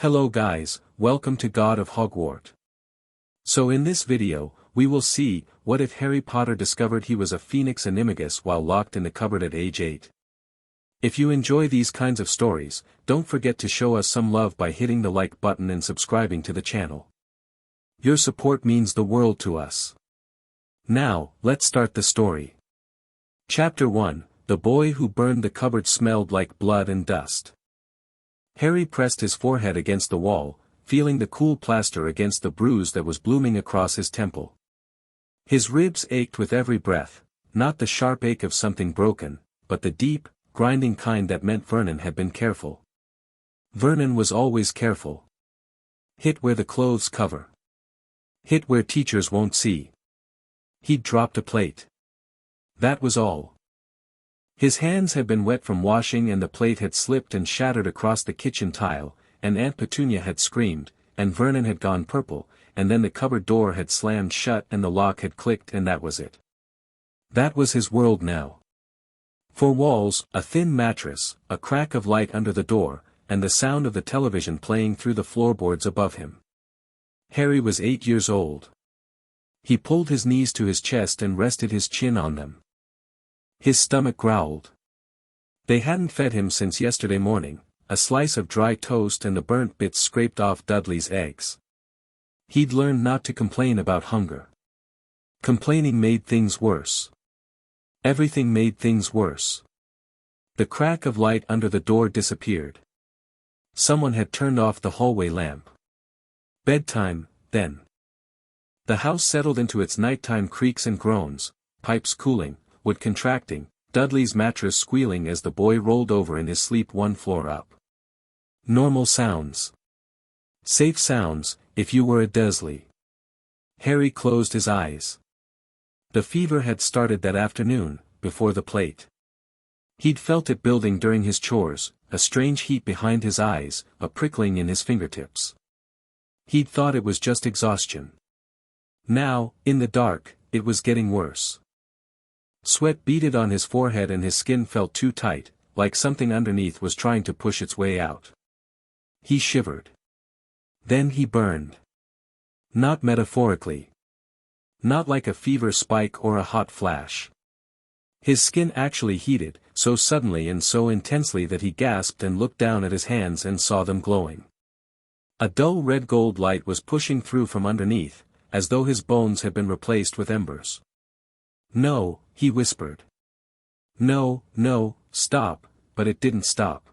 Hello guys, welcome to God of Hogwarts. So in this video, we will see, what if Harry Potter discovered he was a Phoenix Animagus while locked in the cupboard at age 8. If you enjoy these kinds of stories, don't forget to show us some love by hitting the like button and subscribing to the channel. Your support means the world to us. Now, let's start the story. Chapter 1, The Boy Who Burned the Cupboard Smelled Like Blood and Dust. Harry pressed his forehead against the wall, feeling the cool plaster against the bruise that was blooming across his temple. His ribs ached with every breath, not the sharp ache of something broken, but the deep, grinding kind that meant Vernon had been careful. Vernon was always careful. Hit where the clothes cover. Hit where teachers won't see. He'd dropped a plate. That was all. His hands had been wet from washing and the plate had slipped and shattered across the kitchen tile, and Aunt Petunia had screamed, and Vernon had gone purple, and then the cupboard door had slammed shut and the lock had clicked and that was it. That was his world now. Four walls, a thin mattress, a crack of light under the door, and the sound of the television playing through the floorboards above him. Harry was 8 years old. He pulled his knees to his chest and rested his chin on them. His stomach growled. They hadn't fed him since yesterday morning, a slice of dry toast and the burnt bits scraped off Dudley's eggs. He'd learned not to complain about hunger. Complaining made things worse. Everything made things worse. The crack of light under the door disappeared. Someone had turned off the hallway lamp. Bedtime, then. The house settled into its nighttime creaks and groans, pipes cooling, wood contracting, Dudley's mattress squealing as the boy rolled over in his sleep one floor up. Normal sounds. Safe sounds, if you were a Dursley. Harry closed his eyes. The fever had started that afternoon, before the plate. He'd felt it building during his chores, a strange heat behind his eyes, a prickling in his fingertips. He'd thought it was just exhaustion. Now, in the dark, it was getting worse. Sweat beaded on his forehead and his skin felt too tight, like something underneath was trying to push its way out. He shivered. Then he burned. Not metaphorically. Not like a fever spike or a hot flash. His skin actually heated, so suddenly and so intensely that he gasped and looked down at his hands and saw them glowing. A dull red gold light was pushing through from underneath, as though his bones had been replaced with embers. No, he whispered. No, no, stop, but it didn't stop.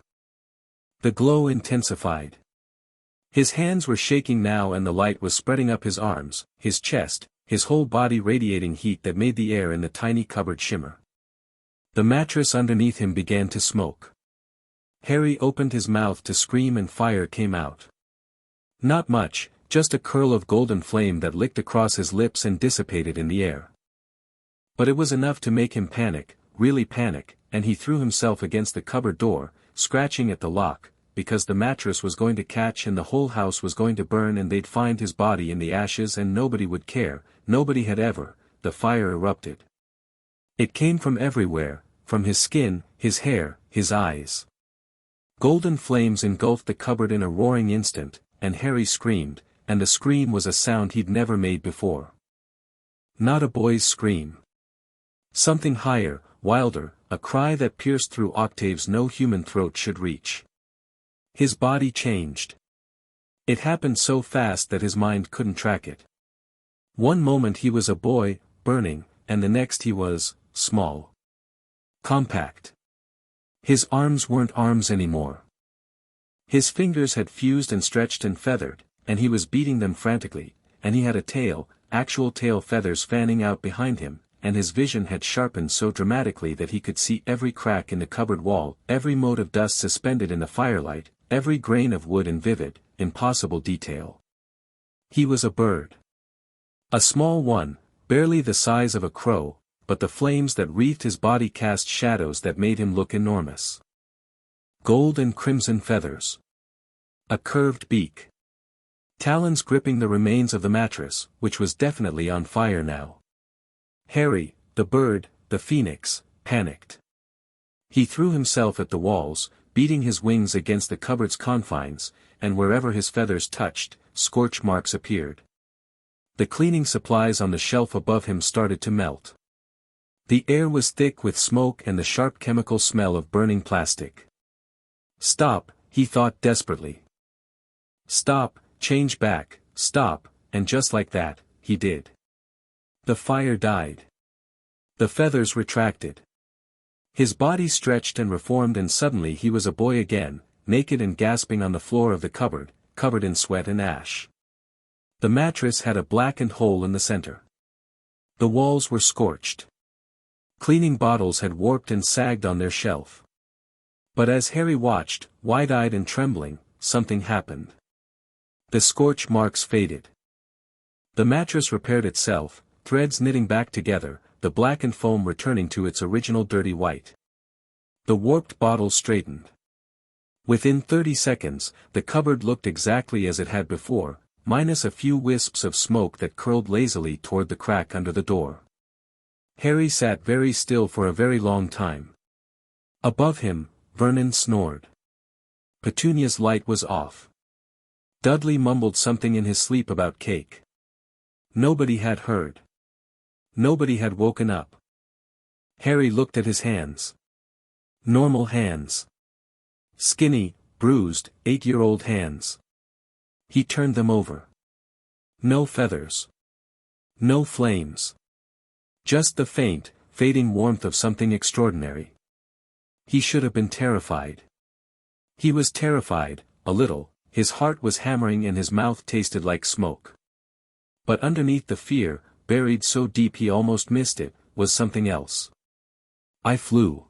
The glow intensified. His hands were shaking now and the light was spreading up his arms, his chest, his whole body radiating heat that made the air in the tiny cupboard shimmer. The mattress underneath him began to smoke. Harry opened his mouth to scream and fire came out. Not much, just a curl of golden flame that licked across his lips and dissipated in the air. But it was enough to make him panic, really panic, and he threw himself against the cupboard door, scratching at the lock, because the mattress was going to catch and the whole house was going to burn and they'd find his body in the ashes and nobody would care, nobody had ever. The fire erupted. It came from everywhere, from his skin, his hair, his eyes. Golden flames engulfed the cupboard in a roaring instant, and Harry screamed, and the scream was a sound he'd never made before. Not a boy's scream. Something higher, wilder, a cry that pierced through octaves no human throat should reach. His body changed. It happened so fast that his mind couldn't track it. One moment he was a boy, burning, and the next he was, small. Compact. His arms weren't arms anymore. His fingers had fused and stretched and feathered, and he was beating them frantically, and he had a tail, actual tail feathers fanning out behind him, and his vision had sharpened so dramatically that he could see every crack in the cupboard wall, every mote of dust suspended in the firelight, every grain of wood in vivid, impossible detail. He was a bird. A small one, barely the size of a crow, but the flames that wreathed his body cast shadows that made him look enormous. Gold and crimson feathers. A curved beak. Talons gripping the remains of the mattress, which was definitely on fire now. Harry, the bird, the phoenix, panicked. He threw himself at the walls, beating his wings against the cupboard's confines, and wherever his feathers touched, scorch marks appeared. The cleaning supplies on the shelf above him started to melt. The air was thick with smoke and the sharp chemical smell of burning plastic. Stop, he thought desperately. Stop, change back, stop, and just like that, he did. The fire died. The feathers retracted. His body stretched and reformed, and suddenly he was a boy again, naked and gasping on the floor of the cupboard, covered in sweat and ash. The mattress had a blackened hole in the center. The walls were scorched. Cleaning bottles had warped and sagged on their shelf. But as Harry watched, wide-eyed and trembling, something happened. The scorch marks faded. The mattress repaired itself, threads knitting back together, the blackened foam returning to its original dirty white. The warped bottle straightened. Within 30 seconds, the cupboard looked exactly as it had before, minus a few wisps of smoke that curled lazily toward the crack under the door. Harry sat very still for a very long time. Above him, Vernon snored. Petunia's light was off. Dudley mumbled something in his sleep about cake. Nobody had heard. Nobody had woken up. Harry looked at his hands. Normal hands. Skinny, bruised, 8-year-old hands. He turned them over. No feathers. No flames. Just the faint, fading warmth of something extraordinary. He should have been terrified. He was terrified, a little, his heart was hammering and his mouth tasted like smoke. But underneath the fear, buried so deep he almost missed it, was something else. I flew.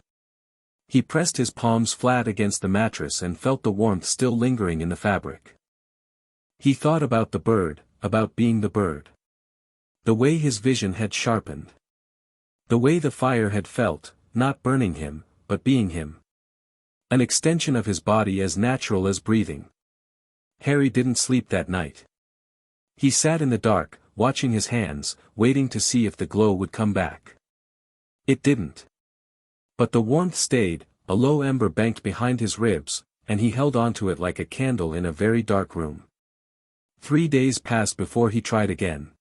He pressed his palms flat against the mattress and felt the warmth still lingering in the fabric. He thought about the bird, about being the bird. The way his vision had sharpened. The way the fire had felt, not burning him, but being him. An extension of his body as natural as breathing. Harry didn't sleep that night. He sat in the dark, watching his hands, waiting to see if the glow would come back. It didn't. But the warmth stayed, a low ember banked behind his ribs, and he held onto it like a candle in a very dark room. 3 days passed before he tried again.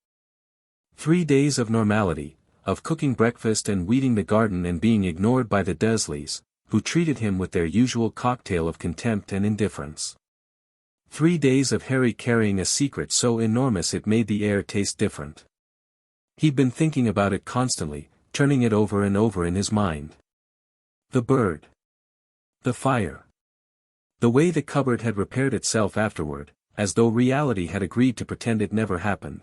3 days of normality, of cooking breakfast and weeding the garden and being ignored by the Dursleys, who treated him with their usual cocktail of contempt and indifference. 3 days of Harry carrying a secret so enormous it made the air taste different. He'd been thinking about it constantly, turning it over and over in his mind. The bird. The fire. The way the cupboard had repaired itself afterward, as though reality had agreed to pretend it never happened.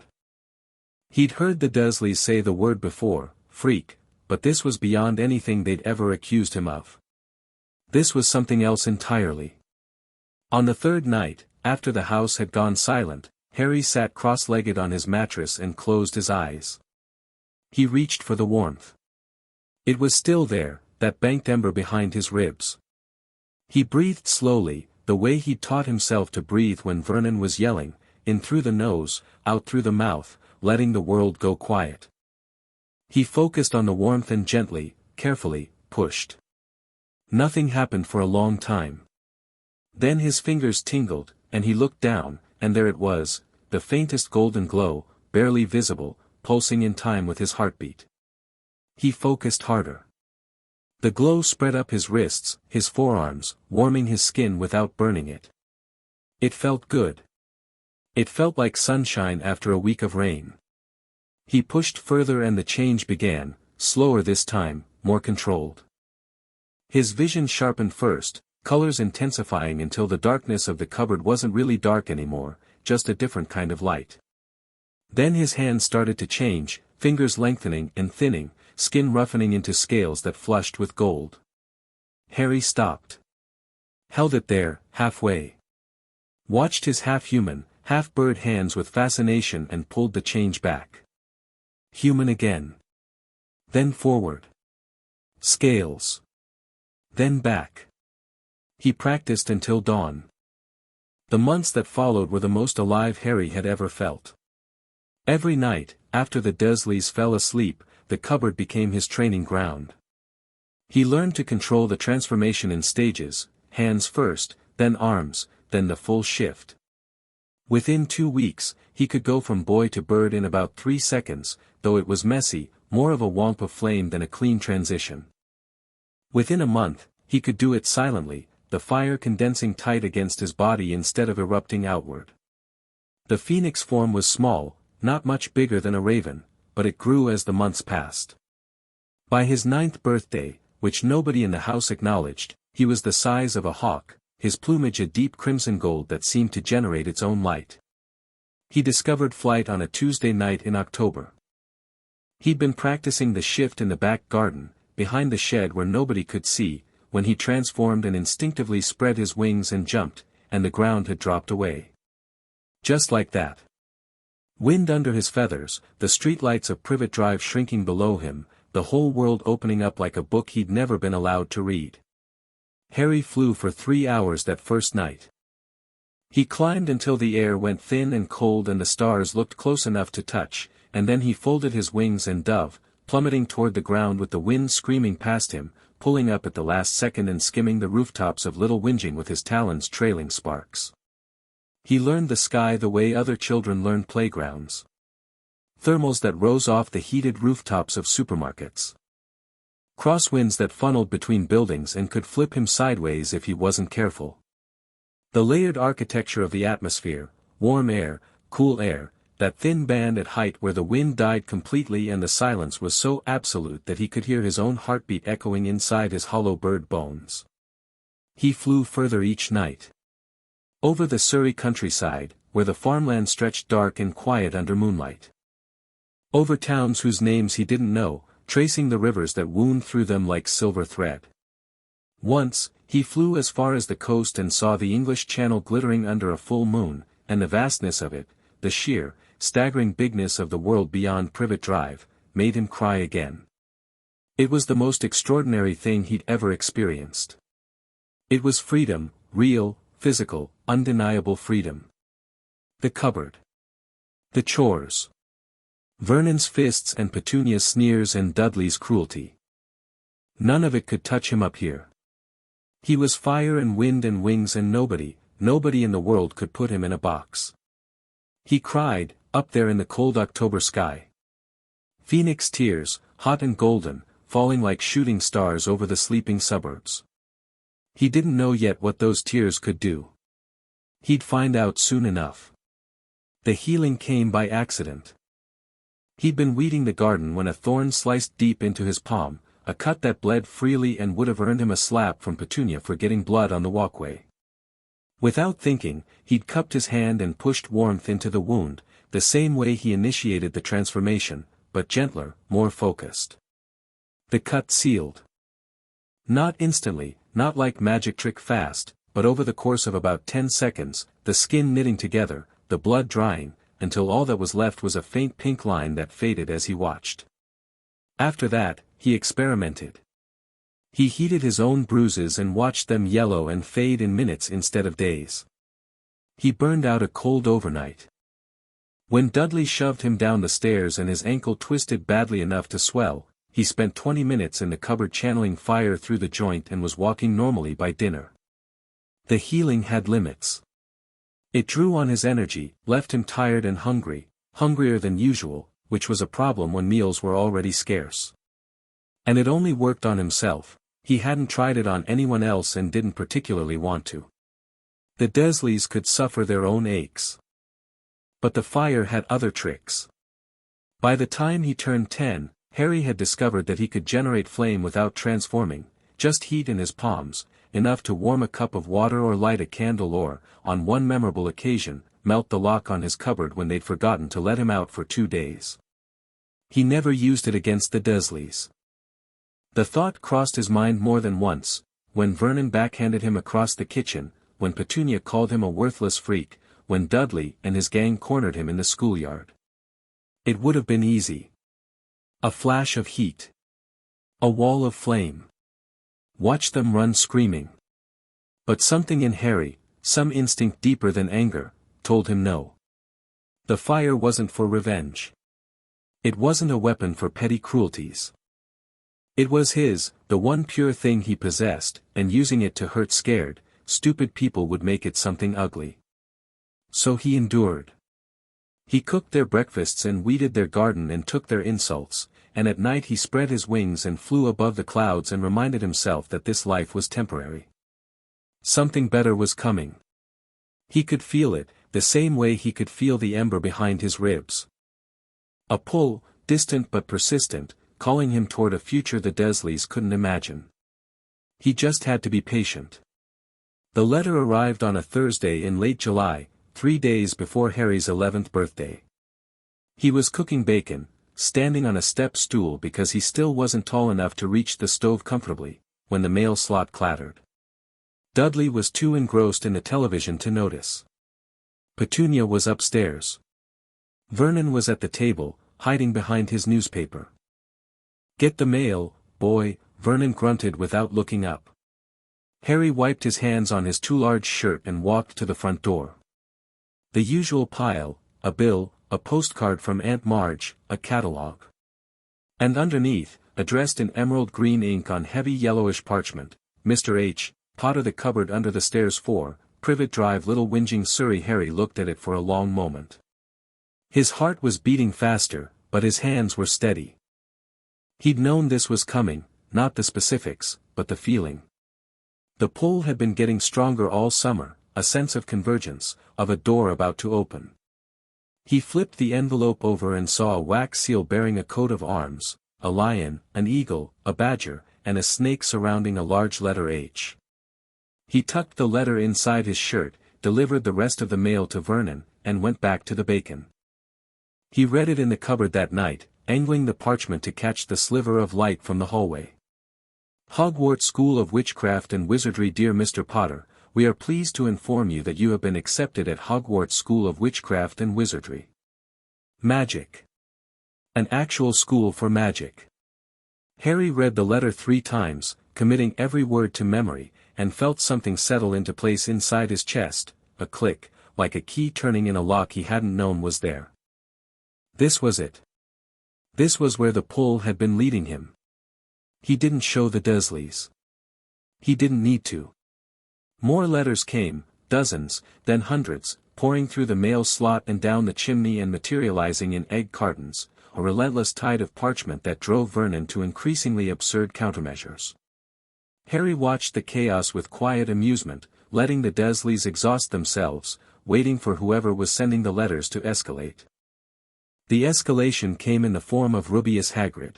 He'd heard the Dursleys say the word before, freak, but this was beyond anything they'd ever accused him of. This was something else entirely. On the third night, after the house had gone silent, Harry sat cross-legged on his mattress and closed his eyes. He reached for the warmth. It was still there, that banked ember behind his ribs. He breathed slowly, the way he'd taught himself to breathe when Vernon was yelling, in through the nose, out through the mouth, letting the world go quiet. He focused on the warmth and gently, carefully, pushed. Nothing happened for a long time. Then his fingers tingled, and he looked down, and there it was, the faintest golden glow, barely visible, pulsing in time with his heartbeat. He focused harder. The glow spread up his wrists, his forearms, warming his skin without burning it. It felt good. It felt like sunshine after a week of rain. He pushed further and the change began, slower this time, more controlled. His vision sharpened first, colors intensifying until the darkness of the cupboard wasn't really dark anymore, just a different kind of light. Then his hands started to change, fingers lengthening and thinning, skin roughening into scales that flushed with gold. Harry stopped. Held it there, halfway. Watched his half-human, half-bird hands with fascination and pulled the change back. Human again. Then forward. Scales. Then back. He practiced until dawn. The months that followed were the most alive Harry had ever felt. Every night, after the Dursleys fell asleep, the cupboard became his training ground. He learned to control the transformation in stages, hands first, then arms, then the full shift. Within 2 weeks, he could go from boy to bird in about 3 seconds, though it was messy, more of a womp of flame than a clean transition. Within a month, he could do it silently, the fire condensing tight against his body instead of erupting outward. The phoenix form was small, not much bigger than a raven, but it grew as the months passed. By his 9th birthday, which nobody in the house acknowledged, he was the size of a hawk, his plumage a deep crimson gold that seemed to generate its own light. He discovered flight on a Tuesday night in October. He'd been practicing the shift in the back garden, behind the shed where nobody could see, when he transformed and instinctively spread his wings and jumped, and the ground had dropped away. Just like that. Wind under his feathers, the streetlights of Privet Drive shrinking below him, the whole world opening up like a book he'd never been allowed to read. Harry flew for 3 hours that first night. He climbed until the air went thin and cold and the stars looked close enough to touch, and then he folded his wings and dove, plummeting toward the ground with the wind screaming past him, pulling up at the last second and skimming the rooftops of Little Whinging with his talons trailing sparks. He learned the sky the way other children learn playgrounds. Thermals that rose off the heated rooftops of supermarkets. Crosswinds that funneled between buildings and could flip him sideways if he wasn't careful. The layered architecture of the atmosphere, warm air, cool air, that thin band at height where the wind died completely and the silence was so absolute that he could hear his own heartbeat echoing inside his hollow bird bones. He flew further each night. Over the Surrey countryside, where the farmland stretched dark and quiet under moonlight. Over towns whose names he didn't know, tracing the rivers that wound through them like silver thread. Once, he flew as far as the coast and saw the English Channel glittering under a full moon, and the vastness of it, the sheer, staggering bigness of the world beyond Privet Drive, made him cry again. It was the most extraordinary thing he'd ever experienced. It was freedom, real, physical, undeniable freedom. The cupboard. The chores. Vernon's fists and Petunia's sneers and Dudley's cruelty. None of it could touch him up here. He was fire and wind and wings and nobody in the world could put him in a box. He cried, up there in the cold October sky. Phoenix tears, hot and golden, falling like shooting stars over the sleeping suburbs. He didn't know yet what those tears could do. He'd find out soon enough. The healing came by accident. He'd been weeding the garden when a thorn sliced deep into his palm, a cut that bled freely and would have earned him a slap from Petunia for getting blood on the walkway. Without thinking, he'd cupped his hand and pushed warmth into the wound, the same way he initiated the transformation, but gentler, more focused. The cut sealed. Not instantly, not like magic trick fast, but over the course of about 10 seconds, the skin knitting together, the blood drying, until all that was left was a faint pink line that faded as he watched. After that, he experimented. He heated his own bruises and watched them yellow and fade in minutes instead of days. He burned out a cold overnight. When Dudley shoved him down the stairs and his ankle twisted badly enough to swell, he spent 20 minutes in the cupboard channeling fire through the joint and was walking normally by dinner. The healing had limits. It drew on his energy, left him tired and hungry, hungrier than usual, which was a problem when meals were already scarce. And it only worked on himself, he hadn't tried it on anyone else and didn't particularly want to. The Dursleys could suffer their own aches. But the fire had other tricks. By the time he turned 10, Harry had discovered that he could generate flame without transforming, just heat in his palms, enough to warm a cup of water or light a candle or, on one memorable occasion, melt the lock on his cupboard when they'd forgotten to let him out for 2 days. He never used it against the Dursleys. The thought crossed his mind more than once, when Vernon backhanded him across the kitchen, when Petunia called him a worthless freak, when Dudley and his gang cornered him in the schoolyard. It would have been easy. A flash of heat. A wall of flame. Watch them run screaming. But something in Harry, some instinct deeper than anger, told him no. The fire wasn't for revenge. It wasn't a weapon for petty cruelties. It was his, the one pure thing he possessed, and using it to hurt scared, stupid people would make it something ugly. So he endured. He cooked their breakfasts and weeded their garden and took their insults, and at night he spread his wings and flew above the clouds and reminded himself that this life was temporary. Something better was coming. He could feel it, the same way he could feel the ember behind his ribs. A pull, distant but persistent, calling him toward a future the Dursleys couldn't imagine. He just had to be patient. The letter arrived on a Thursday in late July, 3 days before Harry's 11th birthday. He was cooking bacon, standing on a step stool because he still wasn't tall enough to reach the stove comfortably, when the mail slot clattered. Dudley was too engrossed in the television to notice. Petunia was upstairs. Vernon was at the table, hiding behind his newspaper. "Get the mail, boy," Vernon grunted without looking up. Harry wiped his hands on his too large shirt and walked to the front door. The usual pile, a bill, a postcard from Aunt Marge, a catalogue. And underneath, addressed in emerald green ink on heavy yellowish parchment, Mr. H. Potter, the cupboard under the stairs 4, Privet Drive, Little Whinging Surrey. Harry looked at it for a long moment. His heart was beating faster, but his hands were steady. He'd known this was coming, not the specifics, but the feeling. The pull had been getting stronger all summer, a sense of convergence, of a door about to open. He flipped the envelope over and saw a wax seal bearing a coat of arms, a lion, an eagle, a badger, and a snake surrounding a large letter H. He tucked the letter inside his shirt, delivered the rest of the mail to Vernon, and went back to the bacon. He read it in the cupboard that night, angling the parchment to catch the sliver of light from the hallway. Hogwarts School of Witchcraft and Wizardry. Dear Mr. Potter, we are pleased to inform you that you have been accepted at Hogwarts School of Witchcraft and Wizardry. Magic. An actual school for magic. Harry read the letter 3 times, committing every word to memory, and felt something settle into place inside his chest, a click, like a key turning in a lock he hadn't known was there. This was it. This was where the pull had been leading him. He didn't show the Dursleys. He didn't need to. More letters came, dozens, then hundreds, pouring through the mail slot and down the chimney and materializing in egg cartons, a relentless tide of parchment that drove Vernon to increasingly absurd countermeasures. Harry watched the chaos with quiet amusement, letting the Dursleys exhaust themselves, waiting for whoever was sending the letters to escalate. The escalation came in the form of Rubeus Hagrid.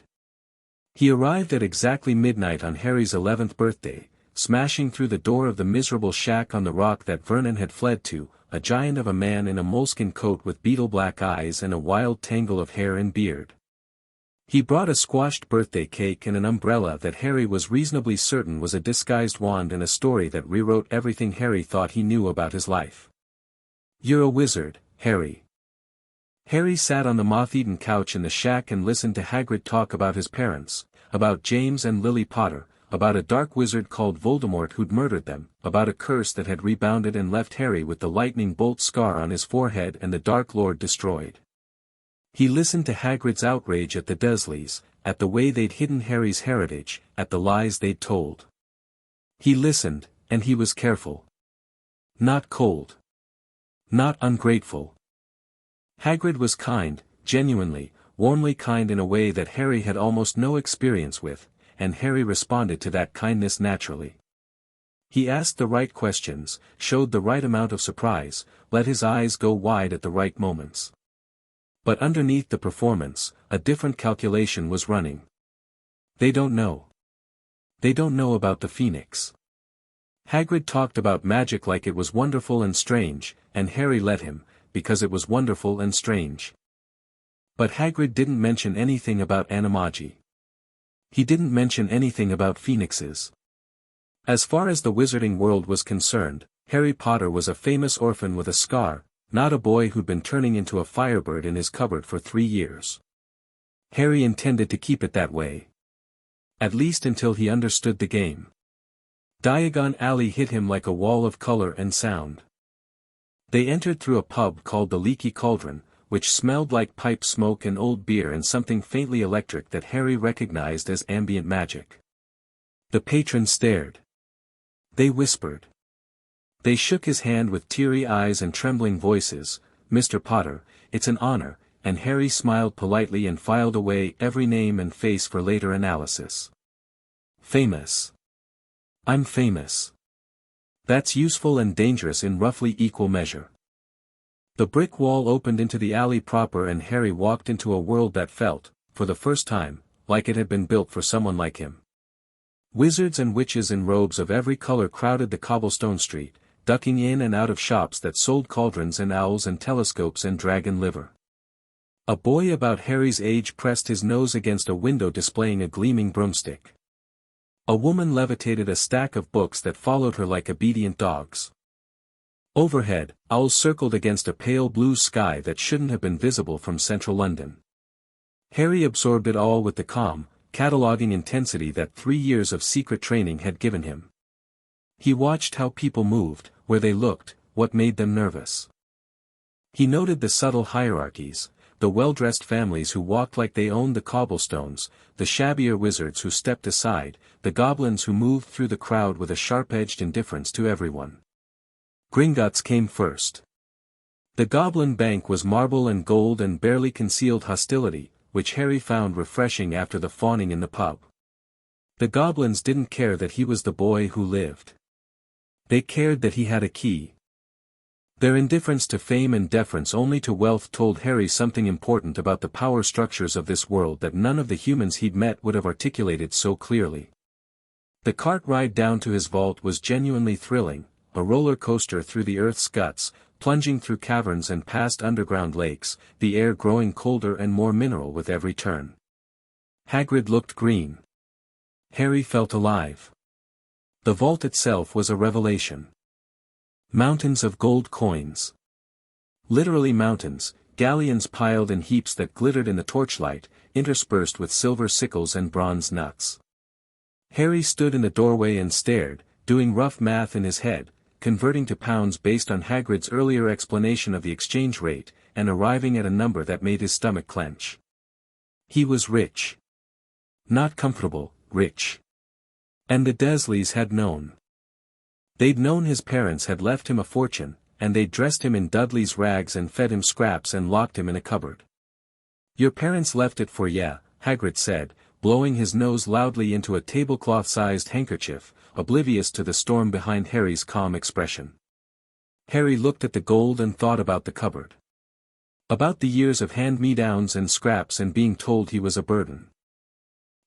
He arrived at exactly midnight on Harry's 11th birthday, smashing through the door of the miserable shack on the rock that Vernon had fled to, a giant of a man in a moleskin coat with beetle-black eyes and a wild tangle of hair and beard. He brought a squashed birthday cake and an umbrella that Harry was reasonably certain was a disguised wand and a story that rewrote everything Harry thought he knew about his life. "You're a wizard, Harry." Harry sat on the moth-eaten couch in the shack and listened to Hagrid talk about his parents, about James and Lily Potter, about a dark wizard called Voldemort who'd murdered them, about a curse that had rebounded and left Harry with the lightning bolt scar on his forehead and the Dark Lord destroyed. He listened to Hagrid's outrage at the Dursleys, at the way they'd hidden Harry's heritage, at the lies they'd told. He listened, and he was careful. Not cold. Not ungrateful. Hagrid was kind, genuinely, warmly kind in a way that Harry had almost no experience with, and Harry responded to that kindness naturally. He asked the right questions, showed the right amount of surprise, let his eyes go wide at the right moments. But underneath the performance, a different calculation was running. They don't know. They don't know about the Phoenix. Hagrid talked about magic like it was wonderful and strange, and Harry let him, because it was wonderful and strange. But Hagrid didn't mention anything about animagi. He didn't mention anything about phoenixes. As far as the wizarding world was concerned, Harry Potter was a famous orphan with a scar, not a boy who'd been turning into a firebird in his cupboard for 3 years. Harry intended to keep it that way. At least until he understood the game. Diagon Alley hit him like a wall of color and sound. They entered through a pub called the Leaky Cauldron, which smelled like pipe smoke and old beer and something faintly electric that Harry recognized as ambient magic. The patrons stared. They whispered. They shook his hand with teary eyes and trembling voices. "Mr. Potter, it's an honor," and Harry smiled politely and filed away every name and face for later analysis. Famous. I'm famous. That's useful and dangerous in roughly equal measure. The brick wall opened into the alley proper and Harry walked into a world that felt, for the first time, like it had been built for someone like him. Wizards and witches in robes of every color crowded the cobblestone street, ducking in and out of shops that sold cauldrons and owls and telescopes and dragon liver. A boy about Harry's age pressed his nose against a window displaying a gleaming broomstick. A woman levitated a stack of books that followed her like obedient dogs. Overhead, owls circled against a pale blue sky that shouldn't have been visible from central London. Harry absorbed it all with the calm, cataloguing intensity that 3 years of secret training had given him. He watched how people moved, where they looked, what made them nervous. He noted the subtle hierarchies, the well-dressed families who walked like they owned the cobblestones, the shabbier wizards who stepped aside, the goblins who moved through the crowd with a sharp-edged indifference to everyone. Gringotts came first. The Goblin Bank was marble and gold and barely concealed hostility, which Harry found refreshing after the fawning in the pub. The goblins didn't care that he was the boy who lived. They cared that he had a key. Their indifference to fame and deference only to wealth told Harry something important about the power structures of this world that none of the humans he'd met would have articulated so clearly. The cart ride down to his vault was genuinely thrilling, a roller coaster through the earth's guts, plunging through caverns and past underground lakes, the air growing colder and more mineral with every turn. Hagrid looked green. Harry felt alive. The vault itself was a revelation. Mountains of gold coins. Literally mountains, galleons piled in heaps that glittered in the torchlight, interspersed with silver sickles and bronze nuts. Harry stood in the doorway and stared, doing rough math in his head, converting to pounds based on Hagrid's earlier explanation of the exchange rate, and arriving at a number that made his stomach clench. He was rich. Not comfortable, rich. And the Dursleys had known. They'd known his parents had left him a fortune, and they'd dressed him in Dudley's rags and fed him scraps and locked him in a cupboard. "Your parents left it for ya," Hagrid said, blowing his nose loudly into a tablecloth-sized handkerchief, oblivious to the storm behind Harry's calm expression. Harry looked at the gold and thought about the cupboard. About the years of hand-me-downs and scraps and being told he was a burden.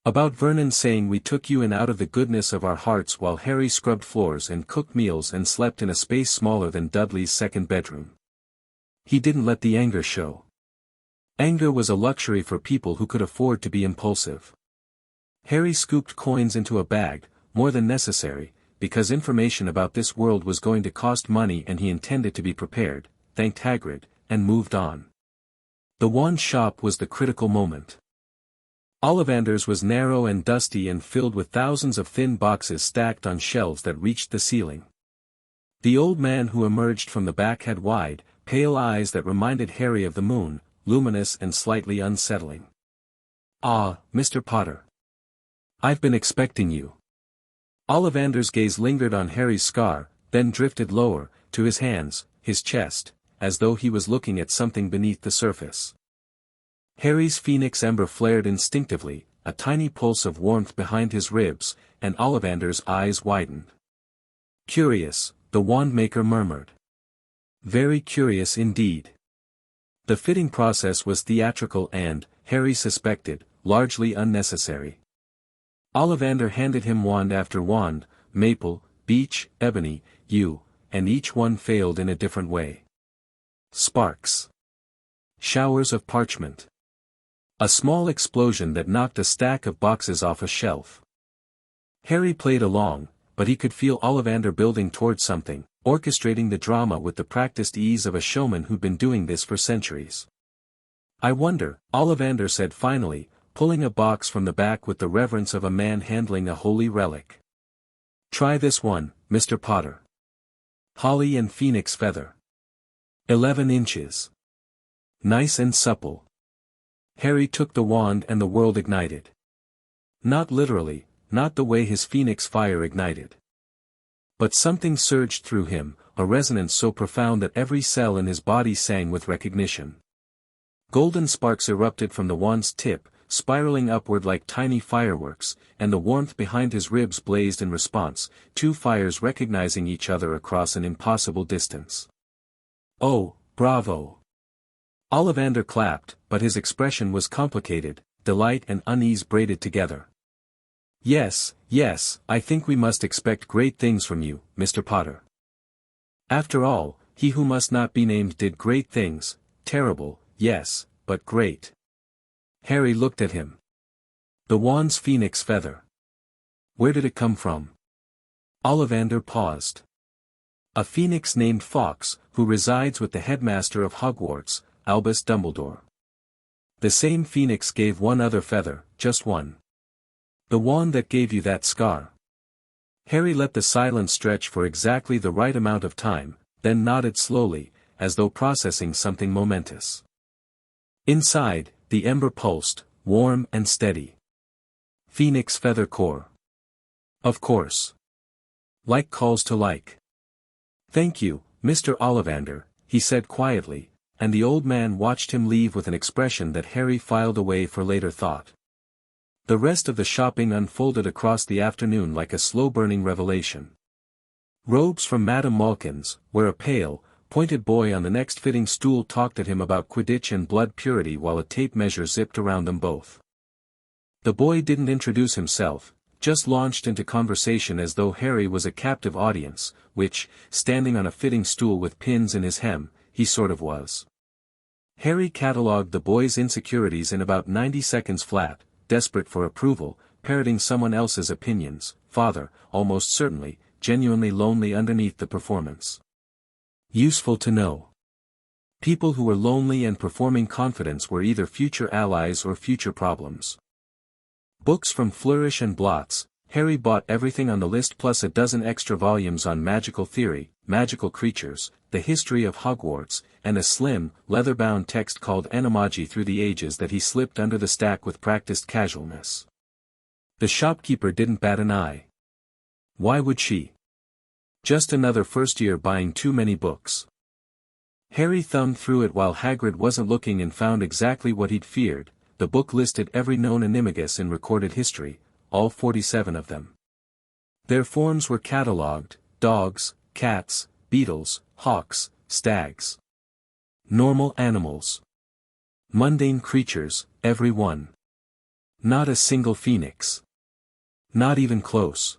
About Vernon saying we took you in out of the goodness of our hearts while Harry scrubbed floors and cooked meals and slept in a space smaller than Dudley's second bedroom. He didn't let the anger show. Anger was a luxury for people who could afford to be impulsive. Harry scooped coins into a bag, more than necessary, because information about this world was going to cost money and he intended to be prepared, thanked Hagrid, and moved on. The wand shop was the critical moment. Ollivander's was narrow and dusty and filled with thousands of thin boxes stacked on shelves that reached the ceiling. The old man who emerged from the back had wide, pale eyes that reminded Harry of the moon, luminous and slightly unsettling. "Ah, Mr. Potter. I've been expecting you." Ollivander's gaze lingered on Harry's scar, then drifted lower, to his hands, his chest, as though he was looking at something beneath the surface. Harry's phoenix ember flared instinctively, a tiny pulse of warmth behind his ribs, and Ollivander's eyes widened. "Curious," the wandmaker murmured. "Very curious indeed." The fitting process was theatrical and, Harry suspected, largely unnecessary. Ollivander handed him wand after wand, maple, beech, ebony, yew, and each one failed in a different way. Sparks. Showers of parchment. A small explosion that knocked a stack of boxes off a shelf. Harry played along, but he could feel Ollivander building towards something, orchestrating the drama with the practiced ease of a showman who'd been doing this for centuries. "I wonder," Ollivander said finally, pulling a box from the back with the reverence of a man handling a holy relic. "Try this one, Mr. Potter. Holly and phoenix feather. 11 inches. Nice and supple." Harry took the wand and the world ignited. Not literally, not the way his phoenix fire ignited. But something surged through him, a resonance so profound that every cell in his body sang with recognition. Golden sparks erupted from the wand's tip, spiraling upward like tiny fireworks, and the warmth behind his ribs blazed in response, two fires recognizing each other across an impossible distance. "Oh, bravo!" Ollivander clapped, but his expression was complicated, delight and unease braided together. "Yes, yes, I think we must expect great things from you, Mr. Potter. After all, he who must not be named did great things, terrible, yes, but great." Harry looked at him. "The wand's phoenix feather. Where did it come from?" Ollivander paused. "A phoenix named Fawkes, who resides with the headmaster of Hogwarts, Albus Dumbledore. The same phoenix gave one other feather, just one. The wand that gave you that scar." Harry let the silence stretch for exactly the right amount of time, then nodded slowly, as though processing something momentous. Inside, the ember pulsed, warm and steady. "Phoenix feather core. Of course. Like calls to like." "Thank you, Mr. Ollivander," he said quietly, and the old man watched him leave with an expression that Harry filed away for later thought. The rest of the shopping unfolded across the afternoon like a slow-burning revelation. Robes from Madame Malkin's, where a pale, pointed boy on the next fitting stool talked at him about Quidditch and blood purity while a tape measure zipped around them both. The boy didn't introduce himself, just launched into conversation as though Harry was a captive audience, which, standing on a fitting stool with pins in his hem, he sort of was. Harry catalogued the boy's insecurities in about 90 seconds flat, desperate for approval, parroting someone else's opinions, father, almost certainly, genuinely lonely underneath the performance. Useful to know. People who were lonely and performing confidence were either future allies or future problems. Books from Flourish and Blots. Harry bought everything on the list plus a dozen extra volumes on magical theory, magical creatures, the history of Hogwarts, and a slim, leather-bound text called Animagus through the ages that he slipped under the stack with practiced casualness. The shopkeeper didn't bat an eye. Why would she? Just another first year buying too many books. Harry thumbed through it while Hagrid wasn't looking and found exactly what he'd feared. The book listed every known Animagus in recorded history, all 47 of them. Their forms were catalogued: dogs, cats, beetles, hawks, stags. Normal animals. Mundane creatures, every one. Not a single phoenix. Not even close.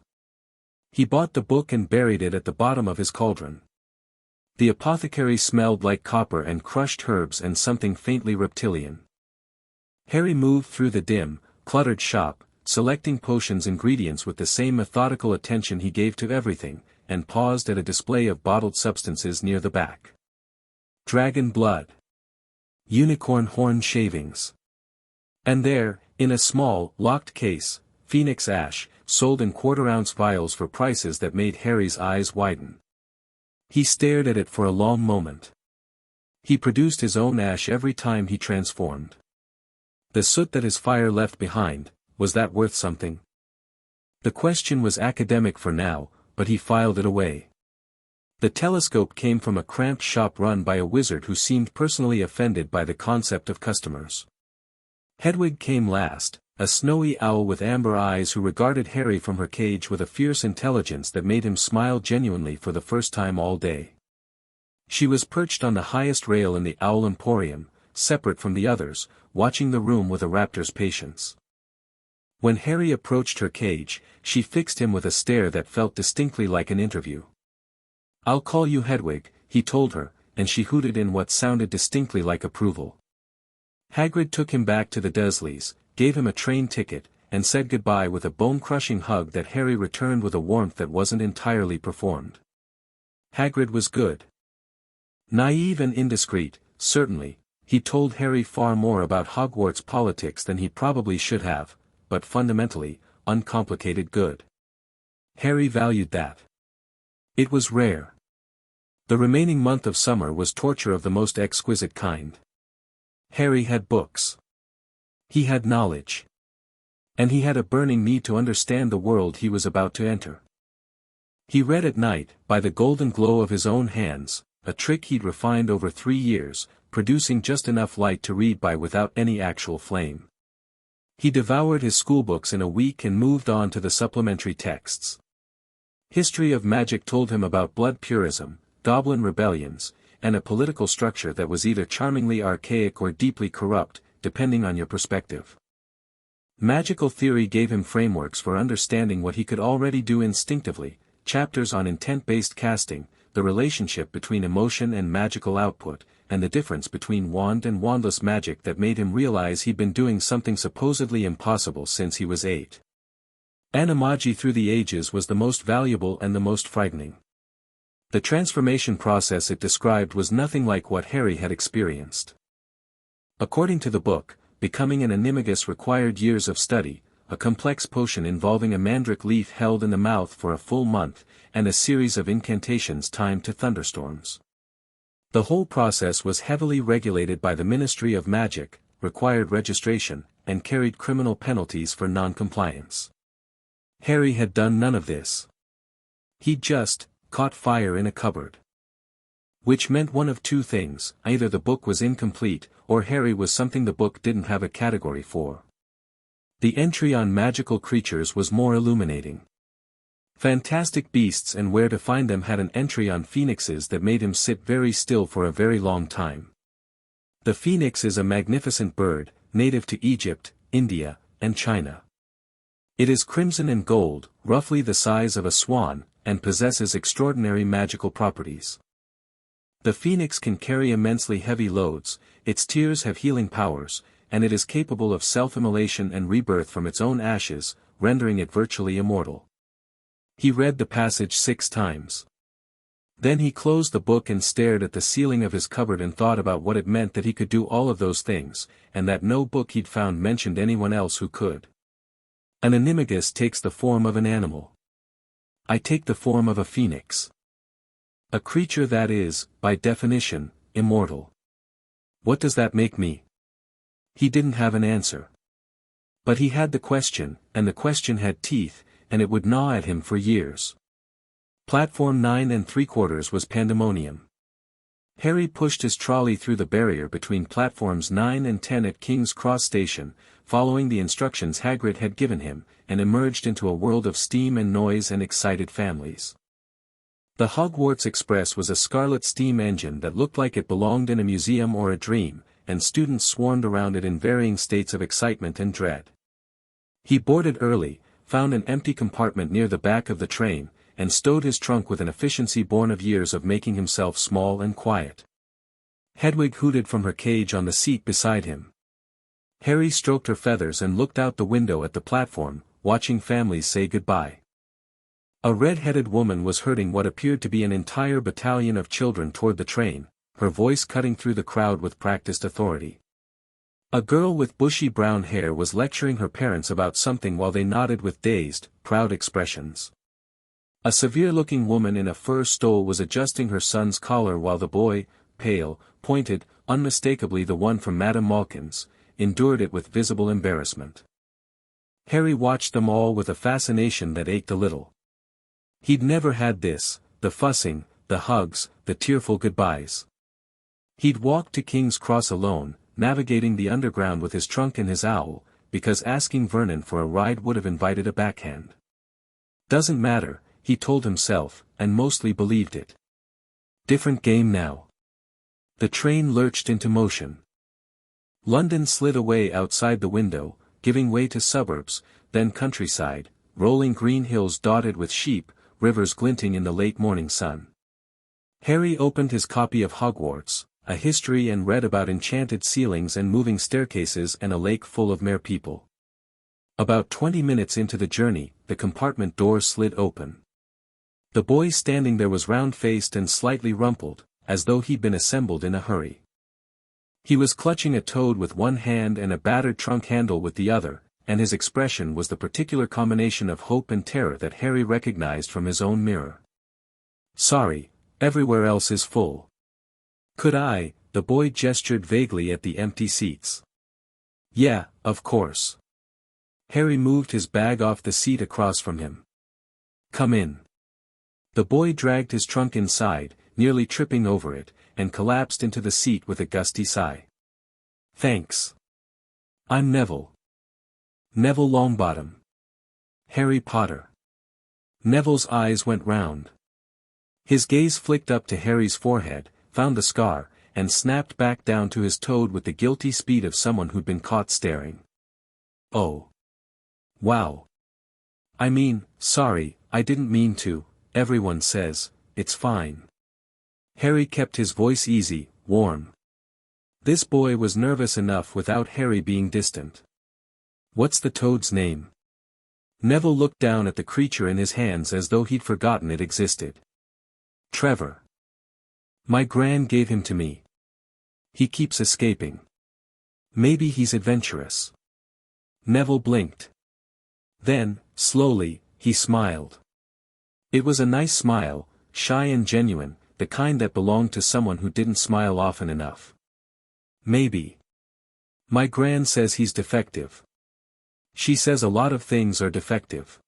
He bought the book and buried it at the bottom of his cauldron. The apothecary smelled like copper and crushed herbs and something faintly reptilian. Harry moved through the dim, cluttered shop, selecting potions ingredients with the same methodical attention he gave to everything, and paused at a display of bottled substances near the back. Dragon blood. Unicorn horn shavings. And there, in a small, locked case, phoenix ash, sold in quarter-ounce vials for prices that made Harry's eyes widen. He stared at it for a long moment. He produced his own ash every time he transformed. The soot that his fire left behind, was that worth something? The question was academic for now, but he filed it away. The telescope came from a cramped shop run by a wizard who seemed personally offended by the concept of customers. Hedwig came last, a snowy owl with amber eyes who regarded Harry from her cage with a fierce intelligence that made him smile genuinely for the first time all day. She was perched on the highest rail in the Owl Emporium, separate from the others, watching the room with a raptor's patience. When Harry approached her cage, she fixed him with a stare that felt distinctly like an interview. "I'll call you Hedwig," he told her, and she hooted in what sounded distinctly like approval. Hagrid took him back to the Dursleys, gave him a train ticket, and said goodbye with a bone-crushing hug that Harry returned with a warmth that wasn't entirely performed. Hagrid was good. Naive and indiscreet, certainly, he told Harry far more about Hogwarts politics than he probably should have, but fundamentally, uncomplicated good. Harry valued that. It was rare. The remaining month of summer was torture of the most exquisite kind. Harry had books. He had knowledge. And he had a burning need to understand the world he was about to enter. He read at night, by the golden glow of his own hands, a trick he'd refined over 3 years, producing just enough light to read by without any actual flame. He devoured his schoolbooks in a week and moved on to the supplementary texts. History of magic told him about blood purism, goblin rebellions, and a political structure that was either charmingly archaic or deeply corrupt, depending on your perspective. Magical theory gave him frameworks for understanding what he could already do instinctively, chapters on intent-based casting, the relationship between emotion and magical output, and the difference between wand and wandless magic that made him realize he'd been doing something supposedly impossible since he was 8. Animagi through the ages was the most valuable and the most frightening. The transformation process it described was nothing like what Harry had experienced. According to the book, becoming an Animagus required years of study, a complex potion involving a mandrake leaf held in the mouth for a full month, and a series of incantations timed to thunderstorms. The whole process was heavily regulated by the Ministry of Magic, required registration, and carried criminal penalties for non-compliance. Harry had done none of this. He'd just caught fire in a cupboard. Which meant one of two things: either the book was incomplete, or Harry was something the book didn't have a category for. The entry on magical creatures was more illuminating. Fantastic Beasts and Where to Find Them had an entry on phoenixes that made him sit very still for a very long time. The phoenix is a magnificent bird, native to Egypt, India, and China. It is crimson and gold, roughly the size of a swan, and possesses extraordinary magical properties. The phoenix can carry immensely heavy loads, its tears have healing powers, and it is capable of self-immolation and rebirth from its own ashes, rendering it virtually immortal. He read the passage 6 times. Then he closed the book and stared at the ceiling of his cupboard and thought about what it meant that he could do all of those things, and that no book he'd found mentioned anyone else who could. An Animagus takes the form of an animal. I take the form of a phoenix. A creature that is, by definition, immortal. What does that make me? He didn't have an answer. But he had the question, and the question had teeth, and it would gnaw at him for years. Platform 9 3/4 was pandemonium. Harry pushed his trolley through the barrier between platforms 9 and 10 at King's Cross Station, following the instructions Hagrid had given him, and emerged into a world of steam and noise and excited families. The Hogwarts Express was a scarlet steam engine that looked like it belonged in a museum or a dream, and students swarmed around it in varying states of excitement and dread. He boarded early, found an empty compartment near the back of the train, and stowed his trunk with an efficiency born of years of making himself small and quiet. Hedwig hooted from her cage on the seat beside him. Harry stroked her feathers and looked out the window at the platform, watching families say goodbye. A red-headed woman was herding what appeared to be an entire battalion of children toward the train, her voice cutting through the crowd with practiced authority. A girl with bushy brown hair was lecturing her parents about something while they nodded with dazed, proud expressions. A severe-looking woman in a fur stole was adjusting her son's collar while the boy, pale, pointed, unmistakably the one from Madame Malkin's, endured it with visible embarrassment. Harry watched them all with a fascination that ached a little. He'd never had this, the fussing, the hugs, the tearful goodbyes. He'd walked to King's Cross alone, navigating the underground with his trunk and his owl, because asking Vernon for a ride would have invited a backhand. Doesn't matter, he told himself, and mostly believed it. Different game now. The train lurched into motion. London slid away outside the window, giving way to suburbs, then countryside, rolling green hills dotted with sheep, rivers glinting in the late morning sun. Harry opened his copy of Hogwarts, a history, and read about enchanted ceilings and moving staircases and a lake full of mere people. About 20 minutes into the journey, the compartment door slid open. The boy standing there was round-faced and slightly rumpled, as though he'd been assembled in a hurry. He was clutching a toad with one hand and a battered trunk handle with the other, and his expression was the particular combination of hope and terror that Harry recognized from his own mirror. "Sorry, everywhere else is full. Could I?" The boy gestured vaguely at the empty seats. "Yeah, of course." Harry moved his bag off the seat across from him. "Come in." The boy dragged his trunk inside, nearly tripping over it, and collapsed into the seat with a gusty sigh. Thanks. I'm Neville. Neville Longbottom. Harry Potter. Neville's eyes went round. His gaze flicked up to Harry's forehead, found the scar, and snapped back down to his toad with the guilty speed of someone who'd been caught staring. Oh. Wow. I mean, sorry, I didn't mean to, everyone says, it's fine. Harry kept his voice easy, warm. This boy was nervous enough without Harry being distant. What's the toad's name? Neville looked down at the creature in his hands as though he'd forgotten it existed. Trevor. My gran gave him to me. He keeps escaping. Maybe he's adventurous. Neville blinked. Then, slowly, he smiled. It was a nice smile, shy and genuine, the kind that belonged to someone who didn't smile often enough. Maybe. My gran says he's defective. She says a lot of things are defective.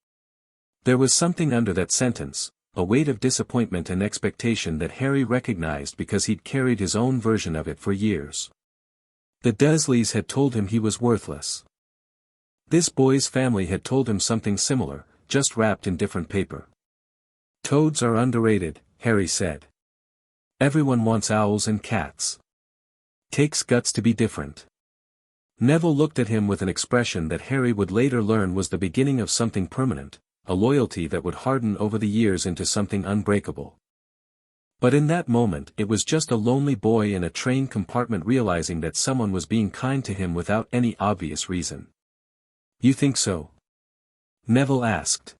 There was something under that sentence, a weight of disappointment and expectation that Harry recognized because he'd carried his own version of it for years. The Dursleys had told him he was worthless. This boy's family had told him something similar, just wrapped in different paper. Toads are underrated, Harry said. Everyone wants owls and cats. Takes guts to be different. Neville looked at him with an expression that Harry would later learn was the beginning of something permanent, a loyalty that would harden over the years into something unbreakable. But in that moment it was just a lonely boy in a train compartment realizing that someone was being kind to him without any obvious reason. You think so? Neville asked.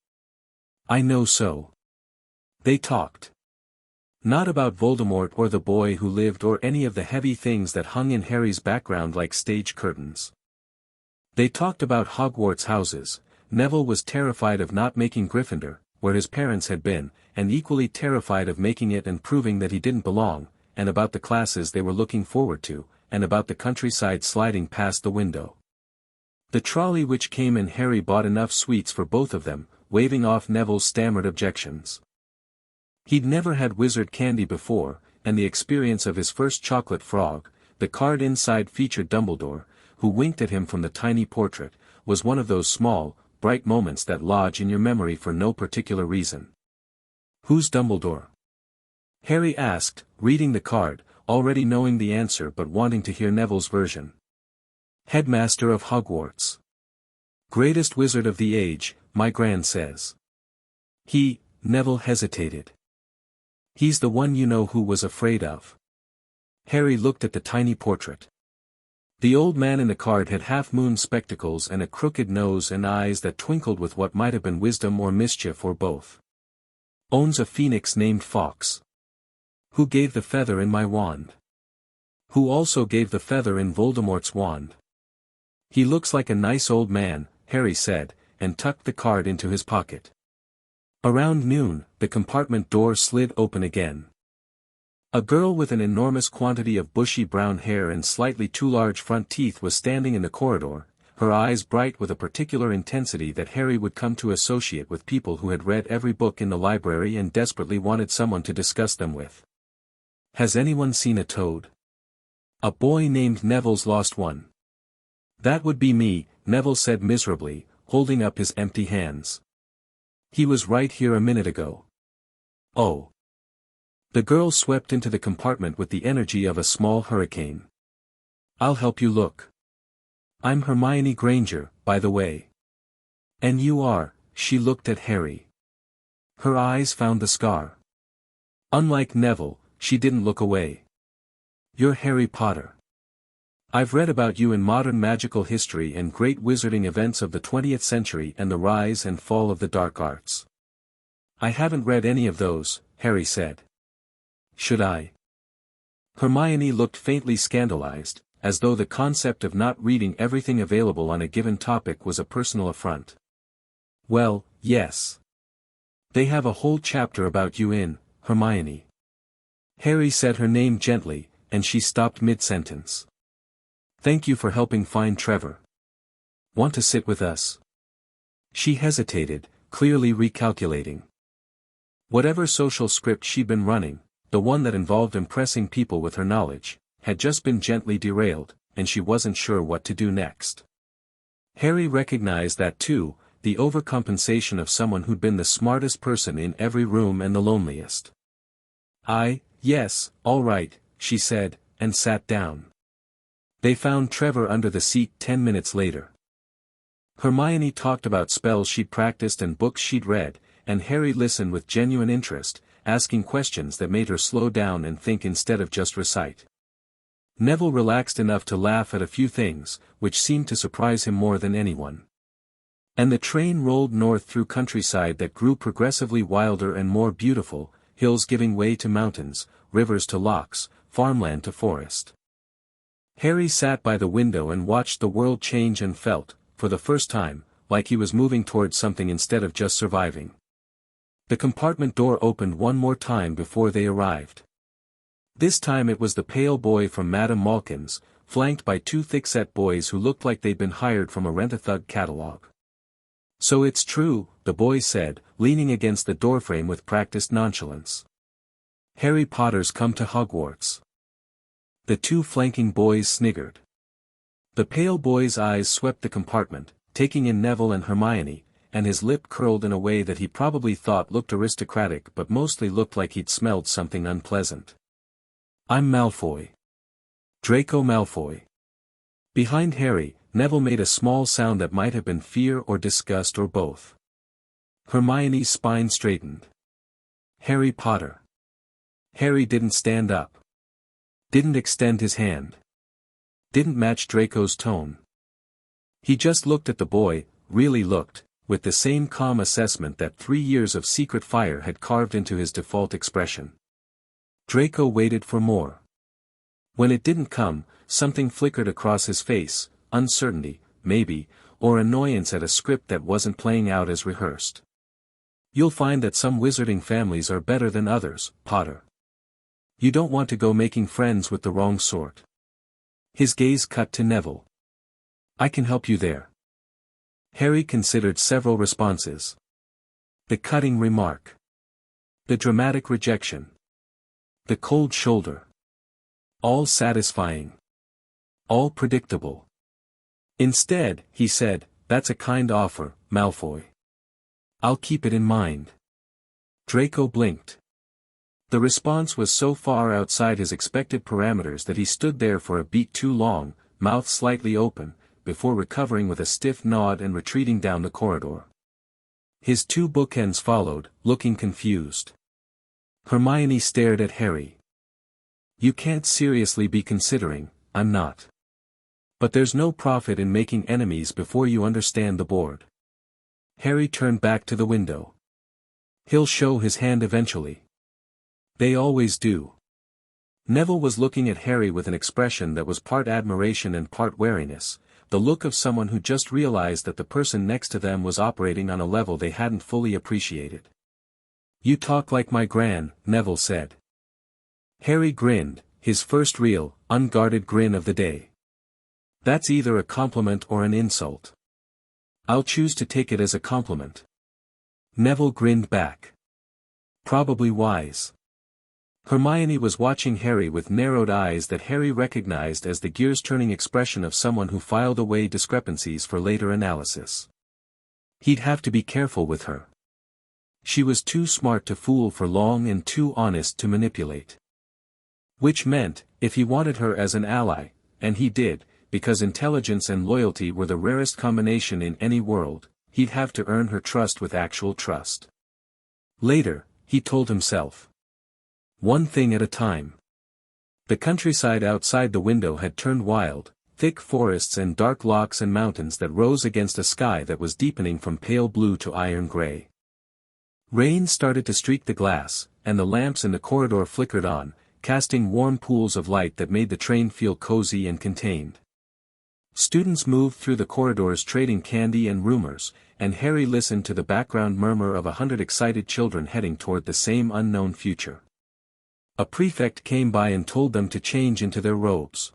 I know so. They talked. Not about Voldemort or the boy who lived or any of the heavy things that hung in Harry's background like stage curtains. They talked about Hogwarts houses. Neville was terrified of not making Gryffindor, where his parents had been, and equally terrified of making it and proving that he didn't belong, and about the classes they were looking forward to, and about the countryside sliding past the window. The trolley which came in. Harry bought enough sweets for both of them, waving off Neville's stammered objections. He'd never had wizard candy before, and the experience of his first chocolate frog, the card inside featured Dumbledore, who winked at him from the tiny portrait, was one of those small, bright moments that lodge in your memory for no particular reason. Who's Dumbledore? Harry asked, reading the card, already knowing the answer but wanting to hear Neville's version. Headmaster of Hogwarts. Greatest wizard of the age, my gran says. Neville hesitated. He's the one you know who was afraid of. Harry looked at the tiny portrait. The old man in the card had half-moon spectacles and a crooked nose and eyes that twinkled with what might have been wisdom or mischief or both. Owns a phoenix named Fox. Who gave the feather in my wand? Who also gave the feather in Voldemort's wand? He looks like a nice old man, Harry said, and tucked the card into his pocket. Around noon, the compartment door slid open again. A girl with an enormous quantity of bushy brown hair and slightly too large front teeth was standing in the corridor, her eyes bright with a particular intensity that Harry would come to associate with people who had read every book in the library and desperately wanted someone to discuss them with. Has anyone seen a toad? A boy named Neville's lost one. That would be me, Neville said miserably, holding up his empty hands. He was right here a minute ago. Oh. The girl swept into the compartment with the energy of a small hurricane. I'll help you look. I'm Hermione Granger, by the way. And you are, she looked at Harry. Her eyes found the scar. Unlike Neville, she didn't look away. You're Harry Potter. I've read about you in modern magical history and great wizarding events of the 20th century and the rise and fall of the dark arts. I haven't read any of those, Harry said. Should I? Hermione looked faintly scandalized, as though the concept of not reading everything available on a given topic was a personal affront. Well, yes. They have a whole chapter about you in Hermione. Harry said her name gently, and she stopped mid-sentence. Thank you for helping find Trevor. Want to sit with us? She hesitated, clearly recalculating. Whatever social script she'd been running, the one that involved impressing people with her knowledge, had just been gently derailed, and she wasn't sure what to do next. Harry recognized that too, the overcompensation of someone who'd been the smartest person in every room and the loneliest. Yes, all right, she said, and sat down. They found Trevor under the seat 10 minutes later. Hermione talked about spells she'd practiced and books she'd read, and Harry listened with genuine interest, asking questions that made her slow down and think instead of just recite. Neville relaxed enough to laugh at a few things, which seemed to surprise him more than anyone. And the train rolled north through countryside that grew progressively wilder and more beautiful, hills giving way to mountains, rivers to lochs, farmland to forest. Harry sat by the window and watched the world change and felt, for the first time, like he was moving towards something instead of just surviving. The compartment door opened one more time before they arrived. This time it was the pale boy from Madame Malkin's, flanked by two thick-set boys who looked like they'd been hired from a Rent-a-Thug catalog. "So it's true," the boy said, leaning against the doorframe with practiced nonchalance. "Harry Potter's come to Hogwarts." The two flanking boys sniggered. The pale boy's eyes swept the compartment, taking in Neville and Hermione, and his lip curled in a way that he probably thought looked aristocratic but mostly looked like he'd smelled something unpleasant. "I'm Malfoy. Draco Malfoy." Behind Harry, Neville made a small sound that might have been fear or disgust or both. Hermione's spine straightened. "Harry Potter." Harry didn't stand up. Didn't extend his hand. Didn't match Draco's tone. He just looked at the boy, really looked, with the same calm assessment that 3 years of secret fire had carved into his default expression. Draco waited for more. When it didn't come, something flickered across his face, uncertainty, maybe, or annoyance at a script that wasn't playing out as rehearsed. "You'll find that some wizarding families are better than others, Potter. You don't want to go making friends with the wrong sort." His gaze cut to Neville. "I can help you there." Harry considered several responses. The cutting remark. The dramatic rejection. The cold shoulder. All satisfying. All predictable. Instead, he said, "That's a kind offer, Malfoy. I'll keep it in mind." Draco blinked. The response was so far outside his expected parameters that he stood there for a beat too long, mouth slightly open, before recovering with a stiff nod and retreating down the corridor. His two bookends followed, looking confused. Hermione stared at Harry. "You can't seriously be considering, I'm not. But there's no profit in making enemies before you understand the board." Harry turned back to the window. "He'll show his hand eventually. They always do." Neville was looking at Harry with an expression that was part admiration and part wariness, the look of someone who just realized that the person next to them was operating on a level they hadn't fully appreciated. "You talk like my gran," Neville said. Harry grinned, his first real, unguarded grin of the day. "That's either a compliment or an insult. I'll choose to take it as a compliment." Neville grinned back. "Probably wise." Hermione was watching Harry with narrowed eyes that Harry recognized as the gears-turning expression of someone who filed away discrepancies for later analysis. He'd have to be careful with her. She was too smart to fool for long and too honest to manipulate. Which meant, if he wanted her as an ally, and he did, because intelligence and loyalty were the rarest combination in any world, he'd have to earn her trust with actual trust. Later, he told himself. One thing at a time. The countryside outside the window had turned wild, thick forests and dark lochs and mountains that rose against a sky that was deepening from pale blue to iron gray. Rain started to streak the glass, and the lamps in the corridor flickered on, casting warm pools of light that made the train feel cozy and contained. Students moved through the corridors trading candy and rumors, and Harry listened to the background murmur of 100 excited children heading toward the same unknown future. A prefect came by and told them to change into their robes.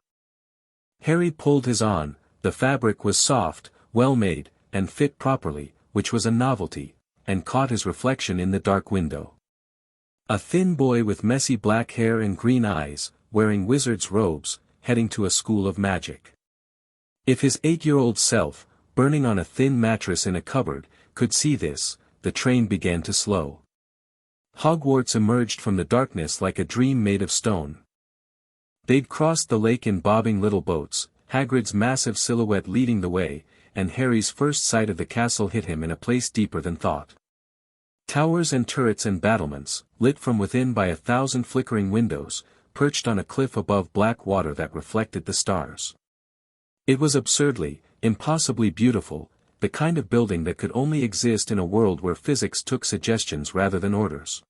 Harry pulled his on, the fabric was soft, well-made, and fit properly, which was a novelty, and caught his reflection in the dark window. A thin boy with messy black hair and green eyes, wearing wizard's robes, heading to a school of magic. If his 8-year-old self, burning on a thin mattress in a cupboard, could see this, the train began to slow. Hogwarts emerged from the darkness like a dream made of stone. They'd crossed the lake in bobbing little boats, Hagrid's massive silhouette leading the way, and Harry's first sight of the castle hit him in a place deeper than thought. Towers and turrets and battlements, lit from within by 1,000 flickering windows, perched on a cliff above black water that reflected the stars. It was absurdly, impossibly beautiful, the kind of building that could only exist in a world where physics took suggestions rather than orders.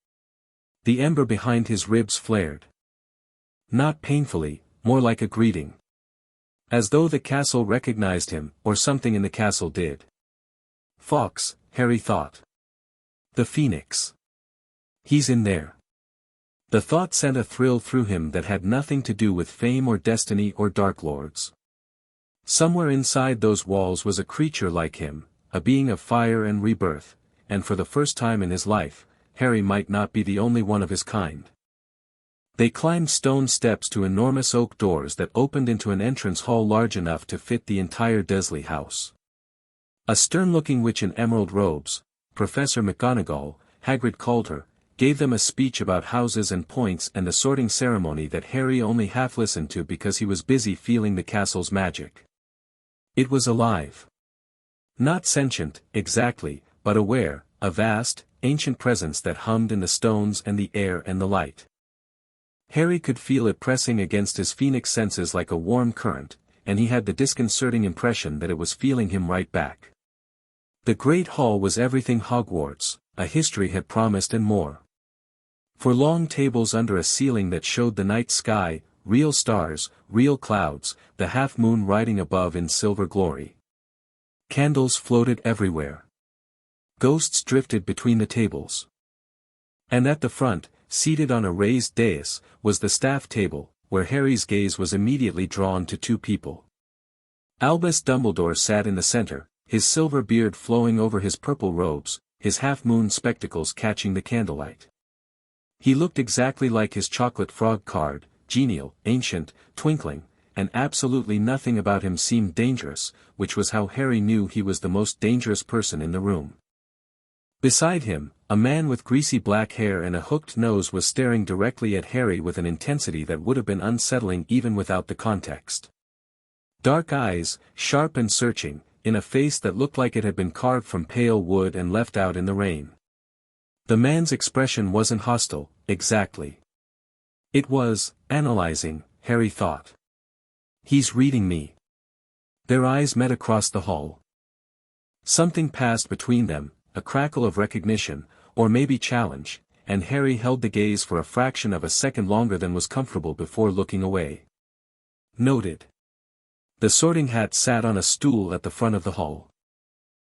The ember behind his ribs flared. Not painfully, more like a greeting. As though the castle recognized him, or something in the castle did. Fawkes, Harry thought. The Phoenix. He's in there. The thought sent a thrill through him that had nothing to do with fame or destiny or Dark Lords. Somewhere inside those walls was a creature like him, a being of fire and rebirth, and for the first time in his life, Harry might not be the only one of his kind. They climbed stone steps to enormous oak doors that opened into an entrance hall large enough to fit the entire Dursley house. A stern-looking witch in emerald robes, Professor McGonagall, Hagrid called her, gave them a speech about houses and points and a sorting ceremony that Harry only half listened to because he was busy feeling the castle's magic. It was alive. Not sentient, exactly, but aware, a vast, ancient presence that hummed in the stones and the air and the light. Harry could feel it pressing against his phoenix senses like a warm current, and he had the disconcerting impression that it was feeling him right back. The Great Hall was everything Hogwarts, a history had promised and more. For long tables under a ceiling that showed the night sky, real stars, real clouds, the half-moon riding above in silver glory. Candles floated everywhere. Ghosts drifted between the tables. And at the front, seated on a raised dais, was the staff table, where Harry's gaze was immediately drawn to two people. Albus Dumbledore sat in the center, his silver beard flowing over his purple robes, his half-moon spectacles catching the candlelight. He looked exactly like his chocolate frog card, genial, ancient, twinkling, and absolutely nothing about him seemed dangerous, which was how Harry knew he was the most dangerous person in the room. Beside him, a man with greasy black hair and a hooked nose was staring directly at Harry with an intensity that would have been unsettling even without the context. Dark eyes, sharp and searching, in a face that looked like it had been carved from pale wood and left out in the rain. The man's expression wasn't hostile, exactly. It was, analyzing, Harry thought. He's reading me. Their eyes met across the hall. Something passed between them, a crackle of recognition, or maybe challenge, and Harry held the gaze for a fraction of a second longer than was comfortable before looking away. Noted. The Sorting Hat sat on a stool at the front of the hall.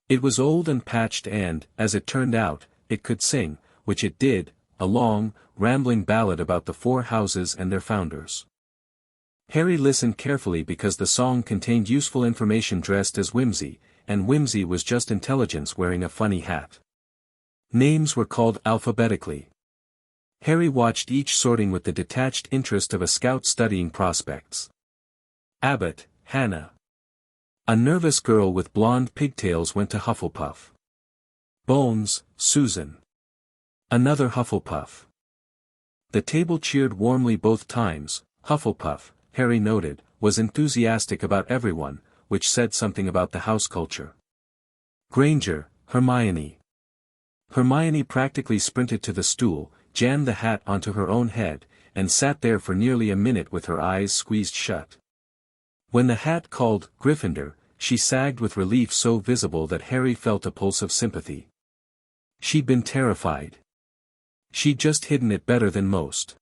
It was old and patched and, as it turned out, it could sing, which it did, a long, rambling ballad about the 4 houses and their founders. Harry listened carefully because the song contained useful information dressed as whimsy, and whimsy was just intelligence wearing a funny hat. Names were called alphabetically. Harry watched each sorting with the detached interest of a scout studying prospects. Abbott, Hannah. A nervous girl with blonde pigtails went to Hufflepuff. Bones, Susan. Another Hufflepuff. The table cheered warmly both times. Hufflepuff, Harry noted, was enthusiastic about everyone, which said something about the house culture. Granger, Hermione. Hermione practically sprinted to the stool, jammed the hat onto her own head, and sat there for nearly a minute with her eyes squeezed shut. When the hat called Gryffindor, she sagged with relief so visible that Harry felt a pulse of sympathy. She'd been terrified. She'd just hidden it better than most.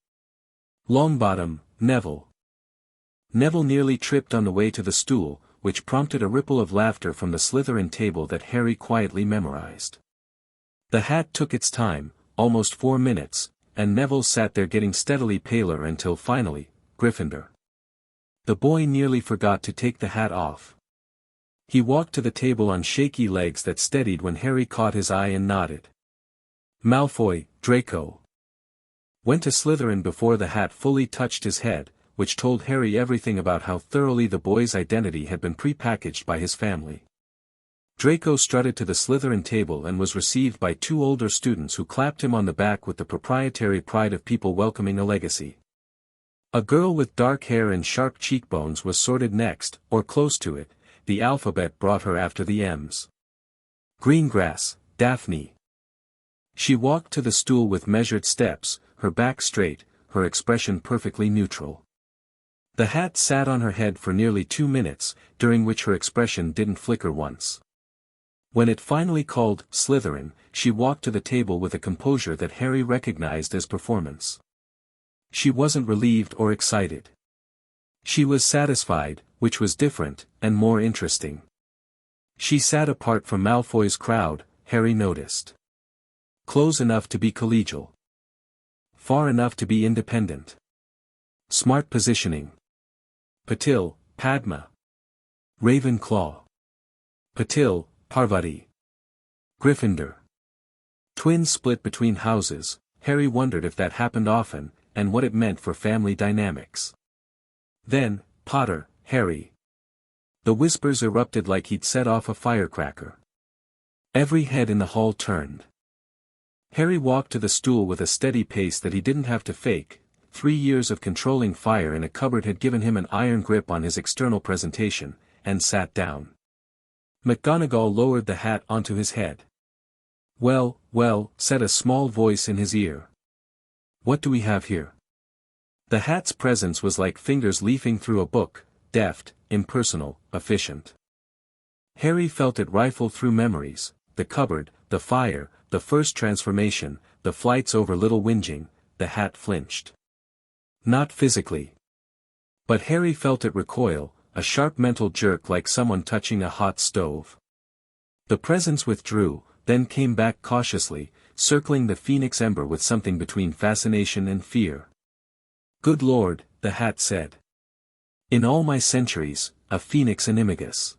Longbottom, Neville. Neville nearly tripped on the way to the stool, which prompted a ripple of laughter from the Slytherin table that Harry quietly memorized. The hat took its time, almost 4 minutes, and Neville sat there getting steadily paler until finally, Gryffindor. The boy nearly forgot to take the hat off. He walked to the table on shaky legs that steadied when Harry caught his eye and nodded. Malfoy, Draco. Went to Slytherin before the hat fully touched his head, which told Harry everything about how thoroughly the boy's identity had been pre-packaged by his family. Draco strutted to the Slytherin table and was received by two older students who clapped him on the back with the proprietary pride of people welcoming a legacy. A girl with dark hair and sharp cheekbones was sorted next, or close to it. The alphabet brought her after the M's. Greengrass, Daphne. She walked to the stool with measured steps, her back straight, her expression perfectly neutral. The hat sat on her head for nearly 2 minutes, during which her expression didn't flicker once. When it finally called Slytherin, she walked to the table with a composure that Harry recognized as performance. She wasn't relieved or excited. She was satisfied, which was different, and more interesting. She sat apart from Malfoy's crowd, Harry noticed. Close enough to be collegial. Far enough to be independent. Smart positioning. Patil, Padma. Ravenclaw. Patil, Parvati. Gryffindor. Twins split between houses. Harry wondered if that happened often, and what it meant for family dynamics. Then, Potter, Harry. The whispers erupted like he'd set off a firecracker. Every head in the hall turned. Harry walked to the stool with a steady pace that he didn't have to fake. 3 years of controlling fire in a cupboard had given him an iron grip on his external presentation, and sat down. McGonagall lowered the hat onto his head. "Well, well," said a small voice in his ear. "What do we have here?" The hat's presence was like fingers leafing through a book, deft, impersonal, efficient. Harry felt it rifle through memories, the cupboard, the fire, the first transformation, the flights over Little Whinging. The hat flinched. Not physically. But Harry felt it recoil, a sharp mental jerk like someone touching a hot stove. The presence withdrew, then came back cautiously, circling the phoenix ember with something between fascination and fear. "Good Lord," the hat said. "In all my centuries, a phoenix animagus.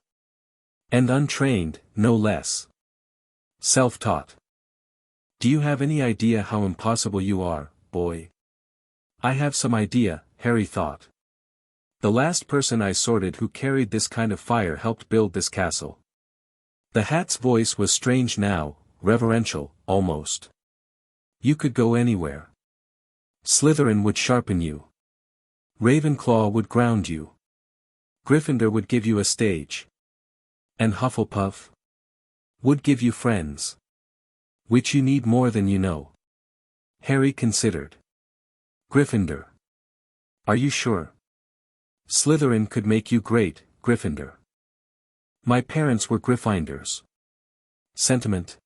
And untrained, no less. Self-taught. Do you have any idea how impossible you are, boy?" "I have some idea," Harry thought. "The last person I sorted who carried this kind of fire helped build this castle." The hat's voice was strange now, reverential, almost. "You could go anywhere. Slytherin would sharpen you. Ravenclaw would ground you. Gryffindor would give you a stage. And Hufflepuff would give you friends. Which you need more than you know." Harry considered. "Gryffindor. Are you sure? Slytherin could make you great, Gryffindor. My parents were Gryffindors. Sentiment.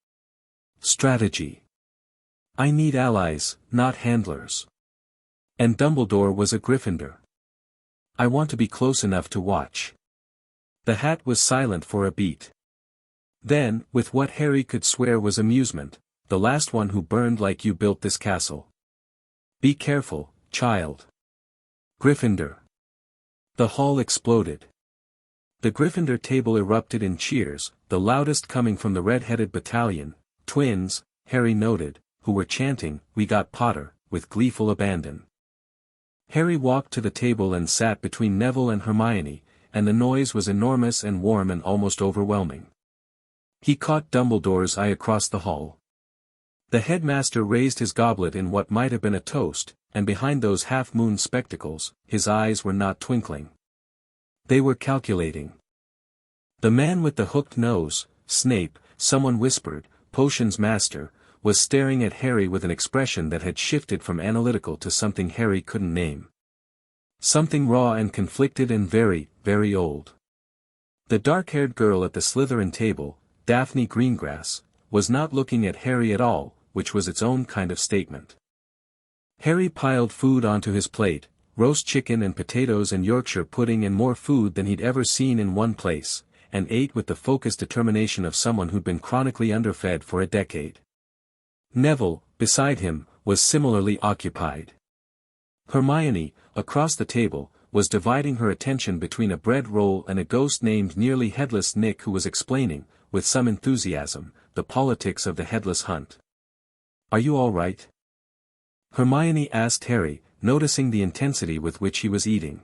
Strategy. I need allies, not handlers. And Dumbledore was a Gryffindor. I want to be close enough to watch." The hat was silent for a beat. Then, with what Harry could swear was amusement, "The last one who burned like you built this castle. Be careful, child. Gryffindor." The hall exploded. The Gryffindor table erupted in cheers, the loudest coming from the red-headed battalion, twins, Harry noted, who were chanting, "We got Potter," with gleeful abandon. Harry walked to the table and sat between Neville and Hermione, and the noise was enormous and warm and almost overwhelming. He caught Dumbledore's eye across the hall. The headmaster raised his goblet in what might have been a toast, and behind those half-moon spectacles, his eyes were not twinkling. They were calculating. The man with the hooked nose, Snape, someone whispered, Potions Master, was staring at Harry with an expression that had shifted from analytical to something Harry couldn't name. Something raw and conflicted and very, very old. The dark-haired girl at the Slytherin table, Daphne Greengrass, was not looking at Harry at all, which was its own kind of statement. Harry piled food onto his plate, roast chicken and potatoes and Yorkshire pudding and more food than he'd ever seen in one place, and ate with the focused determination of someone who'd been chronically underfed for a decade. Neville, beside him, was similarly occupied. Hermione, across the table, was dividing her attention between a bread roll and a ghost named Nearly Headless Nick who was explaining, with some enthusiasm, the politics of the headless hunt. "Are you all right?" Hermione asked Harry, noticing the intensity with which he was eating.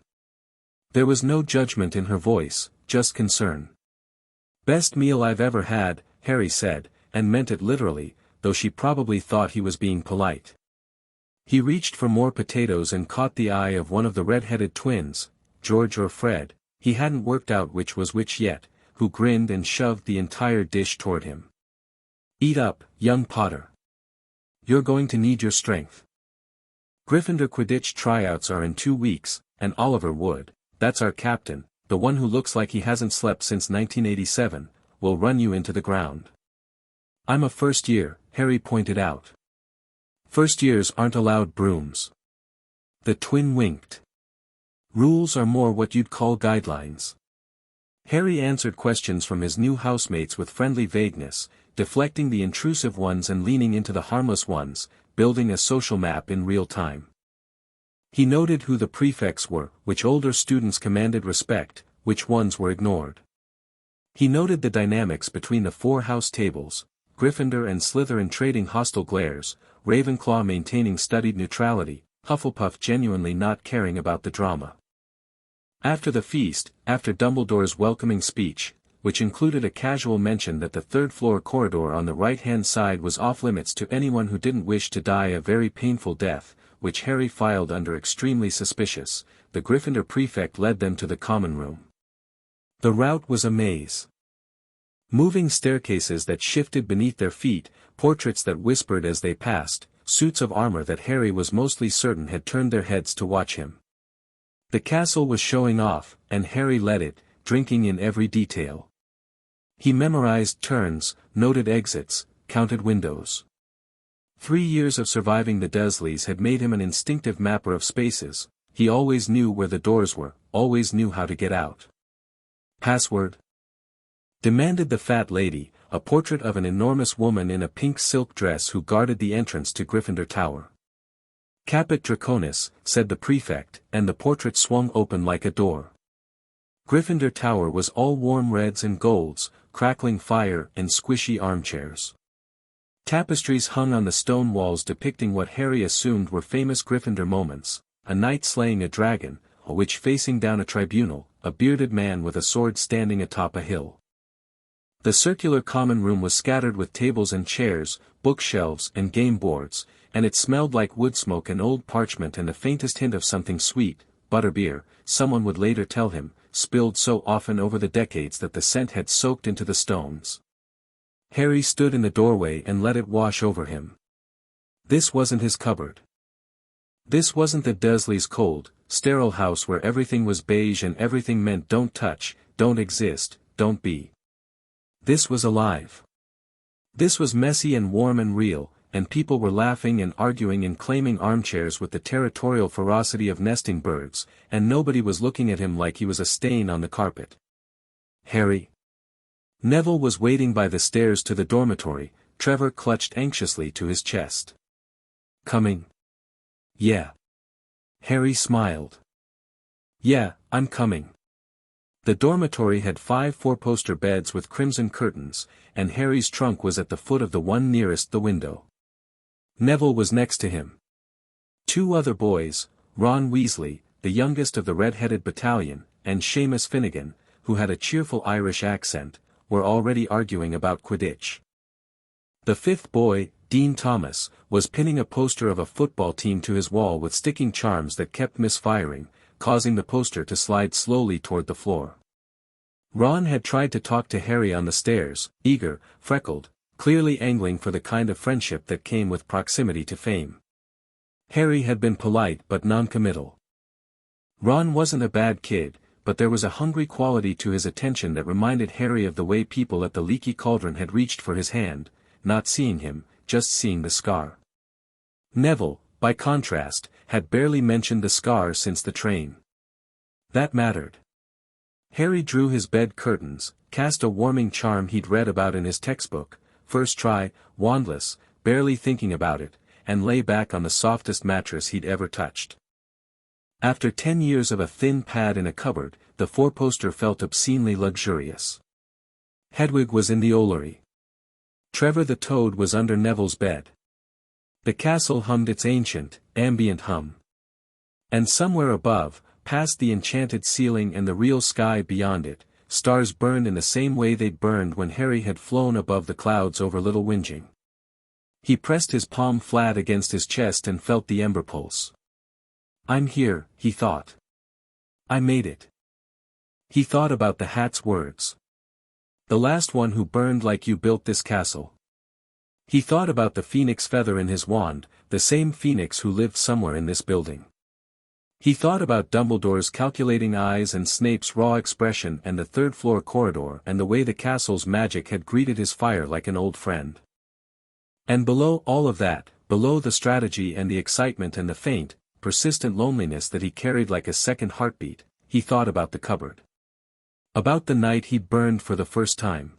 There was no judgment in her voice, just concern. "Best meal I've ever had," Harry said, and meant it literally, though she probably thought he was being polite. He reached for more potatoes and caught the eye of one of the red-headed twins, George or Fred, he hadn't worked out which was which yet, who grinned and shoved the entire dish toward him. "Eat up, young Potter. You're going to need your strength. Gryffindor Quidditch tryouts are in 2 weeks, and Oliver Wood, that's our captain, the one who looks like he hasn't slept since 1987, will run you into the ground." "I'm a first year," Harry pointed out. "First years aren't allowed brooms." The twin winked. "Rules are more what you'd call guidelines." Harry answered questions from his new housemates with friendly vagueness, deflecting the intrusive ones and leaning into the harmless ones, building a social map in real time. He noted who the prefects were, which older students commanded respect, which ones were ignored. He noted the dynamics between the 4 house tables, Gryffindor and Slytherin trading hostile glares, Ravenclaw maintaining studied neutrality, Hufflepuff genuinely not caring about the drama. After the feast, after Dumbledore's welcoming speech, which included a casual mention that the third-floor corridor on the right-hand side was off-limits to anyone who didn't wish to die a very painful death, which Harry filed under extremely suspicious, the Gryffindor prefect led them to the common room. The route was a maze. Moving staircases that shifted beneath their feet, portraits that whispered as they passed, suits of armor that Harry was mostly certain had turned their heads to watch him. The castle was showing off, and Harry led it, drinking in every detail. He memorized turns, noted exits, counted windows. 3 years of surviving the Dursleys had made him an instinctive mapper of spaces, he always knew where the doors were, always knew how to get out. "Password?" demanded the fat lady, a portrait of an enormous woman in a pink silk dress who guarded the entrance to Gryffindor Tower. "Caput Draconis," said the prefect, and the portrait swung open like a door. Gryffindor Tower was all warm reds and golds, crackling fire and squishy armchairs. Tapestries hung on the stone walls depicting what Harry assumed were famous Gryffindor moments, a knight slaying a dragon, a witch facing down a tribunal, a bearded man with a sword standing atop a hill. The circular common room was scattered with tables and chairs, bookshelves and game boards, and it smelled like wood smoke and old parchment and the faintest hint of something sweet, butterbeer, someone would later tell him, spilled so often over the decades that the scent had soaked into the stones. Harry stood in the doorway and let it wash over him. This wasn't his cupboard. This wasn't the Dursleys' cold, sterile house where everything was beige and everything meant don't touch, don't exist, don't be. This was alive. This was messy and warm and real, and people were laughing and arguing and claiming armchairs with the territorial ferocity of nesting birds, and nobody was looking at him like he was a stain on the carpet. "Harry." Neville was waiting by the stairs to the dormitory, Trevor clutched anxiously to his chest. "Coming?" "Yeah." Harry smiled. "Yeah, I'm coming." The dormitory had 5 four-poster beds with crimson curtains, and Harry's trunk was at the foot of the one nearest the window. Neville was next to him. 2 other boys, Ron Weasley, the youngest of the red-headed battalion, and Seamus Finnegan, who had a cheerful Irish accent, were already arguing about Quidditch. The 5th boy, Dean Thomas, was pinning a poster of a football team to his wall with sticking charms that kept misfiring, causing the poster to slide slowly toward the floor. Ron had tried to talk to Harry on the stairs, eager, freckled, clearly angling for the kind of friendship that came with proximity to fame. Harry had been polite but non-committal. Ron wasn't a bad kid, but there was a hungry quality to his attention that reminded Harry of the way people at the Leaky Cauldron had reached for his hand, not seeing him, just seeing the scar. Neville, by contrast, had barely mentioned the scar since the train. That mattered. Harry drew his bed curtains, cast a warming charm he'd read about in his textbook, first try, wandless, barely thinking about it, and lay back on the softest mattress he'd ever touched. After 10 years of a thin pad in a cupboard, the 4-poster felt obscenely luxurious. Hedwig was in the Ollery. Trevor the Toad was under Neville's bed. The castle hummed its ancient, ambient hum. And somewhere above, past the enchanted ceiling and the real sky beyond it, stars burned in the same way they'd burned when Harry had flown above the clouds over Little Whinging. He pressed his palm flat against his chest and felt the ember pulse. "I'm here," he thought. "I made it." He thought about the hat's words. "The last one who burned like you built this castle." He thought about the phoenix feather in his wand, the same phoenix who lived somewhere in this building. He thought about Dumbledore's calculating eyes and Snape's raw expression and the third-floor corridor and the way the castle's magic had greeted his fire like an old friend. And below all of that, below the strategy and the excitement and the faint, persistent loneliness that he carried like a second heartbeat, he thought about the cupboard. About the night he'd burned for the first time.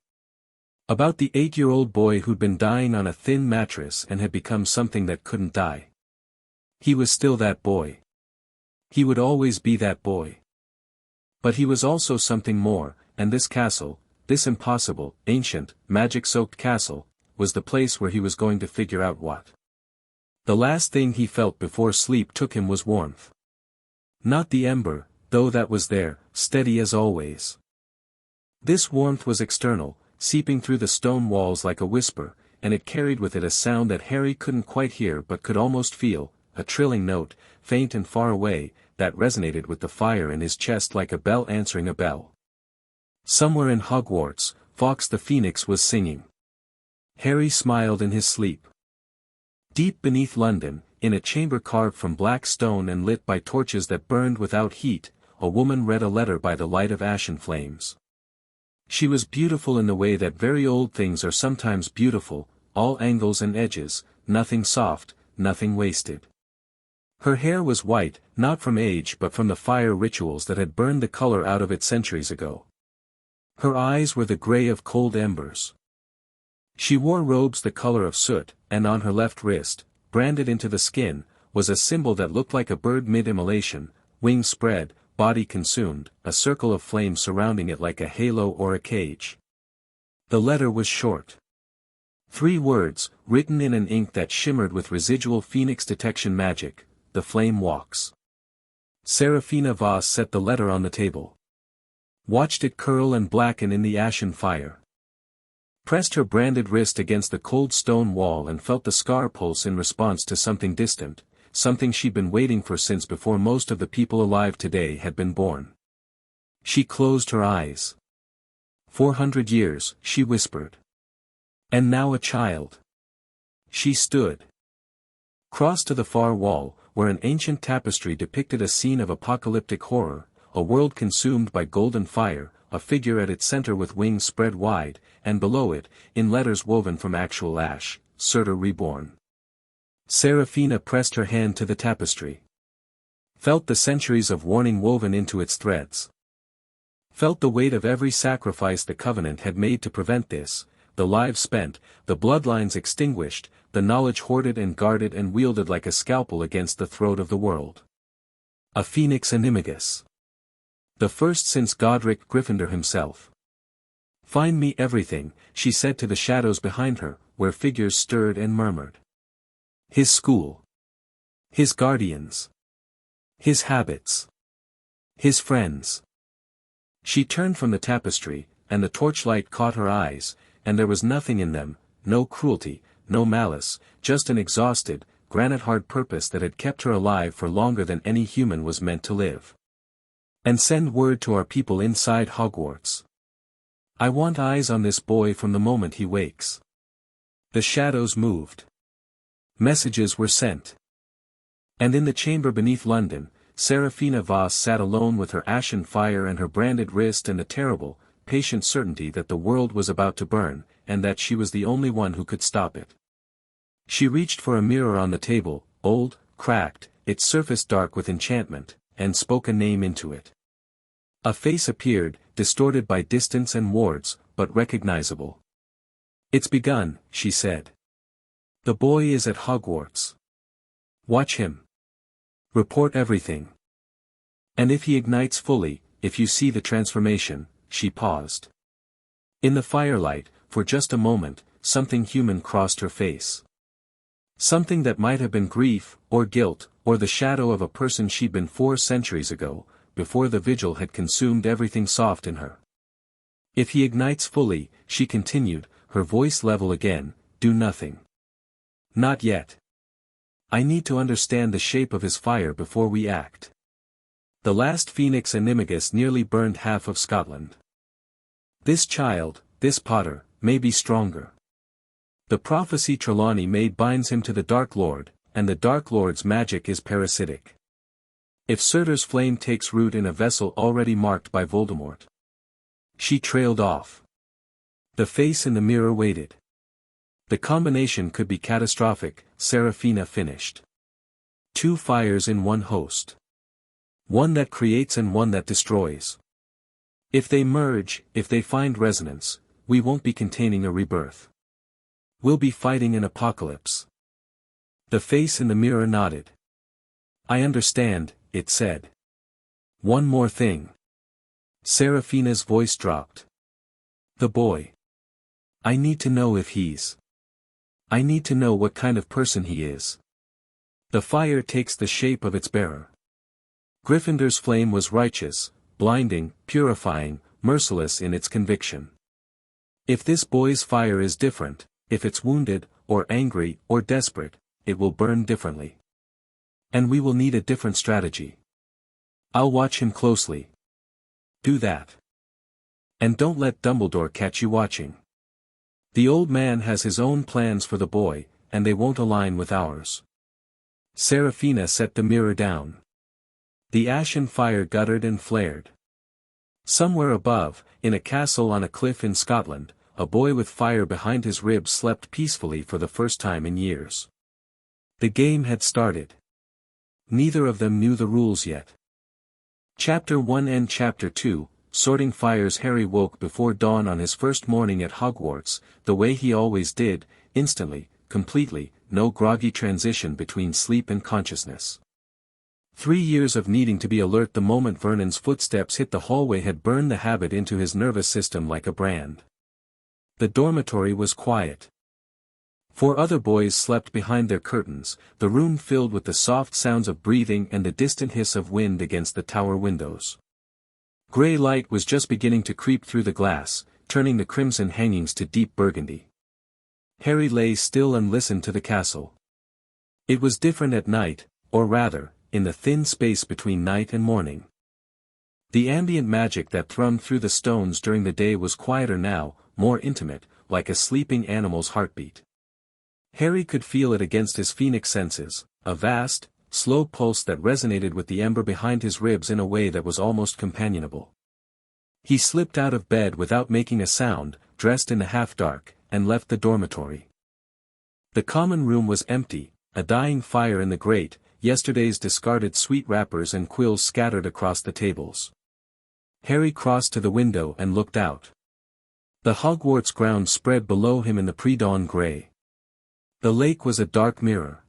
About the 8-year-old boy who'd been dying on a thin mattress and had become something that couldn't die. He was still that boy. He would always be that boy. But he was also something more, and this castle, this impossible, ancient, magic-soaked castle, was the place where he was going to figure out what. The last thing he felt before sleep took him was warmth. Not the ember, though that was there, steady as always. This warmth was external, seeping through the stone walls like a whisper, and it carried with it a sound that Harry couldn't quite hear but could almost feel, a trilling note, faint and far away, that resonated with the fire in his chest like a bell answering a bell. Somewhere in Hogwarts, Fawkes the Phoenix was singing. Harry smiled in his sleep. Deep beneath London, in a chamber carved from black stone and lit by torches that burned without heat, a woman read a letter by the light of ashen flames. She was beautiful in the way that very old things are sometimes beautiful, all angles and edges, nothing soft, nothing wasted. Her hair was white, not from age but from the fire rituals that had burned the color out of it centuries ago. Her eyes were the gray of cold embers. She wore robes the color of soot, and on her left wrist, branded into the skin, was a symbol that looked like a bird mid-immolation, wings spread, body consumed, a circle of flame surrounding it like a halo or a cage. The letter was short. 3 words, written in an ink that shimmered with residual phoenix detection magic: "The flame walks." Serafina Voss set the letter on the table. Watched it curl and blacken in the ashen fire. Pressed her branded wrist against the cold stone wall and felt the scar pulse in response to something distant, something she'd been waiting for since before most of the people alive today had been born. She closed her eyes. 400 years, she whispered. And now a child. She stood. Crossed to the far wall, where an ancient tapestry depicted a scene of apocalyptic horror, a world consumed by golden fire, a figure at its center with wings spread wide, and below it, in letters woven from actual ash, Surtur reborn. Serafina pressed her hand to the tapestry. Felt the centuries of warning woven into its threads. Felt the weight of every sacrifice the Covenant had made to prevent this, the lives spent, the bloodlines extinguished, the knowledge hoarded and guarded and wielded like a scalpel against the throat of the world. A Phoenix Animagus. The first since Godric Gryffindor himself. "Find me everything," she said to the shadows behind her, where figures stirred and murmured. His school. His guardians. His habits. His friends. She turned from the tapestry, and the torchlight caught her eyes, and there was nothing in them, no cruelty, no malice, just an exhausted, granite-hard purpose that had kept her alive for longer than any human was meant to live. "And send word to our people inside Hogwarts. I want eyes on this boy from the moment he wakes." The shadows moved. Messages were sent. And in the chamber beneath London, Serafina Voss sat alone with her ashen fire and her branded wrist and the terrible, patient certainty that the world was about to burn, and that she was the only one who could stop it. She reached for a mirror on the table, old, cracked, its surface dark with enchantment, and spoke a name into it. A face appeared, distorted by distance and wards, but recognizable. "It's begun," she said. "The boy is at Hogwarts. Watch him. Report everything. And if he ignites fully, if you see the transformation," she paused. In the firelight, for just a moment, something human crossed her face. Something that might have been grief, or guilt, or the shadow of a person she'd been 4 centuries ago, before the vigil had consumed everything soft in her. If he ignites fully, she continued, her voice level again, do nothing. Not yet. I need to understand the shape of his fire before we act. The last phoenix Animagus nearly burned half of Scotland. This child, this Potter, may be stronger. The prophecy Trelawney made binds him to the Dark Lord, and the Dark Lord's magic is parasitic. If Surtur's flame takes root in a vessel already marked by Voldemort. She trailed off. The face in the mirror waited. The combination could be catastrophic, Seraphina finished. 2 fires in one host. One that creates and one that destroys. If they merge, if they find resonance, we won't be containing a rebirth. We'll be fighting an apocalypse. The face in the mirror nodded. I understand, it said. One more thing. Seraphina's voice dropped. The boy. I need to know if he's. I need to know what kind of person he is. The fire takes the shape of its bearer. Gryffindor's flame was righteous, blinding, purifying, merciless in its conviction. If this boy's fire is different, if it's wounded, or angry, or desperate, it will burn differently. And we will need a different strategy. I'll watch him closely. Do that. And don't let Dumbledore catch you watching. The old man has his own plans for the boy, and they won't align with ours. Seraphina set the mirror down. The ashen fire guttered and flared. Somewhere above, in a castle on a cliff in Scotland, a boy with fire behind his ribs slept peacefully for the first time in years. The game had started. Neither of them knew the rules yet. Chapter 1 and Chapter 2, Sorting Fires. Harry woke before dawn on his first morning at Hogwarts, the way he always did, instantly, completely, no groggy transition between sleep and consciousness. 3 years of needing to be alert the moment Vernon's footsteps hit the hallway had burned the habit into his nervous system like a brand. The dormitory was quiet. 4 other boys slept behind their curtains, the room filled with the soft sounds of breathing and the distant hiss of wind against the tower windows. Grey light was just beginning to creep through the glass, turning the crimson hangings to deep burgundy. Harry lay still and listened to the castle. It was different at night, or rather, in the thin space between night and morning. The ambient magic that thrummed through the stones during the day was quieter now, more intimate, like a sleeping animal's heartbeat. Harry could feel it against his phoenix senses, a vast, slow pulse that resonated with the ember behind his ribs in a way that was almost companionable. He slipped out of bed without making a sound, dressed in the half-dark, and left the dormitory. The common room was empty, a dying fire in the grate, yesterday's discarded sweet wrappers and quills scattered across the tables. Harry crossed to the window and looked out. The Hogwarts grounds spread below him in the pre-dawn grey. The lake was a dark mirror.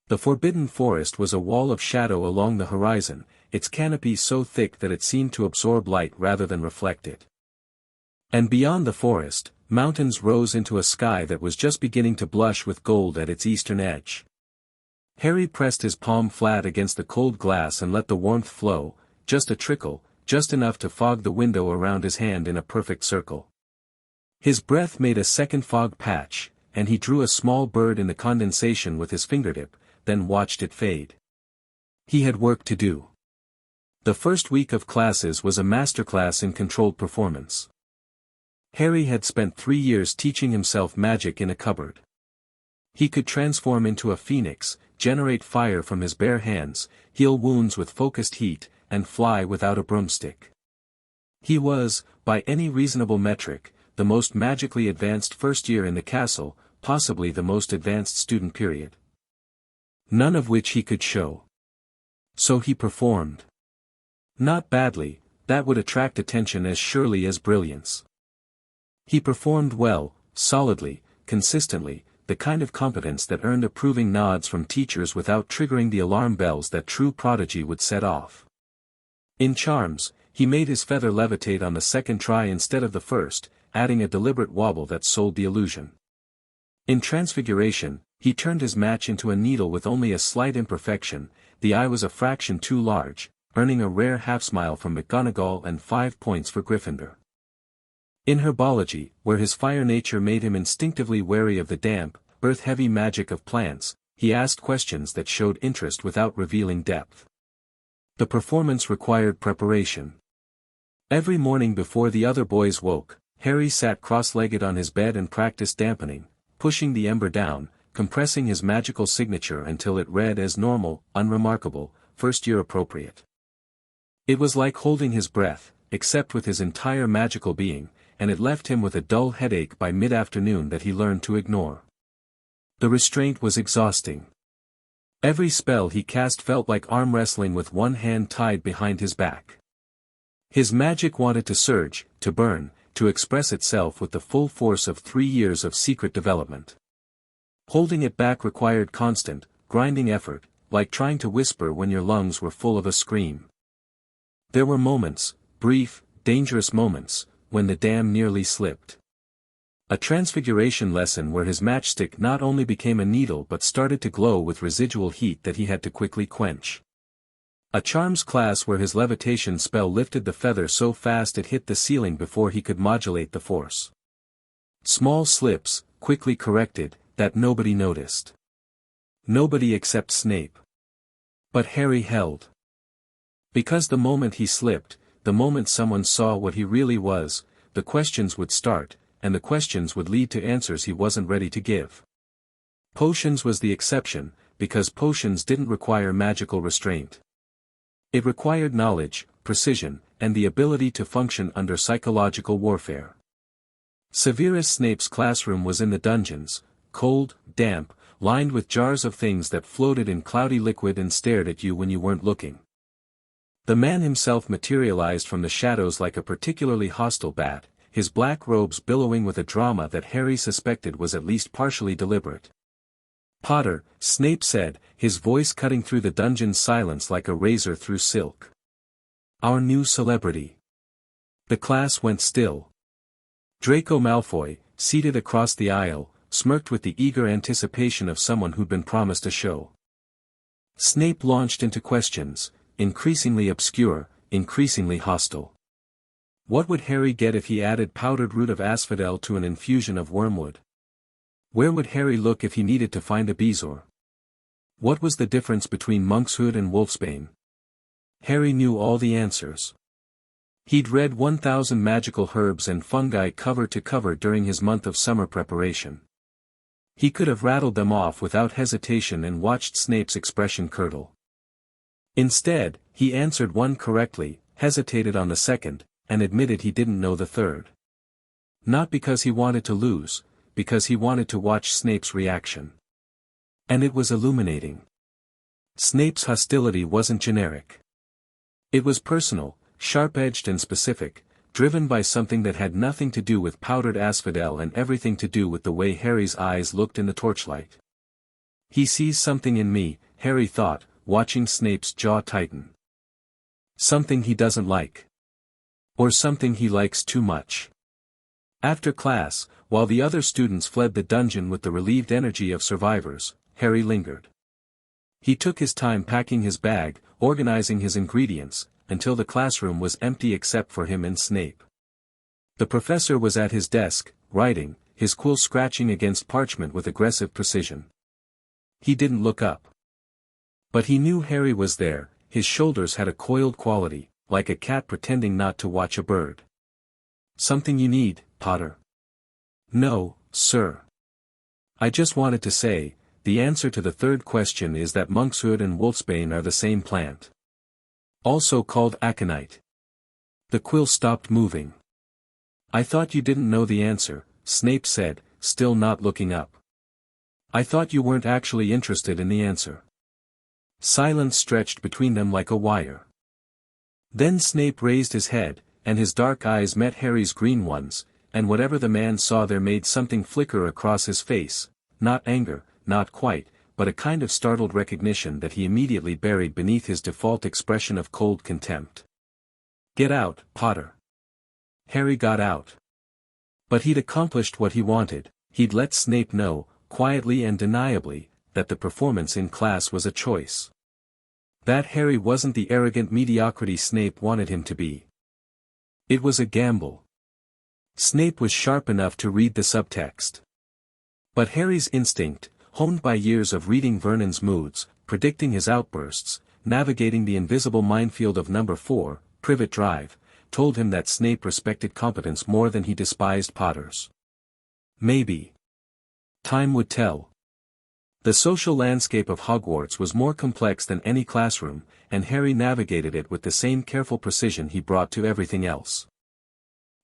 The forbidden forest was a wall of shadow along the horizon, its canopy so thick that it seemed to absorb light rather than reflect it. And beyond the forest, mountains rose into a sky that was just beginning to blush with gold at its eastern edge. Harry pressed his palm flat against the cold glass and let the warmth flow, just a trickle, just enough to fog the window around his hand in a perfect circle. His breath made a second fog patch, and he drew a small bird in the condensation with his fingertip, then watched it fade. He had work to do. The first week of classes was a masterclass in controlled performance. Harry had spent 3 years teaching himself magic in a cupboard. He could transform into a phoenix, generate fire from his bare hands, heal wounds with focused heat, and fly without a broomstick. He was, by any reasonable metric, the most magically advanced first year in the castle, possibly the most advanced student period. None of which he could show. So he performed. Not badly, that would attract attention as surely as brilliance. He performed well, solidly, consistently, the kind of competence that earned approving nods from teachers without triggering the alarm bells that true prodigy would set off. In charms, he made his feather levitate on the second try instead of the first, adding a deliberate wobble that sold the illusion. In transfiguration, He turned his match into a needle with only a slight imperfection. The eye was a fraction too large, earning a rare half-smile from McGonagall and 5 points for Gryffindor. In herbology, where his fire nature made him instinctively wary of the damp, earth-heavy magic of plants, he asked questions that showed interest without revealing depth. The performance required preparation. Every morning before the other boys woke, Harry sat cross-legged on his bed and practiced dampening, pushing the ember down, compressing his magical signature until it read as normal, unremarkable, first-year appropriate. It was like holding his breath, except with his entire magical being, and it left him with a dull headache by mid-afternoon that he learned to ignore. The restraint was exhausting. Every spell he cast felt like arm wrestling with one hand tied behind his back. His magic wanted to surge, to burn, to express itself with the full force of 3 years of secret development. Holding it back required constant, grinding effort, like trying to whisper when your lungs were full of a scream. There were moments, brief, dangerous moments, when the dam nearly slipped. A transfiguration lesson where his matchstick not only became a needle but started to glow with residual heat that he had to quickly quench. A charms class where his levitation spell lifted the feather so fast it hit the ceiling before he could modulate the force. Small slips, quickly corrected, that nobody noticed. Nobody except Snape. But Harry held. Because the moment he slipped, the moment someone saw what he really was, the questions would start, and the questions would lead to answers he wasn't ready to give. Potions was the exception, because potions didn't require magical restraint. It required knowledge, precision, and the ability to function under psychological warfare. Severus Snape's classroom was in the dungeons, cold, damp, lined with jars of things that floated in cloudy liquid and stared at you when you weren't looking. The man himself materialized from the shadows like a particularly hostile bat, his black robes billowing with a drama that Harry suspected was at least partially deliberate. "Potter," Snape said, his voice cutting through the dungeon's silence like a razor through silk. "Our new celebrity." The class went still. Draco Malfoy, seated across the aisle, smirked with the eager anticipation of someone who'd been promised a show. Snape launched into questions, increasingly obscure, increasingly hostile. What would Harry get if he added powdered root of asphodel to an infusion of wormwood? Where would Harry look if he needed to find a bezoar? What was the difference between monkshood and wolfsbane? Harry knew all the answers. He'd read 1,000 magical herbs and fungi cover to cover during his month of summer preparation. He could have rattled them off without hesitation and watched Snape's expression curdle. Instead, he answered one correctly, hesitated on the second, and admitted he didn't know the third. Not because he wanted to lose, because he wanted to watch Snape's reaction. And it was illuminating. Snape's hostility wasn't generic. It was personal, sharp-edged and specific, driven by something that had nothing to do with powdered asphodel and everything to do with the way Harry's eyes looked in the torchlight. He sees something in me, Harry thought, watching Snape's jaw tighten. Something he doesn't like. Or something he likes too much. After class, while the other students fled the dungeon with the relieved energy of survivors, Harry lingered. He took his time packing his bag, organizing his ingredients, until the classroom was empty except for him and Snape. The professor was at his desk, writing, his quill scratching against parchment with aggressive precision. He didn't look up. But he knew Harry was there. His shoulders had a coiled quality, like a cat pretending not to watch a bird. "Something you need, Potter?" "No, sir. I just wanted to say, the answer to the third question is that monkshood and wolfsbane are the same plant. Also called aconite." The quill stopped moving. "I thought you didn't know the answer," Snape said, still not looking up. "I thought you weren't actually interested in the answer." Silence stretched between them like a wire. Then Snape raised his head, and his dark eyes met Harry's green ones, and whatever the man saw there made something flicker across his face, not anger, not quite, but a kind of startled recognition that he immediately buried beneath his default expression of cold contempt. "Get out, Potter." Harry got out. But he'd accomplished what he wanted. He'd let Snape know, quietly and deniably, that the performance in class was a choice. That Harry wasn't the arrogant mediocrity Snape wanted him to be. It was a gamble. Snape was sharp enough to read the subtext. But Harry's instinct, honed by years of reading Vernon's moods, predicting his outbursts, navigating the invisible minefield of number 4, Privet Drive, told him that Snape respected competence more than he despised Potter's. Maybe. Time would tell. The social landscape of Hogwarts was more complex than any classroom, and Harry navigated it with the same careful precision he brought to everything else.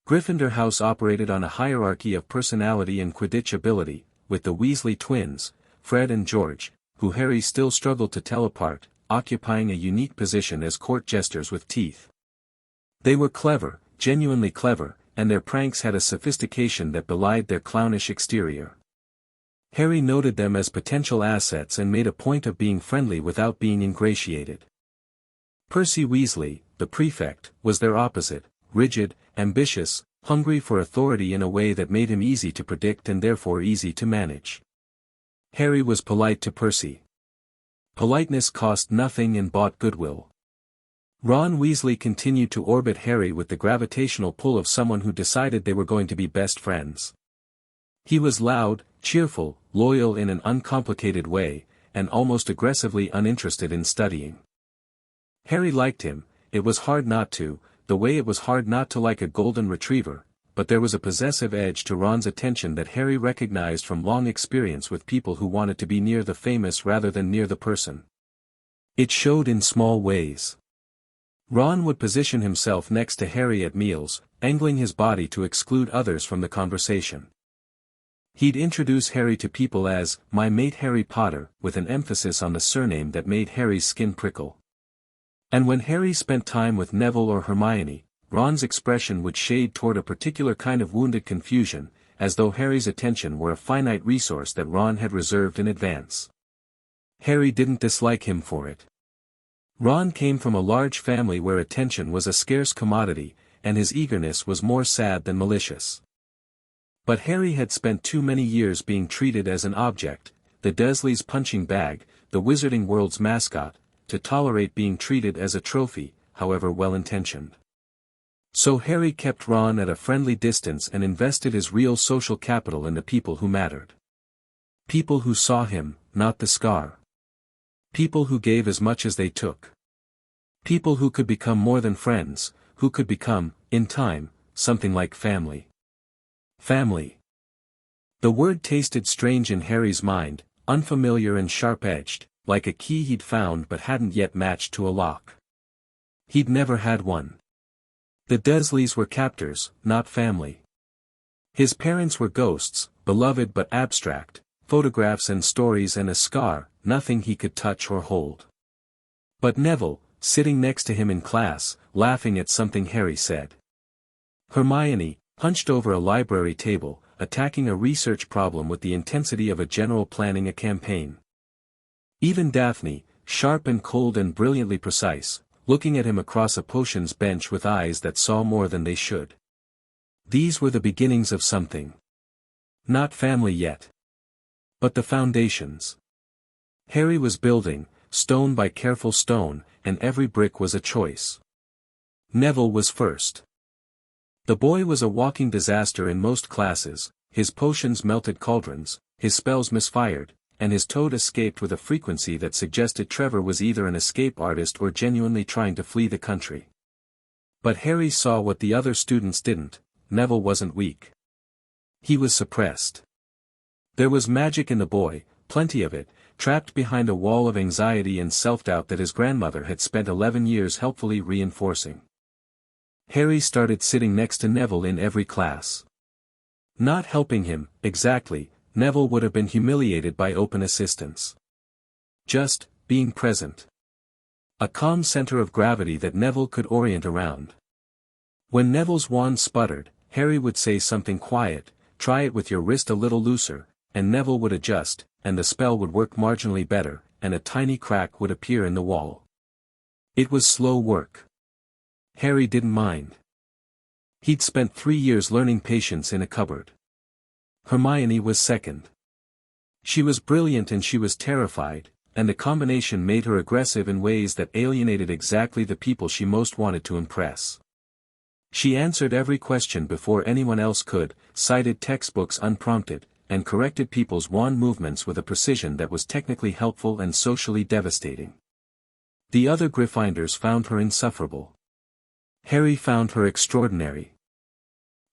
Gryffindor House operated on a hierarchy of personality and Quidditch ability, with the Weasley twins, Fred and George, who Harry still struggled to tell apart, occupying a unique position as court jesters with teeth. They were clever, genuinely clever, and their pranks had a sophistication that belied their clownish exterior. Harry noted them as potential assets and made a point of being friendly without being ingratiated. Percy Weasley, the prefect, was their opposite, rigid, ambitious, hungry for authority in a way that made him easy to predict and therefore easy to manage. Harry was polite to Percy. Politeness cost nothing and bought goodwill. Ron Weasley continued to orbit Harry with the gravitational pull of someone who decided they were going to be best friends. He was loud, cheerful, loyal in an uncomplicated way, and almost aggressively uninterested in studying. Harry liked him. It was hard not to, the way it was hard not to like a golden retriever, but there was a possessive edge to Ron's attention that Harry recognized from long experience with people who wanted to be near the famous rather than near the person. It showed in small ways. Ron would position himself next to Harry at meals, angling his body to exclude others from the conversation. He'd introduce Harry to people as, "My mate Harry Potter," with an emphasis on the surname that made Harry's skin prickle. And when Harry spent time with Neville or Hermione, Ron's expression would shade toward a particular kind of wounded confusion, as though Harry's attention were a finite resource that Ron had reserved in advance. Harry didn't dislike him for it. Ron came from a large family where attention was a scarce commodity, and his eagerness was more sad than malicious. But Harry had spent too many years being treated as an object, the Dursleys' punching bag, the Wizarding World's mascot, to tolerate being treated as a trophy, however well-intentioned. So Harry kept Ron at a friendly distance and invested his real social capital in the people who mattered. People who saw him, not the scar. People who gave as much as they took. People who could become more than friends, who could become, in time, something like family. Family. The word tasted strange in Harry's mind, unfamiliar and sharp-edged, like a key he'd found but hadn't yet matched to a lock. He'd never had one. The Dursleys were captors, not family. His parents were ghosts, beloved but abstract, photographs and stories and a scar, nothing he could touch or hold. But Neville, sitting next to him in class, laughing at something Harry said. Hermione, hunched over a library table, attacking a research problem with the intensity of a general planning a campaign. Even Daphne, sharp and cold and brilliantly precise, looking at him across a potions bench with eyes that saw more than they should. These were the beginnings of something. Not family yet. But the foundations. Harry was building, stone by careful stone, and every brick was a choice. Neville was first. The boy was a walking disaster in most classes, his potions melted cauldrons, his spells misfired, and his toad escaped with a frequency that suggested Trevor was either an escape artist or genuinely trying to flee the country. But Harry saw what the other students didn't. Neville wasn't weak. He was suppressed. There was magic in the boy, plenty of it, trapped behind a wall of anxiety and self-doubt that his grandmother had spent 11 years helpfully reinforcing. Harry started sitting next to Neville in every class. Not helping him, exactly, Neville would have been humiliated by open assistance. Just, being present. A calm center of gravity that Neville could orient around. When Neville's wand sputtered, Harry would say something quiet, "Try it with your wrist a little looser," and Neville would adjust, and the spell would work marginally better, and a tiny crack would appear in the wall. It was slow work. Harry didn't mind. He'd spent 3 years learning patience in a cupboard. Hermione was second. She was brilliant and she was terrified, and the combination made her aggressive in ways that alienated exactly the people she most wanted to impress. She answered every question before anyone else could, cited textbooks unprompted, and corrected people's wand movements with a precision that was technically helpful and socially devastating. The other Gryffindors found her insufferable. Harry found her extraordinary.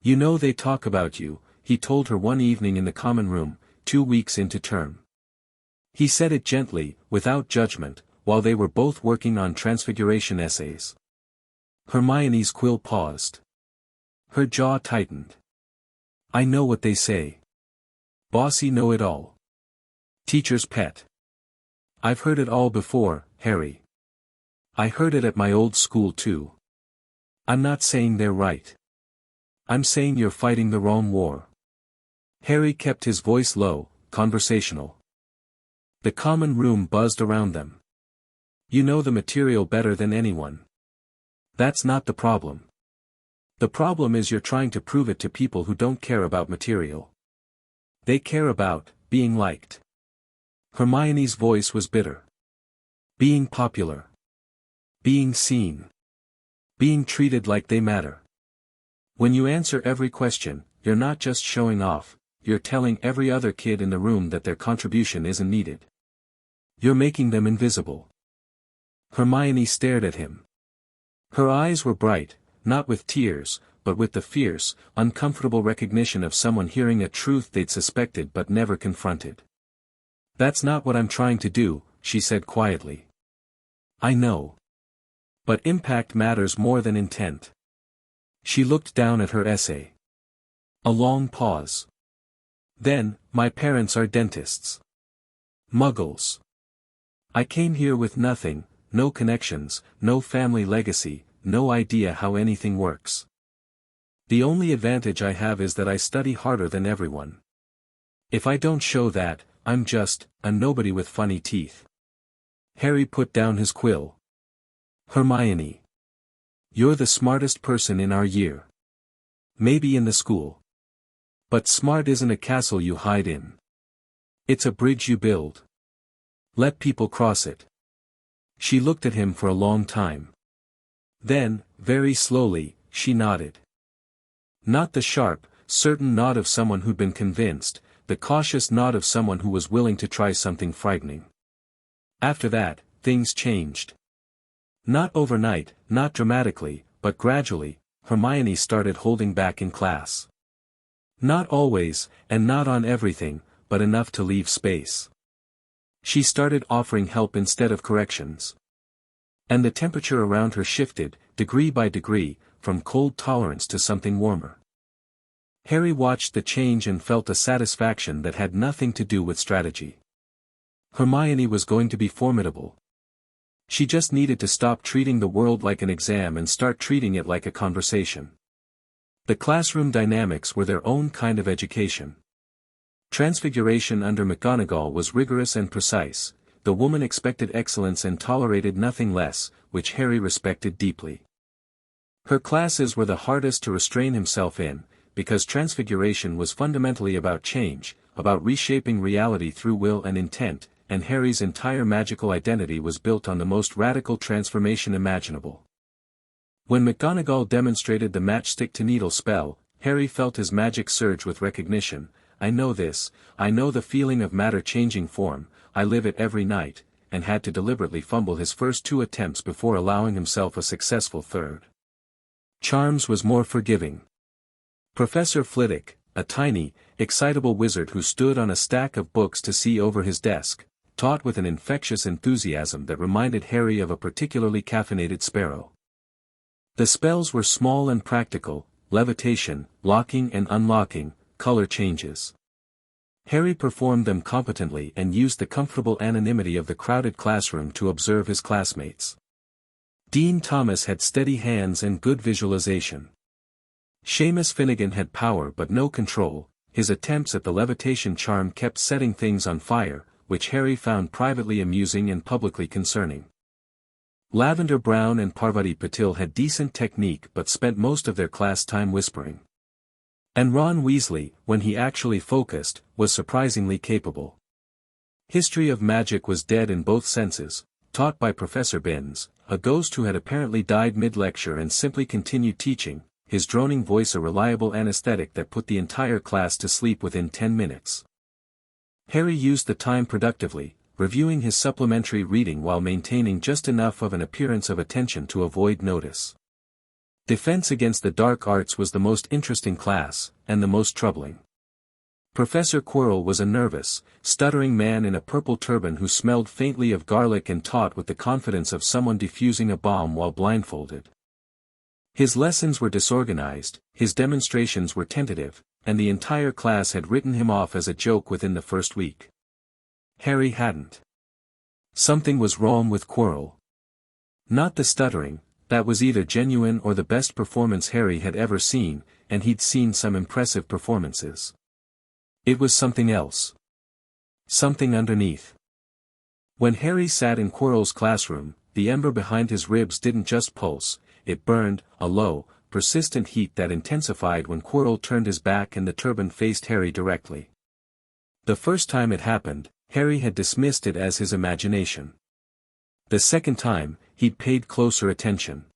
"You know they talk about you," he told her one evening in the common room, 2 weeks into term. He said it gently, without judgment, while they were both working on transfiguration essays. Hermione's quill paused. Her jaw tightened. "I know what they say. Bossy know-it-all. Teacher's pet. I've heard it all before, Harry. I heard it at my old school too. I'm not saying they're right. I'm saying you're fighting the wrong war." Harry kept his voice low, conversational. The common room buzzed around them. "You know the material better than anyone. That's not the problem. The problem is you're trying to prove it to people who don't care about material. They care about being liked." Hermione's voice was bitter. "Being popular. Being seen. Being treated like they matter. When you answer every question, you're not just showing off, you're telling every other kid in the room that their contribution isn't needed. You're making them invisible." Hermione stared at him. Her eyes were bright, not with tears, but with the fierce, uncomfortable recognition of someone hearing a truth they'd suspected but never confronted. "That's not what I'm trying to do," she said quietly. "I know. But impact matters more than intent." She looked down at her essay. A long pause. Then, "My parents are dentists. Muggles. I came here with nothing, no connections, no family legacy, no idea how anything works. The only advantage I have is that I study harder than everyone. If I don't show that, I'm just a nobody with funny teeth." Harry put down his quill. "Hermione. You're the smartest person in our year. Maybe in the school. But smart isn't a castle you hide in. It's a bridge you build. Let people cross it." She looked at him for a long time. Then, very slowly, she nodded. Not the sharp, certain nod of someone who'd been convinced, the cautious nod of someone who was willing to try something frightening. After that, things changed. Not overnight, not dramatically, but gradually, Hermione started holding back in class. Not always, and not on everything, but enough to leave space. She started offering help instead of corrections. And the temperature around her shifted, degree by degree, from cold tolerance to something warmer. Harry watched the change and felt a satisfaction that had nothing to do with strategy. Hermione was going to be formidable. She just needed to stop treating the world like an exam and start treating it like a conversation. The classroom dynamics were their own kind of education. Transfiguration under McGonagall was rigorous and precise. The woman expected excellence and tolerated nothing less, which Harry respected deeply. Her classes were the hardest to restrain himself in, because transfiguration was fundamentally about change, about reshaping reality through will and intent, and Harry's entire magical identity was built on the most radical transformation imaginable. When McGonagall demonstrated the matchstick-to-needle spell, Harry felt his magic surge with recognition. "I know this, I know the feeling of matter changing form, I live it every night," and had to deliberately fumble his first 2 attempts before allowing himself a successful third. Charms was more forgiving. Professor Flitwick, a tiny, excitable wizard who stood on a stack of books to see over his desk, taught with an infectious enthusiasm that reminded Harry of a particularly caffeinated sparrow. The spells were small and practical: levitation, locking and unlocking, color changes. Harry performed them competently and used the comfortable anonymity of the crowded classroom to observe his classmates. Dean Thomas had steady hands and good visualization. Seamus Finnegan had power but no control. His attempts at the levitation charm kept setting things on fire, which Harry found privately amusing and publicly concerning. Lavender Brown and Parvati Patil had decent technique but spent most of their class time whispering. And Ron Weasley, when he actually focused, was surprisingly capable. History of magic was dead in both senses, taught by Professor Binns, a ghost who had apparently died mid-lecture and simply continued teaching, his droning voice a reliable anesthetic that put the entire class to sleep within 10 minutes. Harry used the time productively, reviewing his supplementary reading while maintaining just enough of an appearance of attention to avoid notice. Defense against the dark arts was the most interesting class, and the most troubling. Professor Quirrell was a nervous, stuttering man in a purple turban who smelled faintly of garlic and taught with the confidence of someone defusing a bomb while blindfolded. His lessons were disorganized, his demonstrations were tentative, and the entire class had written him off as a joke within the first week. Harry hadn't. Something was wrong with Quirrell. Not the stuttering, that was either genuine or the best performance Harry had ever seen, and he'd seen some impressive performances. It was something else. Something underneath. When Harry sat in Quirrell's classroom, the ember behind his ribs didn't just pulse, it burned, a low, persistent heat that intensified when Quirrell turned his back and the turban faced Harry directly. The first time it happened, Harry had dismissed it as his imagination. The second time, he'd paid closer attention.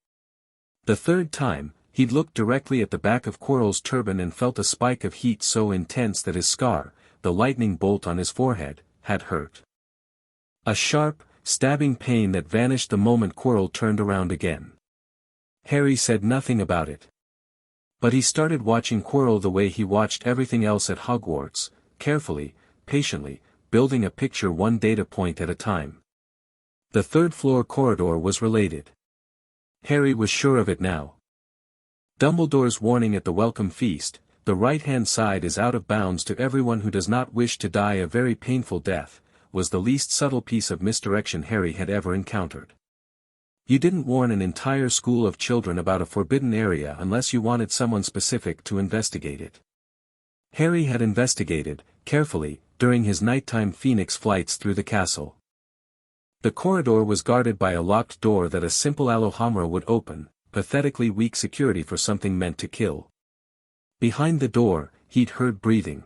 The third time, he'd looked directly at the back of Quirrell's turban and felt a spike of heat so intense that his scar, the lightning bolt on his forehead, had hurt. A sharp, stabbing pain that vanished the moment Quirrell turned around again. Harry said nothing about it. But he started watching Quirrell the way he watched everything else at Hogwarts, carefully, patiently, building a picture one data point at a time. The third-floor corridor was related. Harry was sure of it now. Dumbledore's warning at the welcome feast, the right-hand side is out of bounds to everyone who does not wish to die a very painful death, was the least subtle piece of misdirection Harry had ever encountered. You didn't warn an entire school of children about a forbidden area unless you wanted someone specific to investigate it. Harry had investigated, carefully, during his nighttime phoenix flights through the castle. The corridor was guarded by a locked door that a simple Alohomora would open, pathetically weak security for something meant to kill. Behind the door, he'd heard breathing.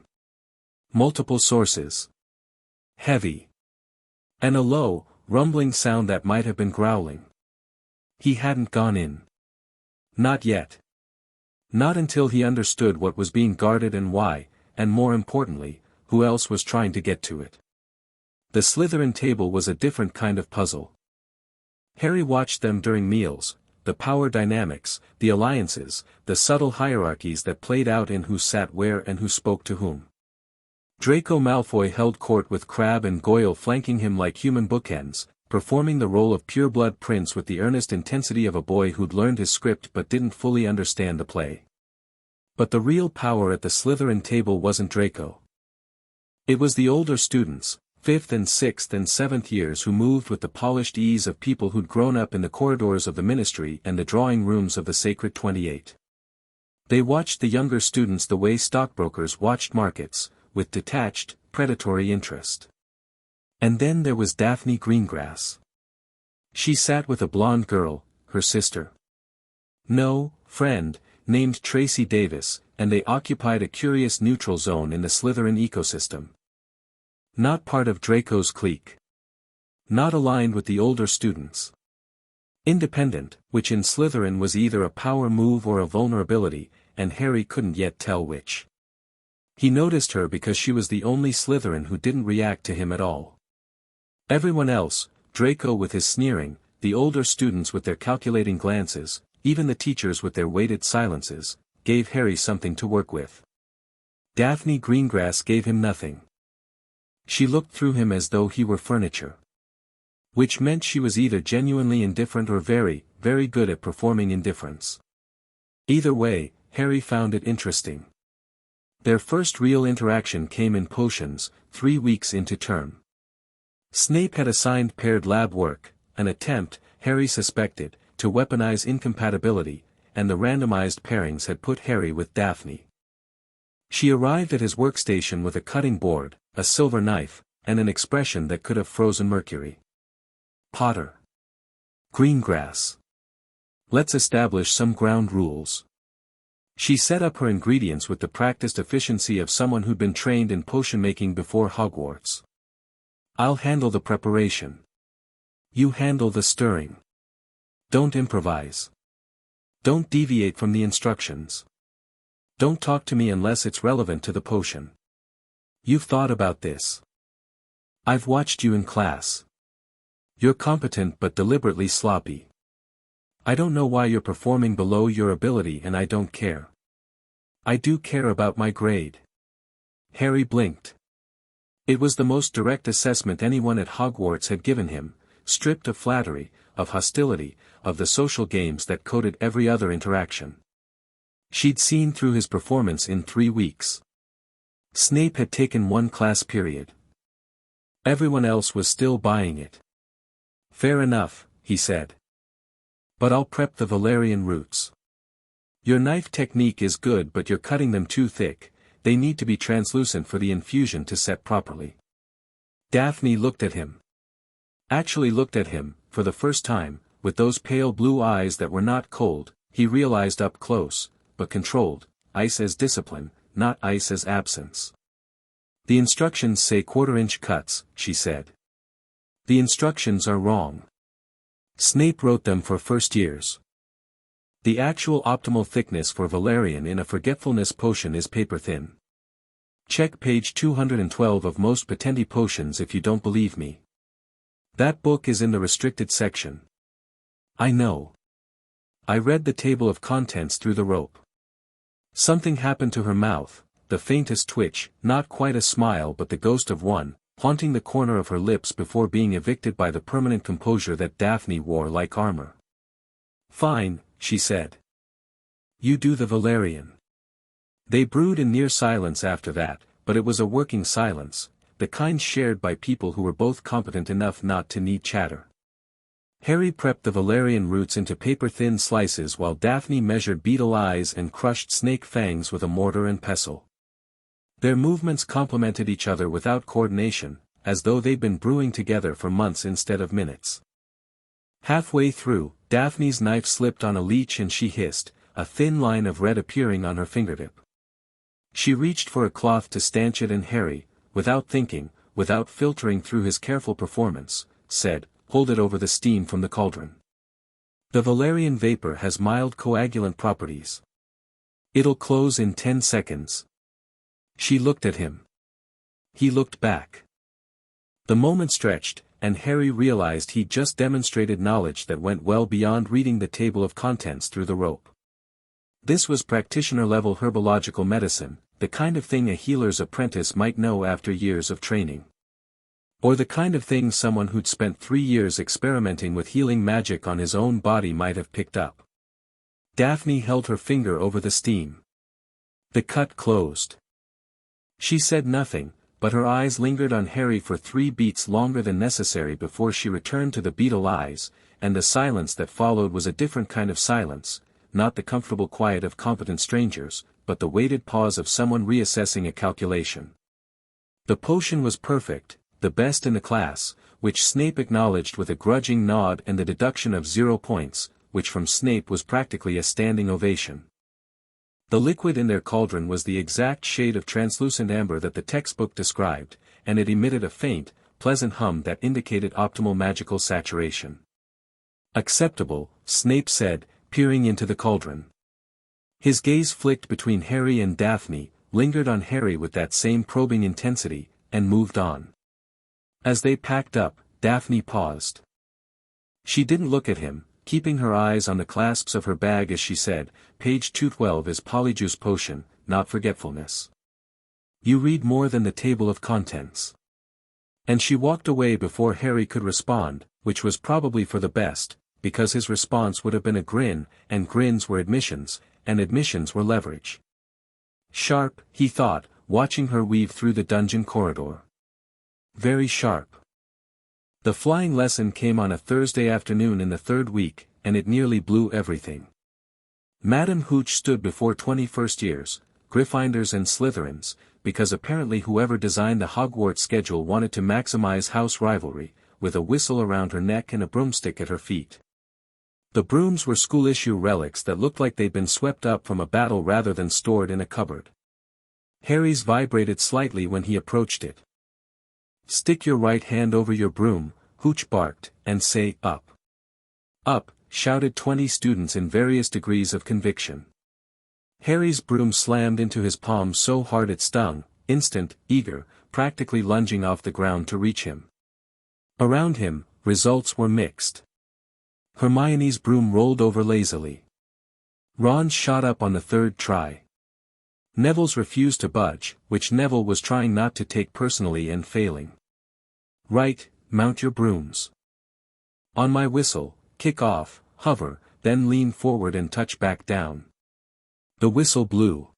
Multiple sources. Heavy. And a low, rumbling sound that might have been growling. He hadn't gone in. Not yet. Not until he understood what was being guarded and why, and more importantly, who else was trying to get to it. The Slytherin table was a different kind of puzzle. Harry watched them during meals, the power dynamics, the alliances, the subtle hierarchies that played out in who sat where and who spoke to whom. Draco Malfoy held court with Crabbe and Goyle flanking him like human bookends, performing the role of pureblood prince with the earnest intensity of a boy who'd learned his script but didn't fully understand the play. But the real power at the Slytherin table wasn't Draco. It was the older students, 5th and 6th and 7th years who moved with the polished ease of people who'd grown up in the corridors of the ministry and the drawing rooms of the Sacred 28. They watched the younger students the way stockbrokers watched markets, with detached, predatory interest. And then there was Daphne Greengrass. She sat with a blonde girl, her sister. No, friend, named Tracy Davis, and they occupied a curious neutral zone in the Slytherin ecosystem. Not part of Draco's clique. Not aligned with the older students. Independent, which in Slytherin was either a power move or a vulnerability, and Harry couldn't yet tell which. He noticed her because she was the only Slytherin who didn't react to him at all. Everyone else, Draco with his sneering, the older students with their calculating glances, even the teachers with their weighted silences, gave Harry something to work with. Daphne Greengrass gave him nothing. She looked through him as though he were furniture. Which meant she was either genuinely indifferent or very, very good at performing indifference. Either way, Harry found it interesting. Their first real interaction came in potions, 3 weeks into term. Snape had assigned paired lab work, an attempt, Harry suspected, to weaponize incompatibility, and the randomized pairings had put Harry with Daphne. She arrived at his workstation with a cutting board, a silver knife, and an expression that could have frozen Mercury. Potter. Greengrass. Let's establish some ground rules. She set up her ingredients with the practiced efficiency of someone who'd been trained in potion making before Hogwarts. I'll handle the preparation. You handle the stirring. Don't improvise. Don't deviate from the instructions. Don't talk to me unless it's relevant to the potion. You've thought about this. I've watched you in class. You're competent but deliberately sloppy. I don't know why you're performing below your ability and I don't care. I do care about my grade. Harry blinked. It was the most direct assessment anyone at Hogwarts had given him, stripped of flattery, of hostility, of the social games that coded every other interaction. She'd seen through his performance in 3 weeks. Snape had taken 1 class period. Everyone else was still buying it. Fair enough, he said. But I'll prep the valerian roots. Your knife technique is good but you're cutting them too thick, they need to be translucent for the infusion to set properly. Daphne looked at him. Actually looked at him, for the first time, with those pale blue eyes that were not cold, he realized up close, but controlled, ice as discipline, not ice as absence. The instructions say 1/4-inch cuts, she said. The instructions are wrong. Snape wrote them for first years. The actual optimal thickness for valerian in a forgetfulness potion is paper thin. Check page 212 of most Patendi potions if you don't believe me. That book is in the restricted section. I know. I read the table of contents through the rope. Something happened to her mouth, the faintest twitch, not quite a smile but the ghost of one, haunting the corner of her lips before being evicted by the permanent composure that Daphne wore like armor. Fine, she said. You do the valerian. They brewed in near silence after that, but it was a working silence, the kind shared by people who were both competent enough not to need chatter. Harry prepped the valerian roots into paper-thin slices while Daphne measured beetle eyes and crushed snake fangs with a mortar and pestle. Their movements complemented each other without coordination, as though they'd been brewing together for months instead of minutes. Halfway through, Daphne's knife slipped on a leech and she hissed, a thin line of red appearing on her fingertip. She reached for a cloth to stanch it and Harry, without thinking, without filtering through his careful performance, said, hold it over the steam from the cauldron. The valerian vapor has mild coagulant properties. It'll close in 10 seconds. She looked at him. He looked back. The moment stretched, and Harry realized he'd just demonstrated knowledge that went well beyond reading the table of contents through the rope. This was practitioner-level herbological medicine, the kind of thing a healer's apprentice might know after years of training. Or the kind of thing someone who'd spent 3 years experimenting with healing magic on his own body might have picked up. Daphne held her finger over the steam. The cut closed. She said nothing, but her eyes lingered on Harry for 3 beats longer than necessary before she returned to the beetle eyes, and the silence that followed was a different kind of silence, not the comfortable quiet of competent strangers, but the weighted pause of someone reassessing a calculation. The potion was perfect, the best in the class, which Snape acknowledged with a grudging nod and the deduction of 0 points, which from Snape was practically a standing ovation. The liquid in their cauldron was the exact shade of translucent amber that the textbook described, and it emitted a faint, pleasant hum that indicated optimal magical saturation. Acceptable, Snape said, peering into the cauldron. His gaze flicked between Harry and Daphne, lingered on Harry with that same probing intensity, and moved on. As they packed up, Daphne paused. She didn't look at him, keeping her eyes on the clasps of her bag as she said, page 212 is polyjuice potion, not forgetfulness. You read more than the table of contents. And she walked away before Harry could respond, which was probably for the best, because his response would have been a grin, and grins were admissions, and admissions were leverage. Sharp, he thought, watching her weave through the dungeon corridor. Very sharp. The flying lesson came on a Thursday afternoon in the 3rd week, and it nearly blew everything. Madam Hooch stood before 21st years, Gryffindors and Slytherins, because apparently whoever designed the Hogwarts schedule wanted to maximize house rivalry, with a whistle around her neck and a broomstick at her feet. The brooms were school-issue relics that looked like they'd been swept up from a battle rather than stored in a cupboard. Harry's vibrated slightly when he approached it. Stick your right hand over your broom, Hooch barked, and say, up. Up, shouted 20 students in various degrees of conviction. Harry's broom slammed into his palm so hard it stung, instant, eager, practically lunging off the ground to reach him. Around him, results were mixed. Hermione's broom rolled over lazily. Ron's shot up on the third try. Neville's refused to budge, which Neville was trying not to take personally and failing. Right, mount your brooms. On my whistle, kick off, hover, then lean forward and touch back down. The whistle blew.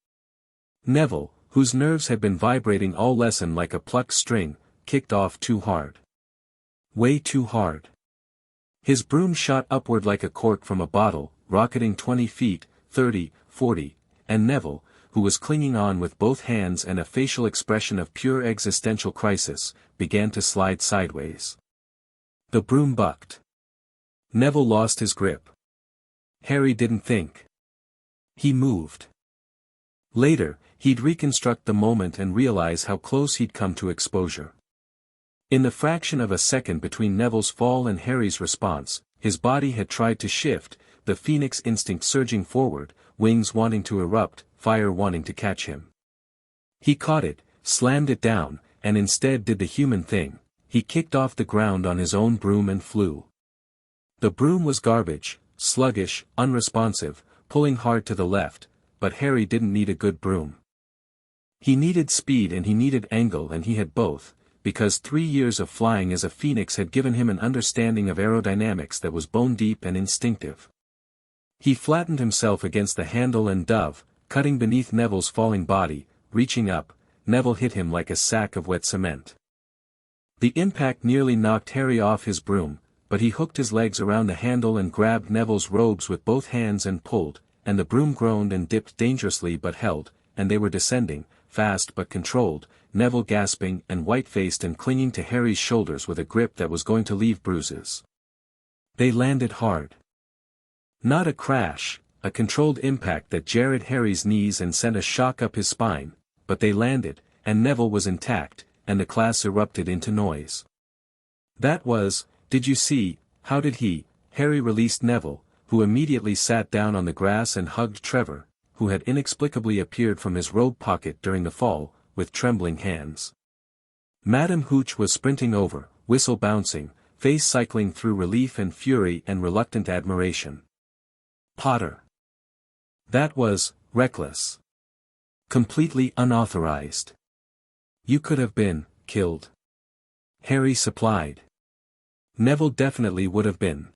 Neville, whose nerves had been vibrating all lesson like a plucked string, kicked off too hard. Way too hard. His broom shot upward like a cork from a bottle, rocketing 20 feet, 30, 40, and Neville, who was clinging on with both hands and a facial expression of pure existential crisis, began to slide sideways. The broom bucked. Neville lost his grip. Harry didn't think. He moved. Later, he'd reconstruct the moment and realize how close he'd come to exposure. In the fraction of a second between Neville's fall and Harry's response, his body had tried to shift, the phoenix instinct surging forward, wings wanting to erupt, fire wanting to catch him. He caught it, slammed it down, and instead did the human thing, he kicked off the ground on his own broom and flew. The broom was garbage, sluggish, unresponsive, pulling hard to the left, but Harry didn't need a good broom. He needed speed and he needed angle and he had both, because 3 years of flying as a phoenix had given him an understanding of aerodynamics that was bone-deep and instinctive. He flattened himself against the handle and dove, cutting beneath Neville's falling body, reaching up, Neville hit him like a sack of wet cement. The impact nearly knocked Harry off his broom, but he hooked his legs around the handle and grabbed Neville's robes with both hands and pulled, and the broom groaned and dipped dangerously but held, and they were descending, fast but controlled, Neville gasping and white-faced and clinging to Harry's shoulders with a grip that was going to leave bruises. They landed hard. Not a crash, a controlled impact that jarred Harry's knees and sent a shock up his spine, but they landed, and Neville was intact, and the class erupted into noise. That was, did you see, how did he, Harry released Neville, who immediately sat down on the grass and hugged Trevor, who had inexplicably appeared from his robe pocket during the fall, with trembling hands. Madame Hooch was sprinting over, whistle bouncing, face cycling through relief and fury and reluctant admiration. Potter. That was, reckless. Completely unauthorized. You could have been, killed. Harry supplied. Neville definitely would have been.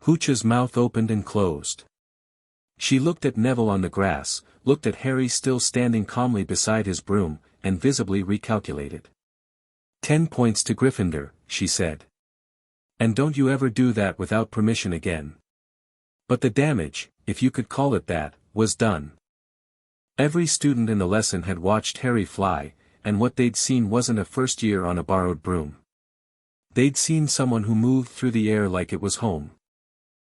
Hooch's mouth opened and closed. She looked at Neville on the grass, looked at Harry still standing calmly beside his broom, and visibly recalculated. 10 points to Gryffindor, she said. And don't you ever do that without permission again. But the damage, if you could call it that, was done. Every student in the lesson had watched Harry fly, and what they'd seen wasn't a first year on a borrowed broom. They'd seen someone who moved through the air like it was home.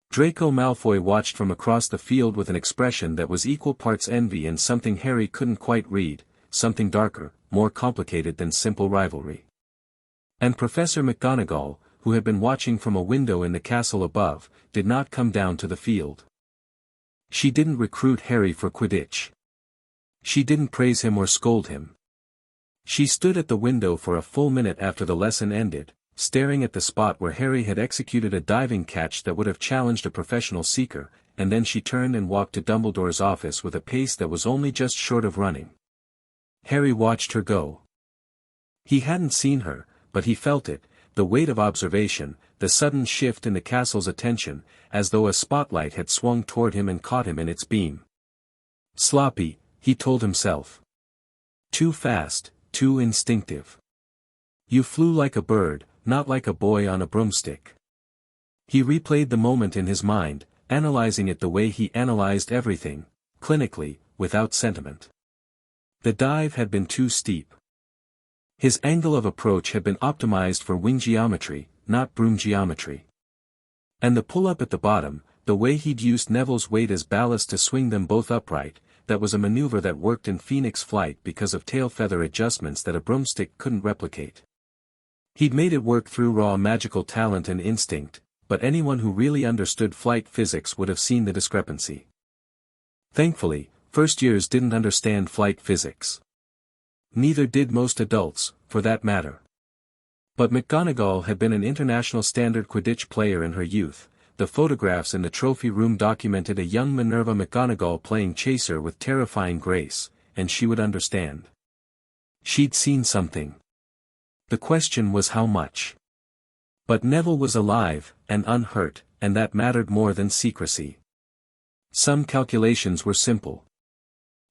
Draco Malfoy watched from across the field with an expression that was equal parts envy and something Harry couldn't quite read, something darker, more complicated than simple rivalry. And Professor McGonagall, who had been watching from a window in the castle above, did not come down to the field. She didn't recruit Harry for Quidditch. She didn't praise him or scold him. She stood at the window for a full minute after the lesson ended, staring at the spot where Harry had executed a diving catch that would have challenged a professional seeker, and then she turned and walked to Dumbledore's office with a pace that was only just short of running. Harry watched her go. He hadn't seen her, but he felt it, the weight of observation, the sudden shift in the castle's attention, as though a spotlight had swung toward him and caught him in its beam. Sloppy, he told himself. Too fast, too instinctive. You flew like a bird, not like a boy on a broomstick. He replayed the moment in his mind, analyzing it the way he analyzed everything, clinically, without sentiment. The dive had been too steep. His angle of approach had been optimized for wing geometry, not broom geometry. And the pull-up at the bottom, the way he'd used Neville's weight as ballast to swing them both upright, that was a maneuver that worked in Phoenix flight because of tail feather adjustments that a broomstick couldn't replicate. He'd made it work through raw magical talent and instinct, but anyone who really understood flight physics would have seen the discrepancy. Thankfully, first years didn't understand flight physics. Neither did most adults, for that matter. But McGonagall had been an international standard Quidditch player in her youth. The photographs in the trophy room documented a young Minerva McGonagall playing chaser with terrifying grace, and she would understand. She'd seen something. The question was how much. But Neville was alive, and unhurt, and that mattered more than secrecy. Some calculations were simple.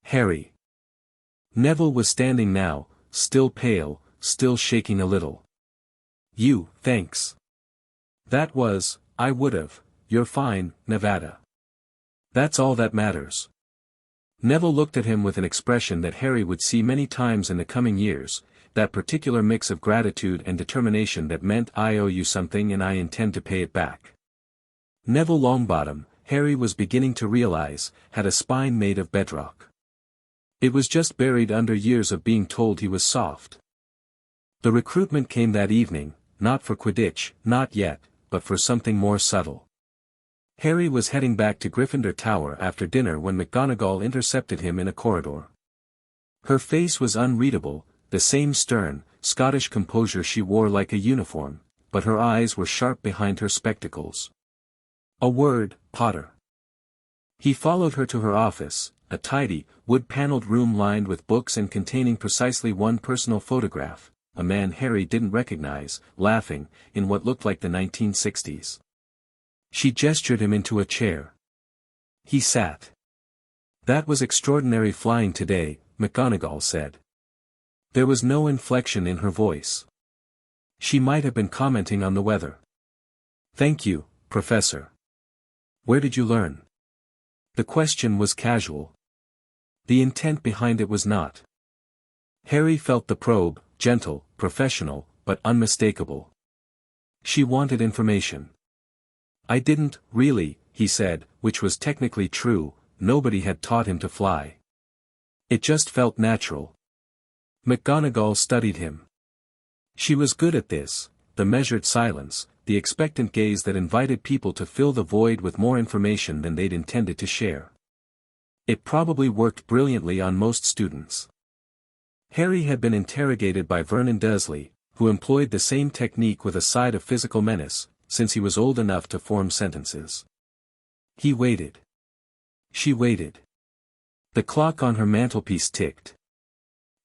Harry. Neville was standing now, still pale, still shaking a little. You, thanks. That was, I would've, you're fine, Nevada. That's all that matters. Neville looked at him with an expression that Harry would see many times in the coming years, that particular mix of gratitude and determination that meant I owe you something and I intend to pay it back. Neville Longbottom, Harry was beginning to realize, had a spine made of bedrock. It was just buried under years of being told he was soft. The recruitment came that evening, not for Quidditch, not yet, but for something more subtle. Harry was heading back to Gryffindor Tower after dinner when McGonagall intercepted him in a corridor. Her face was unreadable, the same stern, Scottish composure she wore like a uniform, but her eyes were sharp behind her spectacles. A word, Potter. He followed her to her office, a tidy, wood-paneled room lined with books and containing precisely one personal photograph, a man Harry didn't recognize, laughing, in what looked like the 1960s. She gestured him into a chair. He sat. That was extraordinary flying today, McGonagall said. There was no inflection in her voice. She might have been commenting on the weather. Thank you, Professor. Where did you learn? The question was casual. The intent behind it was not. Harry felt the probe, gentle, professional, but unmistakable. She wanted information. I didn't, really, he said, which was technically true, nobody had taught him to fly. It just felt natural. McGonagall studied him. She was good at this, the measured silence, the expectant gaze that invited people to fill the void with more information than they'd intended to share. It probably worked brilliantly on most students. Harry had been interrogated by Vernon Dursley, who employed the same technique with a side of physical menace, since he was old enough to form sentences. He waited. She waited. The clock on her mantelpiece ticked.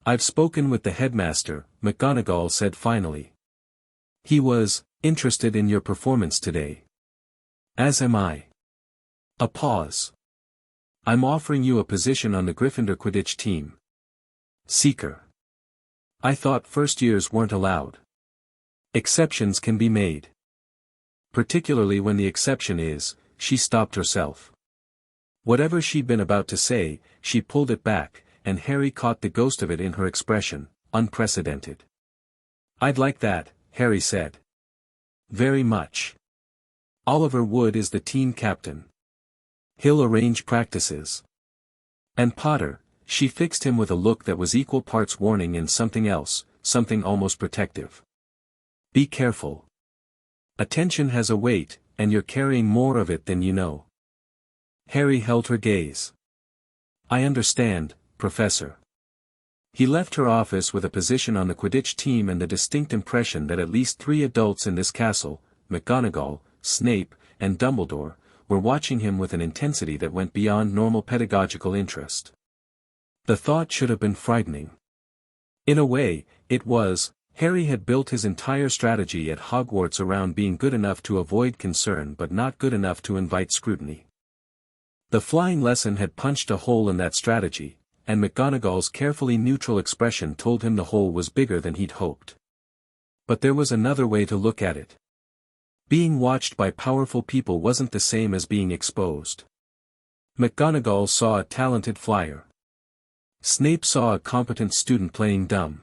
I've spoken with the headmaster, McGonagall said finally. He was interested in your performance today. As am I. A pause. I'm offering you a position on the Gryffindor Quidditch team. Seeker. I thought first years weren't allowed. Exceptions can be made. Particularly when the exception is, she stopped herself. Whatever she'd been about to say, she pulled it back, and Harry caught the ghost of it in her expression, unprecedented. I'd like that, Harry said. Very much. Oliver Wood is the team captain. He'll arrange practices. And Potter, she fixed him with a look that was equal parts warning and something else, something almost protective. Be careful. Attention has a weight, and you're carrying more of it than you know. Harry held her gaze. I understand, Professor. He left her office with a position on the Quidditch team and the distinct impression that at least 3 adults in this castle, McGonagall, Snape, and Dumbledore, were watching him with an intensity that went beyond normal pedagogical interest. The thought should have been frightening. In a way, it was. Harry had built his entire strategy at Hogwarts around being good enough to avoid concern but not good enough to invite scrutiny. The flying lesson had punched a hole in that strategy, and McGonagall's carefully neutral expression told him the hole was bigger than he'd hoped. But there was another way to look at it. Being watched by powerful people wasn't the same as being exposed. McGonagall saw a talented flyer. Snape saw a competent student playing dumb.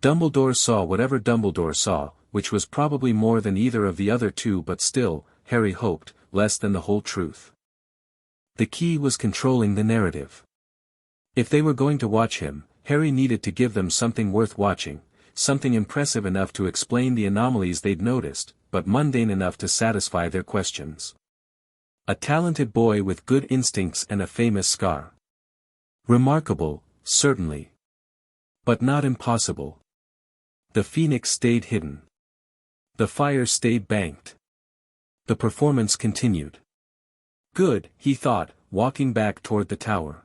Dumbledore saw whatever Dumbledore saw, which was probably more than either of the other two but still, Harry hoped, less than the whole truth. The key was controlling the narrative. If they were going to watch him, Harry needed to give them something worth watching, something impressive enough to explain the anomalies they'd noticed, but mundane enough to satisfy their questions. A talented boy with good instincts and a famous scar. Remarkable, certainly. But not impossible. The phoenix stayed hidden. The fire stayed banked. The performance continued. Good, he thought, walking back toward the tower.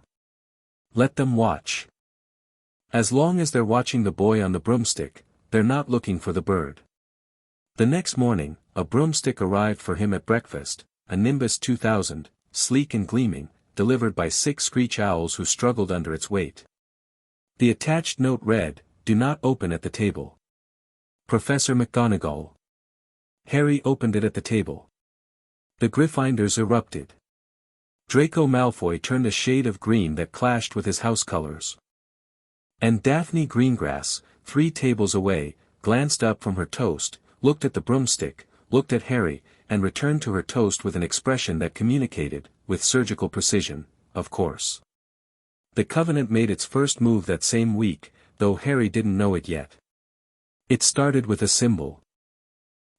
Let them watch. As long as they're watching the boy on the broomstick, they're not looking for the bird. The next morning, a broomstick arrived for him at breakfast, a Nimbus 2000, sleek and gleaming, delivered by 6 screech owls who struggled under its weight. The attached note read, "Do not open at the table. Professor McGonagall." Harry opened it at the table. The Gryffindors erupted. Draco Malfoy turned a shade of green that clashed with his house colors. And Daphne Greengrass, 3 tables away, glanced up from her toast, looked at the broomstick, looked at Harry, and returned to her toast with an expression that communicated, with surgical precision, of course. The Covenant made its first move that same week, though Harry didn't know it yet. It started with a symbol.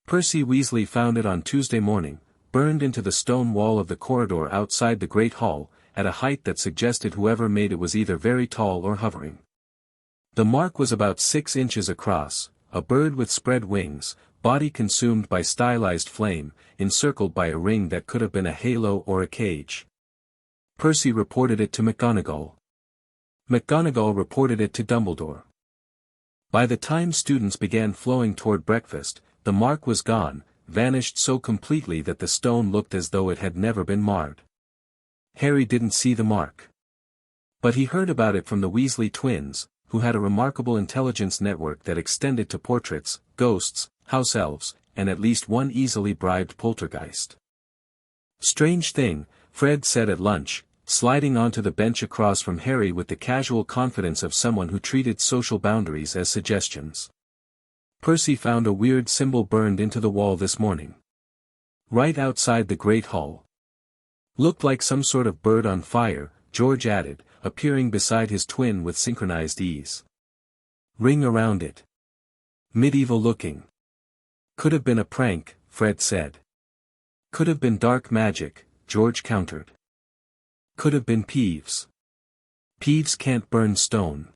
Percy Weasley found it on Tuesday morning, burned into the stone wall of the corridor outside the Great Hall, at a height that suggested whoever made it was either very tall or hovering. The mark was about 6 inches across, a bird with spread wings, body consumed by stylized flame, encircled by a ring that could have been a halo or a cage. Percy reported it to McGonagall. McGonagall reported it to Dumbledore. By the time students began flowing toward breakfast, the mark was gone, vanished so completely that the stone looked as though it had never been marred. Harry didn't see the mark. But he heard about it from the Weasley twins, who had a remarkable intelligence network that extended to portraits, ghosts, house elves, and at least one easily bribed poltergeist. Strange thing, Fred said at lunch, sliding onto the bench across from Harry with the casual confidence of someone who treated social boundaries as suggestions. Percy found a weird symbol burned into the wall this morning. Right outside the Great Hall. Looked like some sort of bird on fire, George added, appearing beside his twin with synchronized ease. Ring around it. Medieval looking. Could have been a prank, Fred said. Could have been dark magic, George countered. Could have been Peeves. Peeves can't burn stone.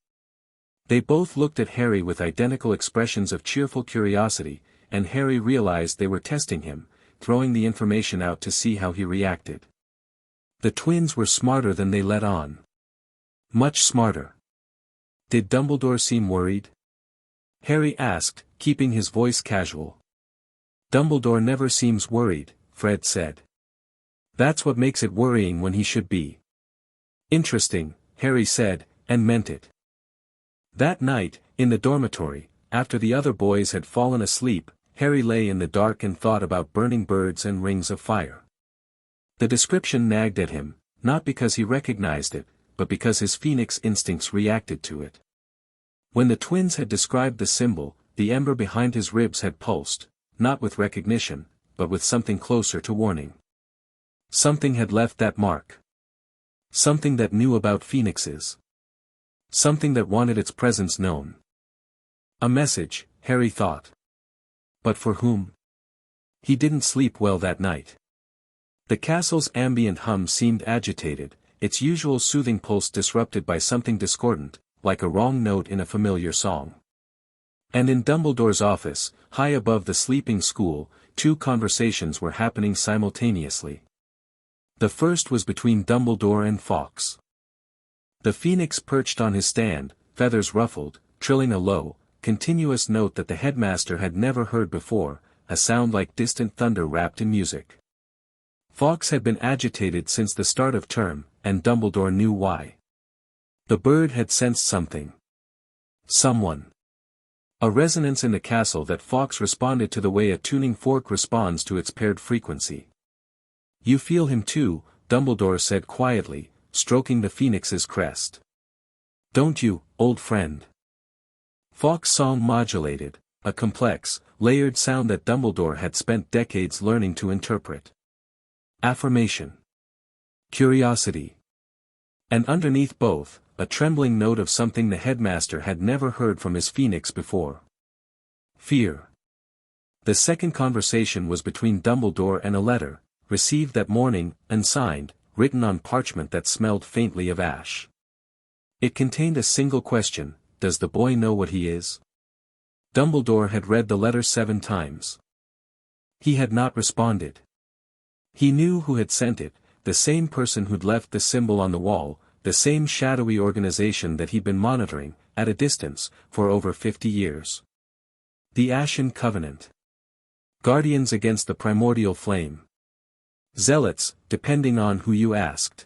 They both looked at Harry with identical expressions of cheerful curiosity, and Harry realized they were testing him, throwing the information out to see how he reacted. The twins were smarter than they let on. Much smarter. Did Dumbledore seem worried? Harry asked, keeping his voice casual. Dumbledore never seems worried, Fred said. That's what makes it worrying when he should be. Interesting, Harry said, and meant it. That night, in the dormitory, after the other boys had fallen asleep, Harry lay in the dark and thought about burning birds and rings of fire. The description nagged at him, not because he recognized it, but because his phoenix instincts reacted to it. When the twins had described the symbol, the ember behind his ribs had pulsed, not with recognition, but with something closer to warning. Something had left that mark. Something that knew about phoenixes. Something that wanted its presence known. A message, Harry thought. But for whom? He didn't sleep well that night. The castle's ambient hum seemed agitated, its usual soothing pulse disrupted by something discordant, like a wrong note in a familiar song. And in Dumbledore's office, high above the sleeping school, 2 conversations were happening simultaneously. The first was between Dumbledore and Fawkes. The phoenix perched on his stand, feathers ruffled, trilling a low, continuous note that the headmaster had never heard before, a sound like distant thunder wrapped in music. Fawkes had been agitated since the start of term, and Dumbledore knew why. The bird had sensed something. Someone. A resonance in the castle that Fawkes responded to the way a tuning fork responds to its paired frequency. You feel him too, Dumbledore said quietly, stroking the phoenix's crest. Don't you, old friend? Fawkes' song modulated, a complex, layered sound that Dumbledore had spent decades learning to interpret. Affirmation. Curiosity. And underneath both, a trembling note of something the headmaster had never heard from his phoenix before. Fear. The second conversation was between Dumbledore and a letter, received that morning, unsigned, written on parchment that smelled faintly of ash. It contained a single question: does the boy know what he is? Dumbledore had read the letter 7 times. He had not responded. He knew who had sent it, the same person who'd left the symbol on the wall, the same shadowy organization that he'd been monitoring, at a distance, for over 50 years. The Ashen Covenant. Guardians against the primordial flame. Zealots, depending on who you asked.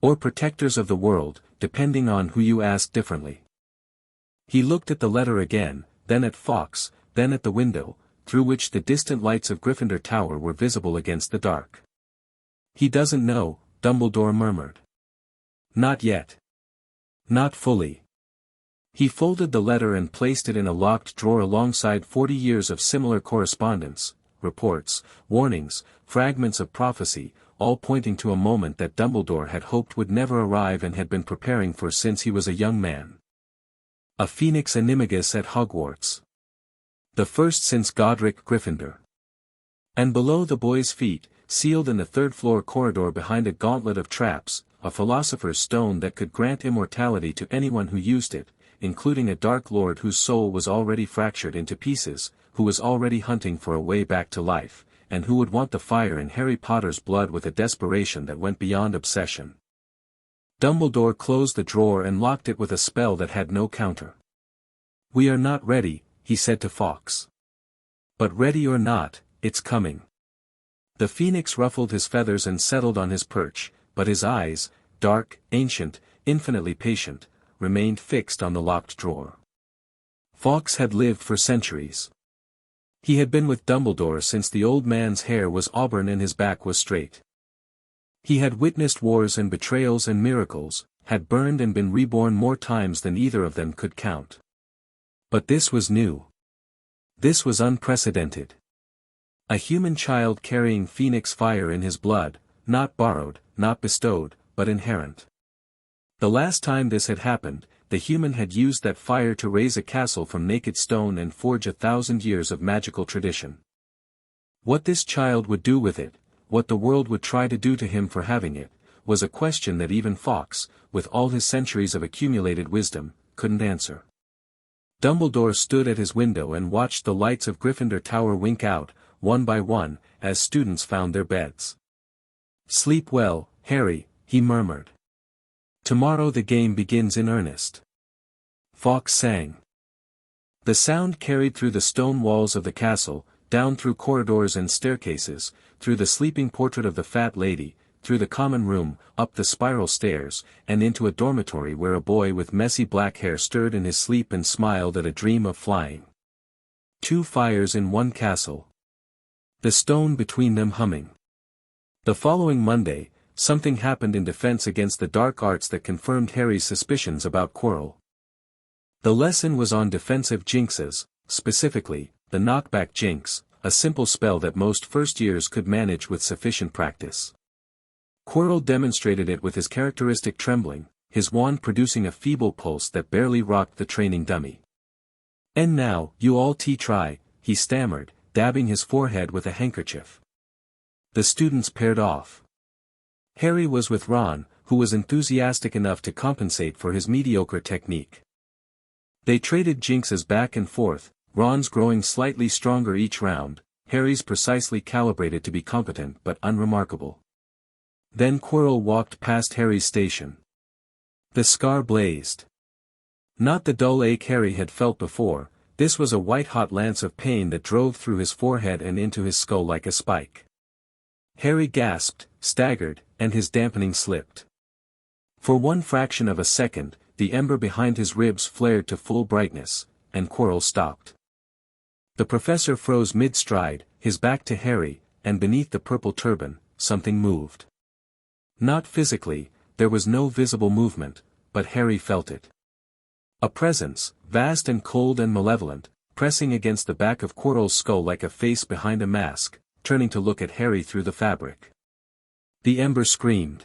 Or protectors of the world, depending on who you asked differently. He looked at the letter again, then at Fawkes, then at the window, through which the distant lights of Gryffindor Tower were visible against the dark. He doesn't know, Dumbledore murmured. Not yet. Not fully. He folded the letter and placed it in a locked drawer alongside 40 years of similar correspondence, reports, warnings, fragments of prophecy, all pointing to a moment that Dumbledore had hoped would never arrive and had been preparing for since he was a young man. A Phoenix Animagus at Hogwarts. The first since Godric Gryffindor. And below the boy's feet, sealed in the third-floor corridor behind a gauntlet of traps, a philosopher's stone that could grant immortality to anyone who used it, including a Dark Lord whose soul was already fractured into pieces, who was already hunting for a way back to life, and who would want the fire in Harry Potter's blood with a desperation that went beyond obsession. Dumbledore closed the drawer and locked it with a spell that had no counter. "We are not ready," he said to Fawkes. "But ready or not, it's coming." The phoenix ruffled his feathers and settled on his perch, but his eyes, dark, ancient, infinitely patient, remained fixed on the locked drawer. Fawkes had lived for centuries. He had been with Dumbledore since the old man's hair was auburn and his back was straight. He had witnessed wars and betrayals and miracles, had burned and been reborn more times than either of them could count. But this was new. This was unprecedented. A human child carrying phoenix fire in his blood, not borrowed, not bestowed, but inherent. The last time this had happened, the human had used that fire to raise a castle from naked stone and forge 1,000 years of magical tradition. What this child would do with it, what the world would try to do to him for having it, was a question that even Fawkes, with all his centuries of accumulated wisdom, couldn't answer. Dumbledore stood at his window and watched the lights of Gryffindor Tower wink out, one by one, as students found their beds. "Sleep well, Harry," he murmured. "Tomorrow the game begins in earnest." Fawkes sang. The sound carried through the stone walls of the castle, down through corridors and staircases, through the sleeping portrait of the fat lady, through the common room, up the spiral stairs, and into a dormitory where a boy with messy black hair stirred in his sleep and smiled at a dream of flying. 2 fires in one castle. The stone between them humming. The following Monday, something happened in defense against the dark arts that confirmed Harry's suspicions about Quirrell. The lesson was on defensive jinxes, specifically, the knockback jinx, a simple spell that most first-years could manage with sufficient practice. Quirrell demonstrated it with his characteristic trembling, his wand producing a feeble pulse that barely rocked the training dummy. "And now, you all try," he stammered, dabbing his forehead with a handkerchief. The students paired off. Harry was with Ron, who was enthusiastic enough to compensate for his mediocre technique. They traded jinxes back and forth, Ron's growing slightly stronger each round, Harry's precisely calibrated to be competent but unremarkable. Then Quirrell walked past Harry's station. The scar blazed. Not the dull ache Harry had felt before, this was a white-hot lance of pain that drove through his forehead and into his skull like a spike. Harry gasped, staggered, and his dampening slipped. For one fraction of a second, the ember behind his ribs flared to full brightness, and Quirrell stopped. The professor froze mid-stride, his back to Harry, and beneath the purple turban, something moved. Not physically, there was no visible movement, but Harry felt it. A presence, vast and cold and malevolent, pressing against the back of Quirrell's skull like a face behind a mask, turning to look at Harry through the fabric. The ember screamed.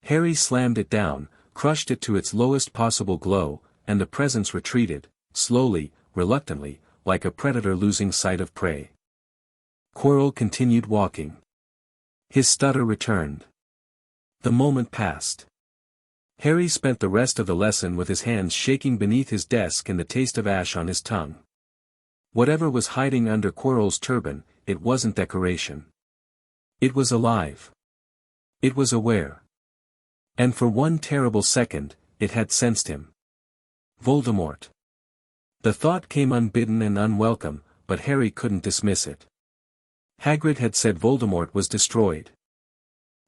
Harry slammed it down, crushed it to its lowest possible glow, and the presence retreated, slowly, reluctantly, like a predator losing sight of prey. Quirrell continued walking. His stutter returned. The moment passed. Harry spent the rest of the lesson with his hands shaking beneath his desk and the taste of ash on his tongue. Whatever was hiding under Quirrell's turban, it wasn't decoration. It was alive. It was aware. And for one terrible second, it had sensed him. Voldemort. The thought came unbidden and unwelcome, but Harry couldn't dismiss it. Hagrid had said Voldemort was destroyed.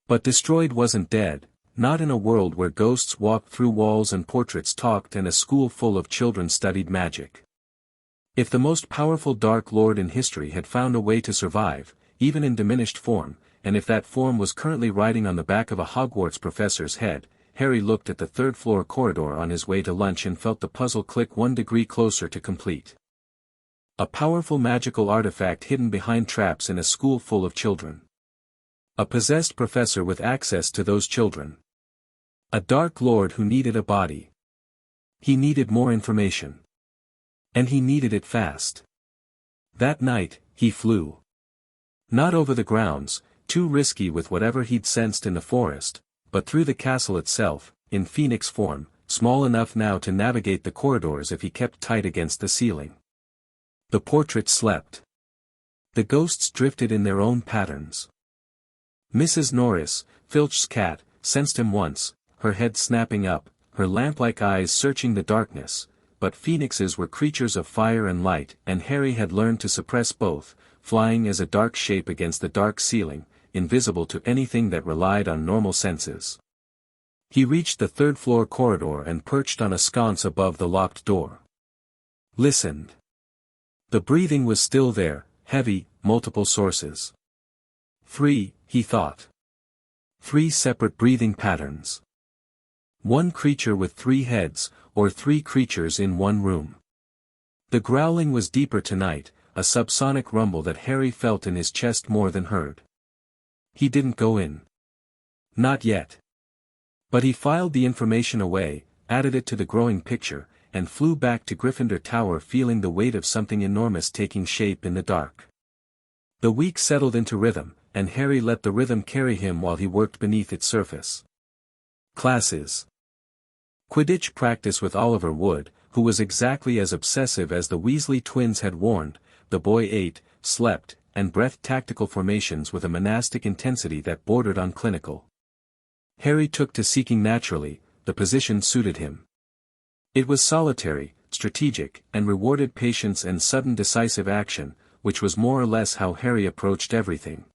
But destroyed wasn't dead, not in a world where ghosts walked through walls and portraits talked and a school full of children studied magic. If the most powerful Dark Lord in history had found a way to survive, even in diminished form, and if that form was currently riding on the back of a Hogwarts professor's head, Harry looked at the third-floor corridor on his way to lunch and felt the puzzle click 1 degree closer to complete. A powerful magical artifact hidden behind traps in a school full of children. A possessed professor with access to those children. A Dark Lord who needed a body. He needed more information. And he needed it fast. That night, he flew. Not over the grounds, too risky with whatever he'd sensed in the forest, but through the castle itself, in phoenix form, small enough now to navigate the corridors if he kept tight against the ceiling. The portrait slept. The ghosts drifted in their own patterns. Mrs. Norris, Filch's cat, sensed him once, her head snapping up, her lamp-like eyes searching the darkness, but phoenixes were creatures of fire and light, and Harry had learned to suppress both, flying as a dark shape against the dark ceiling, invisible to anything that relied on normal senses. He reached the third-floor corridor and perched on a sconce above the locked door. Listened. The breathing was still there, heavy, multiple sources. 3, he thought. 3 separate breathing patterns. 1 creature with 3 heads, or 3 creatures in 1 room. The growling was deeper tonight, a subsonic rumble that Harry felt in his chest more than heard. He didn't go in. Not yet. But he filed the information away, added it to the growing picture, and flew back to Gryffindor Tower feeling the weight of something enormous taking shape in the dark. The week settled into rhythm, and Harry let the rhythm carry him while he worked beneath its surface. Classes. Quidditch practice with Oliver Wood, who was exactly as obsessive as the Weasley twins had warned. The boy ate, slept, and breathed tactical formations with a monastic intensity that bordered on clinical. Harry took to seeking naturally, the position suited him. It was solitary, strategic, and rewarded patience and sudden decisive action, which was more or less how Harry approached everything.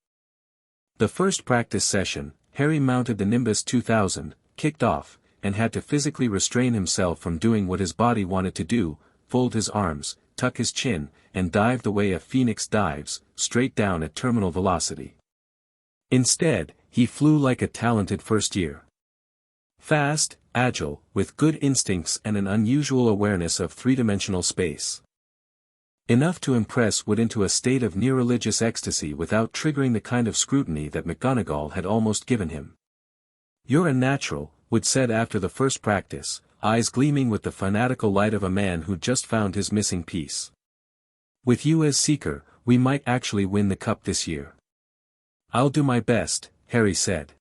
The first practice session, Harry mounted the Nimbus 2000, kicked off, and had to physically restrain himself from doing what his body wanted to do, fold his arms, tuck his chin, and dive the way a phoenix dives, straight down at terminal velocity. Instead, he flew like a talented first year. Fast, agile, with good instincts and an unusual awareness of three-dimensional space. Enough to impress Wood into a state of near-religious ecstasy without triggering the kind of scrutiny that McGonagall had almost given him. "You're a natural," Wood said after the first practice, eyes gleaming with the fanatical light of a man who just found his missing piece. "With you as Seeker, we might actually win the cup this year." "I'll do my best," Harry said.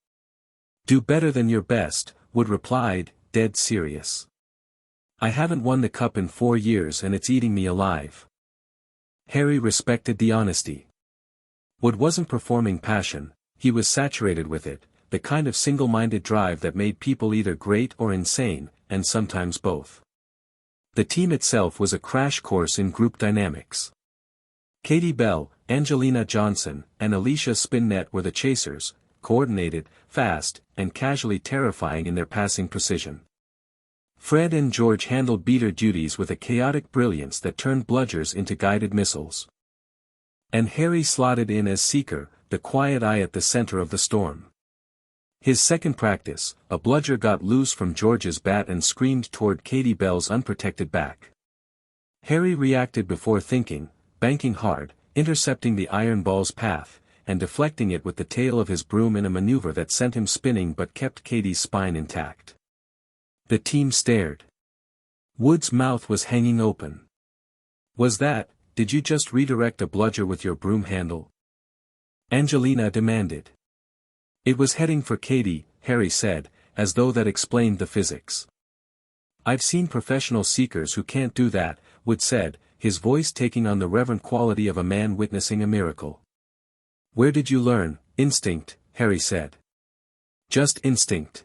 "Do better than your best," Wood replied, dead serious. "I haven't won the cup in 4 years and it's eating me alive." Harry respected the honesty. Wood wasn't performing passion, he was saturated with it, the kind of single-minded drive that made people either great or insane, and sometimes both. The team itself was a crash course in group dynamics. Katie Bell, Angelina Johnson, and Alicia Spinnet were the chasers, coordinated, fast, and casually terrifying in their passing precision. Fred and George handled beater duties with a chaotic brilliance that turned bludgers into guided missiles. And Harry slotted in as Seeker, the quiet eye at the center of the storm. His second practice, a bludger got loose from George's bat and screamed toward Katie Bell's unprotected back. Harry reacted before thinking, banking hard, intercepting the iron ball's path, and deflecting it with the tail of his broom in a maneuver that sent him spinning but kept Katie's spine intact. The team stared. Wood's mouth was hanging open. Was that, did you just redirect a bludger with your broom handle? Angelina demanded. It was heading for Katie, Harry said, as though that explained the physics. I've seen professional seekers who can't do that, Wood said, his voice taking on the reverent quality of a man witnessing a miracle. Where did you learn? Instinct, Harry said. Just instinct.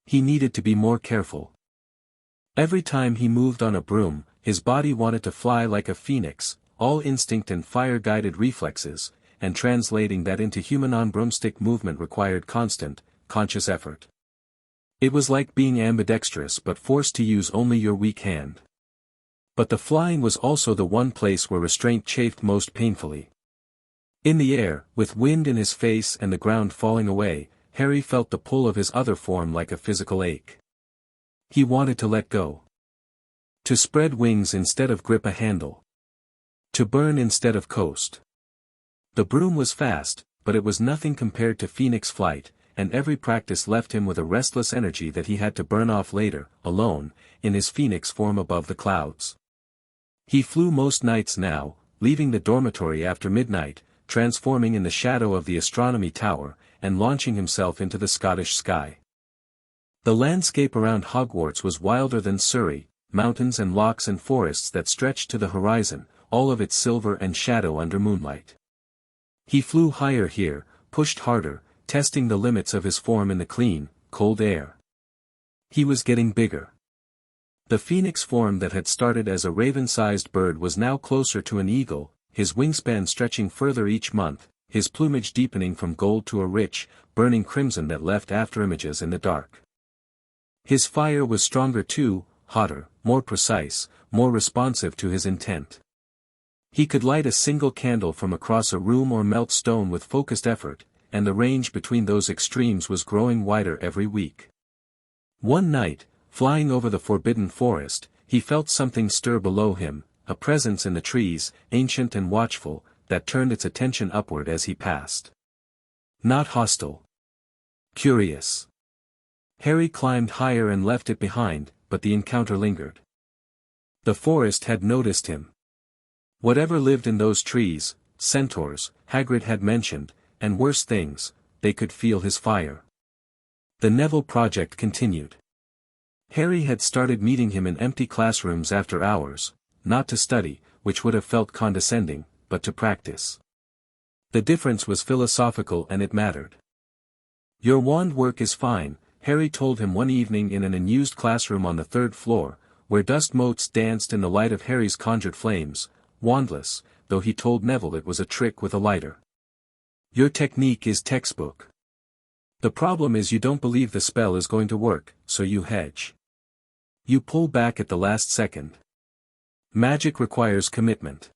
He needed to be more careful. Every time he moved on a broom, his body wanted to fly like a phoenix, all instinct and fire-guided reflexes, and translating that into human on-broomstick movement required constant, conscious effort. It was like being ambidextrous but forced to use only your weak hand. But the flying was also the one place where restraint chafed most painfully. In the air, with wind in his face and the ground falling away, Harry felt the pull of his other form like a physical ache. He wanted to let go. To spread wings instead of grip a handle. To burn instead of coast. The broom was fast, but it was nothing compared to Phoenix flight, and every practice left him with a restless energy that he had to burn off later, alone, in his Phoenix form above the clouds. He flew most nights now, leaving the dormitory after midnight, transforming in the shadow of the astronomy tower, and launching himself into the Scottish sky. The landscape around Hogwarts was wilder than Surrey, mountains and lochs and forests that stretched to the horizon, all of it silver and shadow under moonlight. He flew higher here, pushed harder, testing the limits of his form in the clean, cold air. He was getting bigger. The phoenix form that had started as a raven-sized bird was now closer to an eagle, his wingspan stretching further each month, his plumage deepening from gold to a rich, burning crimson that left afterimages in the dark. His fire was stronger too, hotter, more precise, more responsive to his intent. He could light a single candle from across a room or melt stone with focused effort, and the range between those extremes was growing wider every week. One night, flying over the forbidden forest, he felt something stir below him, a presence in the trees, ancient and watchful, that turned its attention upward as he passed. Not hostile. Curious. Harry climbed higher and left it behind, but the encounter lingered. The forest had noticed him. Whatever lived in those trees, centaurs, Hagrid had mentioned, and worse things, they could feel his fire. The Neville project continued. Harry had started meeting him in empty classrooms after hours, not to study, which would have felt condescending, but to practice. The difference was philosophical and it mattered. Your wand work is fine, Harry told him one evening in an unused classroom on the third floor, where dust motes danced in the light of Harry's conjured flames, wandless, though he told Neville it was a trick with a lighter. Your technique is textbook. The problem is you don't believe the spell is going to work, so you hedge. You pull back at the last second. Magic requires commitment.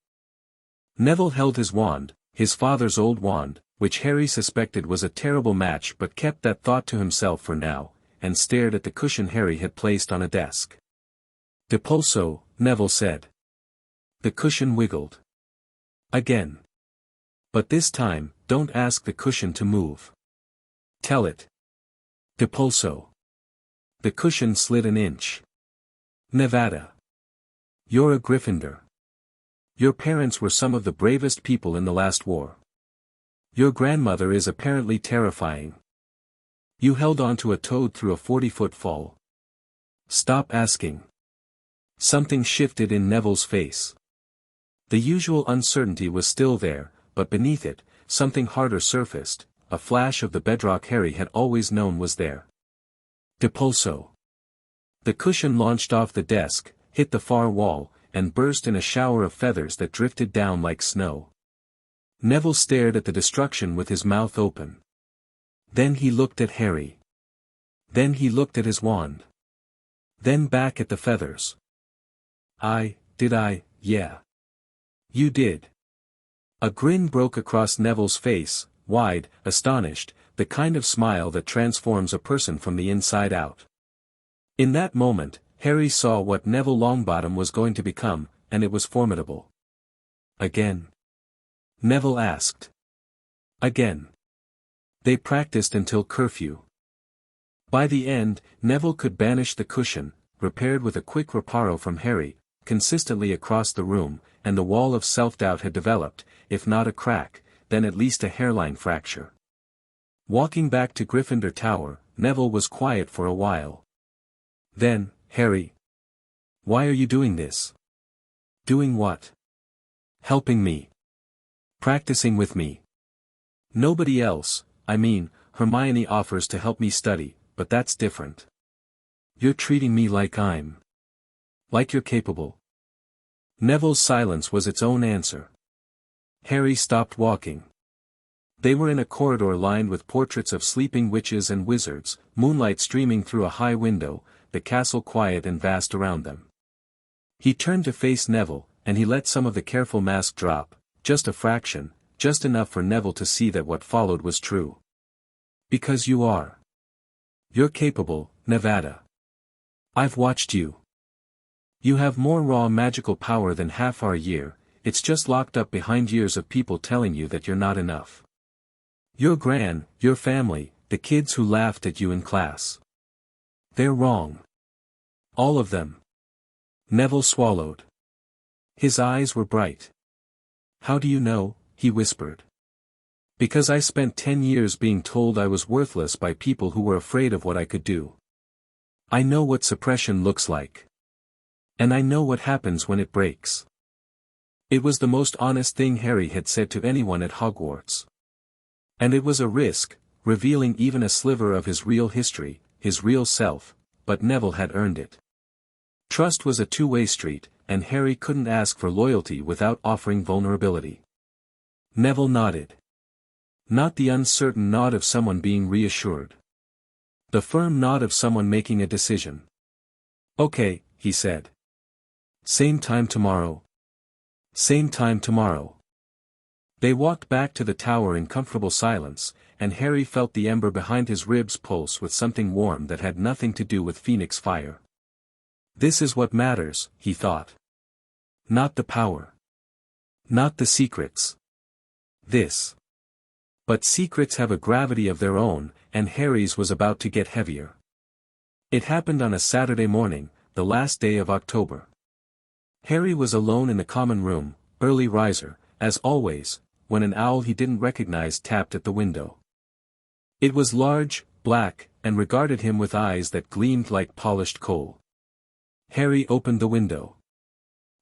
Neville held his wand, his father's old wand, which Harry suspected was a terrible match but kept that thought to himself for now, and stared at the cushion Harry had placed on a desk. Depulso, Neville said. The cushion wiggled. Again. But this time, don't ask the cushion to move. Tell it. Depulso. The cushion slid an inch. Nevada. You're a Gryffindor. Your parents were some of the bravest people in the last war. Your grandmother is apparently terrifying. You held on to a toad through a 40-foot fall. Stop asking. Something shifted in Neville's face. The usual uncertainty was still there, but beneath it, something harder surfaced, a flash of the bedrock Harry had always known was there. Depulso. The cushion launched off the desk, hit the far wall, and burst in a shower of feathers that drifted down like snow. Neville stared at the destruction with his mouth open. Then he looked at Harry. Then he looked at his wand. Then back at the feathers. Yeah. You did. A grin broke across Neville's face, wide, astonished, the kind of smile that transforms a person from the inside out. In that moment, Harry saw what Neville Longbottom was going to become, and it was formidable. Again? Neville asked. Again. They practiced until curfew. By the end, Neville could banish the cushion, repaired with a quick reparo from Harry, consistently across the room, and the wall of self-doubt had developed, if not a crack, then at least a hairline fracture. Walking back to Gryffindor Tower, Neville was quiet for a while. Then, Harry. Why are you doing this? Doing what? Helping me. Practicing with me. Nobody else, I mean, Hermione offers to help me study, but that's different. You're treating me like you're capable. Neville's silence was its own answer. Harry stopped walking. They were in a corridor lined with portraits of sleeping witches and wizards, moonlight streaming through a high window, the castle quiet and vast around them. He turned to face Neville, and he let some of the careful mask drop, just a fraction, just enough for Neville to see that what followed was true. Because you are. You're capable, Nevada. I've watched you. You have more raw magical power than half our year, it's just locked up behind years of people telling you that you're not enough. Your gran, your family, the kids who laughed at you in class. They're wrong. All of them. Neville swallowed. His eyes were bright. How do you know? He whispered. Because I spent 10 years being told I was worthless by people who were afraid of what I could do. I know what suppression looks like. And I know what happens when it breaks. It was the most honest thing Harry had said to anyone at Hogwarts. And it was a risk, revealing even a sliver of his real history, his real self, but Neville had earned it. Trust was a two-way street, and Harry couldn't ask for loyalty without offering vulnerability. Neville nodded. Not the uncertain nod of someone being reassured. The firm nod of someone making a decision. Okay, he said. Same time tomorrow. Same time tomorrow. They walked back to the tower in comfortable silence, and Harry felt the ember behind his ribs pulse with something warm that had nothing to do with phoenix fire. This is what matters, he thought. Not the power. Not the secrets. This. But secrets have a gravity of their own, and Harry's was about to get heavier. It happened on a Saturday morning, the last day of October. Harry was alone in the common room, early riser, as always, when an owl he didn't recognize tapped at the window. It was large, black, and regarded him with eyes that gleamed like polished coal. Harry opened the window.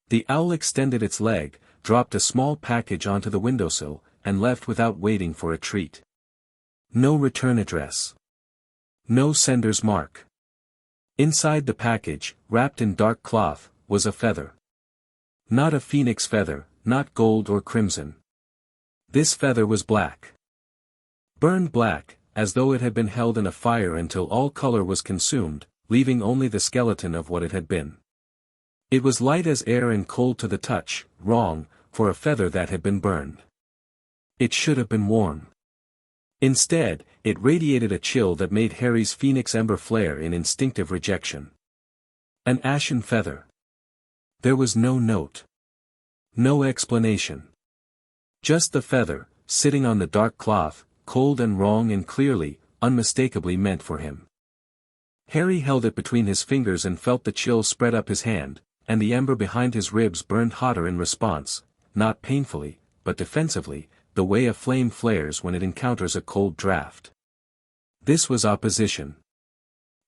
The owl extended its leg, dropped a small package onto the windowsill, and left without waiting for a treat. No return address. No sender's mark. Inside the package, wrapped in dark cloth, was a feather. Not a phoenix feather, not gold or crimson. This feather was black. Burned black, as though it had been held in a fire until all color was consumed, leaving only the skeleton of what it had been. It was light as air and cold to the touch, wrong, for a feather that had been burned. It should have been warm. Instead, it radiated a chill that made Harry's phoenix ember flare in instinctive rejection. An ashen feather. There was no note. No explanation. Just the feather, sitting on the dark cloth, cold and wrong and clearly, unmistakably meant for him. Harry held it between his fingers and felt the chill spread up his hand, and the ember behind his ribs burned hotter in response, not painfully, but defensively, the way a flame flares when it encounters a cold draft. This was opposition.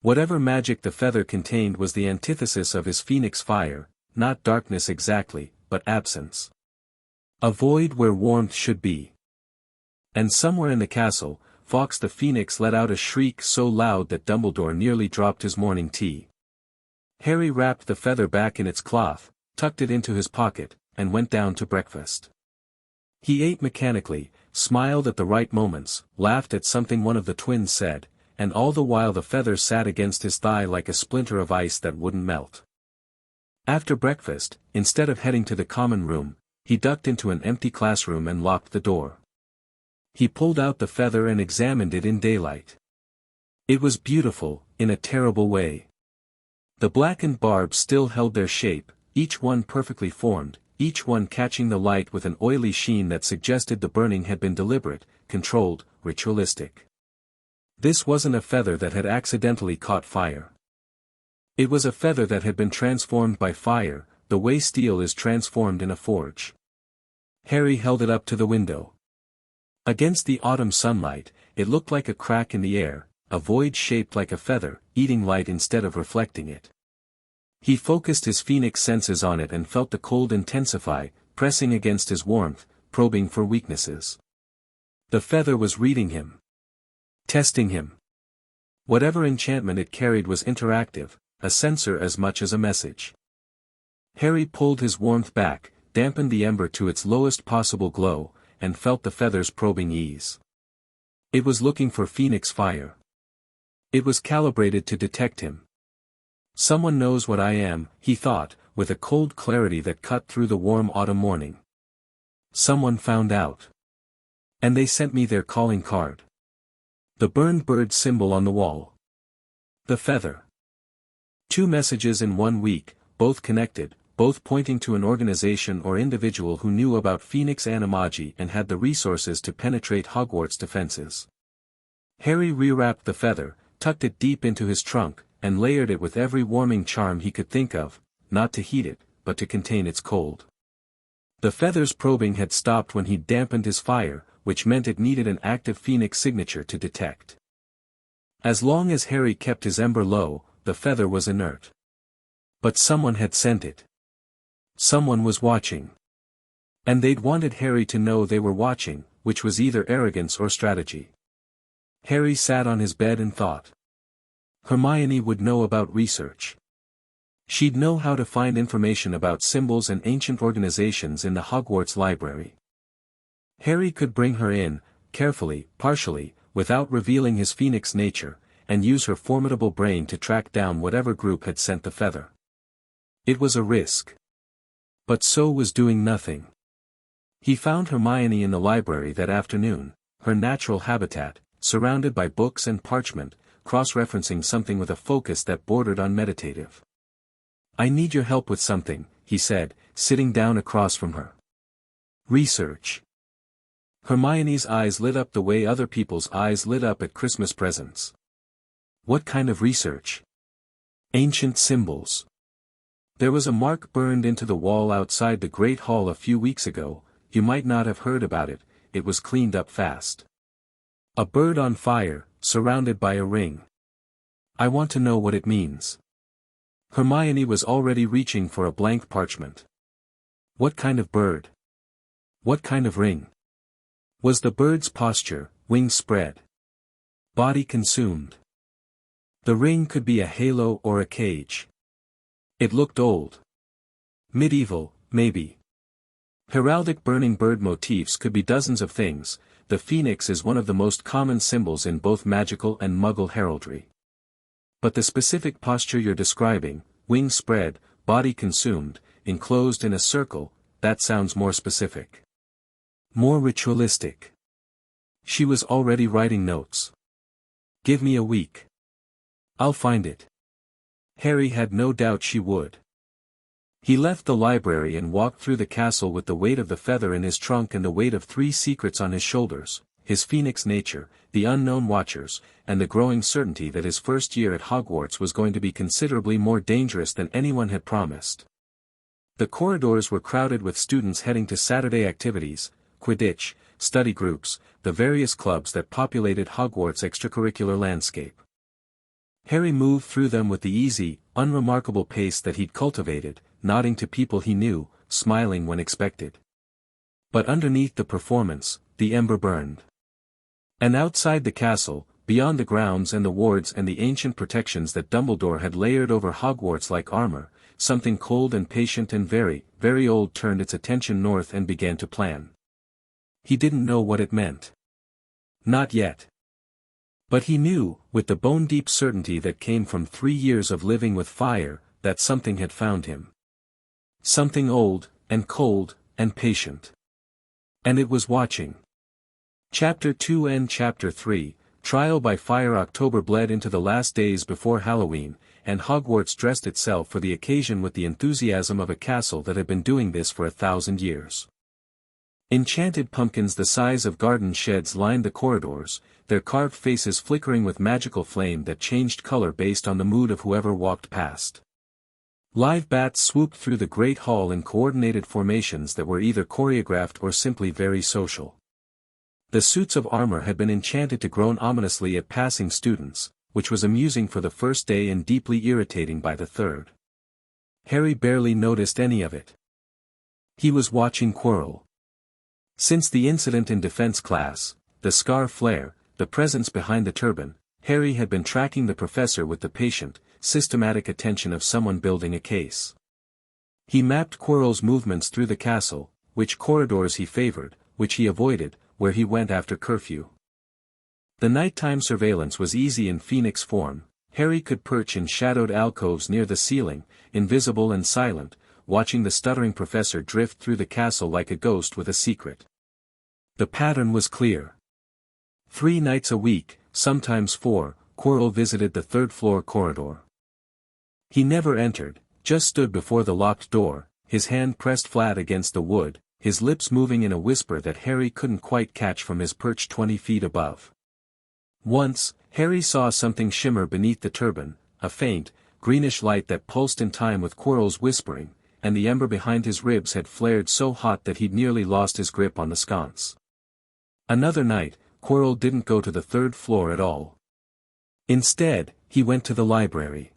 Whatever magic the feather contained was the antithesis of his phoenix fire, not darkness exactly, but absence. A void where warmth should be. And somewhere in the castle, Fawkes the Phoenix let out a shriek so loud that Dumbledore nearly dropped his morning tea. Harry wrapped the feather back in its cloth, tucked it into his pocket, and went down to breakfast. He ate mechanically, smiled at the right moments, laughed at something one of the twins said, and all the while the feather sat against his thigh like a splinter of ice that wouldn't melt. After breakfast, instead of heading to the common room, he ducked into an empty classroom and locked the door. He pulled out the feather and examined it in daylight. It was beautiful, in a terrible way. The blackened barbs still held their shape, each one perfectly formed, each one catching the light with an oily sheen that suggested the burning had been deliberate, controlled, ritualistic. This wasn't a feather that had accidentally caught fire. It was a feather that had been transformed by fire, the way steel is transformed in a forge. Harry held it up to the window. Against the autumn sunlight, it looked like a crack in the air, a void shaped like a feather, eating light instead of reflecting it. He focused his phoenix senses on it and felt the cold intensify, pressing against his warmth, probing for weaknesses. The feather was reading him. Testing him. Whatever enchantment it carried was interactive, a sensor as much as a message. Harry pulled his warmth back, dampened the ember to its lowest possible glow, and felt the feather's probing ease. It was looking for phoenix fire. It was calibrated to detect him. Someone knows what I am, he thought, with a cold clarity that cut through the warm autumn morning. Someone found out. And they sent me their calling card. The burned bird symbol on the wall. The feather. 2 messages in 1 week, both connected, both pointing to an organization or individual who knew about Phoenix Animagi and had the resources to penetrate Hogwarts defenses. Harry rewrapped the feather, tucked it deep into his trunk, and layered it with every warming charm he could think of, not to heat it, but to contain its cold. The feather's probing had stopped when he'd dampened his fire, which meant it needed an active phoenix signature to detect. As long as Harry kept his ember low, the feather was inert. But someone had sent it. Someone was watching. And they'd wanted Harry to know they were watching, which was either arrogance or strategy. Harry sat on his bed and thought. Hermione would know about research. She'd know how to find information about symbols and ancient organizations in the Hogwarts library. Harry could bring her in, carefully, partially, without revealing his phoenix nature, and use her formidable brain to track down whatever group had sent the feather. It was a risk. But so was doing nothing. He found Hermione in the library that afternoon, her natural habitat, surrounded by books and parchment, cross-referencing something with a focus that bordered on meditative. I need your help with something, he said, sitting down across from her. Research. Hermione's eyes lit up the way other people's eyes lit up at Christmas presents. What kind of research? Ancient symbols. There was a mark burned into the wall outside the Great Hall a few weeks ago. You might not have heard about it, it was cleaned up fast. A bird on fire, surrounded by a ring. I want to know what it means. Hermione was already reaching for a blank parchment. What kind of bird? What kind of ring? Was the bird's posture, wings spread? Body consumed? The ring could be a halo or a cage. It looked old. Medieval, maybe. Heraldic burning bird motifs could be dozens of things. The phoenix is one of the most common symbols in both magical and muggle heraldry. But the specific posture you're describing, wings spread, body consumed, enclosed in a circle, that sounds more specific. More ritualistic. She was already writing notes. Give me a week. I'll find it. Harry had no doubt she would. He left the library and walked through the castle with the weight of the feather in his trunk and the weight of 3 secrets on his shoulders, his phoenix nature, the unknown watchers, and the growing certainty that his first year at Hogwarts was going to be considerably more dangerous than anyone had promised. The corridors were crowded with students heading to Saturday activities, Quidditch, study groups, the various clubs that populated Hogwarts' extracurricular landscape. Harry moved through them with the easy, unremarkable pace that he'd cultivated, nodding to people he knew, smiling when expected. But underneath the performance, the ember burned. And outside the castle, beyond the grounds and the wards and the ancient protections that Dumbledore had layered over Hogwarts like armor, something cold and patient and very, very old turned its attention north and began to plan. He didn't know what it meant. Not yet. But he knew, with the bone-deep certainty that came from 3 years of living with fire, that something had found him. Something old, and cold, and patient. And it was watching. Chapter 2 and Chapter 3, Trial by Fire. October bled into the last days before Halloween, and Hogwarts dressed itself for the occasion with the enthusiasm of a castle that had been doing this for 1,000 years. Enchanted pumpkins the size of garden sheds lined the corridors, their carved faces flickering with magical flame that changed color based on the mood of whoever walked past. Live bats swooped through the great hall in coordinated formations that were either choreographed or simply very social. The suits of armor had been enchanted to groan ominously at passing students, which was amusing for the first day and deeply irritating by the third. Harry barely noticed any of it. He was watching Quirrell. Since the incident in defense class, the scar flare, the presence behind the turban, Harry had been tracking the professor with the patient, systematic attention of someone building a case. He mapped Quirrell's movements through the castle, which corridors he favored, which he avoided, where he went after curfew. The nighttime surveillance was easy in Phoenix form. Harry could perch in shadowed alcoves near the ceiling, invisible and silent, watching the stuttering professor drift through the castle like a ghost with a secret. The pattern was clear. 3 nights a week, sometimes 4, Quirrell visited the third-floor corridor. He never entered, just stood before the locked door, his hand pressed flat against the wood, his lips moving in a whisper that Harry couldn't quite catch from his perch 20 feet above. Once, Harry saw something shimmer beneath the turban, a faint, greenish light that pulsed in time with Quirrell's whispering, and the ember behind his ribs had flared so hot that he'd nearly lost his grip on the sconce. Another night, Quirrell didn't go to the 3rd floor at all. Instead, he went to the library.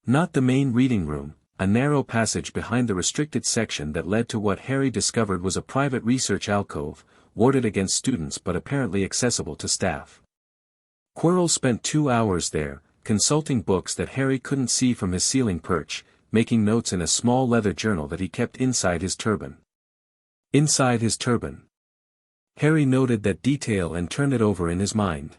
Not the main reading room, a narrow passage behind the restricted section that led to what Harry discovered was a private research alcove, warded against students but apparently accessible to staff. Quirrell spent 2 hours there, consulting books that Harry couldn't see from his ceiling perch, making notes in a small leather journal that he kept inside his turban. Inside his turban. Harry noted that detail and turned it over in his mind.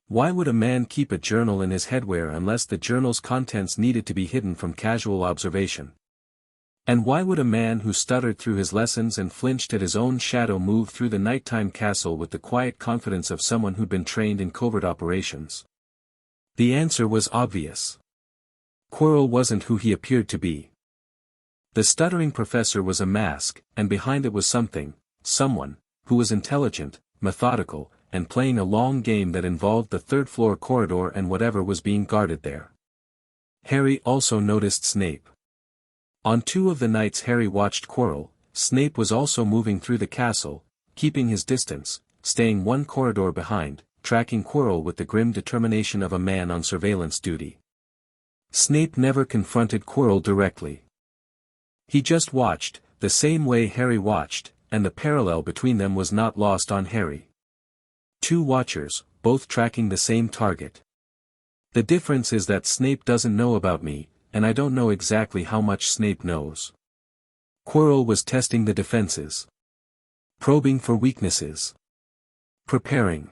Why would a man keep a journal in his headwear unless the journal's contents needed to be hidden from casual observation? And why would a man who stuttered through his lessons and flinched at his own shadow move through the nighttime castle with the quiet confidence of someone who'd been trained in covert operations? The answer was obvious. Quirrell wasn't who he appeared to be. The stuttering professor was a mask, and behind it was someone, who was intelligent, methodical, and playing a long game that involved the 3rd-floor corridor and whatever was being guarded there. Harry also noticed Snape. On 2 of the nights Harry watched Quirrell, Snape was also moving through the castle, keeping his distance, staying 1 corridor behind, tracking Quirrell with the grim determination of a man on surveillance duty. Snape never confronted Quirrell directly. He just watched, the same way Harry watched, and the parallel between them was not lost on Harry. 2 watchers, both tracking the same target. The difference is that Snape doesn't know about me, and I don't know exactly how much Snape knows. Quirrell was testing the defenses. Probing for weaknesses. Preparing.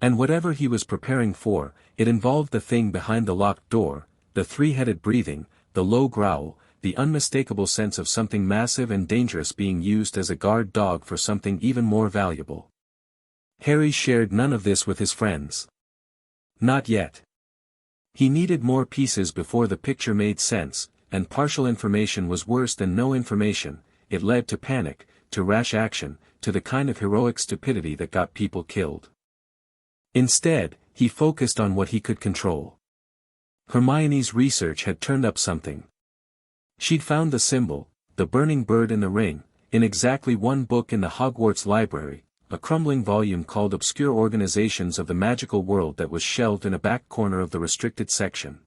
And whatever he was preparing for, it involved the thing behind the locked door, the 3-headed breathing, the low growl, the unmistakable sense of something massive and dangerous being used as a guard dog for something even more valuable. Harry shared none of this with his friends. Not yet. He needed more pieces before the picture made sense, and partial information was worse than no information. It led to panic, to rash action, to the kind of heroic stupidity that got people killed. Instead, he focused on what he could control. Hermione's research had turned up something. She'd found the symbol, the burning bird in the ring, in exactly 1 book in the Hogwarts library, a crumbling volume called Obscure Organizations of the Magical World that was shelved in a back corner of the restricted section.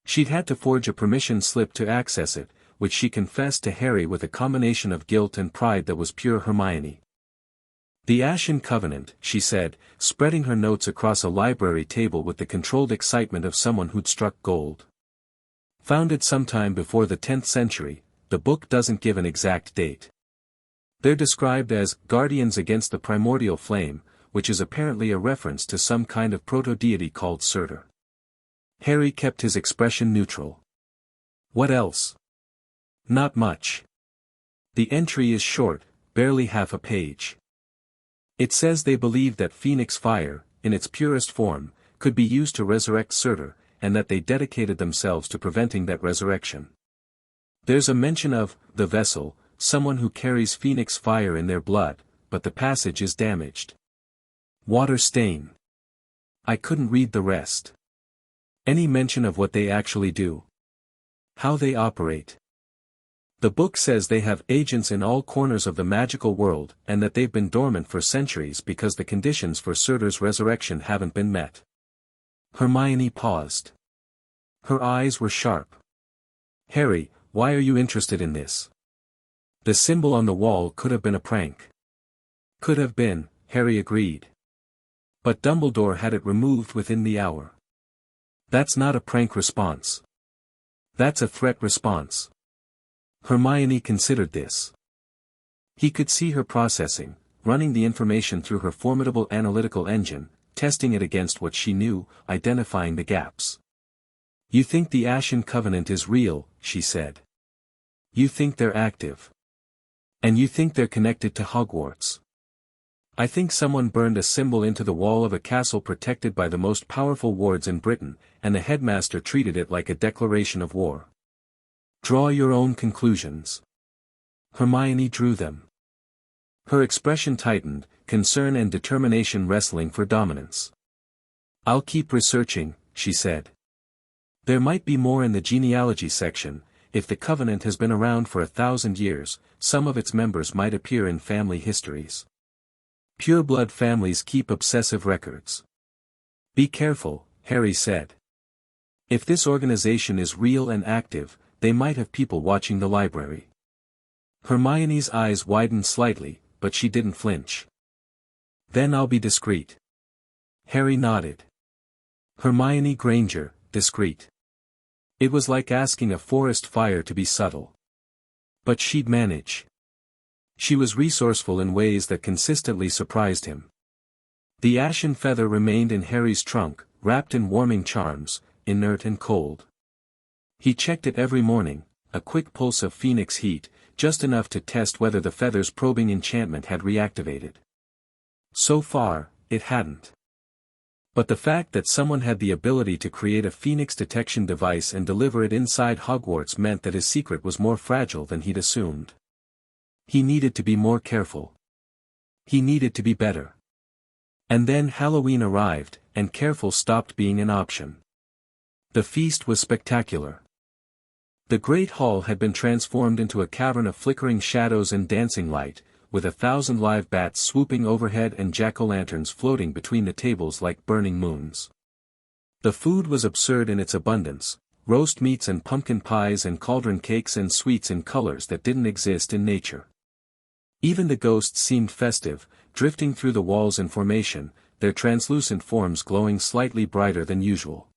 She'd had to forge a permission slip to access it, which she confessed to Harry with a combination of guilt and pride that was pure Hermione. The Ashen Covenant, she said, spreading her notes across a library table with the controlled excitement of someone who'd struck gold. Founded sometime before the 10th century, the book doesn't give an exact date. They're described as guardians against the primordial flame, which is apparently a reference to some kind of proto-deity called Surtur. Harry kept his expression neutral. What else? Not much. The entry is short, barely half a page. It says they believe that Phoenix fire, in its purest form, could be used to resurrect Surtur, and that they dedicated themselves to preventing that resurrection. There's a mention of the vessel, someone who carries Phoenix fire in their blood, but the passage is damaged. Water stain. I couldn't read the rest. Any mention of what they actually do? How they operate. The book says they have agents in all corners of the magical world and that they've been dormant for centuries because the conditions for Surtur's resurrection haven't been met. Hermione paused. Her eyes were sharp. Harry, why are you interested in this? The symbol on the wall could have been a prank. Could have been, Harry agreed. But Dumbledore had it removed within the hour. That's not a prank response. That's a threat response. Hermione considered this. He could see her processing, running the information through her formidable analytical engine, testing it against what she knew, identifying the gaps. You think the Ashen Covenant is real, she said. You think they're active. And you think they're connected to Hogwarts. I think someone burned a symbol into the wall of a castle protected by the most powerful wards in Britain, and the headmaster treated it like a declaration of war. Draw your own conclusions. Hermione drew them. Her expression tightened, concern and determination wrestling for dominance. I'll keep researching, she said. There might be more in the genealogy section. If the Covenant has been around for 1,000 years, some of its members might appear in family histories. Pureblood families keep obsessive records. Be careful, Harry said. If this organization is real and active, they might have people watching the library. Hermione's eyes widened slightly, but she didn't flinch. Then I'll be discreet. Harry nodded. Hermione Granger, discreet. It was like asking a forest fire to be subtle. But she'd manage. She was resourceful in ways that consistently surprised him. The ashen feather remained in Harry's trunk, wrapped in warming charms, inert and cold. He checked it every morning, a quick pulse of phoenix heat, just enough to test whether the feather's probing enchantment had reactivated. So far, it hadn't. But the fact that someone had the ability to create a phoenix detection device and deliver it inside Hogwarts meant that his secret was more fragile than he'd assumed. He needed to be more careful. He needed to be better. And then Halloween arrived, and careful stopped being an option. The feast was spectacular. The Great Hall had been transformed into a cavern of flickering shadows and dancing light, with 1,000 live bats swooping overhead and jack-o'-lanterns floating between the tables like burning moons. The food was absurd in its abundance, roast meats and pumpkin pies and cauldron cakes and sweets in colors that didn't exist in nature. Even the ghosts seemed festive, drifting through the walls in formation, their translucent forms glowing slightly brighter than usual.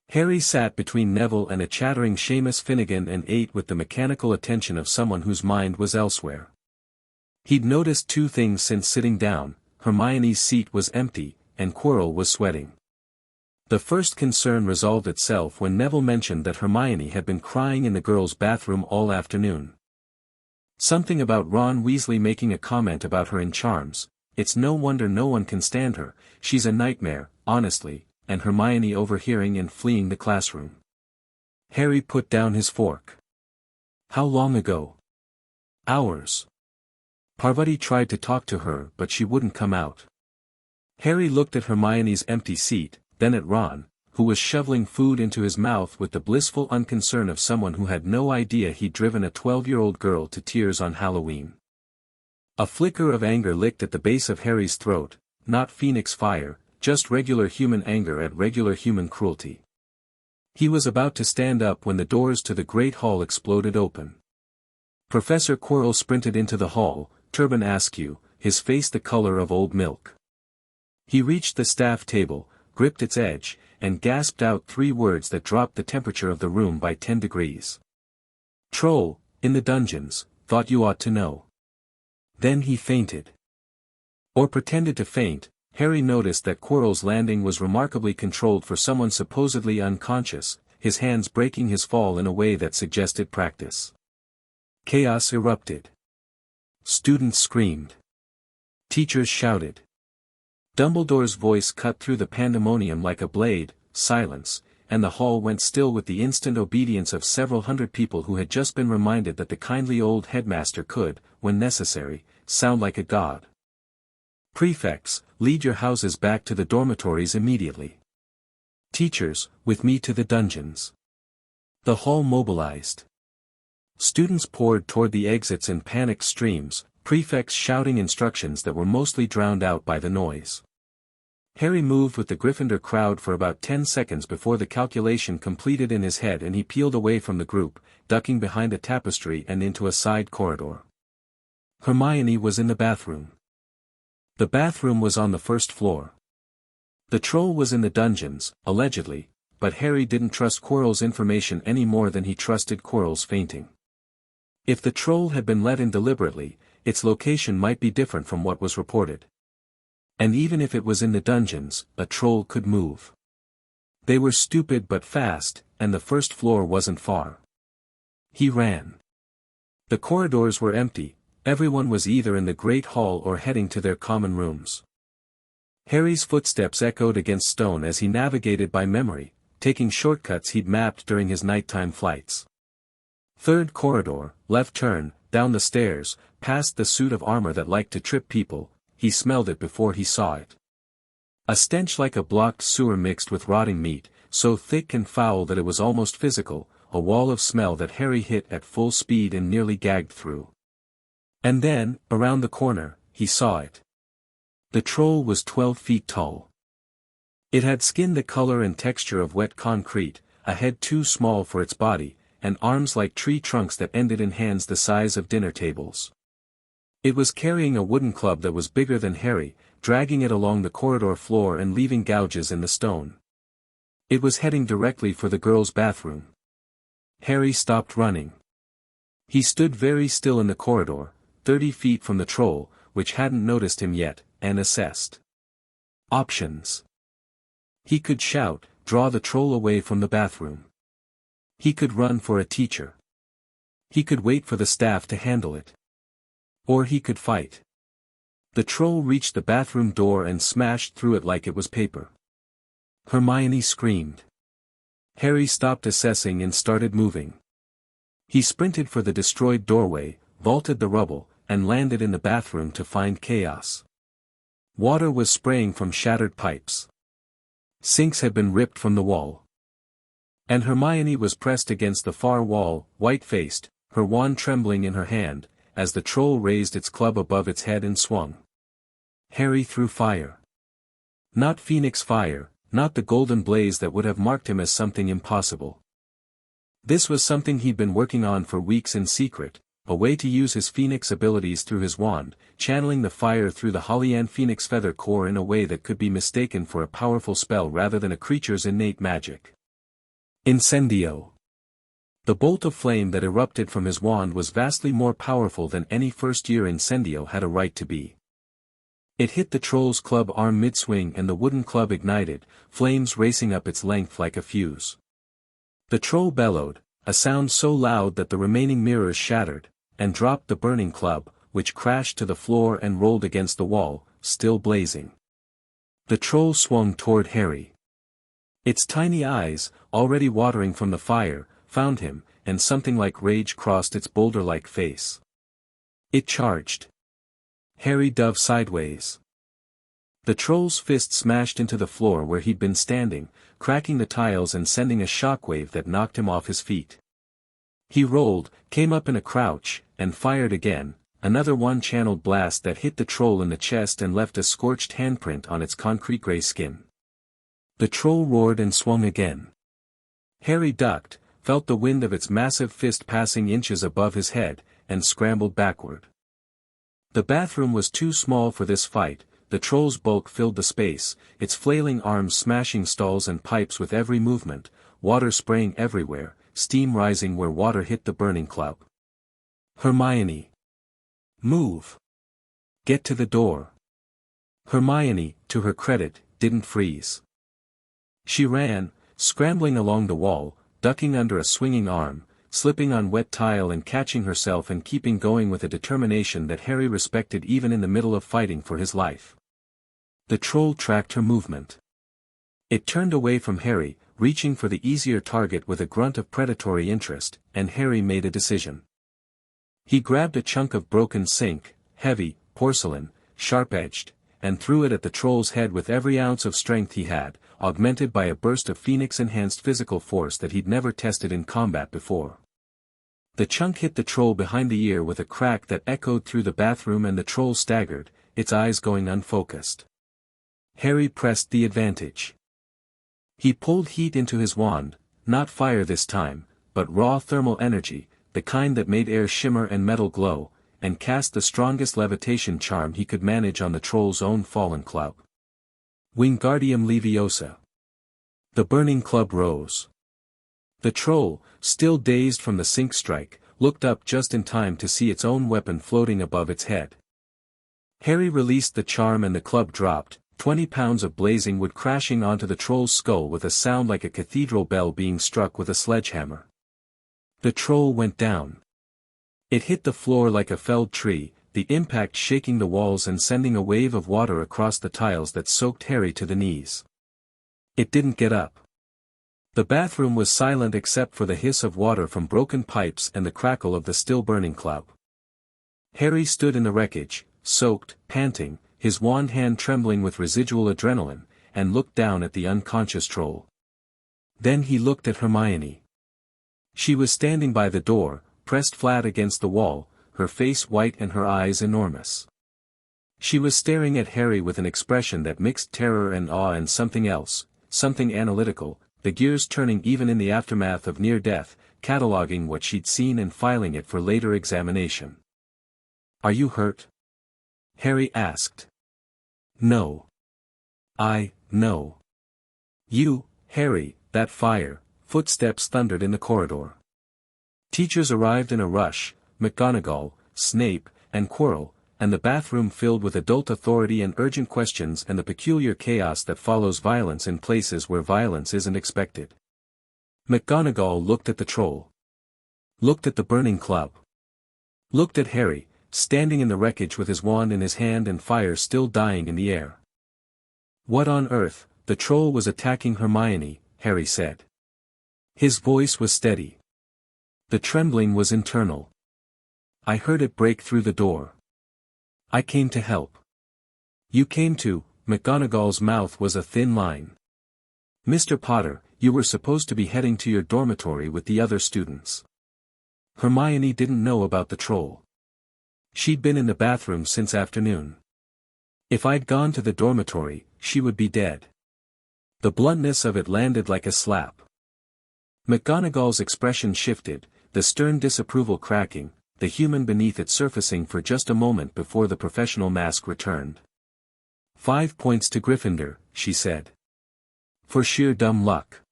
Harry sat between Neville and a chattering Seamus Finnegan and ate with the mechanical attention of someone whose mind was elsewhere. He'd noticed two things since sitting down: Hermione's seat was empty, and Quirrell was sweating. The first concern resolved itself when Neville mentioned that Hermione had been crying in the girls' bathroom all afternoon. Something about Ron Weasley making a comment about her in charms. It's no wonder no one can stand her, she's a nightmare, honestly, and Hermione overhearing and fleeing the classroom. Harry put down his fork. How long ago? Hours. Parvati tried to talk to her but she wouldn't come out. Harry looked at Hermione's empty seat, then at Ron, who was shoveling food into his mouth with the blissful unconcern of someone who had no idea he'd driven a 12-year-old girl to tears on Halloween. A flicker of anger licked at the base of Harry's throat, not phoenix fire, just regular human anger at regular human cruelty. He was about to stand up when the doors to the Great Hall exploded open. Professor Quirrell sprinted into the hall, turban askew, his face the color of old milk. He reached the staff table, gripped its edge, and gasped out 3 words that dropped the temperature of the room by 10 degrees. Troll, in the dungeons, thought you ought to know. Then he fainted. Or pretended to faint. Harry noticed that Quirrell's landing was remarkably controlled for someone supposedly unconscious, his hands breaking his fall in a way that suggested practice. Chaos erupted. Students screamed. Teachers shouted. Dumbledore's voice cut through the pandemonium like a blade. Silence, and the hall went still with the instant obedience of several hundred people who had just been reminded that the kindly old headmaster could, when necessary, sound like a god. Prefects, lead your houses back to the dormitories immediately. Teachers, with me to the dungeons. The hall mobilized. Students poured toward the exits in panicked streams, prefects shouting instructions that were mostly drowned out by the noise. Harry moved with the Gryffindor crowd for about 10 seconds before the calculation completed in his head and he peeled away from the group, ducking behind a tapestry and into a side corridor. Hermione was in the bathroom. The bathroom was on the first floor. The troll was in the dungeons, allegedly, but Harry didn't trust Quirrell's information any more than he trusted Quirrell's fainting. If the troll had been let in deliberately, its location might be different from what was reported. And even if it was in the dungeons, a troll could move. They were stupid but fast, and the first floor wasn't far. He ran. The corridors were empty, everyone was either in the Great Hall or heading to their common rooms. Harry's footsteps echoed against stone as he navigated by memory, taking shortcuts he'd mapped during his nighttime flights. Third corridor, left turn, down the stairs, past the suit of armor that liked to trip people. He smelled it before he saw it. A stench like a blocked sewer mixed with rotting meat, so thick and foul that it was almost physical, a wall of smell that Harry hit at full speed and nearly gagged through. And then, around the corner, he saw it. The troll was 12 feet tall. It had skin the color and texture of wet concrete, a head too small for its body, and arms like tree trunks that ended in hands the size of dinner tables. It was carrying a wooden club that was bigger than Harry, dragging it along the corridor floor and leaving gouges in the stone. It was heading directly for the girls' bathroom. Harry stopped running. He stood very still in the corridor, 30 feet from the troll, which hadn't noticed him yet, and assessed options. He could shout, draw the troll away from the bathroom. He could run for a teacher. He could wait for the staff to handle it. Or he could fight. The troll reached the bathroom door and smashed through it like it was paper. Hermione screamed. Harry stopped assessing and started moving. He sprinted for the destroyed doorway, vaulted the rubble, and landed in the bathroom to find chaos. Water was spraying from shattered pipes. Sinks had been ripped from the wall. And Hermione was pressed against the far wall, white-faced, her wand trembling in her hand, as the troll raised its club above its head and swung. Harry threw fire. Not Phoenix fire, not the golden blaze that would have marked him as something impossible. This was something he'd been working on for weeks in secret, a way to use his Phoenix abilities through his wand, channeling the fire through the Hollyan Phoenix feather core in a way that could be mistaken for a powerful spell rather than a creature's innate magic. Incendio. The bolt of flame that erupted from his wand was vastly more powerful than any first-year incendio had a right to be. It hit the troll's club arm mid-swing and the wooden club ignited, flames racing up its length like a fuse. The troll bellowed, a sound so loud that the remaining mirrors shattered, and dropped the burning club, which crashed to the floor and rolled against the wall, still blazing. The troll swung toward Harry. Its tiny eyes, already watering from the fire, found him, and something like rage crossed its boulder-like face. It charged. Harry dove sideways. The troll's fist smashed into the floor where he'd been standing, cracking the tiles and sending a shockwave that knocked him off his feet. He rolled, came up in a crouch, and fired again, another one-channeled blast that hit the troll in the chest and left a scorched handprint on its concrete-gray skin. The troll roared and swung again. Harry ducked, felt the wind of its massive fist passing inches above his head, and scrambled backward. The bathroom was too small for this fight, the troll's bulk filled the space, its flailing arms smashing stalls and pipes with every movement, water spraying everywhere, steam rising where water hit the burning club. Hermione. Move. Get to the door. Hermione, to her credit, didn't freeze. She ran, scrambling along the wall, ducking under a swinging arm, slipping on wet tile and catching herself and keeping going with a determination that Harry respected even in the middle of fighting for his life. The troll tracked her movement. It turned away from Harry, reaching for the easier target with a grunt of predatory interest, and Harry made a decision. He grabbed a chunk of broken sink, heavy, porcelain, sharp-edged, and threw it at the troll's head with every ounce of strength he had, augmented by a burst of Phoenix-enhanced physical force that he'd never tested in combat before. The chunk hit the troll behind the ear with a crack that echoed through the bathroom, and the troll staggered, its eyes going unfocused. Harry pressed the advantage. He pulled heat into his wand, not fire this time, but raw thermal energy, the kind that made air shimmer and metal glow, and cast the strongest levitation charm he could manage on the troll's own fallen club. Wingardium Leviosa. The burning club rose. The troll, still dazed from the sync strike, looked up just in time to see its own weapon floating above its head. Harry released the charm and the club dropped, 20 pounds of blazing wood crashing onto the troll's skull with a sound like a cathedral bell being struck with a sledgehammer. The troll went down. It hit the floor like a felled tree, the impact shaking the walls and sending a wave of water across the tiles that soaked Harry to the knees. It didn't get up. The bathroom was silent except for the hiss of water from broken pipes and the crackle of the still-burning club. Harry stood in the wreckage, soaked, panting, his wand hand trembling with residual adrenaline, and looked down at the unconscious troll. Then he looked at Hermione. She was standing by the door, pressed flat against the wall, her face white and her eyes enormous. She was staring at Harry with an expression that mixed terror and awe and something else, something analytical, the gears turning even in the aftermath of near death, cataloging what she'd seen and filing it for later examination. "Are you hurt?" Harry asked. "No. No. You, Harry, that fire." Footsteps thundered in the corridor. Teachers arrived in a rush, McGonagall, Snape, and Quirrell, and the bathroom filled with adult authority and urgent questions and the peculiar chaos that follows violence in places where violence isn't expected. McGonagall looked at the troll. Looked at the burning club. Looked at Harry, standing in the wreckage with his wand in his hand and fire still dying in the air. "What on earth?" "The troll was attacking Hermione," Harry said. His voice was steady. The trembling was internal. "I heard it break through the door. I came to help." "You came to," McGonagall's mouth was a thin line. "Mr. Potter, you were supposed to be heading to your dormitory with the other students." Hermione didn't know about the troll. She'd been in the bathroom since afternoon. "If I'd gone to the dormitory, she would be dead." The bluntness of it landed like a slap. McGonagall's expression shifted, the stern disapproval cracking, the human beneath it surfacing for just a moment before the professional mask returned. 5 points to Gryffindor, she said. For sheer dumb luck.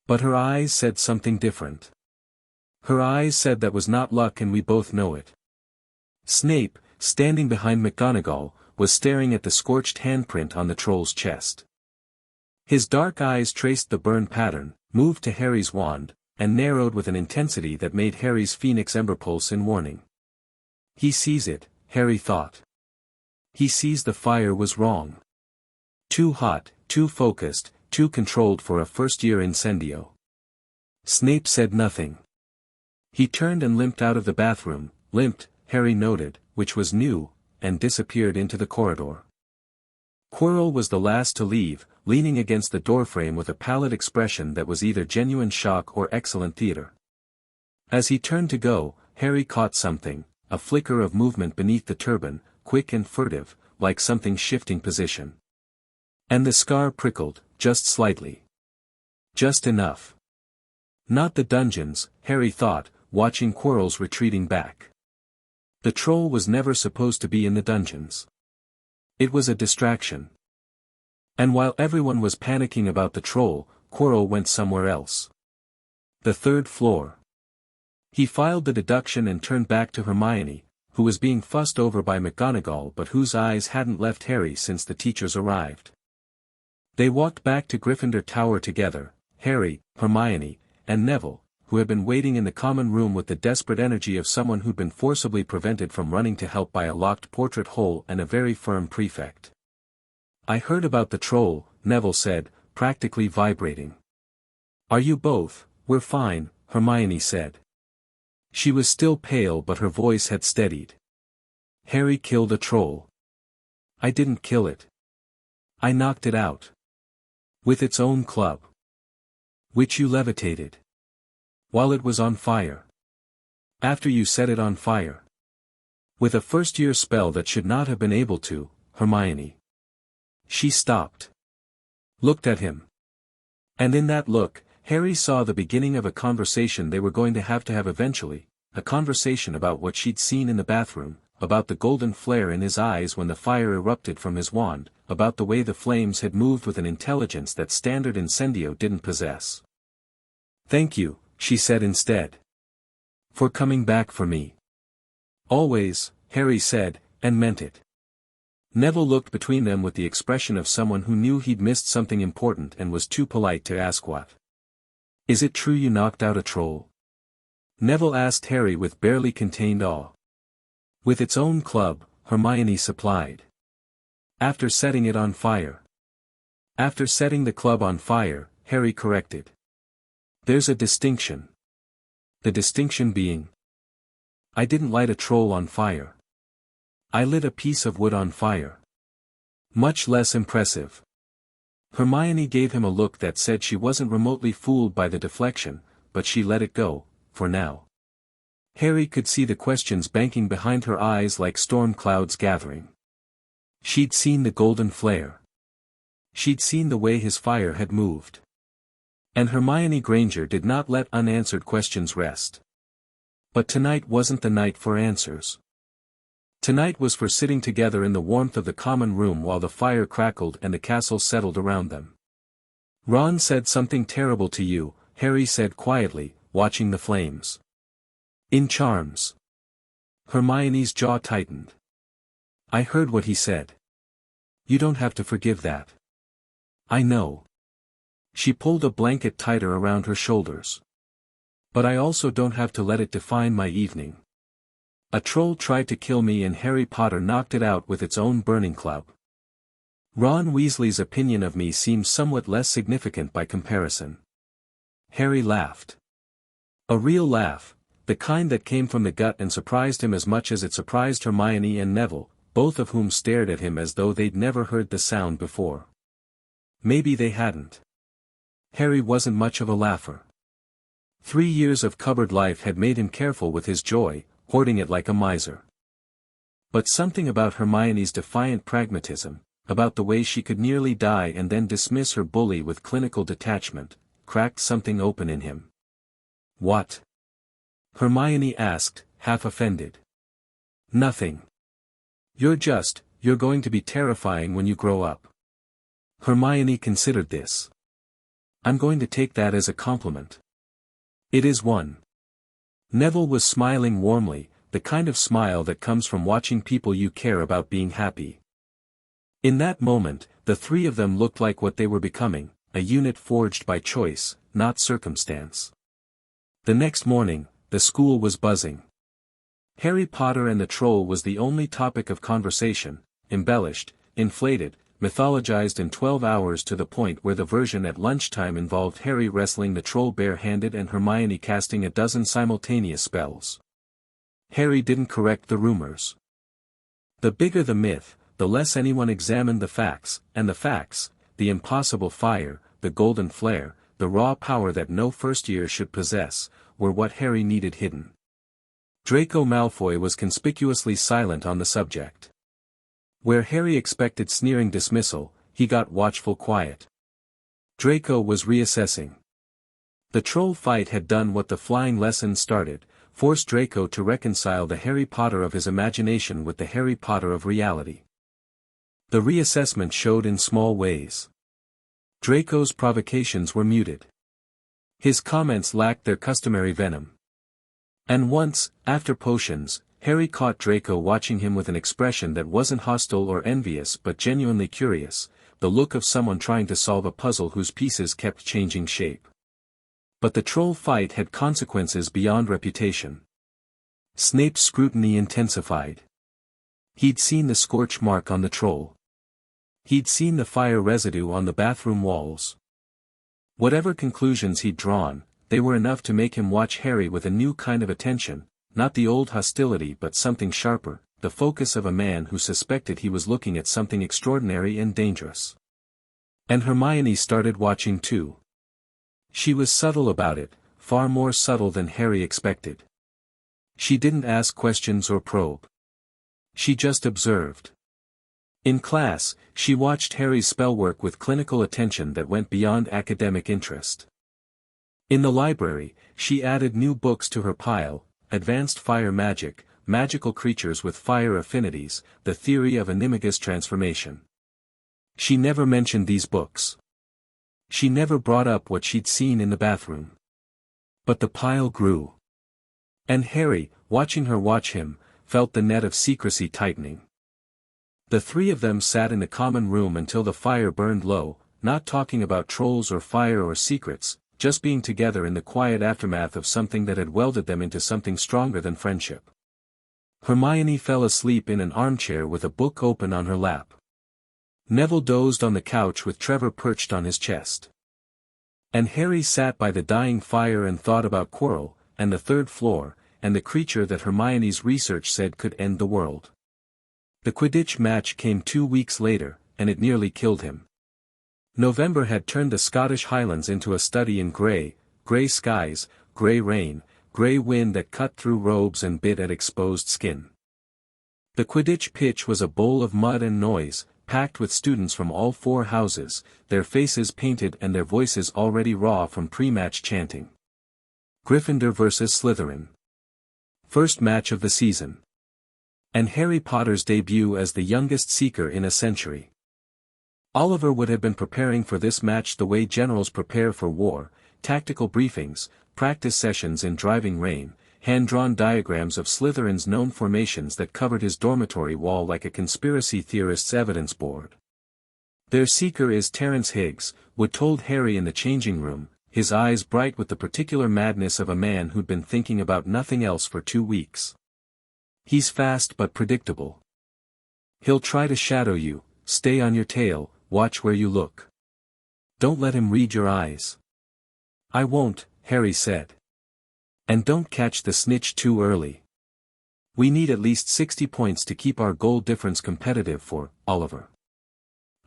But her eyes said something different. Her eyes said that was not luck, and we both know it. Snape, standing behind McGonagall, was staring at the scorched handprint on the troll's chest. His dark eyes traced the burn pattern, moved to Harry's wand, and narrowed with an intensity that made Harry's Phoenix Ember pulse in warning. He sees it, Harry thought. He sees the fire was wrong. Too hot, too focused, too controlled for a first-year incendio. Snape said nothing. He turned and limped out of the bathroom, limped, Harry noted, which was new, and disappeared into the corridor. Quirrell was the last to leave, leaning against the doorframe with a pallid expression that was either genuine shock or excellent theater. As he turned to go, Harry caught something, a flicker of movement beneath the turban, quick and furtive, like something shifting position. And the scar prickled, just slightly. Just enough. Not the dungeons, Harry thought, watching Quirrell's retreating back. The troll was never supposed to be in the dungeons. It was a distraction. And while everyone was panicking about the troll, Quirrell went somewhere else. The third floor. He filed the deduction and turned back to Hermione, who was being fussed over by McGonagall but whose eyes hadn't left Harry since the teachers arrived. They walked back to Gryffindor Tower together, Harry, Hermione, and Neville, who had been waiting in the common room with the desperate energy of someone who'd been forcibly prevented from running to help by a locked portrait hole and a very firm prefect. I heard about the troll, Neville said, practically vibrating. Are you both? We're fine, Hermione said. She was still pale but her voice had steadied. Harry killed a troll. I didn't kill it. I knocked it out. With its own club. Which you levitated. While it was on fire. After you set it on fire. With a first-year spell that should not have been able to, Hermione. She stopped. Looked at him. And in that look, Harry saw the beginning of a conversation they were going to have eventually, a conversation about what she'd seen in the bathroom, about the golden flare in his eyes when the fire erupted from his wand, about the way the flames had moved with an intelligence that standard incendio didn't possess. "Thank you," she said instead. "For coming back for me." "Always," Harry said, and meant it. Neville looked between them with the expression of someone who knew he'd missed something important and was too polite to ask what. "Is it true you knocked out a troll?" Neville asked Harry with barely contained awe. "With its own club," Hermione supplied. "After setting it on fire." "After setting the club on fire," Harry corrected. "There's a distinction." "The distinction being?" "I didn't light a troll on fire. I lit a piece of wood on fire." "Much less impressive." Hermione gave him a look that said she wasn't remotely fooled by the deflection, but she let it go, for now. Harry could see the questions banking behind her eyes like storm clouds gathering. She'd seen the golden flare. She'd seen the way his fire had moved. And Hermione Granger did not let unanswered questions rest. But tonight wasn't the night for answers. Tonight was for sitting together in the warmth of the common room while the fire crackled and the castle settled around them. "Ron said something terrible to you," Harry said quietly, watching the flames. "In charms." Hermione's jaw tightened. "I heard what he said." "You don't have to forgive that." "I know." She pulled a blanket tighter around her shoulders. "But I also don't have to let it define my evening. A troll tried to kill me and Harry Potter knocked it out with its own burning club. Ron Weasley's opinion of me seems somewhat less significant by comparison." Harry laughed. A real laugh, the kind that came from the gut and surprised him as much as it surprised Hermione and Neville, both of whom stared at him as though they'd never heard the sound before. Maybe they hadn't. Harry wasn't much of a laugher. 3 years of cupboard life had made him careful with his joy, hoarding it like a miser. But something about Hermione's defiant pragmatism, about the way she could nearly die and then dismiss her bully with clinical detachment, cracked something open in him. "What?" Hermione asked, half offended. "Nothing. You're going to be terrifying when you grow up." Hermione considered this. "I'm going to take that as a compliment." "It is one." Neville was smiling warmly, the kind of smile that comes from watching people you care about being happy. In that moment, the three of them looked like what they were becoming, a unit forged by choice, not circumstance. The next morning, the school was buzzing. Harry Potter and the Troll was the only topic of conversation, embellished, inflated, mythologized in 12 hours to the point where the version at lunchtime involved Harry wrestling the troll bare-handed and Hermione casting a dozen simultaneous spells. Harry didn't correct the rumors. The bigger the myth, the less anyone examined the facts, and the facts, the impossible fire, the golden flare, the raw power that no first year should possess, were what Harry needed hidden. Draco Malfoy was conspicuously silent on the subject. Where Harry expected sneering dismissal, he got watchful quiet. Draco was reassessing. The troll fight had done what the flying lesson started, forced Draco to reconcile the Harry Potter of his imagination with the Harry Potter of reality. The reassessment showed in small ways. Draco's provocations were muted. His comments lacked their customary venom. And once, after potions, Harry caught Draco watching him with an expression that wasn't hostile or envious but genuinely curious, the look of someone trying to solve a puzzle whose pieces kept changing shape. But the troll fight had consequences beyond reputation. Snape's scrutiny intensified. He'd seen the scorch mark on the troll. He'd seen the fire residue on the bathroom walls. Whatever conclusions he'd drawn, they were enough to make him watch Harry with a new kind of attention. Not the old hostility but something sharper, the focus of a man who suspected he was looking at something extraordinary and dangerous. And Hermione started watching too. She was subtle about it, far more subtle than Harry expected. She didn't ask questions or probe. She just observed. In class, she watched Harry's spellwork with clinical attention that went beyond academic interest. In the library, she added new books to her pile: Advanced Fire Magic, Magical Creatures with Fire Affinities, The Theory of Animagus Transformation. She never mentioned these books. She never brought up what she'd seen in the bathroom. But the pile grew. And Harry, watching her watch him, felt the net of secrecy tightening. The three of them sat in the common room until the fire burned low, not talking about trolls or fire or secrets, just being together in the quiet aftermath of something that had welded them into something stronger than friendship. Hermione fell asleep in an armchair with a book open on her lap. Neville dozed on the couch with Trevor perched on his chest. And Harry sat by the dying fire and thought about Quirrell, and the third floor, and the creature that Hermione's research said could end the world. The Quidditch match came 2 weeks later, and it nearly killed him. November had turned the Scottish Highlands into a study in grey skies, grey rain, grey wind that cut through robes and bit at exposed skin. The Quidditch pitch was a bowl of mud and noise, packed with students from all 4 houses, their faces painted and their voices already raw from pre-match chanting. Gryffindor vs. Slytherin. First match of the season. And Harry Potter's debut as the youngest Seeker in a century. Oliver would have been preparing for this match the way generals prepare for war: tactical briefings, practice sessions in driving rain, hand-drawn diagrams of Slytherin's known formations that covered his dormitory wall like a conspiracy theorist's evidence board. Their Seeker is Terence Higgs, Wood told Harry in the changing room, his eyes bright with the particular madness of a man who'd been thinking about nothing else for 2 weeks. He's fast but predictable. He'll try to shadow you, stay on your tail, watch where you look. Don't let him read your eyes. I won't, Harry said. And don't catch the snitch too early. We need at least 60 points to keep our goal difference competitive for Oliver.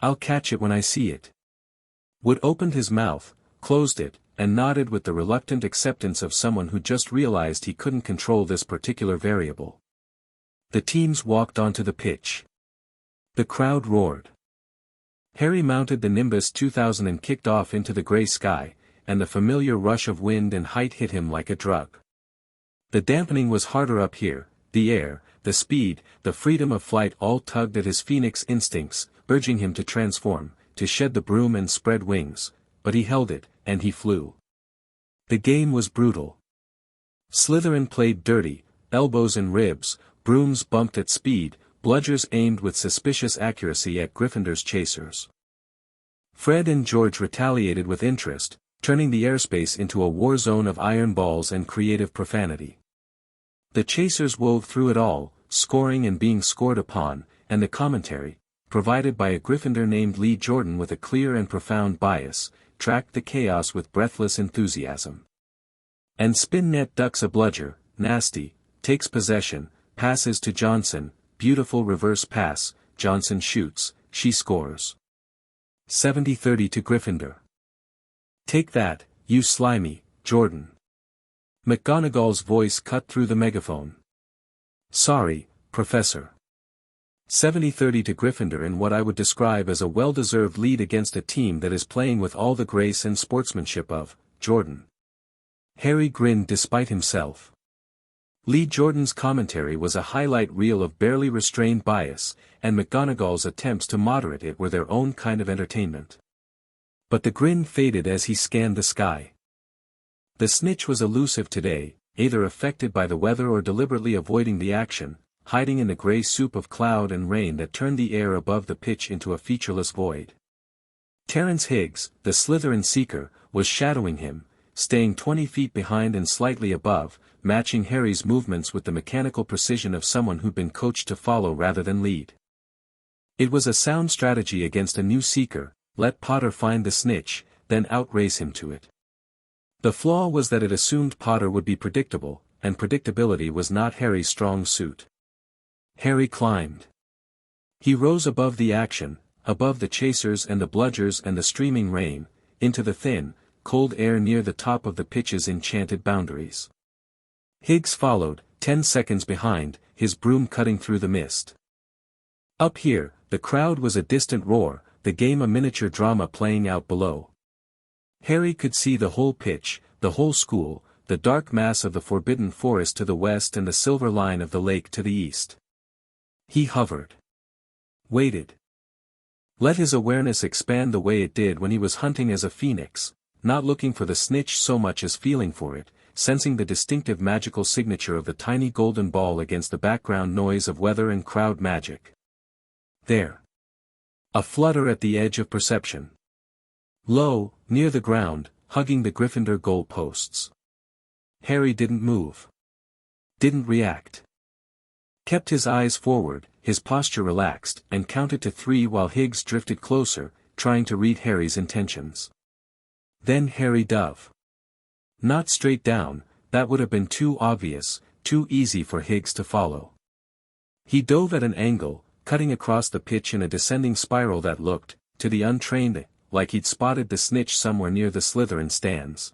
I'll catch it when I see it. Wood opened his mouth, closed it, and nodded with the reluctant acceptance of someone who just realized he couldn't control this particular variable. The teams walked onto the pitch. The crowd roared. Harry mounted the Nimbus 2000 and kicked off into the grey sky, and the familiar rush of wind and height hit him like a drug. The dampening was harder up here: the air, the speed, the freedom of flight all tugged at his phoenix instincts, urging him to transform, to shed the broom and spread wings, but he held it, and he flew. The game was brutal. Slytherin played dirty, elbows and ribs, brooms bumped at speed, bludgers aimed with suspicious accuracy at Gryffindor's chasers. Fred and George retaliated with interest, turning the airspace into a war zone of iron balls and creative profanity. The chasers wove through it all, scoring and being scored upon, and the commentary, provided by a Gryffindor named Lee Jordan with a clear and profound bias, tracked the chaos with breathless enthusiasm. And Spinnet ducks a bludger, nasty, takes possession, passes to Johnson, beautiful reverse pass, Johnson shoots, she scores. 70-30 to Gryffindor. Take that, you slimy, Jordan. McGonagall's voice cut through the megaphone. Sorry, Professor. 70-30 to Gryffindor in what I would describe as a well-deserved lead against a team that is playing with all the grace and sportsmanship of Jordan. Harry grinned despite himself. Lee Jordan's commentary was a highlight reel of barely restrained bias, and McGonagall's attempts to moderate it were their own kind of entertainment. But the grin faded as he scanned the sky. The snitch was elusive today, either affected by the weather or deliberately avoiding the action, hiding in the grey soup of cloud and rain that turned the air above the pitch into a featureless void. Terence Higgs, the Slytherin Seeker, was shadowing him, staying 20 feet behind and slightly above, matching Harry's movements with the mechanical precision of someone who'd been coached to follow rather than lead. It was a sound strategy against a new Seeker: let Potter find the snitch, then outrace him to it. The flaw was that it assumed Potter would be predictable, and predictability was not Harry's strong suit. Harry climbed. He rose above the action, above the chasers and the bludgers and the streaming rain, into the thin, cold air near the top of the pitch's enchanted boundaries. Higgs followed, 10 seconds behind, his broom cutting through the mist. Up here, the crowd was a distant roar, the game a miniature drama playing out below. Harry could see the whole pitch, the whole school, the dark mass of the forbidden forest to the west and the silver line of the lake to the east. He hovered. Waited. Let his awareness expand the way it did when he was hunting as a phoenix, not looking for the snitch so much as feeling for it, sensing the distinctive magical signature of the tiny golden ball against the background noise of weather and crowd magic. There. A flutter at the edge of perception. Low, near the ground, hugging the Gryffindor goal posts. Harry didn't move. Didn't react. Kept his eyes forward, his posture relaxed, and counted to 3 while Higgs drifted closer, trying to read Harry's intentions. Then Harry dove. Not straight down, that would have been too obvious, too easy for Higgs to follow. He dove at an angle, cutting across the pitch in a descending spiral that looked, to the untrained, like he'd spotted the snitch somewhere near the Slytherin stands.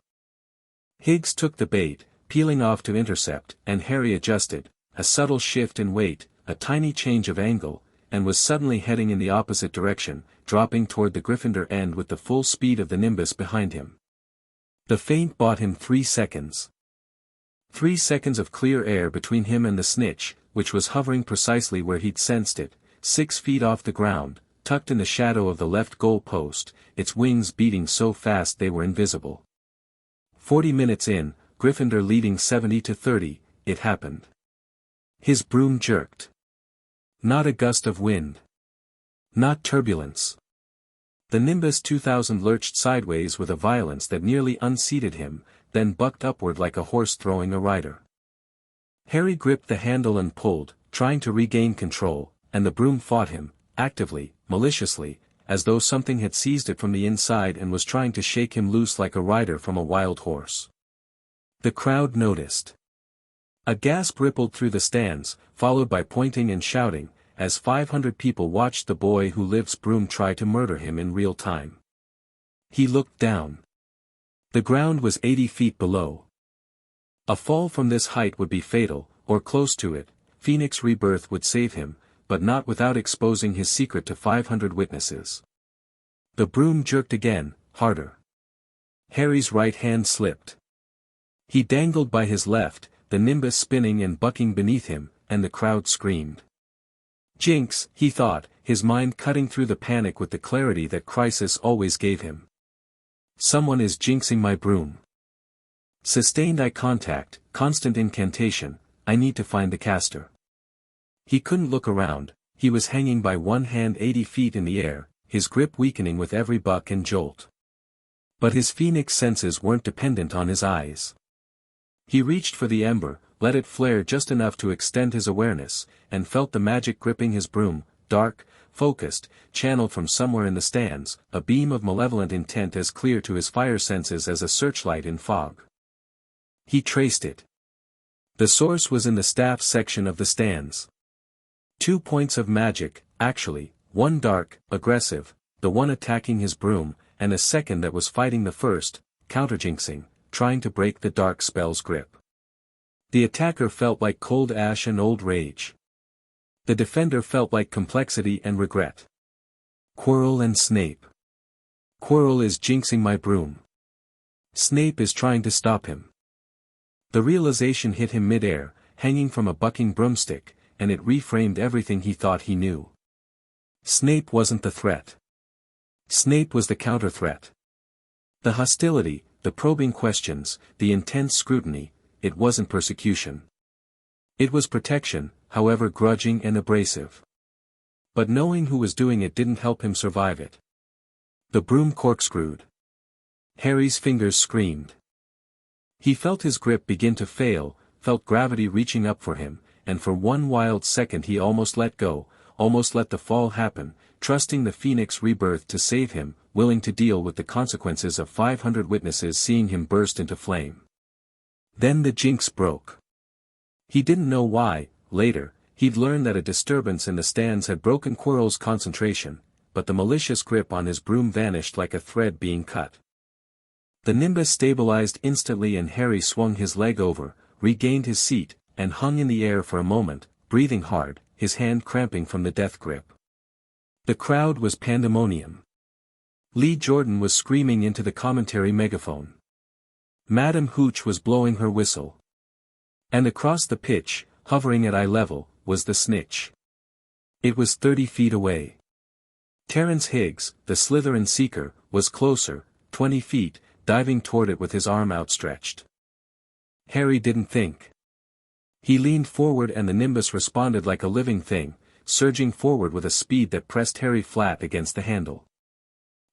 Higgs took the bait, peeling off to intercept, and Harry adjusted, a subtle shift in weight, a tiny change of angle, and was suddenly heading in the opposite direction, dropping toward the Gryffindor end with the full speed of the nimbus behind him. The feint bought him 3 seconds. 3 seconds of clear air between him and the snitch, which was hovering precisely where he'd sensed it, 6 feet off the ground, tucked in the shadow of the left goal post, its wings beating so fast they were invisible. 40 minutes in, Gryffindor leading 70-30, it happened. His broom jerked. Not a gust of wind. Not turbulence. The Nimbus 2000 lurched sideways with a violence that nearly unseated him, then bucked upward like a horse throwing a rider. Harry gripped the handle and pulled, trying to regain control, and the broom fought him, actively, maliciously, as though something had seized it from the inside and was trying to shake him loose like a rider from a wild horse. The crowd noticed. A gasp rippled through the stands, followed by pointing and shouting, as 500 people watched the boy who lives broom try to murder him in real time. He looked down. The ground was 80 feet below. A fall from this height would be fatal, or close to it. Phoenix rebirth would save him, but not without exposing his secret to 500 witnesses. The broom jerked again, harder. Harry's right hand slipped. He dangled by his left, the nimbus spinning and bucking beneath him, and the crowd screamed. Jinx, he thought, his mind cutting through the panic with the clarity that crisis always gave him. Someone is jinxing my broom. Sustained eye contact, constant incantation, I need to find the caster. He couldn't look around, he was hanging by one hand 80 feet in the air, his grip weakening with every buck and jolt. But his phoenix senses weren't dependent on his eyes. He reached for the ember, let it flare just enough to extend his awareness, and felt the magic gripping his broom, dark, focused, channeled from somewhere in the stands, a beam of malevolent intent as clear to his fire senses as a searchlight in fog. He traced it. The source was in the staff section of the stands. 2 points of magic, actually, one dark, aggressive, the one attacking his broom, and a second that was fighting the first, counterjinxing, trying to break the dark spell's grip. The attacker felt like cold ash and old rage. The defender felt like complexity and regret. Quirrell and Snape. Quirrell is jinxing my broom. Snape is trying to stop him. The realization hit him mid-air, hanging from a bucking broomstick, and it reframed everything he thought he knew. Snape wasn't the threat. Snape was the counter-threat. The hostility, the probing questions, the intense scrutiny, it wasn't persecution. It was protection, however grudging and abrasive. But knowing who was doing it didn't help him survive it. The broom corkscrewed. Harry's fingers screamed. He felt his grip begin to fail, felt gravity reaching up for him, and for one wild second he almost let go, almost let the fall happen, trusting the Phoenix rebirth to save him, willing to deal with the consequences of 500 witnesses seeing him burst into flame. Then the jinx broke. He didn't know why. Later, he'd learned that a disturbance in the stands had broken Quirrell's concentration, but the malicious grip on his broom vanished like a thread being cut. The nimbus stabilized instantly and Harry swung his leg over, regained his seat, and hung in the air for a moment, breathing hard, his hand cramping from the death grip. The crowd was pandemonium. Lee Jordan was screaming into the commentary megaphone. Madame Hooch was blowing her whistle. And across the pitch, hovering at eye level, was the snitch. It was 30 feet away. Terence Higgs, the Slytherin seeker, was closer, 20 feet, diving toward it with his arm outstretched. Harry didn't think. He leaned forward and the nimbus responded like a living thing, surging forward with a speed that pressed Harry flat against the handle.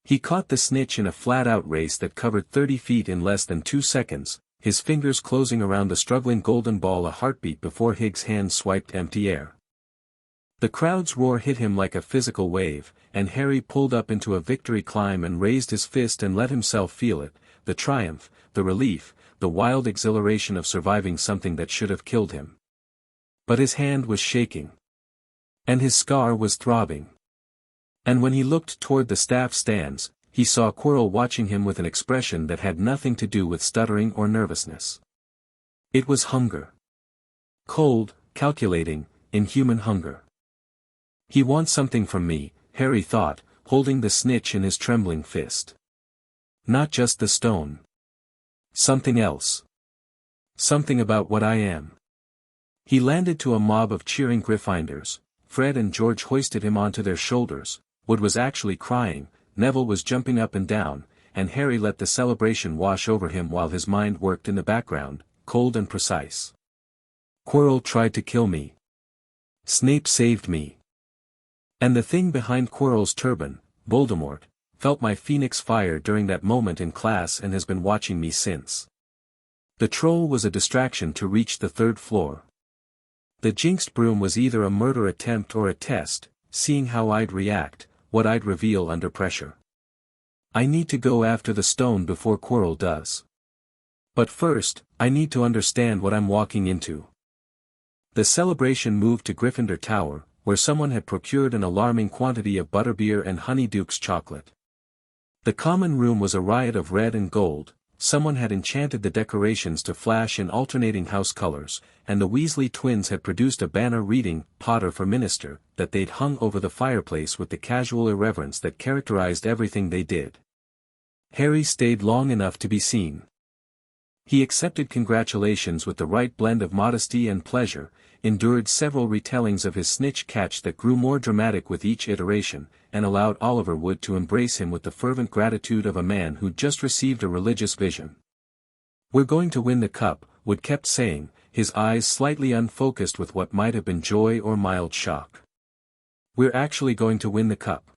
He caught the snitch in a flat-out race that covered 30 feet in less than 2 seconds, his fingers closing around the struggling golden ball a heartbeat before Higgs' hand swiped empty air. The crowd's roar hit him like a physical wave, and Harry pulled up into a victory climb and raised his fist and let himself feel it, the triumph, the relief, the wild exhilaration of surviving something that should have killed him. But his hand was shaking. And his scar was throbbing. And when he looked toward the staff stands, he saw Quirrell watching him with an expression that had nothing to do with stuttering or nervousness. It was hunger. Cold, calculating, inhuman hunger. He wants something from me, Harry thought, holding the snitch in his trembling fist. Not just the stone. Something else. Something about what I am. He landed to a mob of cheering Gryffindors. Fred and George hoisted him onto their shoulders. Wood was actually crying, Neville was jumping up and down, and Harry let the celebration wash over him while his mind worked in the background, cold and precise. Quirrell tried to kill me. Snape saved me. And the thing behind Quirrell's turban, Voldemort, felt my phoenix fire during that moment in class and has been watching me since. The troll was a distraction to reach the 3rd floor. The jinxed broom was either a murder attempt or a test, seeing how I'd react, what I'd reveal under pressure. I need to go after the stone before Quirrell does. But first, I need to understand what I'm walking into. The celebration moved to Gryffindor Tower, where someone had procured an alarming quantity of butterbeer and Honeydukes chocolate. The common room was a riot of red and gold. Someone had enchanted the decorations to flash in alternating house colors, and the Weasley twins had produced a banner reading, "Potter for Minister," that they'd hung over the fireplace with the casual irreverence that characterized everything they did. Harry stayed long enough to be seen. He accepted congratulations with the right blend of modesty and pleasure, endured several retellings of his snitch catch that grew more dramatic with each iteration, and allowed Oliver Wood to embrace him with the fervent gratitude of a man who'd just received a religious vision. "We're going to win the cup," Wood kept saying, his eyes slightly unfocused with what might have been joy or mild shock. "We're actually going to win the cup."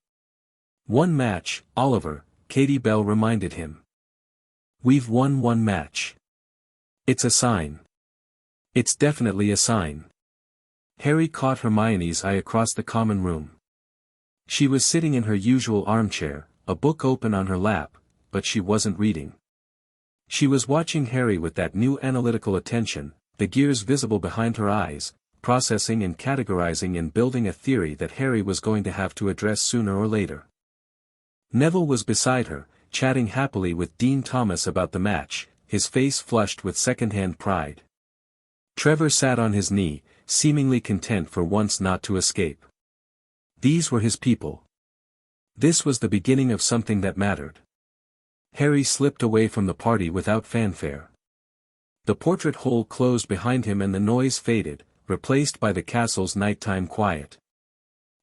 "One match, Oliver," Katie Bell reminded him. "We've won one match. It's a sign. It's definitely a sign." Harry caught Hermione's eye across the common room. She was sitting in her usual armchair, a book open on her lap, but she wasn't reading. She was watching Harry with that new analytical attention, the gears visible behind her eyes, processing and categorizing and building a theory that Harry was going to have to address sooner or later. Neville was beside her, chatting happily with Dean Thomas about the match, his face flushed with second-hand pride. Trevor sat on his knee, seemingly content for once not to escape. These were his people. This was the beginning of something that mattered. Harry slipped away from the party without fanfare. The portrait hole closed behind him and the noise faded, replaced by the castle's nighttime quiet.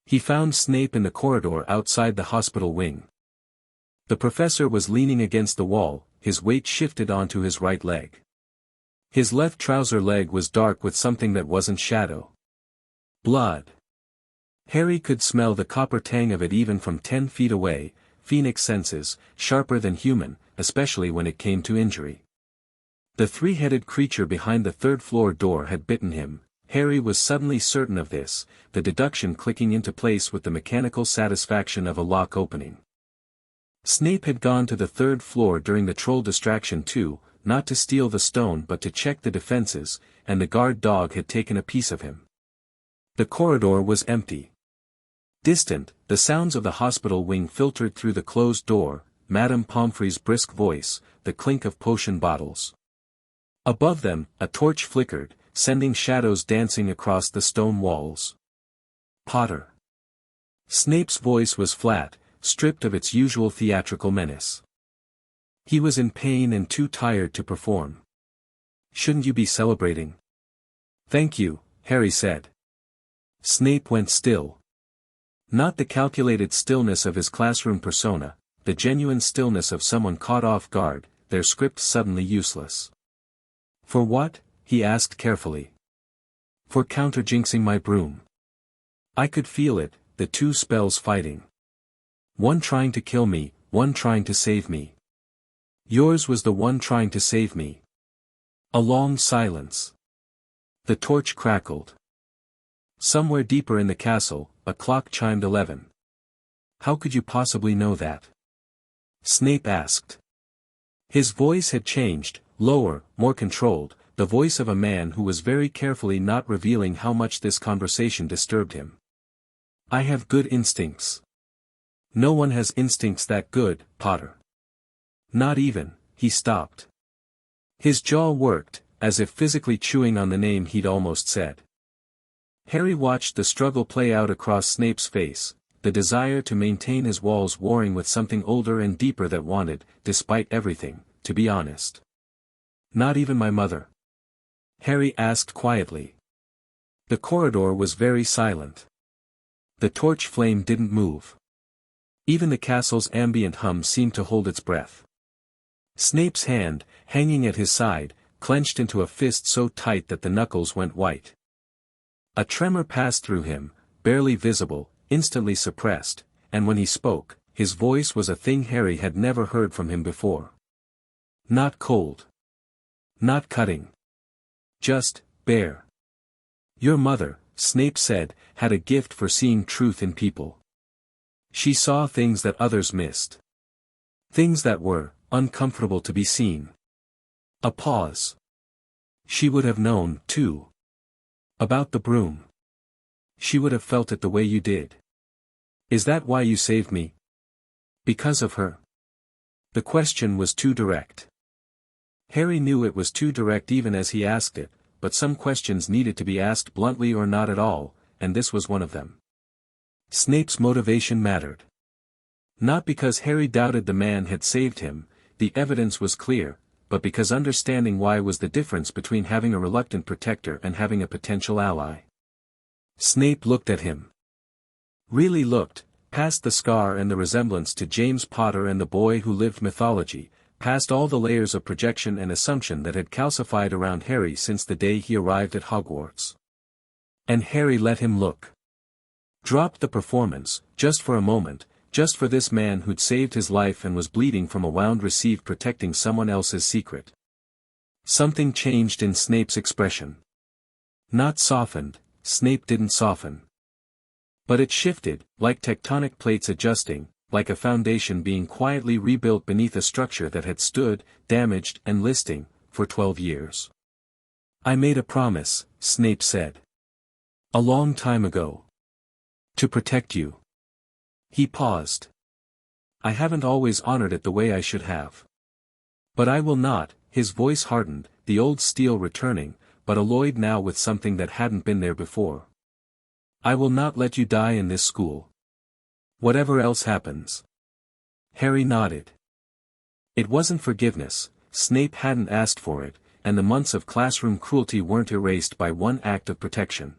He found Snape in the corridor outside the hospital wing. The professor was leaning against the wall, his weight shifted onto his right leg. His left trouser leg was dark with something that wasn't shadow. Blood. Harry could smell the copper tang of it even from 10 feet away, phoenix senses, sharper than human, especially when it came to injury. The three-headed creature behind the 3rd floor door had bitten him. Harry was suddenly certain of this, the deduction clicking into place with the mechanical satisfaction of a lock opening. Snape had gone to the 3rd floor during the troll distraction too, not to steal the stone but to check the defenses, and the guard dog had taken a piece of him. The corridor was empty. Distant, the sounds of the hospital wing filtered through the closed door, Madame Pomfrey's brisk voice, the clink of potion bottles. Above them, a torch flickered, sending shadows dancing across the stone walls. Potter. Snape's voice was flat, stripped of its usual theatrical menace. He was in pain and too tired to perform. Shouldn't you be celebrating? Thank you, Harry said. Snape went still. Not the calculated stillness of his classroom persona, the genuine stillness of someone caught off guard, their script suddenly useless. For what? He asked carefully. For counter-jinxing my broom. I could feel it, the two spells fighting. One trying to kill me, one trying to save me. Yours was the one trying to save me. A long silence. The torch crackled. Somewhere deeper in the castle, a clock chimed 11. How could you possibly know that? Snape asked. His voice had changed, lower, more controlled, the voice of a man who was very carefully not revealing how much this conversation disturbed him. I have good instincts. No one has instincts that good, Potter. Not even, he stopped. His jaw worked, as if physically chewing on the name he'd almost said. Harry watched the struggle play out across Snape's face, the desire to maintain his walls warring with something older and deeper that wanted, despite everything, to be honest. Not even my mother? Harry asked quietly. The corridor was very silent. The torch flame didn't move. Even the castle's ambient hum seemed to hold its breath. Snape's hand, hanging at his side, clenched into a fist so tight that the knuckles went white. A tremor passed through him, barely visible, instantly suppressed, and when he spoke, his voice was a thing Harry had never heard from him before. Not cold. Not cutting. Just, bare. Your mother, Snape said, had a gift for seeing truth in people. She saw things that others missed. Things that were uncomfortable to be seen. A pause. She would have known, too. About the broom. She would have felt it the way you did. Is that why you saved me? Because of her? The question was too direct. Harry knew it was too direct even as he asked it, but some questions needed to be asked bluntly or not at all, and this was one of them. Snape's motivation mattered. Not because Harry doubted the man had saved him, the evidence was clear, but because understanding why was the difference between having a reluctant protector and having a potential ally. Snape looked at him. Really looked, past the scar and the resemblance to James Potter and the boy who lived mythology, past all the layers of projection and assumption that had calcified around Harry since the day he arrived at Hogwarts. And Harry let him look. Dropped the performance, just for a moment, just for this man who'd saved his life and was bleeding from a wound received protecting someone else's secret. Something changed in Snape's expression. Not softened, Snape didn't soften. But it shifted, like tectonic plates adjusting, like a foundation being quietly rebuilt beneath a structure that had stood, damaged and listing, for 12 years. I made a promise, Snape said. A long time ago. To protect you. He paused. I haven't always honored it the way I should have. But I will not, his voice hardened, the old steel returning, but alloyed now with something that hadn't been there before. I will not let you die in this school. Whatever else happens. Harry nodded. It wasn't forgiveness, Snape hadn't asked for it, and the months of classroom cruelty weren't erased by one act of protection.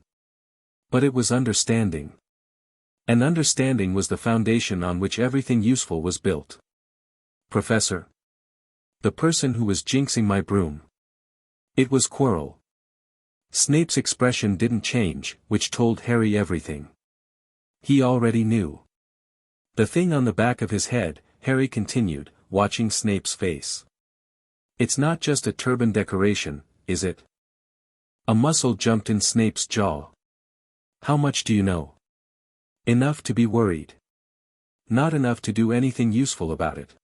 But it was understanding. And understanding was the foundation on which everything useful was built. Professor. The person who was jinxing my broom. It was Quirrell. Snape's expression didn't change, which told Harry everything. He already knew. The thing on the back of his head, Harry continued, watching Snape's face. It's not just a turban decoration, is it? A muscle jumped in Snape's jaw. How much do you know? Enough to be worried. Not enough to do anything useful about it.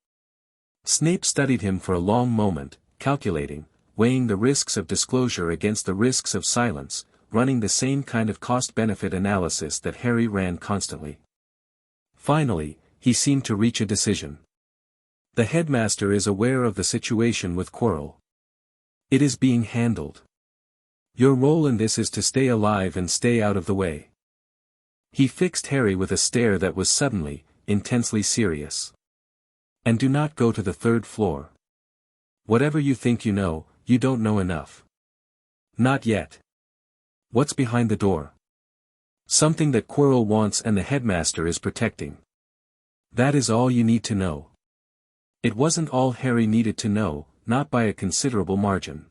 Snape studied him for a long moment, calculating, weighing the risks of disclosure against the risks of silence, running the same kind of cost-benefit analysis that Harry ran constantly. Finally, he seemed to reach a decision. The headmaster is aware of the situation with Quirrell. It is being handled. Your role in this is to stay alive and stay out of the way. He fixed Harry with a stare that was suddenly, intensely serious. And do not go to the 3rd floor. Whatever you think you know, you don't know enough. Not yet. What's behind the door? Something that Quirrell wants and the headmaster is protecting. That is all you need to know. It wasn't all Harry needed to know, not by a considerable margin.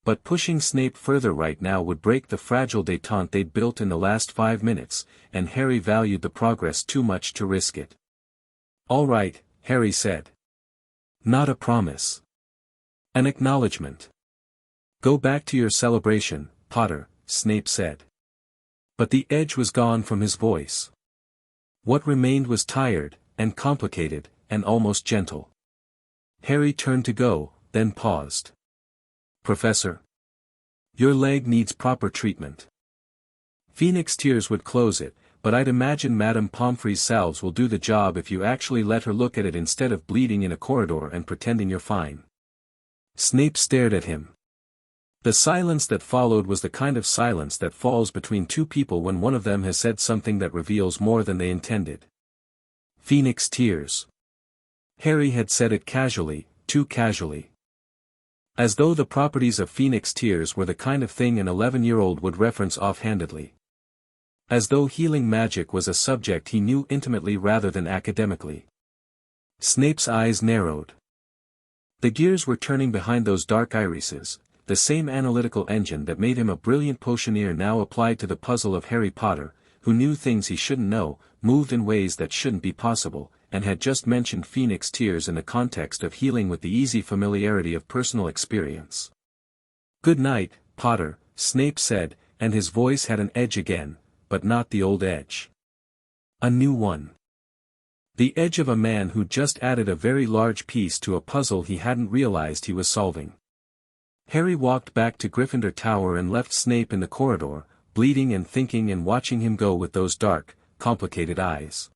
But pushing Snape further right now would break the fragile détente they'd built in the last 5 minutes, and Harry valued the progress too much to risk it. All right, Harry said. Not a promise. An acknowledgement. Go back to your celebration, Potter, Snape said. But the edge was gone from his voice. What remained was tired, and complicated, and almost gentle. Harry turned to go, then paused. Professor. Your leg needs proper treatment. Phoenix Tears would close it, but I'd imagine Madame Pomfrey's salves will do the job if you actually let her look at it instead of bleeding in a corridor and pretending you're fine. Snape stared at him. The silence that followed was the kind of silence that falls between two people when one of them has said something that reveals more than they intended. Phoenix Tears. Harry had said it casually, too casually. As though the properties of Phoenix Tears were the kind of thing an 11-year-old would reference offhandedly. As though healing magic was a subject he knew intimately rather than academically. Snape's eyes narrowed. The gears were turning behind those dark irises. The same analytical engine that made him a brilliant potioneer now applied to the puzzle of Harry Potter, who knew things he shouldn't know, moved in ways that shouldn't be possible, and had just mentioned Phoenix Tears in the context of healing with the easy familiarity of personal experience. Good night, Potter, Snape said, and his voice had an edge again, but not the old edge. A new one. The edge of a man who just added a very large piece to a puzzle he hadn't realized he was solving. Harry walked back to Gryffindor Tower and left Snape in the corridor, bleeding and thinking and watching him go with those dark, complicated eyes.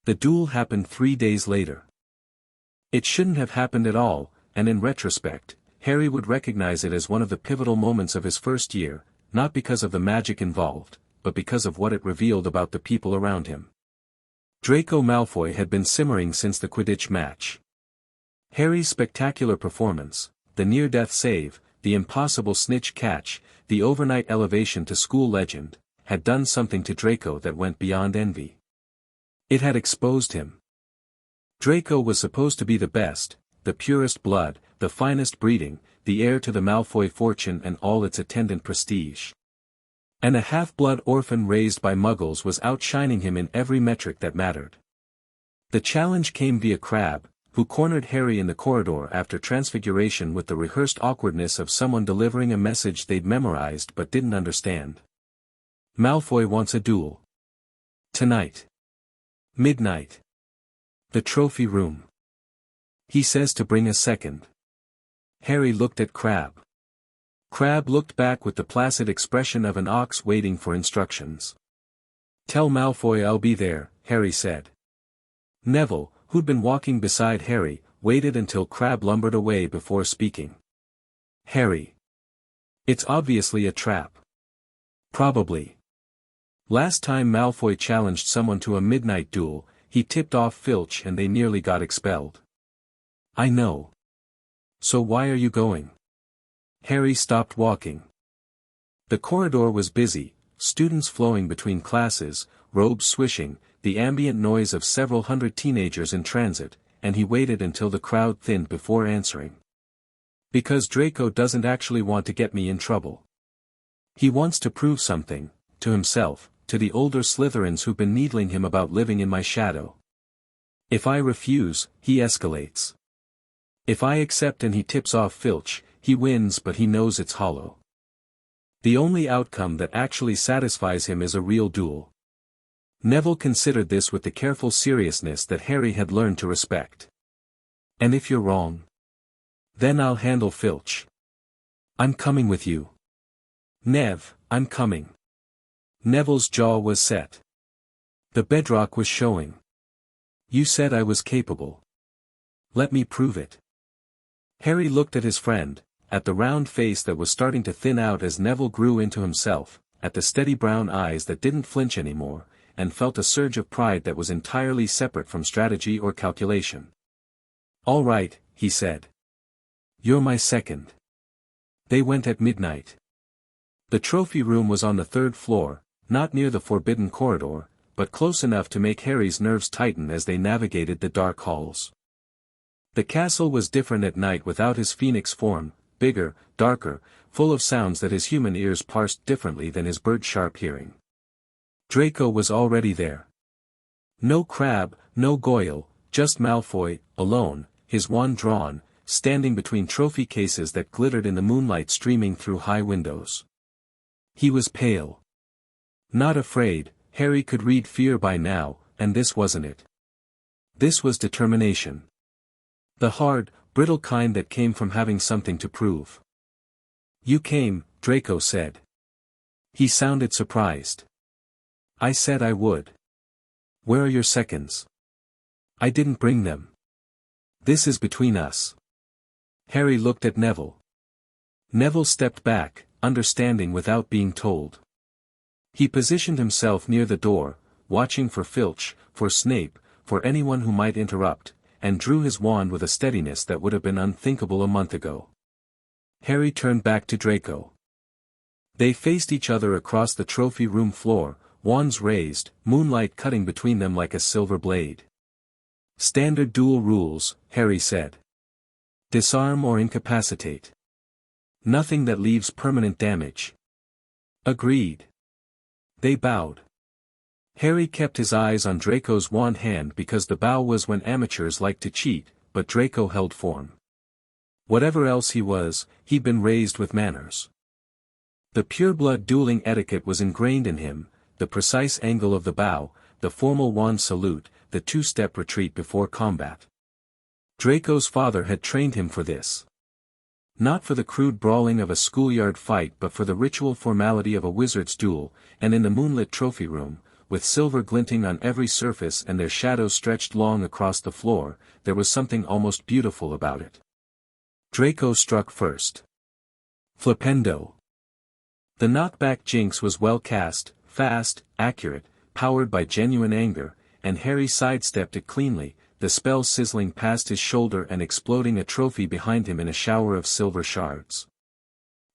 The duel happened 3 days later. It shouldn't have happened at all, and in retrospect, Harry would recognize it as one of the pivotal moments of his first year, not because of the magic involved, but because of what it revealed about the people around him. Draco Malfoy had been simmering since the Quidditch match. Harry's spectacular performance, the near-death save, the impossible snitch catch, the overnight elevation to school legend, had done something to Draco that went beyond envy. It had exposed him. Draco was supposed to be the best, the purest blood, the finest breeding, the heir to the Malfoy fortune and all its attendant prestige. And a half-blood orphan raised by Muggles was outshining him in every metric that mattered. The challenge came via Crabbe, who cornered Harry in the corridor after transfiguration with the rehearsed awkwardness of someone delivering a message they'd memorized but didn't understand. Malfoy wants a duel. Tonight. Midnight. The trophy room. He says to bring a second. Harry looked at Crabbe. Crabbe looked back with the placid expression of an ox waiting for instructions. Tell Malfoy I'll be there, Harry said. Neville, who'd been walking beside Harry, waited until Crabbe lumbered away before speaking. Harry. It's obviously a trap. Probably. Last time Malfoy challenged someone to a midnight duel, he tipped off Filch and they nearly got expelled. I know. So why are you going? Harry stopped walking. The corridor was busy, students flowing between classes, robes swishing, the ambient noise of several hundred teenagers in transit, and he waited until the crowd thinned before answering. Because Draco doesn't actually want to get me in trouble. He wants to prove something, to himself, to the older Slytherins who've been needling him about living in my shadow. If I refuse, he escalates. If I accept and he tips off Filch, he wins but he knows it's hollow. The only outcome that actually satisfies him is a real duel. Neville considered this with the careful seriousness that Harry had learned to respect. And if you're wrong? Then I'll handle Filch. I'm coming with you. Nev, I'm coming. Neville's jaw was set. The bedrock was showing. You said I was capable. Let me prove it. Harry looked at his friend, at the round face that was starting to thin out as Neville grew into himself, at the steady brown eyes that didn't flinch anymore, and felt a surge of pride that was entirely separate from strategy or calculation. All right, he said. You're my second. They went at midnight. The trophy room was on the 3rd floor, not near the forbidden corridor, but close enough to make Harry's nerves tighten as they navigated the dark halls. The castle was different at night without his phoenix form, bigger, darker, full of sounds that his human ears parsed differently than his bird-sharp hearing. Draco was already there. No Crabbe, no Goyle, just Malfoy, alone, his wand drawn, standing between trophy cases that glittered in the moonlight streaming through high windows. He was pale. Not afraid. Harry could read fear by now, and this wasn't it. This was determination. The hard, brittle kind that came from having something to prove. You came, Draco said. He sounded surprised. I said I would. Where are your seconds? I didn't bring them. This is between us. Harry looked at Neville. Neville stepped back, understanding without being told. He positioned himself near the door, watching for Filch, for Snape, for anyone who might interrupt, and drew his wand with a steadiness that would have been unthinkable a month ago. Harry turned back to Draco. They faced each other across the trophy room floor, wands raised, moonlight cutting between them like a silver blade. Standard duel rules, Harry said. Disarm or incapacitate. Nothing that leaves permanent damage. Agreed. They bowed. Harry kept his eyes on Draco's wand hand because the bow was when amateurs like to cheat, but Draco held form. Whatever else he was, he'd been raised with manners. The pureblood dueling etiquette was ingrained in him, the precise angle of the bow, the formal wand salute, the 2-step retreat before combat. Draco's father had trained him for this. Not for the crude brawling of a schoolyard fight but for the ritual formality of a wizard's duel, and in the moonlit trophy room, with silver glinting on every surface and their shadows stretched long across the floor, there was something almost beautiful about it. Draco struck first. Flipendo. The knockback jinx was well cast, fast, accurate, powered by genuine anger, and Harry sidestepped it cleanly, the spell sizzling past his shoulder and exploding a trophy behind him in a shower of silver shards.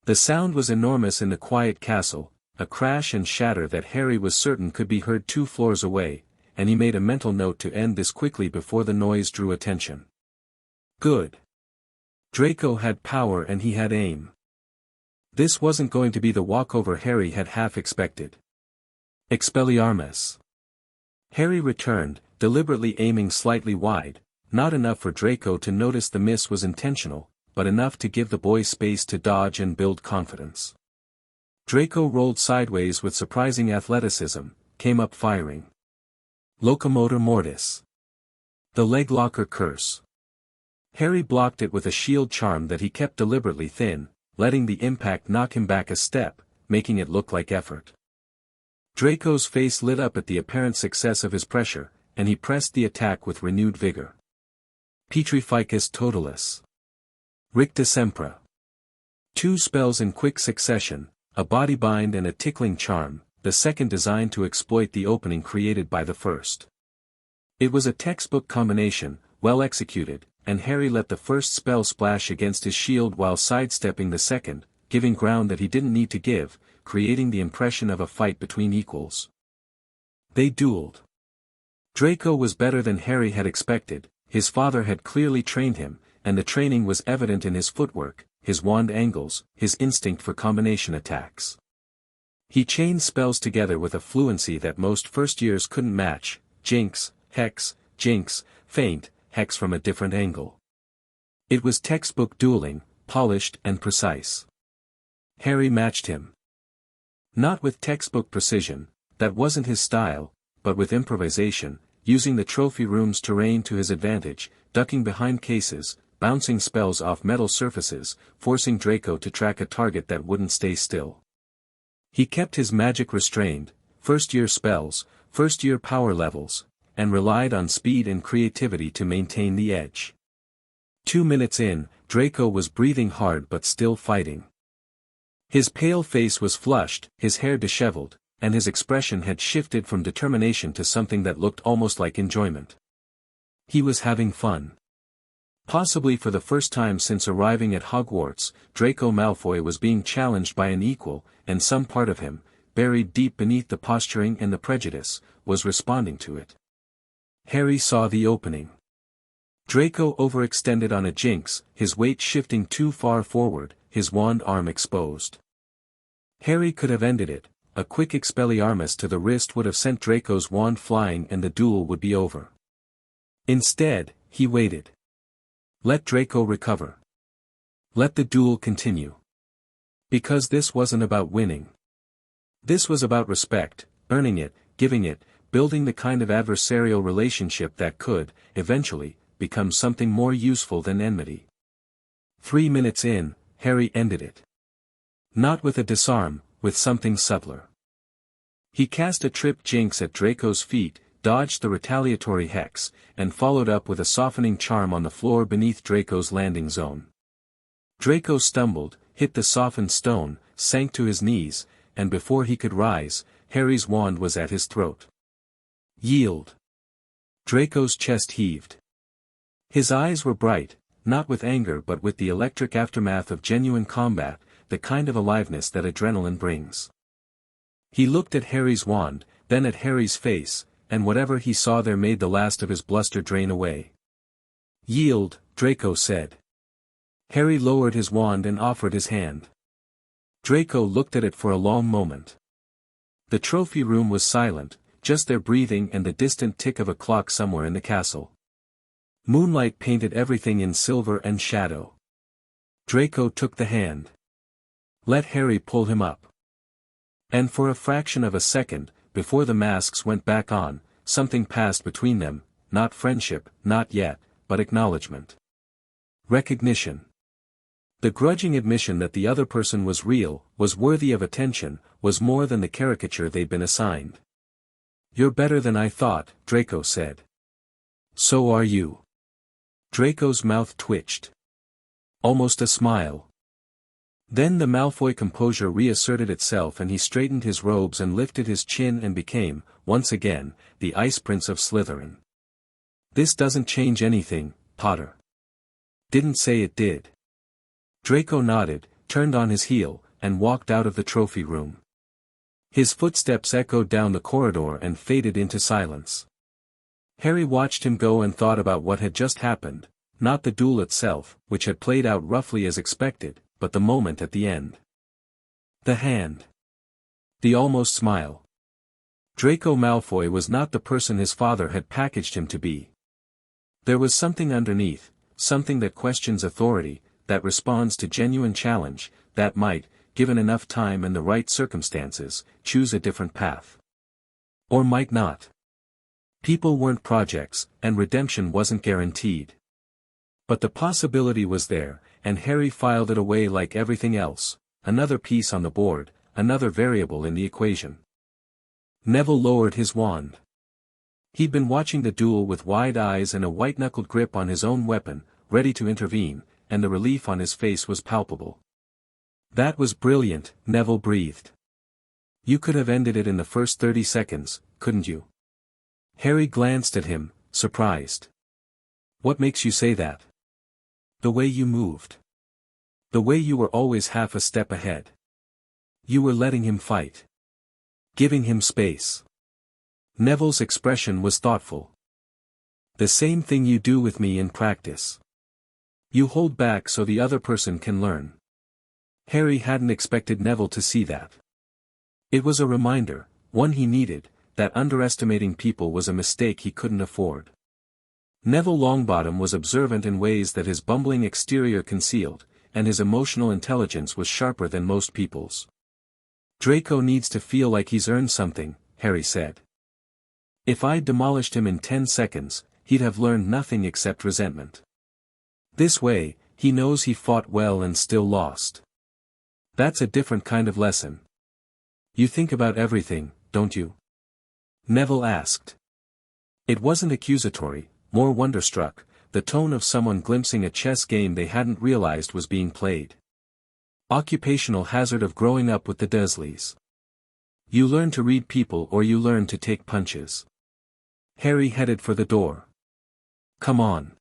The sound was enormous in the quiet castle, a crash and shatter that Harry was certain could be heard 2 floors away, and he made a mental note to end this quickly before the noise drew attention. Good. Draco had power and he had aim. This wasn't going to be the walkover Harry had half expected. Expelliarmus. Harry returned, deliberately aiming slightly wide, not enough for Draco to notice the miss was intentional, but enough to give the boy space to dodge and build confidence. Draco rolled sideways with surprising athleticism, came up firing. Locomotor Mortis. The leg locker curse. Harry blocked it with a shield charm that he kept deliberately thin, letting the impact knock him back a step, making it look like effort. Draco's face lit up at the apparent success of his pressure, and he pressed the attack with renewed vigor. Petrificus Totalis. Ricta Sempra. 2 spells in quick succession, a body bind and a tickling charm, the second designed to exploit the opening created by the first. It was a textbook combination, well executed, and Harry let the first spell splash against his shield while sidestepping the second, giving ground that he didn't need to give, creating the impression of a fight between equals. They dueled. Draco was better than Harry had expected, his father had clearly trained him, and the training was evident in his footwork, his wand angles, his instinct for combination attacks. He chained spells together with a fluency that most first-years couldn't match, jinx, hex, feint, hex from a different angle. It was textbook dueling, polished and precise. Harry matched him. Not with textbook precision, that wasn't his style, but with improvisation, using the trophy room's terrain to his advantage, ducking behind cases, bouncing spells off metal surfaces, forcing Draco to track a target that wouldn't stay still. He kept his magic restrained, first-year spells, first-year power levels, and relied on speed and creativity to maintain the edge. 2 minutes in, Draco was breathing hard but still fighting. His pale face was flushed, his hair disheveled, and his expression had shifted from determination to something that looked almost like enjoyment. He was having fun. Possibly for the first time since arriving at Hogwarts, Draco Malfoy was being challenged by an equal, and some part of him, buried deep beneath the posturing and the prejudice, was responding to it. Harry saw the opening. Draco overextended on a jinx, his weight shifting too far forward, his wand arm exposed. Harry could have ended it. A quick Expelliarmus to the wrist would have sent Draco's wand flying and the duel would be over. Instead, he waited. Let Draco recover. Let the duel continue. Because this wasn't about winning. This was about respect, earning it, giving it, building the kind of adversarial relationship that could, eventually, become something more useful than enmity. 3 minutes in, Harry ended it. Not with a disarm, with something subtler. He cast a trip jinx at Draco's feet, dodged the retaliatory hex, and followed up with a softening charm on the floor beneath Draco's landing zone. Draco stumbled, hit the softened stone, sank to his knees, and before he could rise, Harry's wand was at his throat. Yield. Draco's chest heaved. His eyes were bright, not with anger but with the electric aftermath of genuine combat, the kind of aliveness that adrenaline brings. He looked at Harry's wand, then at Harry's face, and whatever he saw there made the last of his bluster drain away. Yield, Draco said. Harry lowered his wand and offered his hand. Draco looked at it for a long moment. The trophy room was silent, just their breathing and the distant tick of a clock somewhere in the castle. Moonlight painted everything in silver and shadow. Draco took the hand. Let Harry pull him up. And for a fraction of a second, before the masks went back on, something passed between them, not friendship, not yet, but acknowledgement. Recognition. The grudging admission that the other person was real, was worthy of attention, was more than the caricature they'd been assigned. You're better than I thought, Draco said. So are you. Draco's mouth twitched. Almost a smile. Then the Malfoy composure reasserted itself and he straightened his robes and lifted his chin and became, once again, the Ice Prince of Slytherin. This doesn't change anything, Potter. Didn't say it did. Draco nodded, turned on his heel, and walked out of the trophy room. His footsteps echoed down the corridor and faded into silence. Harry watched him go and thought about what had just happened, not the duel itself, which had played out roughly as expected, but the moment at the end. The hand. The almost smile. Draco Malfoy was not the person his father had packaged him to be. There was something underneath, something that questions authority, that responds to genuine challenge, that might, given enough time and the right circumstances, choose a different path. Or might not. People weren't projects, and redemption wasn't guaranteed. But the possibility was there, and Harry filed it away like everything else, another piece on the board, another variable in the equation. Neville lowered his wand. He'd been watching the duel with wide eyes and a white-knuckled grip on his own weapon, ready to intervene, and the relief on his face was palpable. That was brilliant, Neville breathed. You could have ended it in the first 30 seconds, couldn't you? Harry glanced at him, surprised. What makes you say that? The way you moved. The way you were always half a step ahead. You were letting him fight. Giving him space. Neville's expression was thoughtful. The same thing you do with me in practice. You hold back so the other person can learn. Harry hadn't expected Neville to see that. It was a reminder, one he needed, that underestimating people was a mistake he couldn't afford. Neville Longbottom was observant in ways that his bumbling exterior concealed, and his emotional intelligence was sharper than most people's. Draco needs to feel like he's earned something, Harry said. If I'd demolished him in 10 seconds, he'd have learned nothing except resentment. This way, he knows he fought well and still lost. That's a different kind of lesson. You think about everything, don't you? Neville asked. It wasn't accusatory, more wonderstruck, the tone of someone glimpsing a chess game they hadn't realized was being played. Occupational hazard of growing up with the Dursleys. You learn to read people or you learn to take punches. Harry headed for the door. Come on.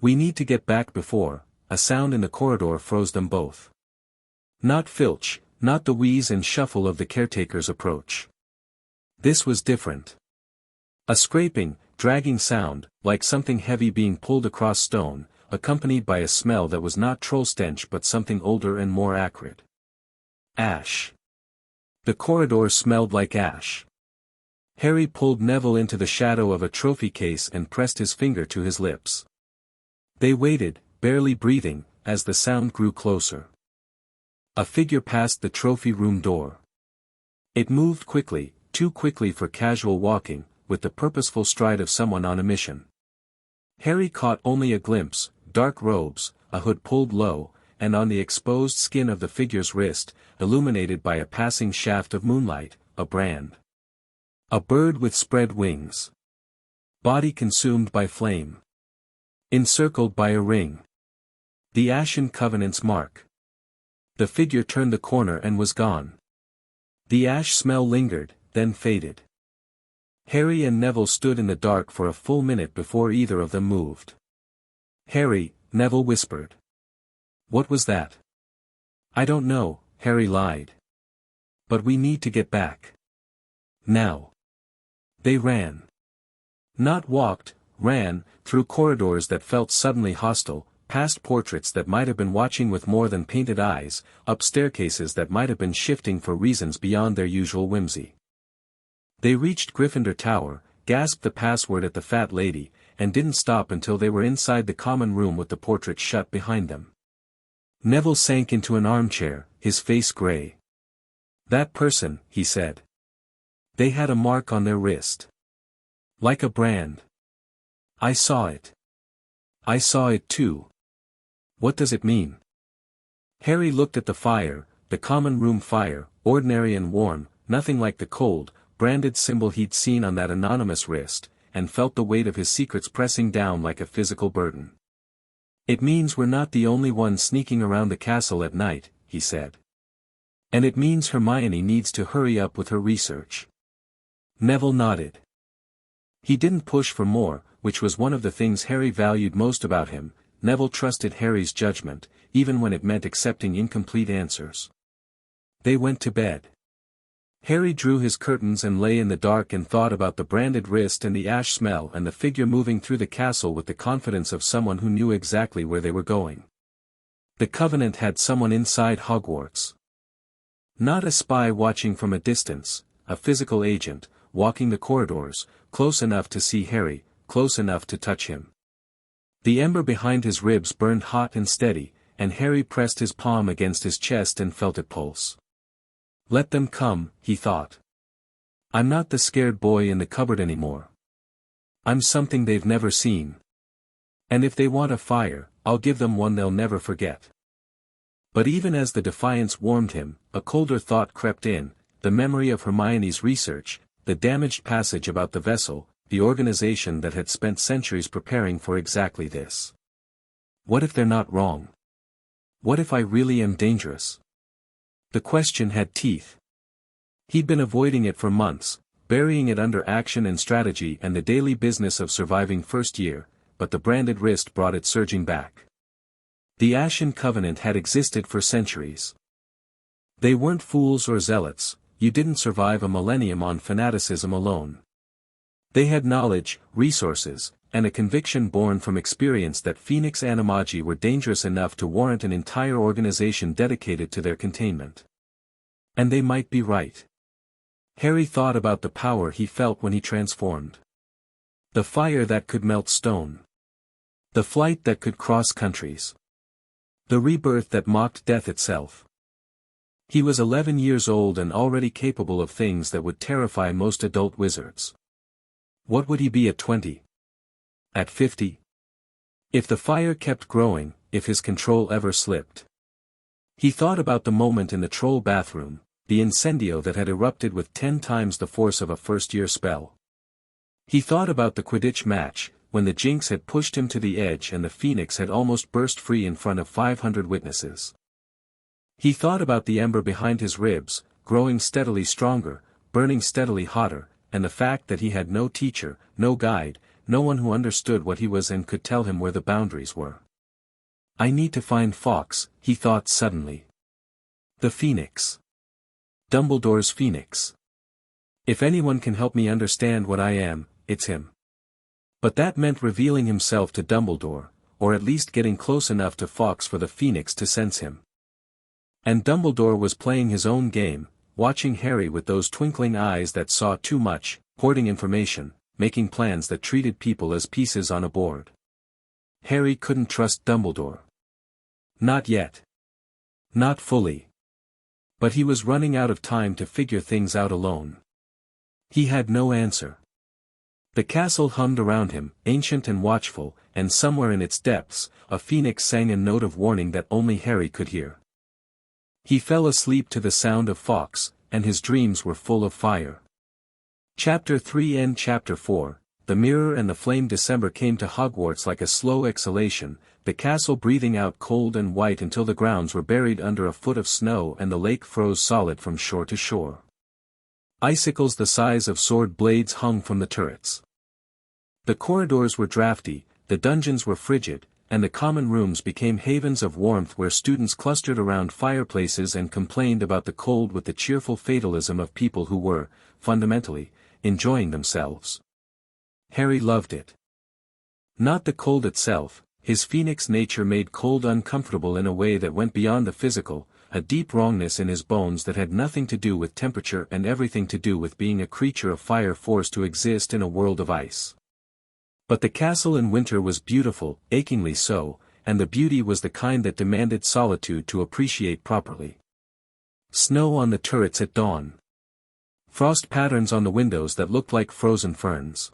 We need to get back before, a sound in the corridor froze them both. Not Filch, not the wheeze and shuffle of the caretaker's approach. This was different. A scraping, dragging sound, like something heavy being pulled across stone, accompanied by a smell that was not troll stench but something older and more acrid. Ash. The corridor smelled like ash. Harry pulled Neville into the shadow of a trophy case and pressed his finger to his lips. They waited, barely breathing, as the sound grew closer. A figure passed the trophy room door. It moved quickly, too quickly for casual walking, with the purposeful stride of someone on a mission. Harry caught only a glimpse, dark robes, a hood pulled low, and on the exposed skin of the figure's wrist, illuminated by a passing shaft of moonlight, a brand. A bird with spread wings. Body consumed by flame. Encircled by a ring. The Ashen Covenant's mark. The figure turned the corner and was gone. The ash smell lingered, then faded. Harry and Neville stood in the dark for a full minute before either of them moved. Harry, Neville whispered. What was that? I don't know, Harry lied. But we need to get back. Now. They ran. Not walked, ran, through corridors that felt suddenly hostile, past portraits that might have been watching with more than painted eyes, up staircases that might have been shifting for reasons beyond their usual whimsy. They reached Gryffindor Tower, gasped the password at the fat lady, and didn't stop until they were inside the common room with the portrait shut behind them. Neville sank into an armchair, his face grey. That person, he said. They had a mark on their wrist. Like a brand. I saw it. I saw it too. What does it mean? Harry looked at the fire, the common room fire, ordinary and warm, nothing like the cold, branded symbol he'd seen on that anonymous wrist, and felt the weight of his secrets pressing down like a physical burden. It means we're not the only ones sneaking around the castle at night, he said. And it means Hermione needs to hurry up with her research. Neville nodded. He didn't push for more, which was one of the things Harry valued most about him. Neville trusted Harry's judgment, even when it meant accepting incomplete answers. They went to bed. Harry drew his curtains and lay in the dark and thought about the branded wrist and the ash smell and the figure moving through the castle with the confidence of someone who knew exactly where they were going. The Covenant had someone inside Hogwarts. Not a spy watching from a distance, a physical agent, walking the corridors, close enough to see Harry, close enough to touch him. The ember behind his ribs burned hot and steady, and Harry pressed his palm against his chest and felt it pulse. Let them come, he thought. I'm not the scared boy in the cupboard anymore. I'm something they've never seen. And if they want a fire, I'll give them one they'll never forget. But even as the defiance warmed him, a colder thought crept in, the memory of Hermione's research, the damaged passage about the vessel, the organization that had spent centuries preparing for exactly this. What if they're not wrong? What if I really am dangerous? The question had teeth. He'd been avoiding it for months, burying it under action and strategy and the daily business of surviving first year, but the branded wrist brought it surging back. The Ashen Covenant had existed for centuries. They weren't fools or zealots, you didn't survive a millennium on fanaticism alone. They had knowledge, resources, and a conviction born from experience that Phoenix Animagi were dangerous enough to warrant an entire organization dedicated to their containment. And they might be right. Harry thought about the power he felt when he transformed. The fire that could melt stone. The flight that could cross countries. The rebirth that mocked death itself. He was 11 years old and already capable of things that would terrify most adult wizards. What would he be at 20? At 50? If the fire kept growing, if his control ever slipped. He thought about the moment in the troll bathroom, the incendio that had erupted with 10 times the force of a first-year spell. He thought about the Quidditch match, when the jinx had pushed him to the edge and the phoenix had almost burst free in front of 500 witnesses. He thought about the ember behind his ribs, growing steadily stronger, burning steadily hotter, and the fact that he had no teacher, no guide, no one who understood what he was and could tell him where the boundaries were. I need to find Fawkes, he thought suddenly. The Phoenix. Dumbledore's Phoenix. If anyone can help me understand what I am, it's him. But that meant revealing himself to Dumbledore, or at least getting close enough to Fawkes for the Phoenix to sense him. And Dumbledore was playing his own game, watching Harry with those twinkling eyes that saw too much, hoarding information, making plans that treated people as pieces on a board. Harry couldn't trust Dumbledore. Not yet. Not fully. But he was running out of time to figure things out alone. He had no answer. The castle hummed around him, ancient and watchful, and somewhere in its depths, a phoenix sang a note of warning that only Harry could hear. He fell asleep to the sound of Fawkes, and his dreams were full of fire. Chapter 3 and Chapter 4, The Mirror and the Flame. December came to Hogwarts like a slow exhalation, the castle breathing out cold and white until the grounds were buried under a foot of snow and the lake froze solid from shore to shore. Icicles the size of sword blades hung from the turrets. The corridors were drafty, the dungeons were frigid, and the common rooms became havens of warmth where students clustered around fireplaces and complained about the cold with the cheerful fatalism of people who were, fundamentally, enjoying themselves. Harry loved it. Not the cold itself, his phoenix nature made cold uncomfortable in a way that went beyond the physical, a deep wrongness in his bones that had nothing to do with temperature and everything to do with being a creature of fire forced to exist in a world of ice. But the castle in winter was beautiful, achingly so, and the beauty was the kind that demanded solitude to appreciate properly. Snow on the turrets at dawn. Frost patterns on the windows that looked like frozen ferns.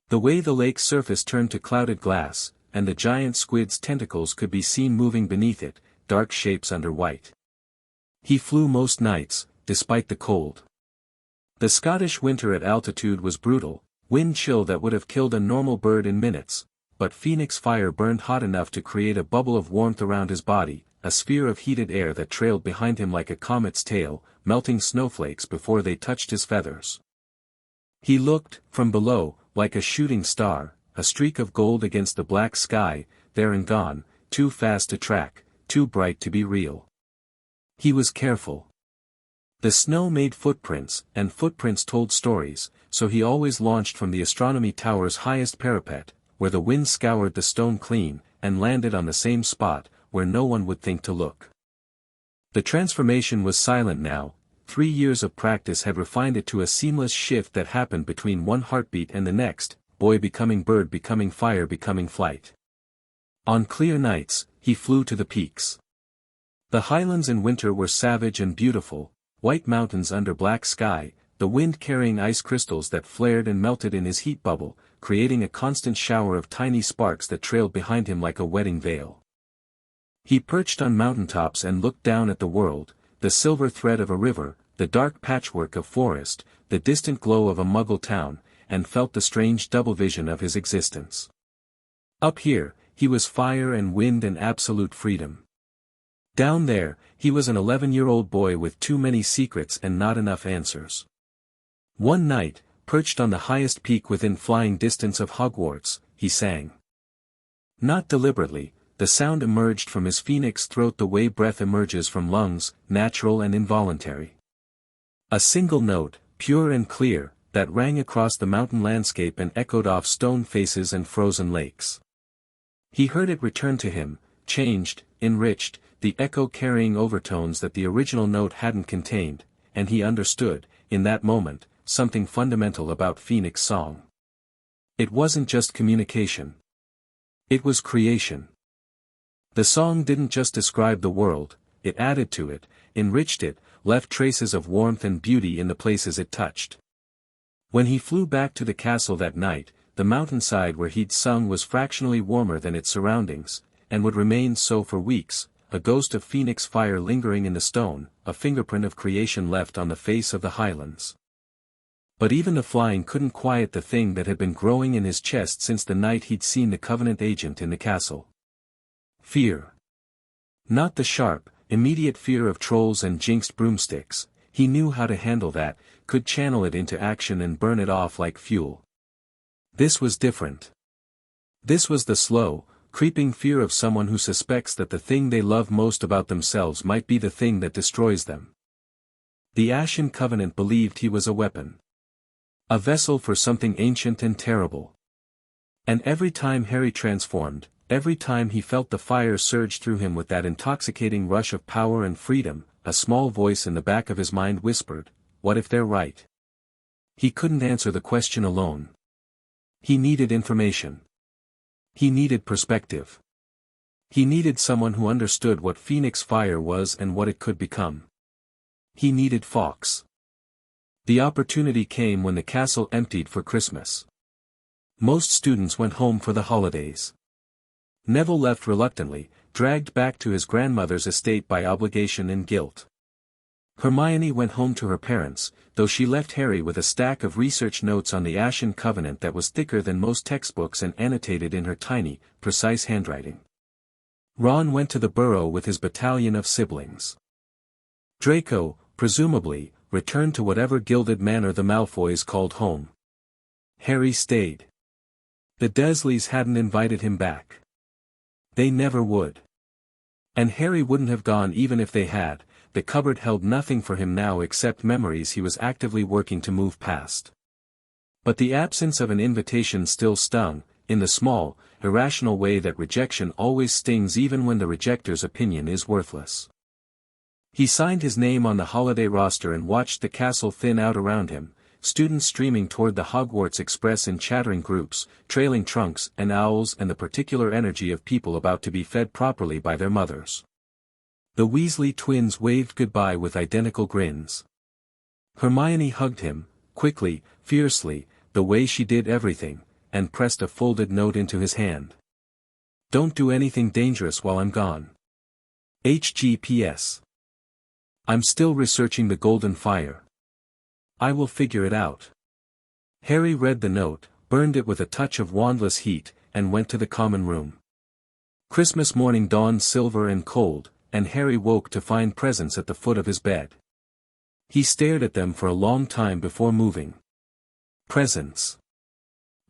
The way the lake's surface turned to clouded glass, and the giant squid's tentacles could be seen moving beneath it, dark shapes under white. He flew most nights, despite the cold. The Scottish winter at altitude was brutal, wind chill that would have killed a normal bird in minutes, but phoenix fire burned hot enough to create a bubble of warmth around his body, a sphere of heated air that trailed behind him like a comet's tail, melting snowflakes before they touched his feathers. He looked, from below, like a shooting star, a streak of gold against the black sky, there and gone, too fast to track, too bright to be real. He was careful. The snow made footprints, and footprints told stories, so he always launched from the astronomy tower's highest parapet, where the wind scoured the stone clean, and landed on the same spot, where no one would think to look. The transformation was silent now, 3 years of practice had refined it to a seamless shift that happened between one heartbeat and the next, boy becoming bird becoming fire becoming flight. On clear nights, he flew to the peaks. The highlands in winter were savage and beautiful, white mountains under black sky, the wind carrying ice crystals that flared and melted in his heat bubble, creating a constant shower of tiny sparks that trailed behind him like a wedding veil. He perched on mountaintops and looked down at the world, the silver thread of a river, the dark patchwork of forest, the distant glow of a Muggle town, and felt the strange double vision of his existence. Up here, he was fire and wind and absolute freedom. Down there, he was an 11-year-old boy with too many secrets and not enough answers. One night, perched on the highest peak within flying distance of Hogwarts, he sang. Not deliberately, the sound emerged from his phoenix throat the way breath emerges from lungs, natural and involuntary. A single note, pure and clear, that rang across the mountain landscape and echoed off stone faces and frozen lakes. He heard it return to him, changed, enriched, the echo carrying overtones that the original note hadn't contained, and he understood, in that moment, something fundamental about Phoenix song. It wasn't just communication. It was creation. The song didn't just describe the world, it added to it, enriched it, left traces of warmth and beauty in the places it touched. When he flew back to the castle that night, the mountainside where he'd sung was fractionally warmer than its surroundings, and would remain so for weeks, a ghost of phoenix fire lingering in the stone, a fingerprint of creation left on the face of the highlands. But even the flying couldn't quiet the thing that had been growing in his chest since the night he'd seen the Covenant agent in the castle. Fear. Not the sharp, immediate fear of trolls and jinxed broomsticks. He knew how to handle that, could channel it into action and burn it off like fuel. This was different. This was the slow, creeping fear of someone who suspects that the thing they love most about themselves might be the thing that destroys them. The Ashen Covenant believed he was a weapon. A vessel for something ancient and terrible. And every time Harry transformed, every time he felt the fire surge through him with that intoxicating rush of power and freedom, a small voice in the back of his mind whispered, "What if they're right?" He couldn't answer the question alone. He needed information. He needed perspective. He needed someone who understood what Phoenix Fire was and what it could become. He needed Fawkes. The opportunity came when the castle emptied for Christmas. Most students went home for the holidays. Neville left reluctantly, dragged back to his grandmother's estate by obligation and guilt. Hermione went home to her parents, though she left Harry with a stack of research notes on the Ashen Covenant that was thicker than most textbooks and annotated in her tiny, precise handwriting. Ron went to the burrow with his battalion of siblings. Draco, presumably, returned to whatever gilded manor the Malfoys called home. Harry stayed. The Dursleys hadn't invited him back. They never would. And Harry wouldn't have gone even if they had. The cupboard held nothing for him now except memories he was actively working to move past. But the absence of an invitation still stung, in the small, irrational way that rejection always stings even when the rejecter's opinion is worthless. He signed his name on the holiday roster and watched the castle thin out around him, students streaming toward the Hogwarts Express in chattering groups, trailing trunks and owls and the particular energy of people about to be fed properly by their mothers. The Weasley twins waved goodbye with identical grins. Hermione hugged him, quickly, fiercely, the way she did everything, and pressed a folded note into his hand. "Don't do anything dangerous while I'm gone. HGPS. I'm still researching the Golden Fire. I will figure it out." Harry read the note, burned it with a touch of wandless heat, and went to the common room. Christmas morning dawned silver and cold, and Harry woke to find presents at the foot of his bed. He stared at them for a long time before moving. Presents.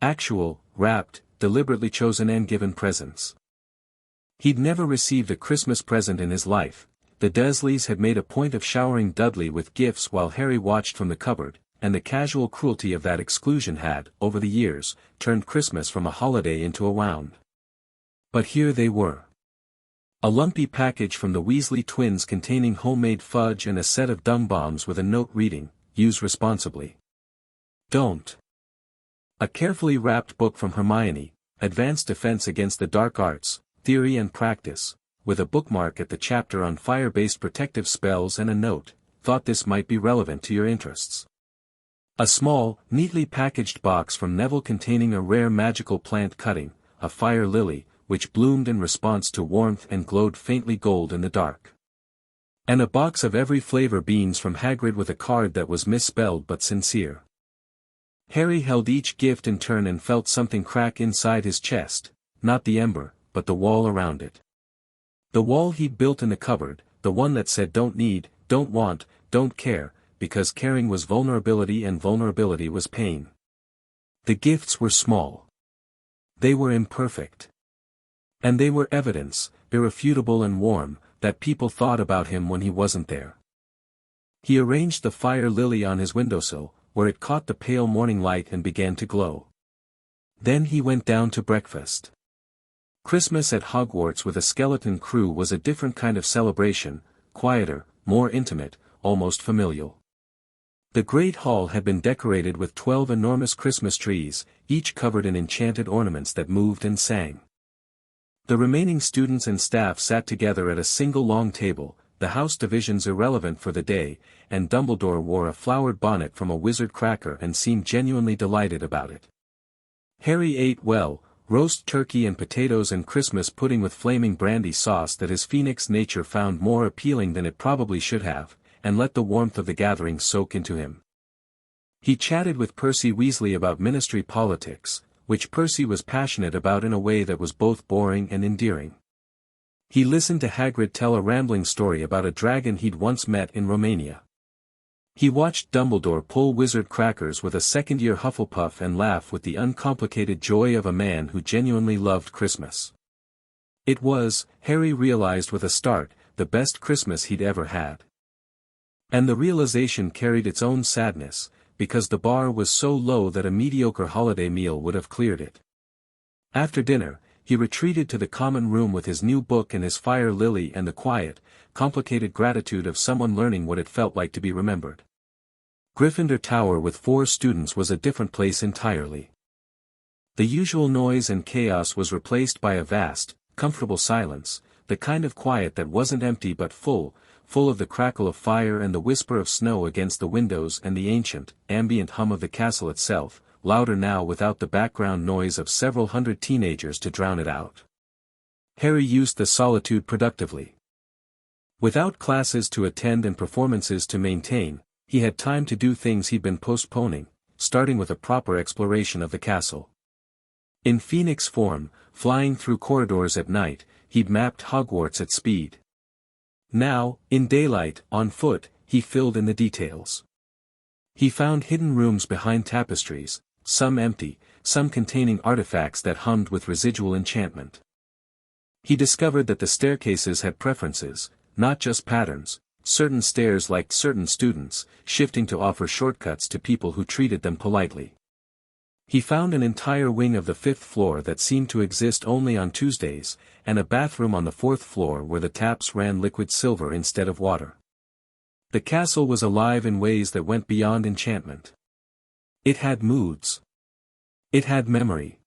Actual, wrapped, deliberately chosen and given presents. He'd never received a Christmas present in his life. The Dursleys had made a point of showering Dudley with gifts while Harry watched from the cupboard, and the casual cruelty of that exclusion had, over the years, turned Christmas from a holiday into a wound. But here they were. A lumpy package from the Weasley twins containing homemade fudge and a set of dung bombs with a note reading, "Use responsibly. Don't." A carefully wrapped book from Hermione, Advanced Defense Against the Dark Arts, Theory and Practice, with a bookmark at the chapter on fire-based protective spells and a note, "Thought this might be relevant to your interests." A small, neatly packaged box from Neville containing a rare magical plant cutting, a fire lily, which bloomed in response to warmth and glowed faintly gold in the dark. And a box of every flavor beans from Hagrid with a card that was misspelled but sincere. Harry held each gift in turn and felt something crack inside his chest, not the ember, but the wall around it. The wall he'd built in the cupboard, the one that said don't need, don't want, don't care, because caring was vulnerability and vulnerability was pain. The gifts were small. They were imperfect. And they were evidence, irrefutable and warm, that people thought about him when he wasn't there. He arranged the fire lily on his windowsill, where it caught the pale morning light and began to glow. Then he went down to breakfast. Christmas at Hogwarts with a skeleton crew was a different kind of celebration, quieter, more intimate, almost familial. The great hall had been decorated with 12 enormous Christmas trees, each covered in enchanted ornaments that moved and sang. The remaining students and staff sat together at a single long table, the house divisions irrelevant for the day, and Dumbledore wore a flowered bonnet from a wizard cracker and seemed genuinely delighted about it. Harry ate well, roast turkey and potatoes and Christmas pudding with flaming brandy sauce that his phoenix nature found more appealing than it probably should have, and let the warmth of the gathering soak into him. He chatted with Percy Weasley about ministry politics, which Percy was passionate about in a way that was both boring and endearing. He listened to Hagrid tell a rambling story about a dragon he'd once met in Romania. He watched Dumbledore pull wizard crackers with a second-year Hufflepuff and laugh with the uncomplicated joy of a man who genuinely loved Christmas. It was, Harry realized with a start, the best Christmas he'd ever had. And the realization carried its own sadness, because the bar was so low that a mediocre holiday meal would have cleared it. After dinner, he retreated to the common room with his new book and his fire lily and the quiet, complicated gratitude of someone learning what it felt like to be remembered. Gryffindor Tower with 4 students was a different place entirely. The usual noise and chaos was replaced by a vast, comfortable silence, the kind of quiet that wasn't empty but full of the crackle of fire and the whisper of snow against the windows and the ancient, ambient hum of the castle itself, louder now without the background noise of several hundred teenagers to drown it out. Harry used the solitude productively. Without classes to attend and performances to maintain, he had time to do things he'd been postponing, starting with a proper exploration of the castle. In phoenix form, flying through corridors at night, he'd mapped Hogwarts at speed. Now, in daylight, on foot, he filled in the details. He found hidden rooms behind tapestries, some empty, some containing artifacts that hummed with residual enchantment. He discovered that the staircases had preferences, not just patterns. Certain stairs liked certain students, shifting to offer shortcuts to people who treated them politely. He found an entire wing of the 5th floor that seemed to exist only on Tuesdays, and a bathroom on the 4th floor where the taps ran liquid silver instead of water. The castle was alive in ways that went beyond enchantment. It had moods. It had memory.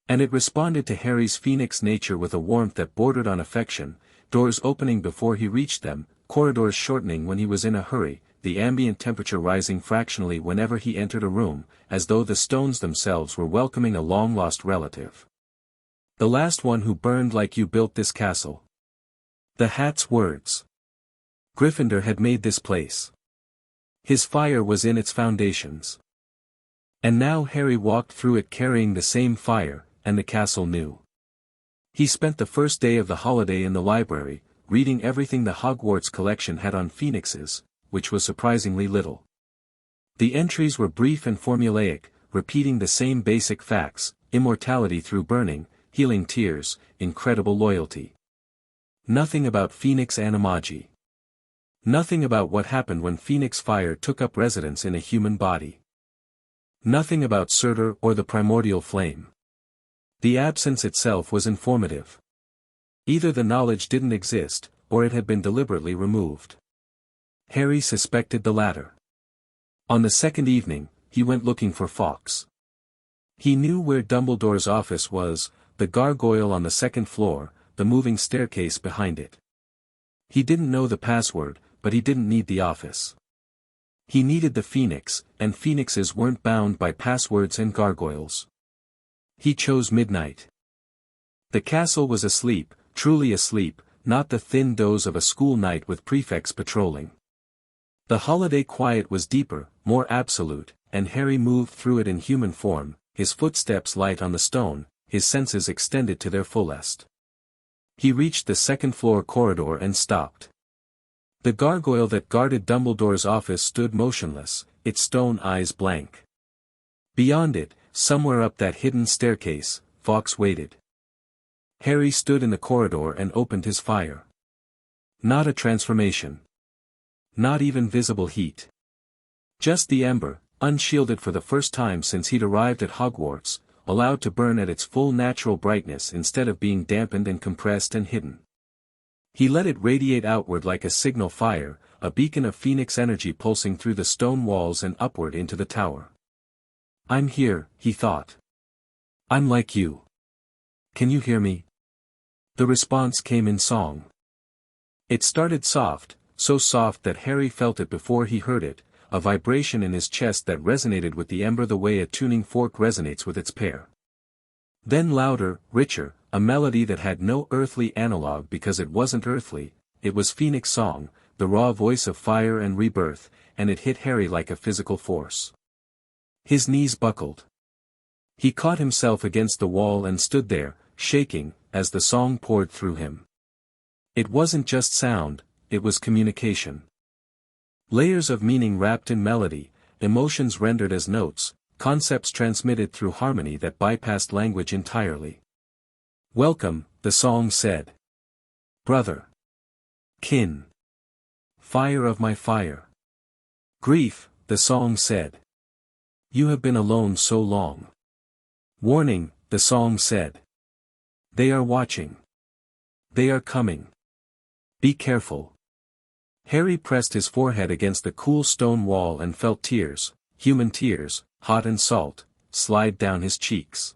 And it responded to Harry's phoenix nature with a warmth that bordered on affection, doors opening before he reached them, corridors shortening when he was in a hurry, the ambient temperature rising fractionally whenever he entered a room, as though the stones themselves were welcoming a long-lost relative. The last one who burned like you built this castle. The hat's words. Gryffindor had made this place. His fire was in its foundations. And now Harry walked through it carrying the same fire, and the castle knew. He spent the first day of the holiday in the library, reading everything the Hogwarts collection had on phoenixes, which was surprisingly little. The entries were brief and formulaic, repeating the same basic facts: immortality through burning, healing tears, incredible loyalty. Nothing about phoenix animagi. Nothing about what happened when phoenix fire took up residence in a human body. Nothing about Surtur or the primordial flame. The absence itself was informative. Either the knowledge didn't exist, or it had been deliberately removed. Harry suspected the latter. On the second evening, he went looking for Fawkes. He knew where Dumbledore's office was, the gargoyle on the 2nd floor, the moving staircase behind it. He didn't know the password, but he didn't need the office. He needed the phoenix, and phoenixes weren't bound by passwords and gargoyles. He chose midnight. The castle was asleep, truly asleep, not the thin doze of a school night with prefects patrolling. The holiday quiet was deeper, more absolute, and Harry moved through it in human form, his footsteps light on the stone, his senses extended to their fullest. He reached the 2nd floor corridor and stopped. The gargoyle that guarded Dumbledore's office stood motionless, its stone eyes blank. Beyond it, somewhere up that hidden staircase, Fawkes waited. Harry stood in the corridor and opened his fire. Not a transformation. Not even visible heat. Just the ember, unshielded for the first time since he'd arrived at Hogwarts, allowed to burn at its full natural brightness instead of being dampened and compressed and hidden. He let it radiate outward like a signal fire, a beacon of phoenix energy pulsing through the stone walls and upward into the tower. I'm here, he thought. I'm like you. Can you hear me? The response came in song. It started soft, so soft that Harry felt it before he heard it, a vibration in his chest that resonated with the ember the way a tuning fork resonates with its pair. Then louder, richer, a melody that had no earthly analog because it wasn't earthly. It was Phoenix song, the raw voice of fire and rebirth, and it hit Harry like a physical force. His knees buckled. He caught himself against the wall and stood there, shaking, as the song poured through him. It wasn't just sound, it was communication. Layers of meaning wrapped in melody, emotions rendered as notes, concepts transmitted through harmony that bypassed language entirely. Welcome, the song said. Brother. Kin. Fire of my fire. Grief, the song said. You have been alone so long. Warning, the song said. They are watching. They are coming. Be careful. Harry pressed his forehead against the cool stone wall and felt tears, human tears, hot and salt, slide down his cheeks.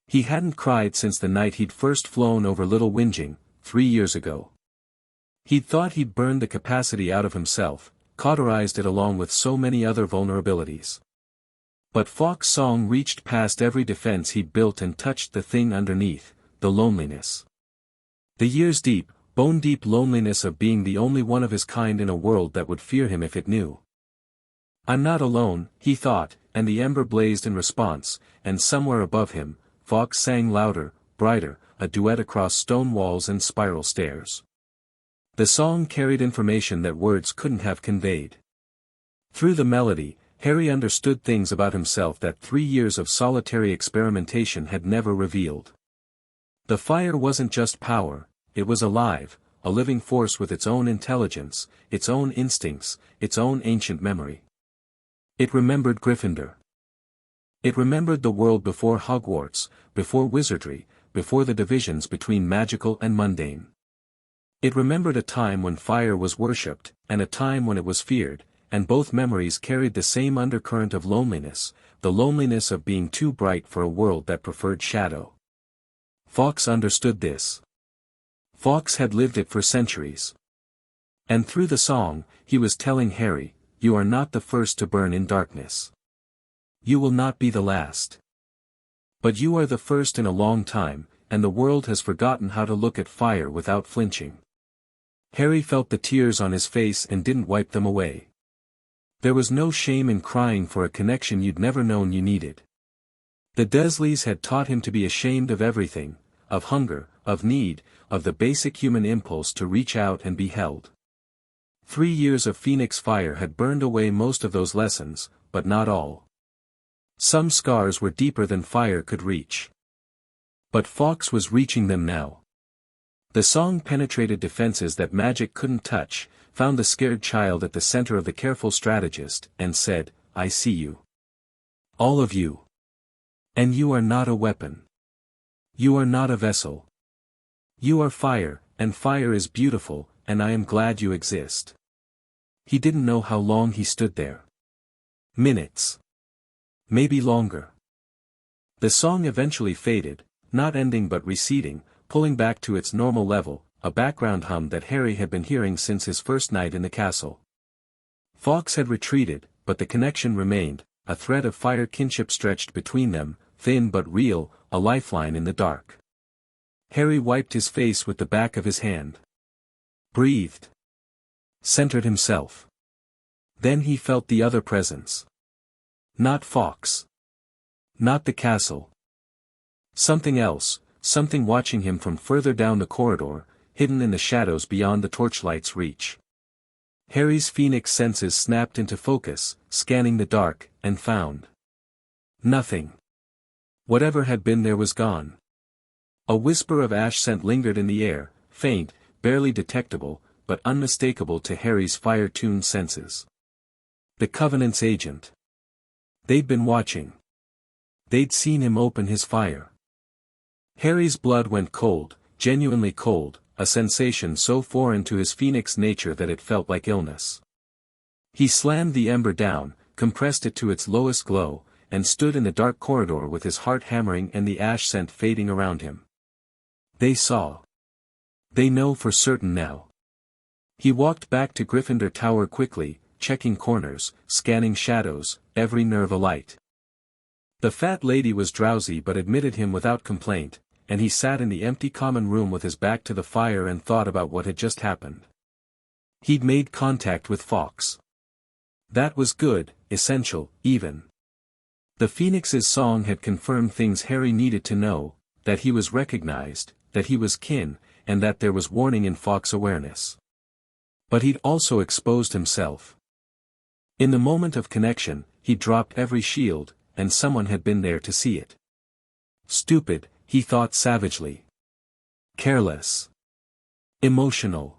He hadn't cried since the night he'd first flown over Little Whinging, 3 years ago. He'd thought he'd burned the capacity out of himself, cauterized it along with so many other vulnerabilities. But Fawkes' song reached past every defense he'd built and touched the thing underneath, the loneliness. The years-deep, bone-deep loneliness of being the only one of his kind in a world that would fear him if it knew. I'm not alone, he thought, and the ember blazed in response, and somewhere above him, Fawkes sang louder, brighter, a duet across stone walls and spiral stairs. The song carried information that words couldn't have conveyed. Through the melody, Harry understood things about himself that 3 years of solitary experimentation had never revealed. The fire wasn't just power, it was alive, a living force with its own intelligence, its own instincts, its own ancient memory. It remembered Gryffindor. It remembered the world before Hogwarts, before wizardry, before the divisions between magical and mundane. It remembered a time when fire was worshipped, and a time when it was feared, and both memories carried the same undercurrent of loneliness, the loneliness of being too bright for a world that preferred shadow. Fawkes understood this. Fawkes had lived it for centuries. And through the song, he was telling Harry, you are not the first to burn in darkness. You will not be the last. But you are the first in a long time, and the world has forgotten how to look at fire without flinching. Harry felt the tears on his face and didn't wipe them away. There was no shame in crying for a connection you'd never known you needed. The Dursleys had taught him to be ashamed of everything, of hunger, of need, of the basic human impulse to reach out and be held. 3 years of Phoenix fire had burned away most of those lessons, but not all. Some scars were deeper than fire could reach. But Fawkes was reaching them now. The song penetrated defenses that magic couldn't touch, found the scared child at the center of the careful strategist, and said, I see you. All of you. And you are not a weapon. You are not a vessel. You are fire, and fire is beautiful, and I am glad you exist. He didn't know how long he stood there. Minutes. Maybe longer. The song eventually faded, not ending but receding, pulling back to its normal level, a background hum that Harry had been hearing since his first night in the castle. Fawkes had retreated, but the connection remained, a thread of fire kinship stretched between them, thin but real, a lifeline in the dark. Harry wiped his face with the back of his hand. Breathed. Centered himself. Then he felt the other presence. Not Fawkes. Not the castle. Something else, something watching him from further down the corridor, hidden in the shadows beyond the torchlight's reach. Harry's Phoenix senses snapped into focus, scanning the dark, and found nothing. Whatever had been there was gone. A whisper of ash scent lingered in the air, faint, barely detectable, but unmistakable to Harry's fire-tuned senses. The Covenant's agent. They'd been watching. They'd seen him open his fire. Harry's blood went cold, genuinely cold, a sensation so foreign to his Phoenix nature that it felt like illness. He slammed the ember down, compressed it to its lowest glow, and stood in the dark corridor with his heart hammering and the ash scent fading around him. They saw. They know for certain now. He walked back to Gryffindor Tower quickly, checking corners, scanning shadows, every nerve alight. The fat lady was drowsy but admitted him without complaint, and he sat in the empty common room with his back to the fire and thought about what had just happened. He'd made contact with Fawkes. That was good, essential, even. The Phoenix's song had confirmed things Harry needed to know, that he was recognized, that he was kin, and that there was warning in Fawkes' awareness. But he'd also exposed himself. In the moment of connection, he dropped every shield, and someone had been there to see it. Stupid, he thought savagely. Careless. Emotional.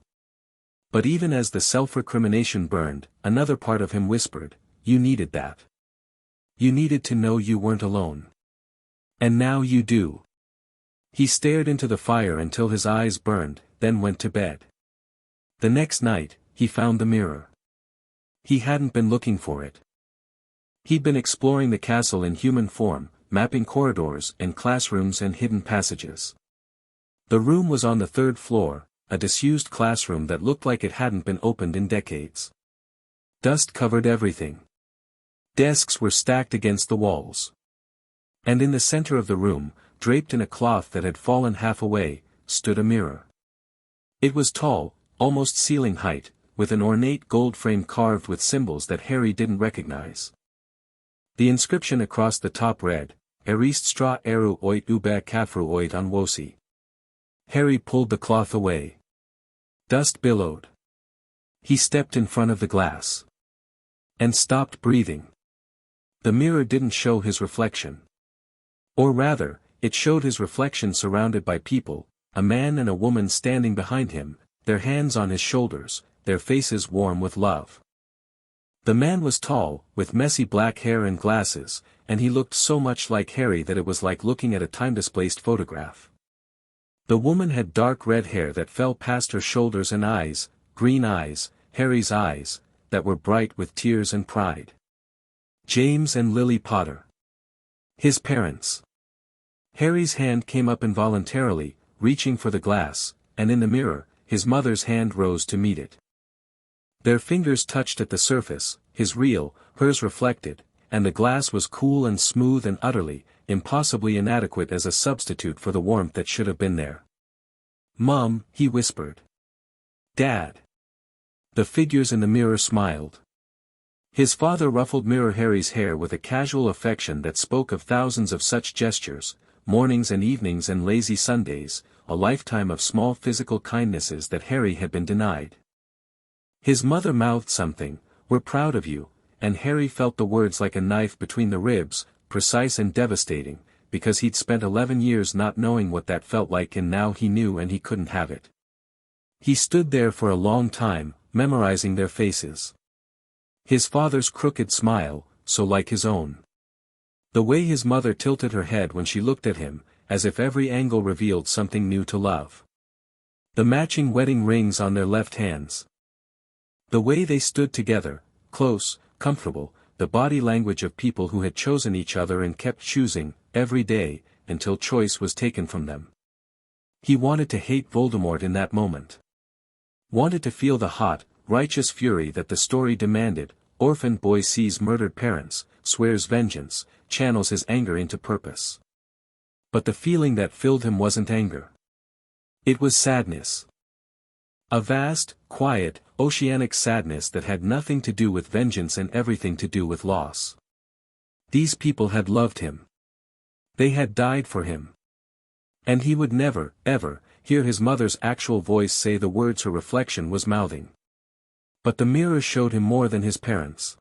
But even as the self-recrimination burned, another part of him whispered, you needed that. You needed to know you weren't alone. And now you do. He stared into the fire until his eyes burned, then went to bed. The next night, he found the mirror. He hadn't been looking for it. He'd been exploring the castle in human form, mapping corridors and classrooms and hidden passages. The room was on the 3rd floor, a disused classroom that looked like it hadn't been opened in decades. Dust covered everything. Desks were stacked against the walls. And in the center of the room, draped in a cloth that had fallen half away, stood a mirror. It was tall, almost ceiling height, with an ornate gold frame carved with symbols that Harry didn't recognize. The inscription across the top read, Erised stra eru oit ube kafru oit on wosi. Harry pulled the cloth away. Dust billowed. He stepped in front of the glass. And stopped breathing. The mirror didn't show his reflection. Or rather, it showed his reflection surrounded by people, a man and a woman standing behind him, their hands on his shoulders, their faces warm with love. The man was tall, with messy black hair and glasses, and he looked so much like Harry that it was like looking at a time-displaced photograph. The woman had dark red hair that fell past her shoulders and eyes, green eyes, Harry's eyes, that were bright with tears and pride. James and Lily Potter. His parents. Harry's hand came up involuntarily, reaching for the glass, and in the mirror, his mother's hand rose to meet it. Their fingers touched at the surface, his real, hers reflected, and the glass was cool and smooth and utterly, impossibly inadequate as a substitute for the warmth that should have been there. Mom, he whispered. Dad. The figures in the mirror smiled. His father ruffled mirror Harry's hair with a casual affection that spoke of thousands of such gestures, mornings and evenings and lazy Sundays, a lifetime of small physical kindnesses that Harry had been denied. His mother mouthed something, "We're proud of you," and Harry felt the words like a knife between the ribs, precise and devastating, because he'd spent 11 years not knowing what that felt like and now he knew and he couldn't have it. He stood there for a long time, memorizing their faces. His father's crooked smile, so like his own. The way his mother tilted her head when she looked at him, as if every angle revealed something new to love. The matching wedding rings on their left hands. The way they stood together, close, comfortable, the body language of people who had chosen each other and kept choosing, every day, until choice was taken from them. He wanted to hate Voldemort in that moment. Wanted to feel the hot, righteous fury that the story demanded. Orphaned boy sees murdered parents, swears vengeance, channels his anger into purpose. But the feeling that filled him wasn't anger. It was sadness. A vast, quiet, oceanic sadness that had nothing to do with vengeance and everything to do with loss. These people had loved him. They had died for him. And he would never, ever, hear his mother's actual voice say the words her reflection was mouthing. But the mirror showed him more than his parents.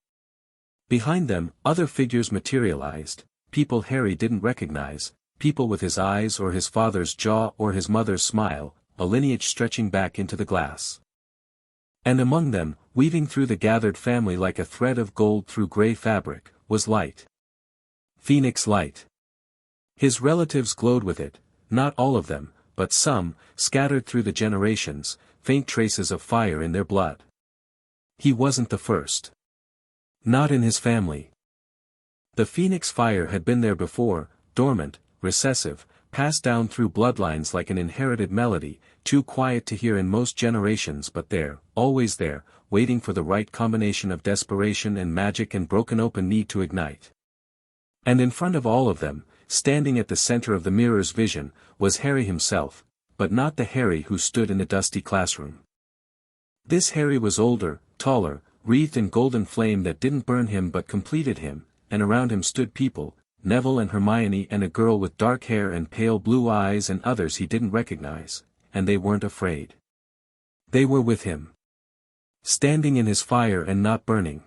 Behind them, other figures materialized, people Harry didn't recognize, people with his eyes or his father's jaw or his mother's smile, a lineage stretching back into the glass. And among them, weaving through the gathered family like a thread of gold through gray fabric, was light. Phoenix light. His relatives glowed with it, not all of them, but some, scattered through the generations, faint traces of fire in their blood. He wasn't the first. Not in his family. The Phoenix fire had been there before, dormant, recessive, passed down through bloodlines like an inherited melody, too quiet to hear in most generations but there, always there, waiting for the right combination of desperation and magic and broken open need to ignite. And in front of all of them, standing at the center of the mirror's vision, was Harry himself, but not the Harry who stood in the dusty classroom. This Harry was older, taller, wreathed in golden flame that didn't burn him but completed him, and around him stood people, Neville and Hermione and a girl with dark hair and pale blue eyes and others he didn't recognize, and they weren't afraid. They were with him. Standing in his fire and not burning.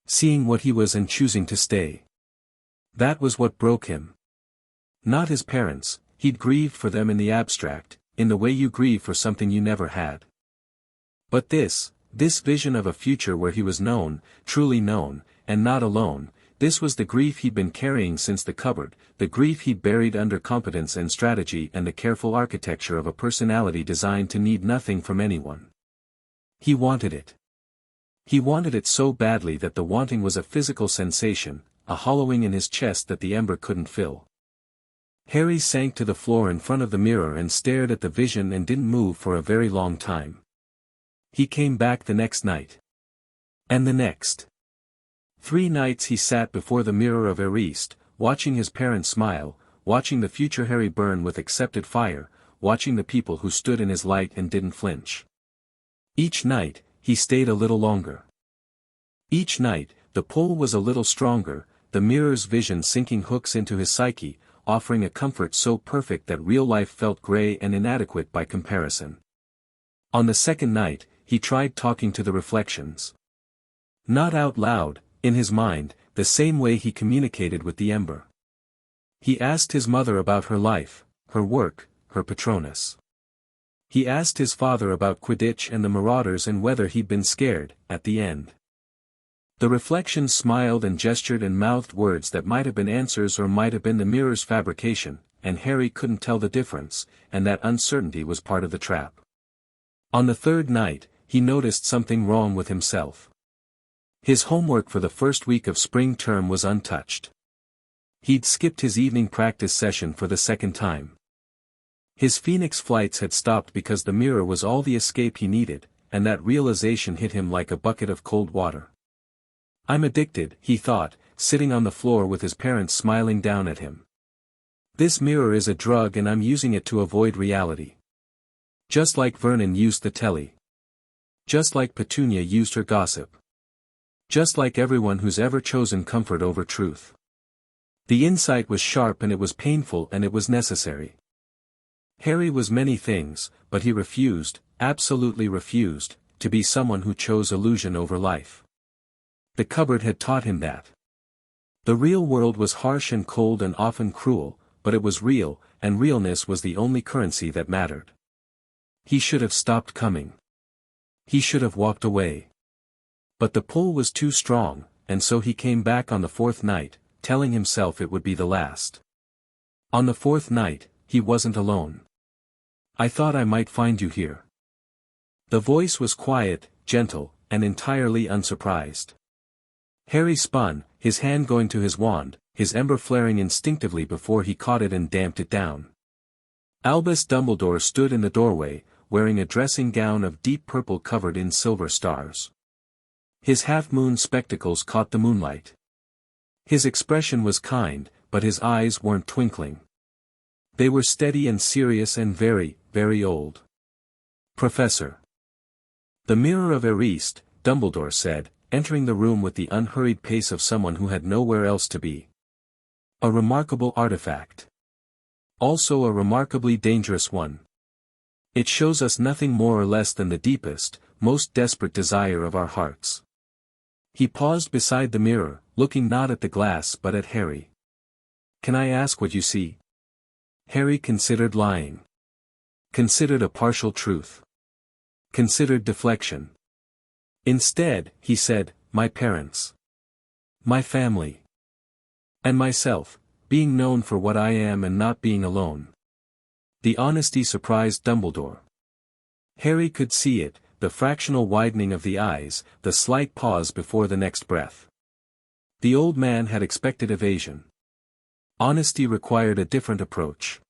Seeing what he was and choosing to stay. That was what broke him. Not his parents, he'd grieved for them in the abstract, in the way you grieve for something you never had. But this vision of a future where he was known, truly known, and not alone, this was the grief he'd been carrying since the cupboard, the grief he'd buried under competence and strategy and the careful architecture of a personality designed to need nothing from anyone. He wanted it. He wanted it so badly that the wanting was a physical sensation, a hollowing in his chest that the ember couldn't fill. Harry sank to the floor in front of the mirror and stared at the vision and didn't move for a very long time. He came back the next night. And the next. 3 nights he sat before the mirror of Erised, watching his parents smile, watching the future Harry burn with accepted fire, watching the people who stood in his light and didn't flinch. Each night, he stayed a little longer. Each night, the pull was a little stronger, the mirror's vision sinking hooks into his psyche, offering a comfort so perfect that real life felt gray and inadequate by comparison. On the second night, he tried talking to the reflections. Not out loud, in his mind, the same way he communicated with the ember. He asked his mother about her life, her work, her Patronus. He asked his father about Quidditch and the Marauders and whether he'd been scared, at the end. The reflections smiled and gestured and mouthed words that might have been answers or might have been the mirror's fabrication, and Harry couldn't tell the difference, and that uncertainty was part of the trap. On the third night, he noticed something wrong with himself. His homework for the first week of spring term was untouched. He'd skipped his evening practice session for the second time. His Phoenix flights had stopped because the mirror was all the escape he needed, and that realization hit him like a bucket of cold water. I'm addicted, he thought, sitting on the floor with his parents smiling down at him. This mirror is a drug and I'm using it to avoid reality. Just like Vernon used the telly. Just like Petunia used her gossip. Just like everyone who's ever chosen comfort over truth. The insight was sharp and it was painful and it was necessary. Harry was many things, but he refused, absolutely refused, to be someone who chose illusion over life. The cupboard had taught him that. The real world was harsh and cold and often cruel, but it was real, and realness was the only currency that mattered. He should have stopped coming. He should have walked away. But the pull was too strong, and so he came back on the fourth night, telling himself it would be the last. On the fourth night, he wasn't alone. I thought I might find you here. The voice was quiet, gentle, and entirely unsurprised. Harry spun, his hand going to his wand, his ember flaring instinctively before he caught it and damped it down. Albus Dumbledore stood in the doorway, wearing a dressing gown of deep purple covered in silver stars. His half-moon spectacles caught the moonlight. His expression was kind, but his eyes weren't twinkling. They were steady and serious and very, very old. Professor. The mirror of Erised, Dumbledore said, entering the room with the unhurried pace of someone who had nowhere else to be. A remarkable artifact. Also a remarkably dangerous one. It shows us nothing more or less than the deepest, most desperate desire of our hearts. He paused beside the mirror, looking not at the glass but at Harry. Can I ask what you see? Harry considered lying. Considered a partial truth. Considered deflection. Instead, he said, my parents. My family. And myself, being known for what I am and not being alone. The honesty surprised Dumbledore. Harry could see it, the fractional widening of the eyes, the slight pause before the next breath. The old man had expected evasion. Honesty required a different approach.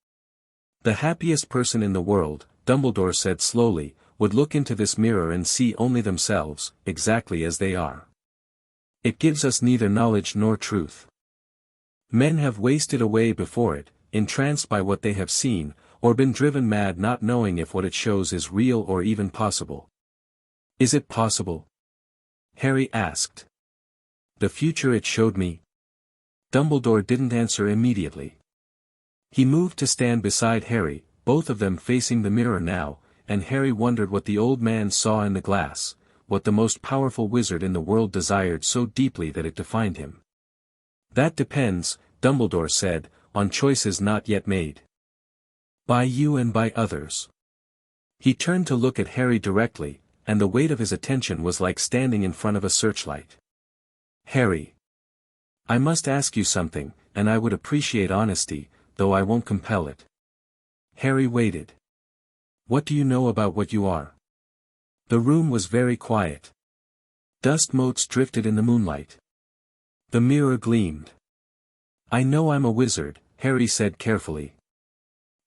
The happiest person in the world, Dumbledore said slowly, would look into this mirror and see only themselves, exactly as they are. It gives us neither knowledge nor truth. Men have wasted away before it, entranced by what they have seen, or been driven mad not knowing if what it shows is real or even possible. Is it possible? Harry asked. The future it showed me? Dumbledore didn't answer immediately. He moved to stand beside Harry, both of them facing the mirror now, and Harry wondered what the old man saw in the glass, what the most powerful wizard in the world desired so deeply that it defined him. That depends, Dumbledore said, on choices not yet made. By you and by others. He turned to look at Harry directly, and the weight of his attention was like standing in front of a searchlight. Harry. I must ask you something, and I would appreciate honesty, though I won't compel it. Harry waited. What do you know about what you are? The room was very quiet. Dust motes drifted in the moonlight. The mirror gleamed. I know I'm a wizard, Harry said carefully.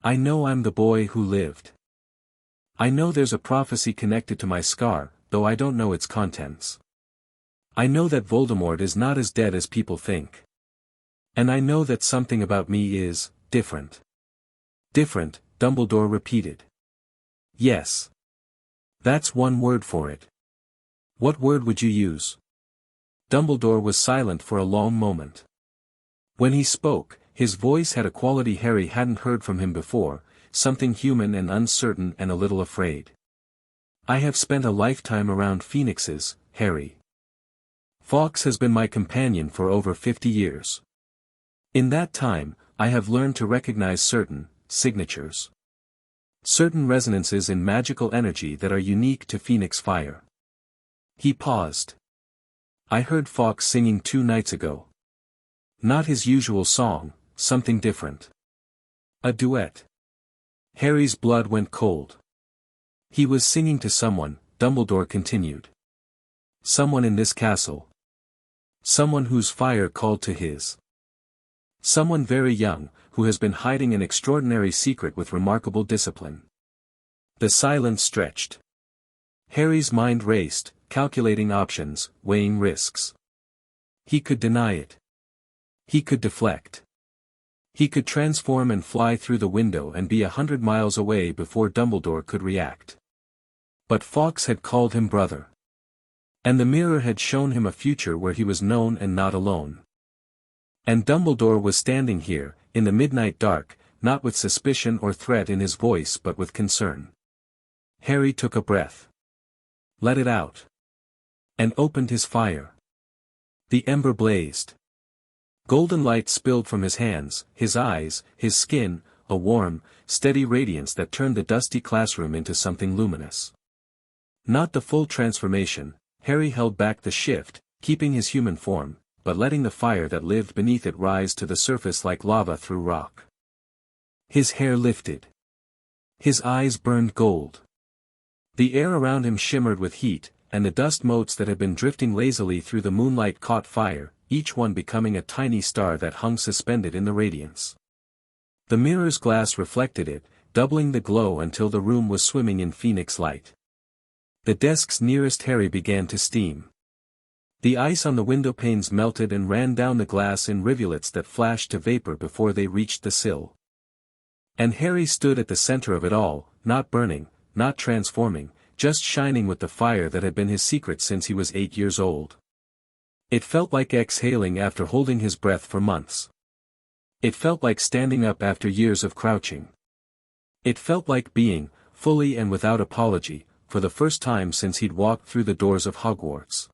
I know I'm the boy who lived. I know there's a prophecy connected to my scar, though I don't know its contents. I know that Voldemort is not as dead as people think. And I know that something about me is different. Different, Dumbledore repeated. Yes. That's one word for it. What word would you use? Dumbledore was silent for a long moment. When he spoke, his voice had a quality Harry hadn't heard from him before, something human and uncertain and a little afraid. I have spent a lifetime around phoenixes, Harry. Fawkes has been my companion for over 50 years. In that time, I have learned to recognize certain signatures. Certain resonances in magical energy that are unique to Phoenix Fire. He paused. I heard Fawkes singing 2 nights ago. Not his usual song, something different. A duet. Harry's blood went cold. He was singing to someone, Dumbledore continued. Someone in this castle. Someone whose fire called to his. Someone very young, who has been hiding an extraordinary secret with remarkable discipline. The silence stretched. Harry's mind raced, calculating options, weighing risks. He could deny it. He could deflect. He could transform and fly through the window and be 100 miles away before Dumbledore could react. But Fawkes had called him brother. And the mirror had shown him a future where he was known and not alone. And Dumbledore was standing here, in the midnight dark, not with suspicion or threat in his voice but with concern. Harry took a breath. Let it out. And opened his fire. The ember blazed. Golden light spilled from his hands, his eyes, his skin, a warm, steady radiance that turned the dusty classroom into something luminous. Not the full transformation, Harry held back the shift, keeping his human form, but letting the fire that lived beneath it rise to the surface like lava through rock. His hair lifted. His eyes burned gold. The air around him shimmered with heat, and the dust motes that had been drifting lazily through the moonlight caught fire, each one becoming a tiny star that hung suspended in the radiance. The mirror's glass reflected it, doubling the glow until the room was swimming in phoenix light. The desks nearest Harry began to steam. The ice on the window panes melted and ran down the glass in rivulets that flashed to vapor before they reached the sill. And Harry stood at the center of it all, not burning, not transforming, just shining with the fire that had been his secret since he was 8 years old. It felt like exhaling after holding his breath for months. It felt like standing up after years of crouching. It felt like being, fully and without apology, for the first time since he'd walked through the doors of Hogwarts.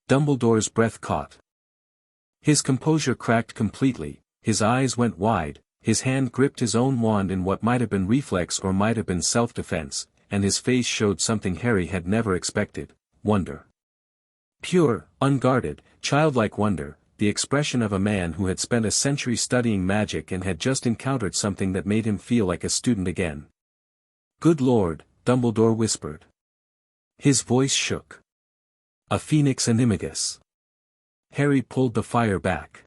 Dumbledore's breath caught. His composure cracked completely, his eyes went wide, his hand gripped his own wand in what might have been reflex or might have been self-defense, and his face showed something Harry had never expected, wonder. Pure, unguarded, childlike wonder, the expression of a man who had spent a century studying magic and had just encountered something that made him feel like a student again. Good Lord, Dumbledore whispered. His voice shook. A phoenix animagus. Harry pulled the fire back.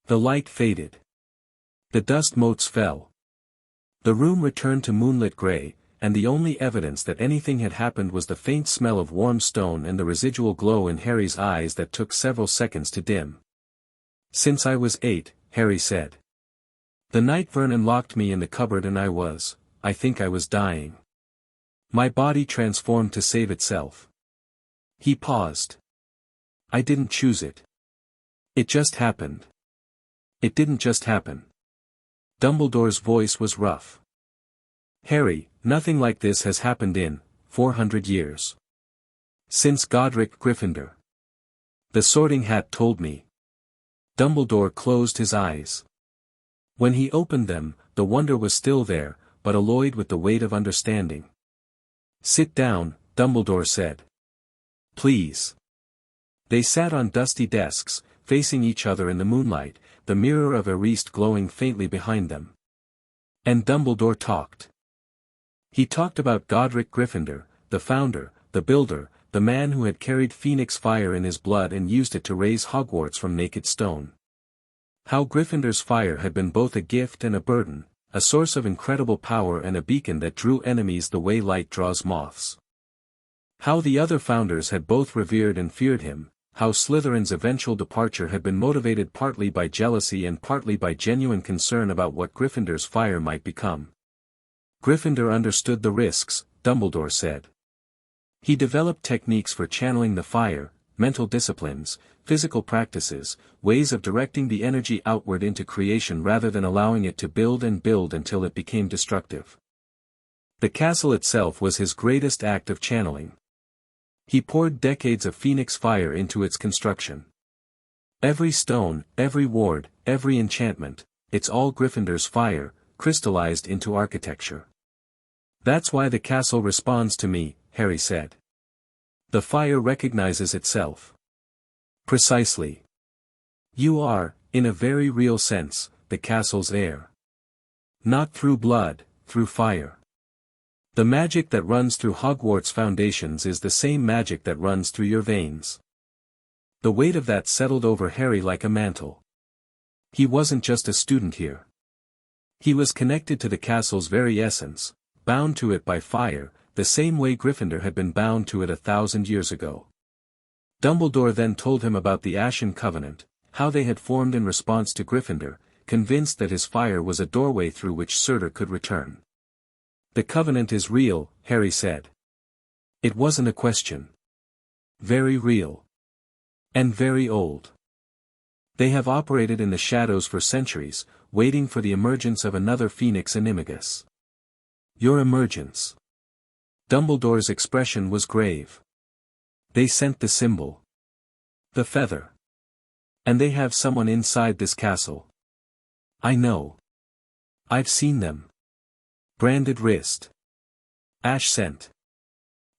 The light faded. The dust motes fell. The room returned to moonlit gray, and the only evidence that anything had happened was the faint smell of warm stone and the residual glow in Harry's eyes that took several seconds to dim. Since I was 8, Harry said. The night Vernon locked me in the cupboard and I think I was dying. My body transformed to save itself. He paused. I didn't choose it. It just happened. It didn't just happen. Dumbledore's voice was rough. Harry, nothing like this has happened in 400 years. Since Godric Gryffindor. The Sorting Hat told me. Dumbledore closed his eyes. When he opened them, the wonder was still there, but alloyed with the weight of understanding. Sit down, Dumbledore said. Please. They sat on dusty desks, facing each other in the moonlight, the mirror of Erised glowing faintly behind them. And Dumbledore talked. He talked about Godric Gryffindor, the founder, the builder, the man who had carried Phoenix fire in his blood and used it to raise Hogwarts from naked stone. How Gryffindor's fire had been both a gift and a burden, a source of incredible power and a beacon that drew enemies the way light draws moths. How the other founders had both revered and feared him, how Slytherin's eventual departure had been motivated partly by jealousy and partly by genuine concern about what Gryffindor's fire might become. Gryffindor understood the risks, Dumbledore said. He developed techniques for channeling the fire, mental disciplines, physical practices, ways of directing the energy outward into creation rather than allowing it to build and build until it became destructive. The castle itself was his greatest act of channeling. He poured decades of Phoenix fire into its construction. Every stone, every ward, every enchantment, it's all Gryffindor's fire, crystallized into architecture. That's why the castle responds to me, Harry said. The fire recognizes itself. Precisely. You are, in a very real sense, the castle's heir. Not through blood, through fire. The magic that runs through Hogwarts foundations is the same magic that runs through your veins. The weight of that settled over Harry like a mantle. He wasn't just a student here. He was connected to the castle's very essence, bound to it by fire, the same way Gryffindor had been bound to it 1,000 years ago. Dumbledore then told him about the Ashen Covenant, how they had formed in response to Gryffindor, convinced that his fire was a doorway through which Surtur could return. The Covenant is real, Harry said. It wasn't a question. Very real. And very old. They have operated in the shadows for centuries, waiting for the emergence of another Phoenix Animagus. Your emergence. Dumbledore's expression was grave. They sent the symbol. The feather. And they have someone inside this castle. I know. I've seen them. Branded wrist. Ash sent.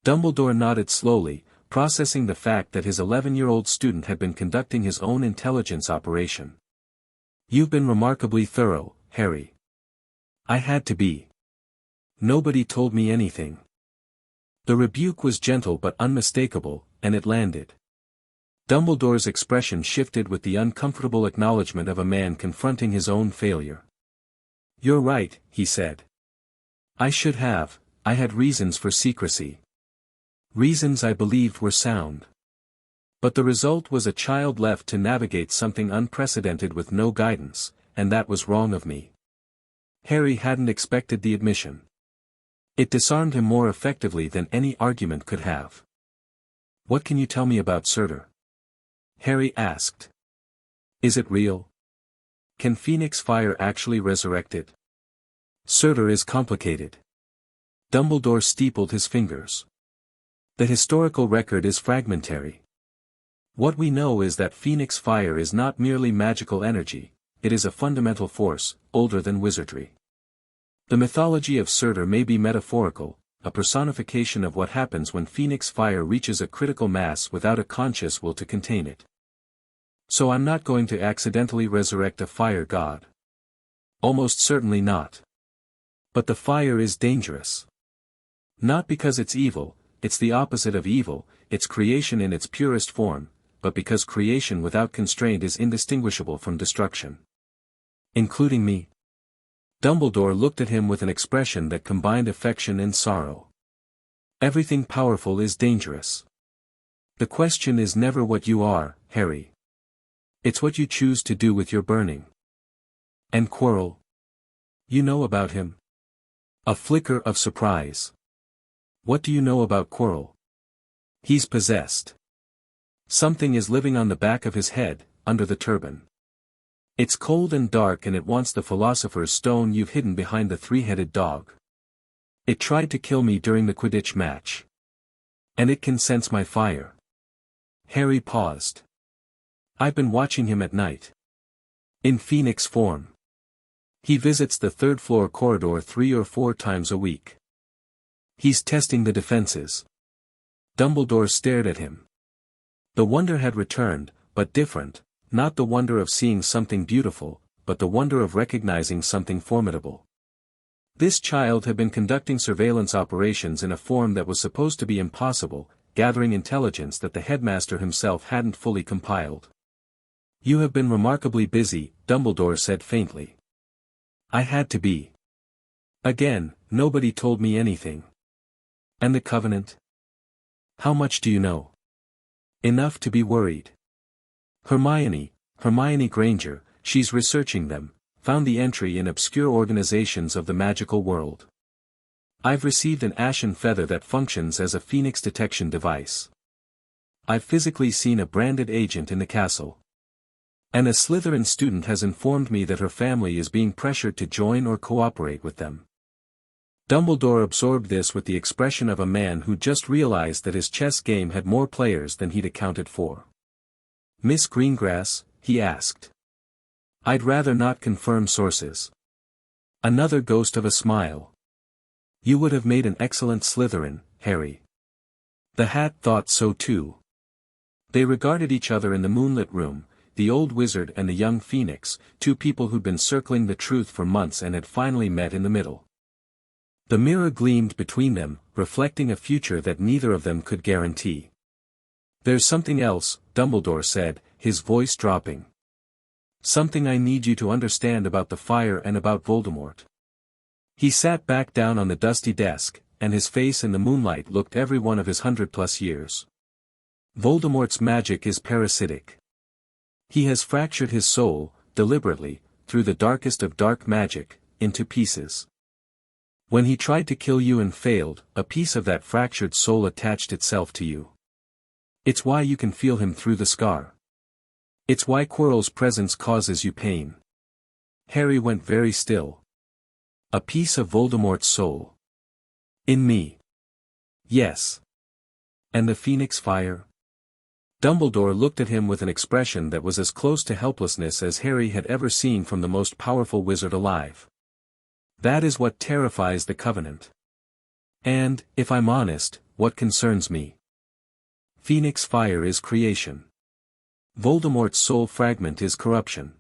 Dumbledore nodded slowly, processing the fact that his 11-year-old student had been conducting his own intelligence operation. You've been remarkably thorough, Harry. I had to be. Nobody told me anything. The rebuke was gentle but unmistakable, and it landed. Dumbledore's expression shifted with the uncomfortable acknowledgement of a man confronting his own failure. You're right, he said. I had reasons for secrecy. Reasons I believed were sound. But the result was a child left to navigate something unprecedented with no guidance, and that was wrong of me. Harry hadn't expected the admission. It disarmed him more effectively than any argument could have. What can you tell me about Surtur? Harry asked. Is it real? Can Phoenix fire actually resurrect it? Surtur is complicated. Dumbledore steepled his fingers. The historical record is fragmentary. What we know is that Phoenix fire is not merely magical energy, it is a fundamental force, older than wizardry. The mythology of Surtur may be metaphorical, a personification of what happens when Phoenix fire reaches a critical mass without a conscious will to contain it. So I'm not going to accidentally resurrect a fire god. Almost certainly not. But the fire is dangerous. Not because it's evil, it's the opposite of evil, it's creation in its purest form, but because creation without constraint is indistinguishable from destruction. Including me. Dumbledore looked at him with an expression that combined affection and sorrow. Everything powerful is dangerous. The question is never what you are, Harry. It's what you choose to do with your burning. And Quirrell? You know about him? A flicker of surprise. What do you know about Quirrell? He's possessed. Something is living on the back of his head, under the turban. It's cold and dark and it wants the philosopher's stone you've hidden behind the three-headed dog. It tried to kill me during the Quidditch match. And it can sense my fire. Harry paused. I've been watching him at night. In phoenix form. He visits the third-floor corridor 3 or 4 times a week. He's testing the defenses. Dumbledore stared at him. The wonder had returned, but different, not the wonder of seeing something beautiful, but the wonder of recognizing something formidable. This child had been conducting surveillance operations in a form that was supposed to be impossible, gathering intelligence that the headmaster himself hadn't fully compiled. You have been remarkably busy, Dumbledore said faintly. I had to be. Again, nobody told me anything. And the Covenant? How much do you know? Enough to be worried. Hermione Granger, she's researching them, found the entry in obscure organizations of the magical world. I've received an ashen feather that functions as a phoenix detection device. I've physically seen a branded agent in the castle. And a Slytherin student has informed me that her family is being pressured to join or cooperate with them. Dumbledore absorbed this with the expression of a man who just realized that his chess game had more players than he'd accounted for. Miss Greengrass, he asked. I'd rather not confirm sources. Another ghost of a smile. You would have made an excellent Slytherin, Harry. The Hat thought so too. They regarded each other in the moonlit room, the old wizard and the young phoenix, 2 people who'd been circling the truth for months and had finally met in the middle. The mirror gleamed between them, reflecting a future that neither of them could guarantee. There's something else, Dumbledore said, his voice dropping. Something I need you to understand about the fire and about Voldemort. He sat back down on the dusty desk, and his face in the moonlight looked every one of his 100+ years. Voldemort's magic is parasitic. He has fractured his soul, deliberately, through the darkest of dark magic, into pieces. When he tried to kill you and failed, a piece of that fractured soul attached itself to you. It's why you can feel him through the scar. It's why Quirrell's presence causes you pain. Harry went very still. A piece of Voldemort's soul. In me. Yes. And the phoenix fire? Dumbledore looked at him with an expression that was as close to helplessness as Harry had ever seen from the most powerful wizard alive. That is what terrifies the Covenant. And, if I'm honest, what concerns me. Phoenix fire is creation. Voldemort's soul fragment is corruption.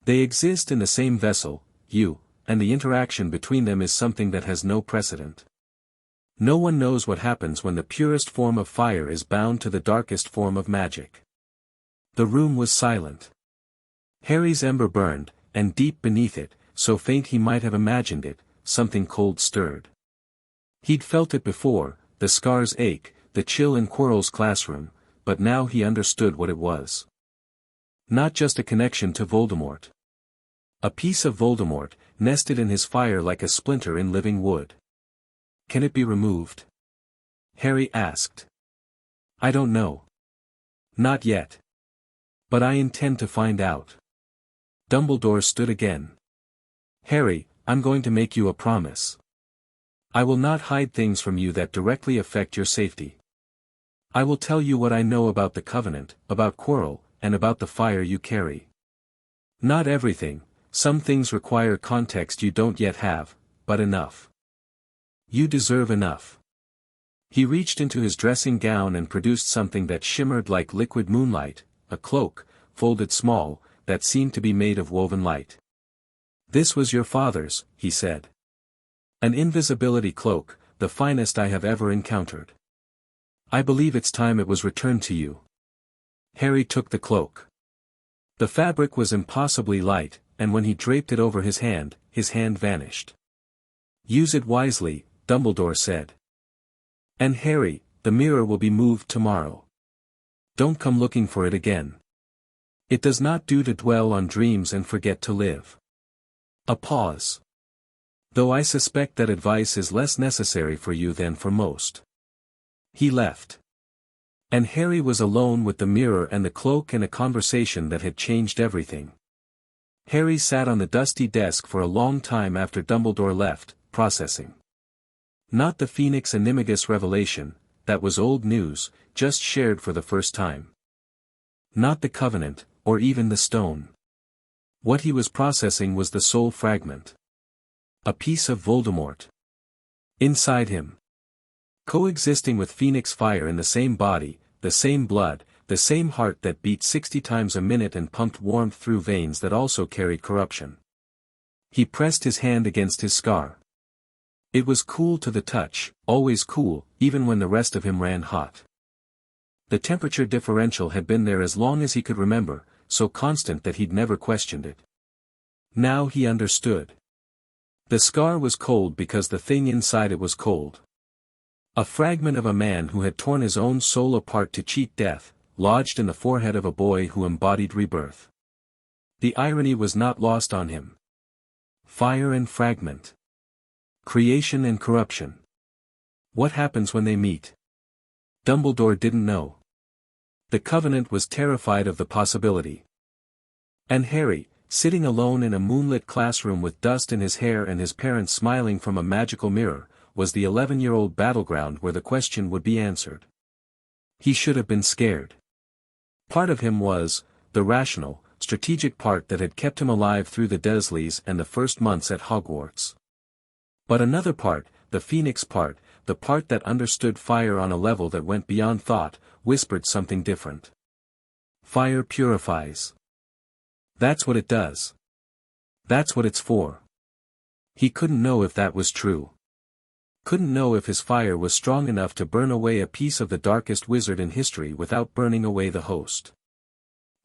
They exist in the same vessel, you, and the interaction between them is something that has no precedent. No one knows what happens when the purest form of fire is bound to the darkest form of magic. The room was silent. Harry's ember burned, and deep beneath it, so faint he might have imagined it, something cold stirred. He'd felt it before, the scar's ache, the chill in Quirrell's classroom, but now he understood what it was. Not just a connection to Voldemort. A piece of Voldemort, nested in his fire like a splinter in living wood. Can it be removed? Harry asked. I don't know. Not yet. But I intend to find out. Dumbledore stood again. Harry, I'm going to make you a promise. I will not hide things from you that directly affect your safety. I will tell you what I know about the Covenant, about Quirrell, and about the fire you carry. Not everything, some things require context you don't yet have, but enough. You deserve enough. He reached into his dressing gown and produced something that shimmered like liquid moonlight, a cloak, folded small, that seemed to be made of woven light. This was your father's, he said. An invisibility cloak, the finest I have ever encountered. I believe it's time it was returned to you. Harry took the cloak. The fabric was impossibly light, and when he draped it over his hand vanished. Use it wisely, Dumbledore said. And Harry, the mirror will be moved tomorrow. Don't come looking for it again. It does not do to dwell on dreams and forget to live. A pause. Though I suspect that advice is less necessary for you than for most. He left. And Harry was alone with the mirror and the cloak and a conversation that had changed everything. Harry sat on the dusty desk for a long time after Dumbledore left, processing. Not the Phoenix Animagus revelation, that was old news, just shared for the first time. Not the Covenant, or even the stone. What he was processing was the soul fragment. A piece of Voldemort. Inside him. Coexisting with Phoenix fire in the same body, the same blood, the same heart that beat 60 times a minute and pumped warmth through veins that also carried corruption. He pressed his hand against his scar. It was cool to the touch, always cool, even when the rest of him ran hot. The temperature differential had been there as long as he could remember, so constant that he'd never questioned it. Now he understood. The scar was cold because the thing inside it was cold. A fragment of a man who had torn his own soul apart to cheat death, lodged in the forehead of a boy who embodied rebirth. The irony was not lost on him. Fire and fragment. Creation and corruption. What happens when they meet? Dumbledore didn't know. The Covenant was terrified of the possibility. And Harry, sitting alone in a moonlit classroom with dust in his hair and his parents smiling from a magical mirror, was the 11-year-old battleground where the question would be answered. He should have been scared. Part of him was, the rational, strategic part that had kept him alive through the Dursleys and the first months at Hogwarts. But another part, the Phoenix part, the part that understood fire on a level that went beyond thought, whispered something different. Fire purifies. That's what it does. That's what it's for. He couldn't know if that was true. Couldn't know if his fire was strong enough to burn away a piece of the darkest wizard in history without burning away the host.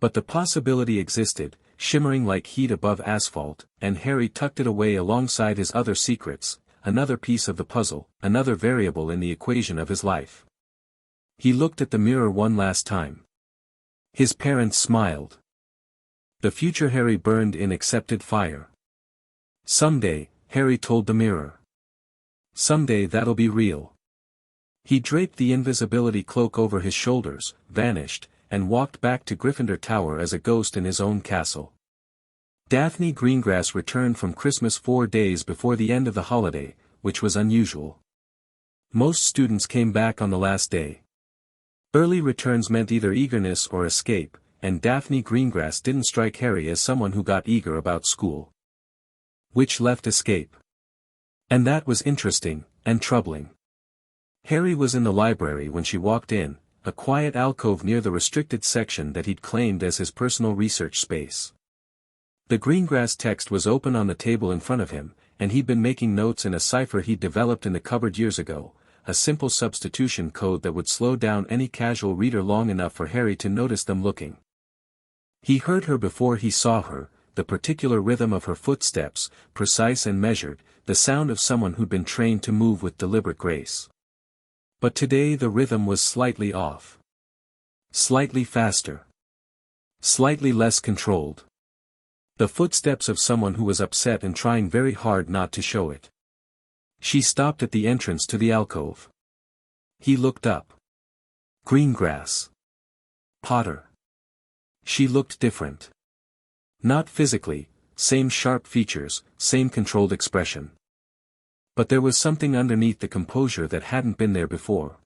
But the possibility existed, shimmering like heat above asphalt, and Harry tucked it away alongside his other secrets, another piece of the puzzle, another variable in the equation of his life. He looked at the mirror one last time. His parents smiled. The future Harry burned in accepted fire. Someday, Harry told the mirror. Someday that'll be real. He draped the invisibility cloak over his shoulders, vanished, and walked back to Gryffindor Tower as a ghost in his own castle. Daphne Greengrass returned from Christmas 4 days before the end of the holiday, which was unusual. Most students came back on the last day. Early returns meant either eagerness or escape, and Daphne Greengrass didn't strike Harry as someone who got eager about school. Which left escape. And that was interesting, and troubling. Harry was in the library when she walked in, a quiet alcove near the restricted section that he'd claimed as his personal research space. The Greengrass text was open on the table in front of him, and he'd been making notes in a cipher he'd developed in the cupboard years ago, a simple substitution code that would slow down any casual reader long enough for Harry to notice them looking. He heard her before he saw her, the particular rhythm of her footsteps, precise and measured, the sound of someone who'd been trained to move with deliberate grace. But today the rhythm was slightly off. Slightly faster. Slightly less controlled. The footsteps of someone who was upset and trying very hard not to show it. She stopped at the entrance to the alcove. He looked up. Greengrass. Potter. She looked different. Not physically, same sharp features, same controlled expression. But there was something underneath the composure that hadn't been there before.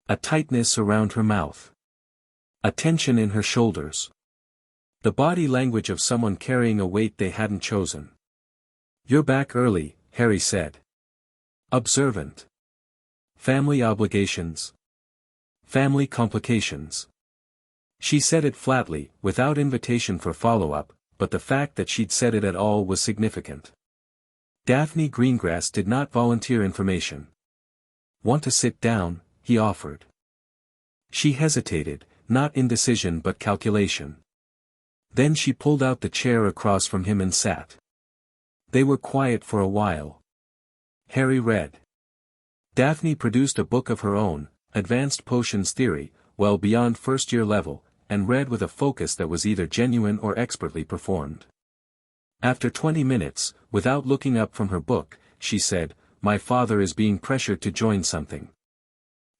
A tightness around her mouth. A tension in her shoulders. The body language of someone carrying a weight they hadn't chosen. "You're back early," Harry said. Observant. Family obligations. Family complications. She said it flatly, without invitation for follow-up, but the fact that she'd said it at all was significant. Daphne Greengrass did not volunteer information. "Want to sit down?" he offered. She hesitated, not indecision but calculation. Then she pulled out the chair across from him and sat. They were quiet for a while. Harry read. Daphne produced a book of her own, Advanced Potions Theory, well beyond first-year level, and read with a focus that was either genuine or expertly performed. After 20 minutes, without looking up from her book, she said, "My father is being pressured to join something.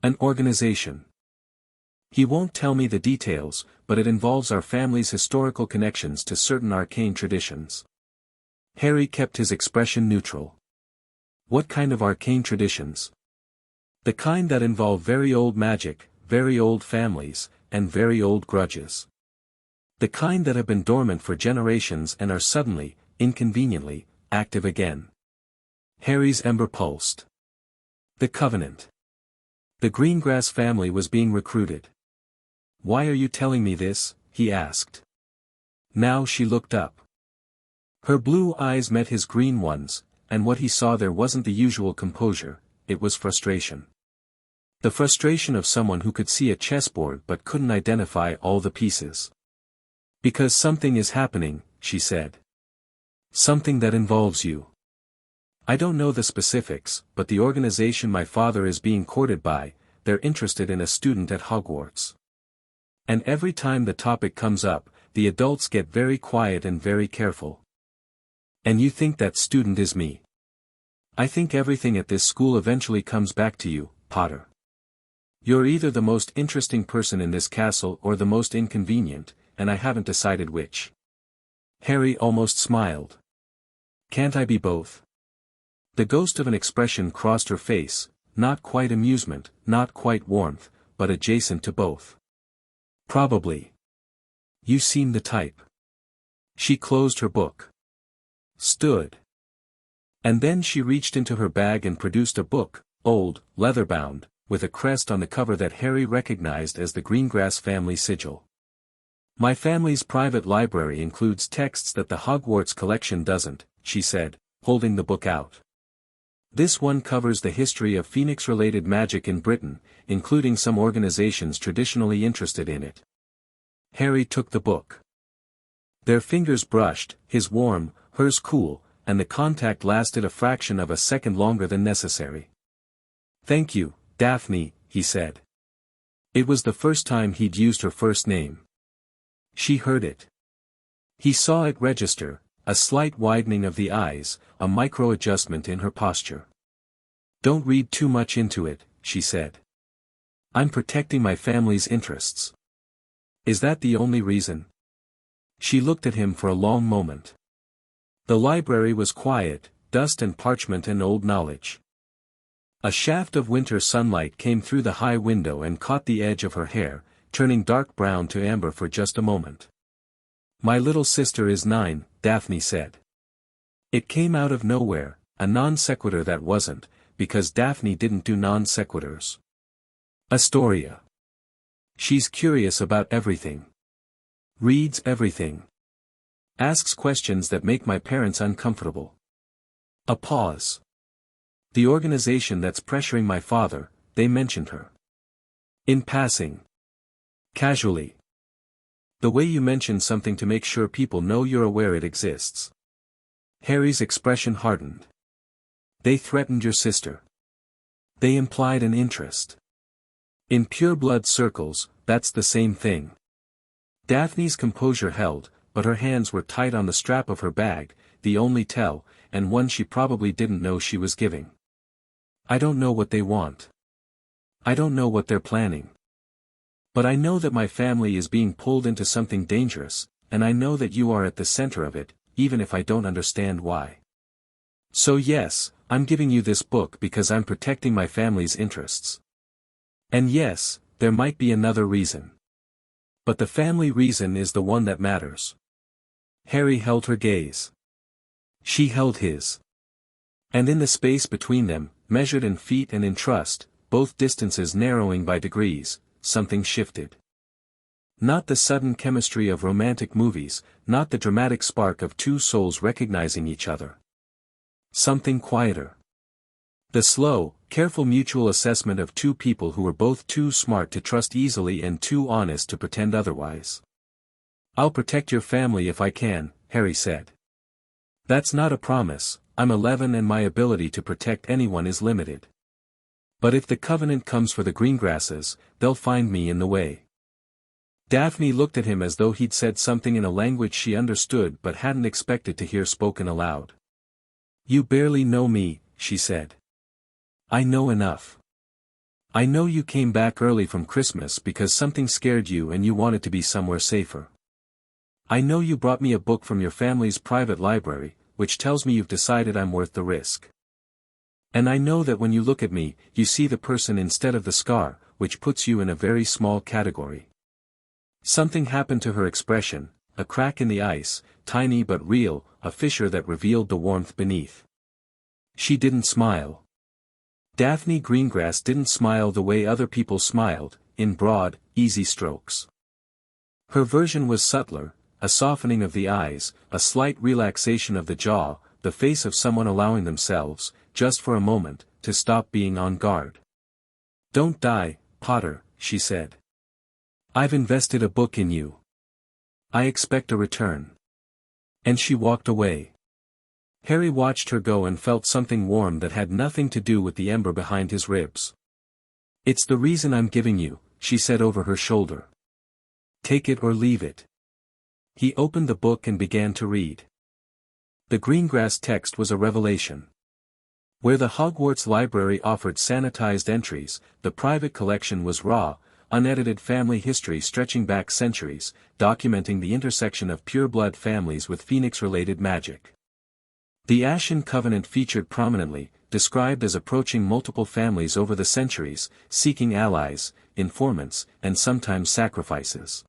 An organization. He won't tell me the details, but it involves our family's historical connections to certain arcane traditions." Harry kept his expression neutral. What kind of arcane traditions? The kind that involve very old magic, very old families, and very old grudges. The kind that have been dormant for generations and are suddenly, inconveniently, active again. Harry's ember pulsed. The Covenant. The Greengrass family was being recruited. "Why are you telling me this?" he asked. Now she looked up. Her blue eyes met his green ones, and what he saw there wasn't the usual composure, it was frustration. The frustration of someone who could see a chessboard but couldn't identify all the pieces. "Because something is happening," she said. "Something that involves you. I don't know the specifics, but the organization my father is being courted by, they're interested in a student at Hogwarts. And every time the topic comes up, the adults get very quiet and very careful. And you think that student is me. I think everything at this school eventually comes back to you, Potter. You're either the most interesting person in this castle or the most inconvenient, and I haven't decided which." Harry almost smiled. "Can't I be both?" The ghost of an expression crossed her face, not quite amusement, not quite warmth, but adjacent to both. "Probably. You seem the type." She closed her book. Stood. And then she reached into her bag and produced a book, old, leather-bound, with a crest on the cover that Harry recognized as the Greengrass family sigil. "My family's private library includes texts that the Hogwarts collection doesn't," she said, holding the book out. "This one covers the history of Phoenix-related magic in Britain, including some organizations traditionally interested in it." Harry took the book. Their fingers brushed, his warm, hers cool, and the contact lasted a fraction of a second longer than necessary. "Thank you, Daphne," he said. It was the first time he'd used her first name. She heard it. He saw it register, a slight widening of the eyes, a micro-adjustment in her posture. "Don't read too much into it," she said. "I'm protecting my family's interests." "Is that the only reason?" She looked at him for a long moment. The library was quiet, dust and parchment and old knowledge. A shaft of winter sunlight came through the high window and caught the edge of her hair, turning dark brown to amber for just a moment. "My little sister is 9, Daphne said. It came out of nowhere, a non sequitur that wasn't, because Daphne didn't do non sequiturs. Astoria. She's curious about everything. Reads everything. Asks questions that make my parents uncomfortable." A pause. "The organization that's pressuring my father, they mentioned her. In passing. Casually. The way you mention something to make sure people know you're aware it exists." Harry's expression hardened. "They threatened your sister. They implied an interest. In pure-blood circles, that's the same thing." Daphne's composure held, but her hands were tight on the strap of her bag, the only tell, and one she probably didn't know she was giving. "I don't know what they want. I don't know what they're planning. But I know that my family is being pulled into something dangerous, and I know that you are at the center of it, even if I don't understand why. So yes, I'm giving you this book because I'm protecting my family's interests. And yes, there might be another reason. But the family reason is the one that matters." Harry held her gaze. She held his. And in the space between them, measured in feet and in trust, both distances narrowing by degrees, something shifted. Not the sudden chemistry of romantic movies, not the dramatic spark of two souls recognizing each other. Something quieter. The slow, careful mutual assessment of two people who were both too smart to trust easily and too honest to pretend otherwise. "I'll protect your family if I can," Harry said. "That's not a promise, I'm 11 and my ability to protect anyone is limited. But if the Covenant comes for the Greengrasses, they'll find me in the way." Daphne looked at him as though he'd said something in a language she understood but hadn't expected to hear spoken aloud. "You barely know me," she said. "I know enough. I know you came back early from Christmas because something scared you and you wanted to be somewhere safer. I know you brought me a book from your family's private library, which tells me you've decided I'm worth the risk. And I know that when you look at me, you see the person instead of the scar, which puts you in a very small category." Something happened to her expression, a crack in the ice, tiny but real, a fissure that revealed the warmth beneath. She didn't smile. Daphne Greengrass didn't smile the way other people smiled, in broad, easy strokes. Her version was subtler, a softening of the eyes, a slight relaxation of the jaw, the face of someone allowing themselves, just for a moment, to stop being on guard. "Don't die, Potter," she said. "I've invested a book in you. I expect a return." And she walked away. Harry watched her go and felt something warm that had nothing to do with the ember behind his ribs. "It's the reason I'm giving you," she said over her shoulder. "Take it or leave it." He opened the book and began to read. The Greengrass text was a revelation. Where the Hogwarts library offered sanitized entries, the private collection was raw, unedited family history stretching back centuries, documenting the intersection of pureblood families with Phoenix-related magic. The Ashen Covenant featured prominently, described as approaching multiple families over the centuries, seeking allies, informants, and sometimes sacrifices.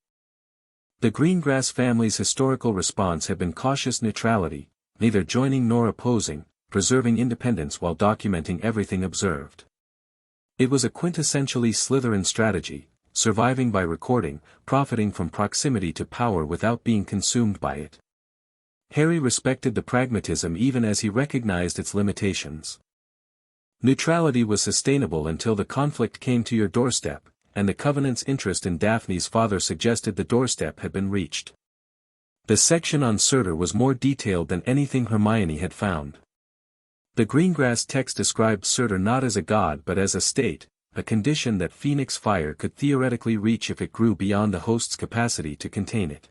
The Greengrass family's historical response had been cautious neutrality, neither joining nor opposing, preserving independence while documenting everything observed. It was a quintessentially Slytherin strategy, surviving by recording, profiting from proximity to power without being consumed by it. Harry respected the pragmatism even as he recognized its limitations. Neutrality was sustainable until the conflict came to your doorstep, and the Covenant's interest in Daphne's father suggested the doorstep had been reached. The section on Surtur was more detailed than anything Hermione had found. The Greengrass text described Surtur not as a god but as a state, a condition that Phoenix fire could theoretically reach if it grew beyond the host's capacity to contain it.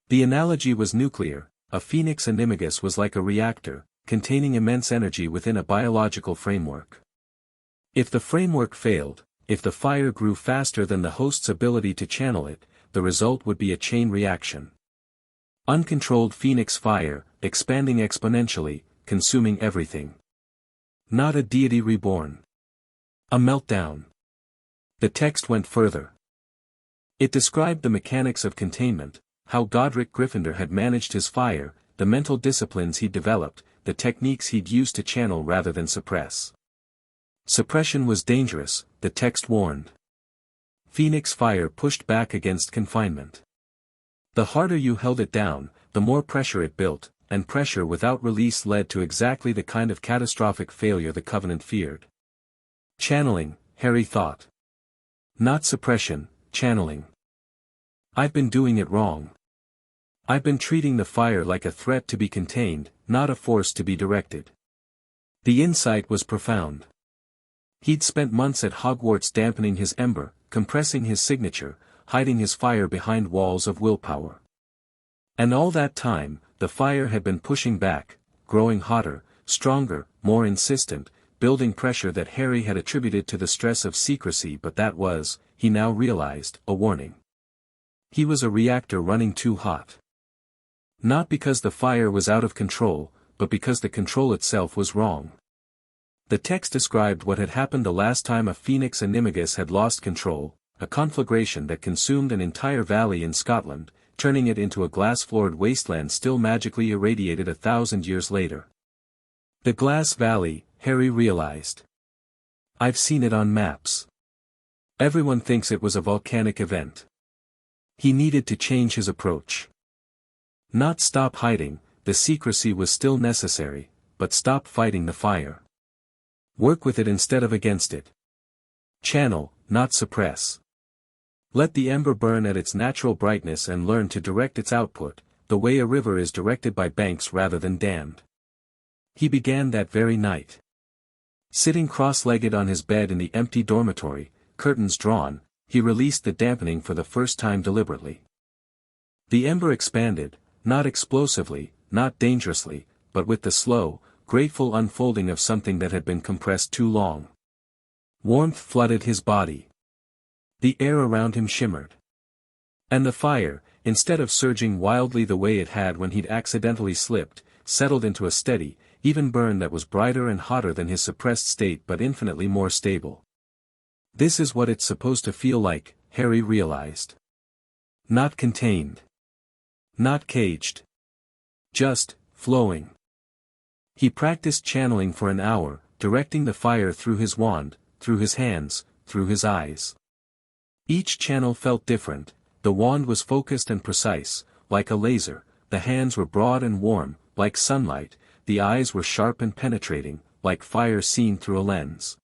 The analogy was nuclear. A Phoenix Animagus was like a reactor, containing immense energy within a biological framework. If the framework failed, if the fire grew faster than the host's ability to channel it, the result would be a chain reaction. Uncontrolled Phoenix fire, expanding exponentially, consuming everything. Not a deity reborn. A meltdown. The text went further. It described the mechanics of containment, how Godric Gryffindor had managed his fire, the mental disciplines he'd developed, the techniques he'd used to channel rather than suppress. Suppression was dangerous, the text warned. Phoenix fire pushed back against confinement. The harder you held it down, the more pressure it built, and pressure without release led to exactly the kind of catastrophic failure the Covenant feared. Channeling, Harry thought. Not suppression, channeling. I've been doing it wrong. I've been treating the fire like a threat to be contained, not a force to be directed. The insight was profound. He'd spent months at Hogwarts dampening his ember, compressing his signature, hiding his fire behind walls of willpower. And all that time, the fire had been pushing back, growing hotter, stronger, more insistent, building pressure that Harry had attributed to the stress of secrecy, but that was, he now realized, a warning. He was a reactor running too hot. Not because the fire was out of control, but because the control itself was wrong. The text described what had happened the last time a Phoenix Animagus had lost control, a conflagration that consumed an entire valley in Scotland, turning it into a glass-floored wasteland still magically irradiated 1,000 years later. The Glass Valley, Harry realized. I've seen it on maps. Everyone thinks it was a volcanic event. He needed to change his approach. Not stop hiding, the secrecy was still necessary, but stop fighting the fire. Work with it instead of against it. Channel, not suppress. Let the ember burn at its natural brightness and learn to direct its output, the way a river is directed by banks rather than dammed. He began that very night. Sitting cross-legged on his bed in the empty dormitory, curtains drawn, he released the dampening for the first time deliberately. The ember expanded, not explosively, not dangerously, but with the slow, grateful unfolding of something that had been compressed too long. Warmth flooded his body. The air around him shimmered. And the fire, instead of surging wildly the way it had when he'd accidentally slipped, settled into a steady, even burn that was brighter and hotter than his suppressed state but infinitely more stable. This is what it's supposed to feel like, Harry realized. Not contained. Not caged. Just, flowing. He practiced channeling for an hour, directing the fire through his wand, through his hands, through his eyes. Each channel felt different. The wand was focused and precise, like a laser, the hands were broad and warm, like sunlight, the eyes were sharp and penetrating, like fire seen through a lens.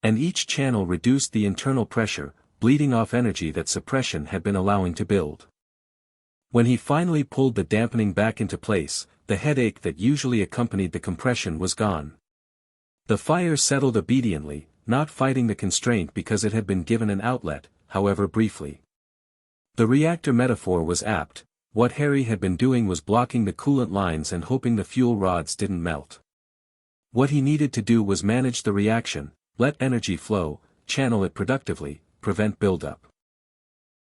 And each channel reduced the internal pressure, bleeding off energy that suppression had been allowing to build. When he finally pulled the dampening back into place, the headache that usually accompanied the compression was gone. The fire settled obediently, not fighting the constraint because it had been given an outlet, however briefly. The reactor metaphor was apt. What Harry had been doing was blocking the coolant lines and hoping the fuel rods didn't melt. What he needed to do was manage the reaction, let energy flow, channel it productively, prevent buildup.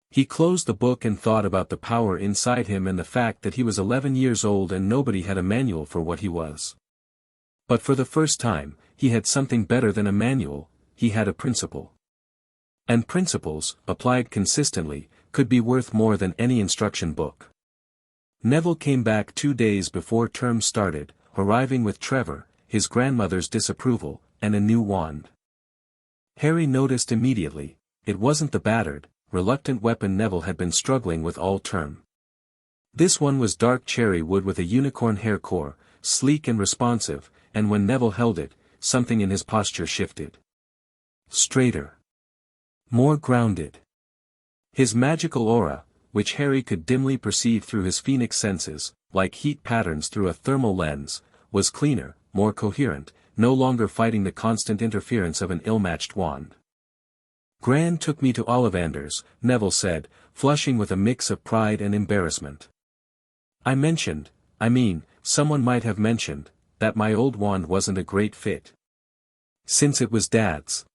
He closed the book and thought about the power inside him and the fact that he was 11 years old and nobody had a manual for what he was. But for the first time, he had something better than a manual, he had a principle. And principles, applied consistently, could be worth more than any instruction book. Neville came back 2 days before term started, arriving with Trevor, his grandmother's disapproval, and a new wand. Harry noticed immediately, it wasn't the battered, reluctant weapon Neville had been struggling with all term. This one was dark cherry wood with a unicorn hair core, sleek and responsive, and when Neville held it, something in his posture shifted. Straighter. More grounded. His magical aura, which Harry could dimly perceive through his phoenix senses, like heat patterns through a thermal lens, was cleaner, more coherent, no longer fighting the constant interference of an ill-matched wand. Gran took me to Ollivander's, Neville said, flushing with a mix of pride and embarrassment. Someone might have mentioned, that my old wand wasn't a great fit. Since it was Dad's.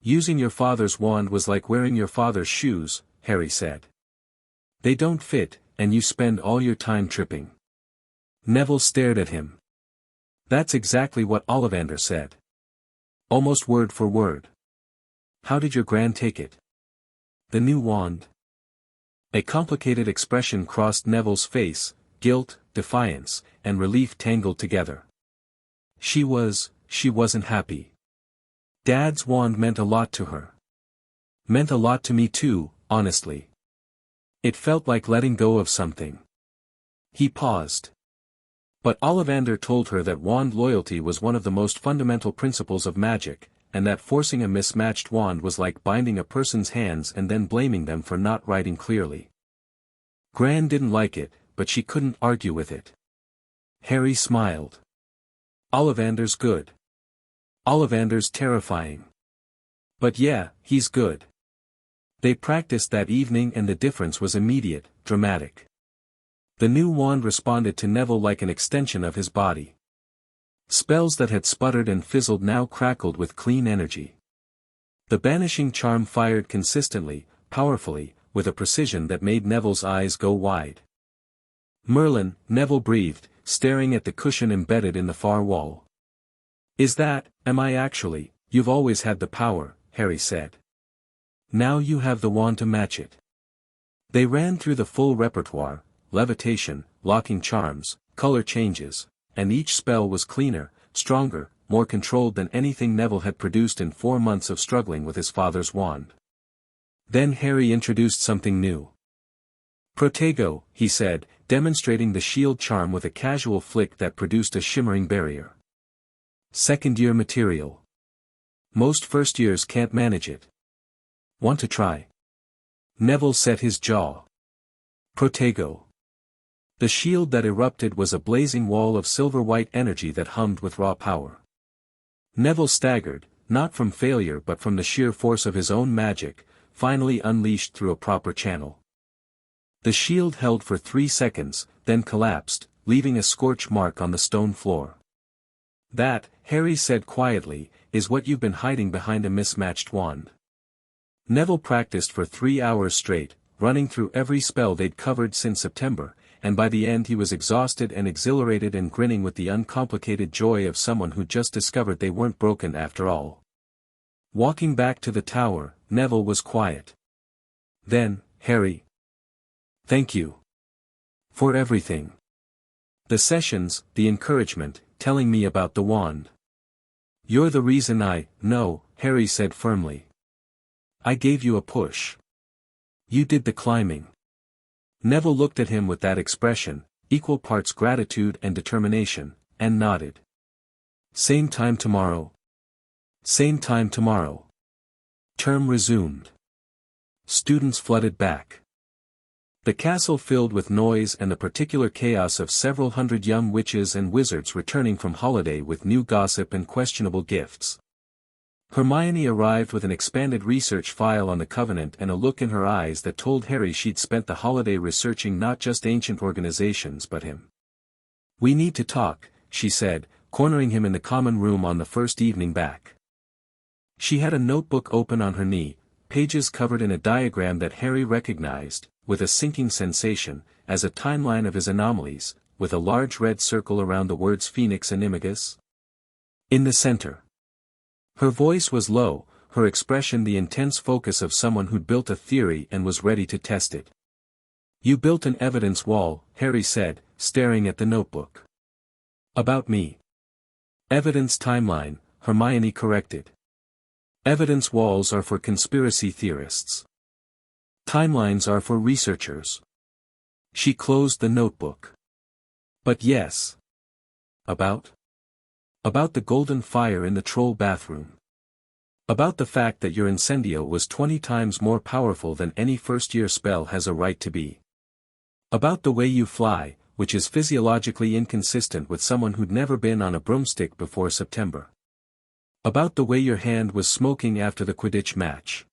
Using your father's wand was like wearing your father's shoes, Harry said. They don't fit, and you spend all your time tripping. Neville stared at him. That's exactly what Ollivander said. Almost word for word. How did your gran take it? The new wand? A complicated expression crossed Neville's face, guilt, defiance, and relief tangled together. She wasn't happy. Dad's wand meant a lot to her. Meant a lot to me too, honestly. It felt like letting go of something. He paused. But Ollivander told her that wand loyalty was one of the most fundamental principles of magic, and that forcing a mismatched wand was like binding a person's hands and then blaming them for not writing clearly. Gran didn't like it, but she couldn't argue with it. Harry smiled. Ollivander's good. Ollivander's terrifying. But yeah, he's good. They practiced that evening and the difference was immediate, dramatic. The new wand responded to Neville like an extension of his body. Spells that had sputtered and fizzled now crackled with clean energy. The banishing charm fired consistently, powerfully, with a precision that made Neville's eyes go wide. Merlin, Neville breathed, staring at the cushion embedded in the far wall. Am I actually? You've always had the power, Harry said. Now you have the wand to match it. They ran through the full repertoire, levitation, locking charms, color changes, and each spell was cleaner, stronger, more controlled than anything Neville had produced in 4 months of struggling with his father's wand. Then Harry introduced something new. Protego, he said, demonstrating the shield charm with a casual flick that produced a shimmering barrier. Second-year material. Most first-years can't manage it. Want to try? Neville set his jaw. Protego. The shield that erupted was a blazing wall of silver-white energy that hummed with raw power. Neville staggered, not from failure but from the sheer force of his own magic, finally unleashed through a proper channel. The shield held for 3 seconds, then collapsed, leaving a scorch mark on the stone floor. "That," Harry said quietly, "is what you've been hiding behind a mismatched wand." Neville practiced for 3 hours straight, running through every spell they'd covered since September, and by the end he was exhausted and exhilarated and grinning with the uncomplicated joy of someone who just discovered they weren't broken after all. Walking back to the tower, Neville was quiet. "Then, Harry. Thank you. For everything. The sessions, the encouragement, telling me about the wand. You're the reason I." "No," Harry said firmly. "I gave you a push. You did the climbing." Neville looked at him with that expression, equal parts gratitude and determination, and nodded. "Same time tomorrow." "Same time tomorrow." Term resumed. Students flooded back. The castle filled with noise and the particular chaos of several hundred young witches and wizards returning from holiday with new gossip and questionable gifts. Hermione arrived with an expanded research file on the Covenant and a look in her eyes that told Harry she'd spent the holiday researching not just ancient organizations but him. "We need to talk," she said, cornering him in the common room on the first evening back. She had a notebook open on her knee, pages covered in a diagram that Harry recognized, with a sinking sensation, as a timeline of his anomalies, with a large red circle around the words Phoenix Animagus. In the center. Her voice was low, her expression the intense focus of someone who'd built a theory and was ready to test it. "You built an evidence wall," Harry said, staring at the notebook. "About me." "Evidence timeline," Hermione corrected. "Evidence walls are for conspiracy theorists. Timelines are for researchers." She closed the notebook. "But yes. About? About the golden fire in the troll bathroom. About the fact that your incendio was 20 times more powerful than any first-year spell has a right to be. About the way you fly, which is physiologically inconsistent with someone who'd never been on a broomstick before September. About the way your hand was smoking after the Quidditch match.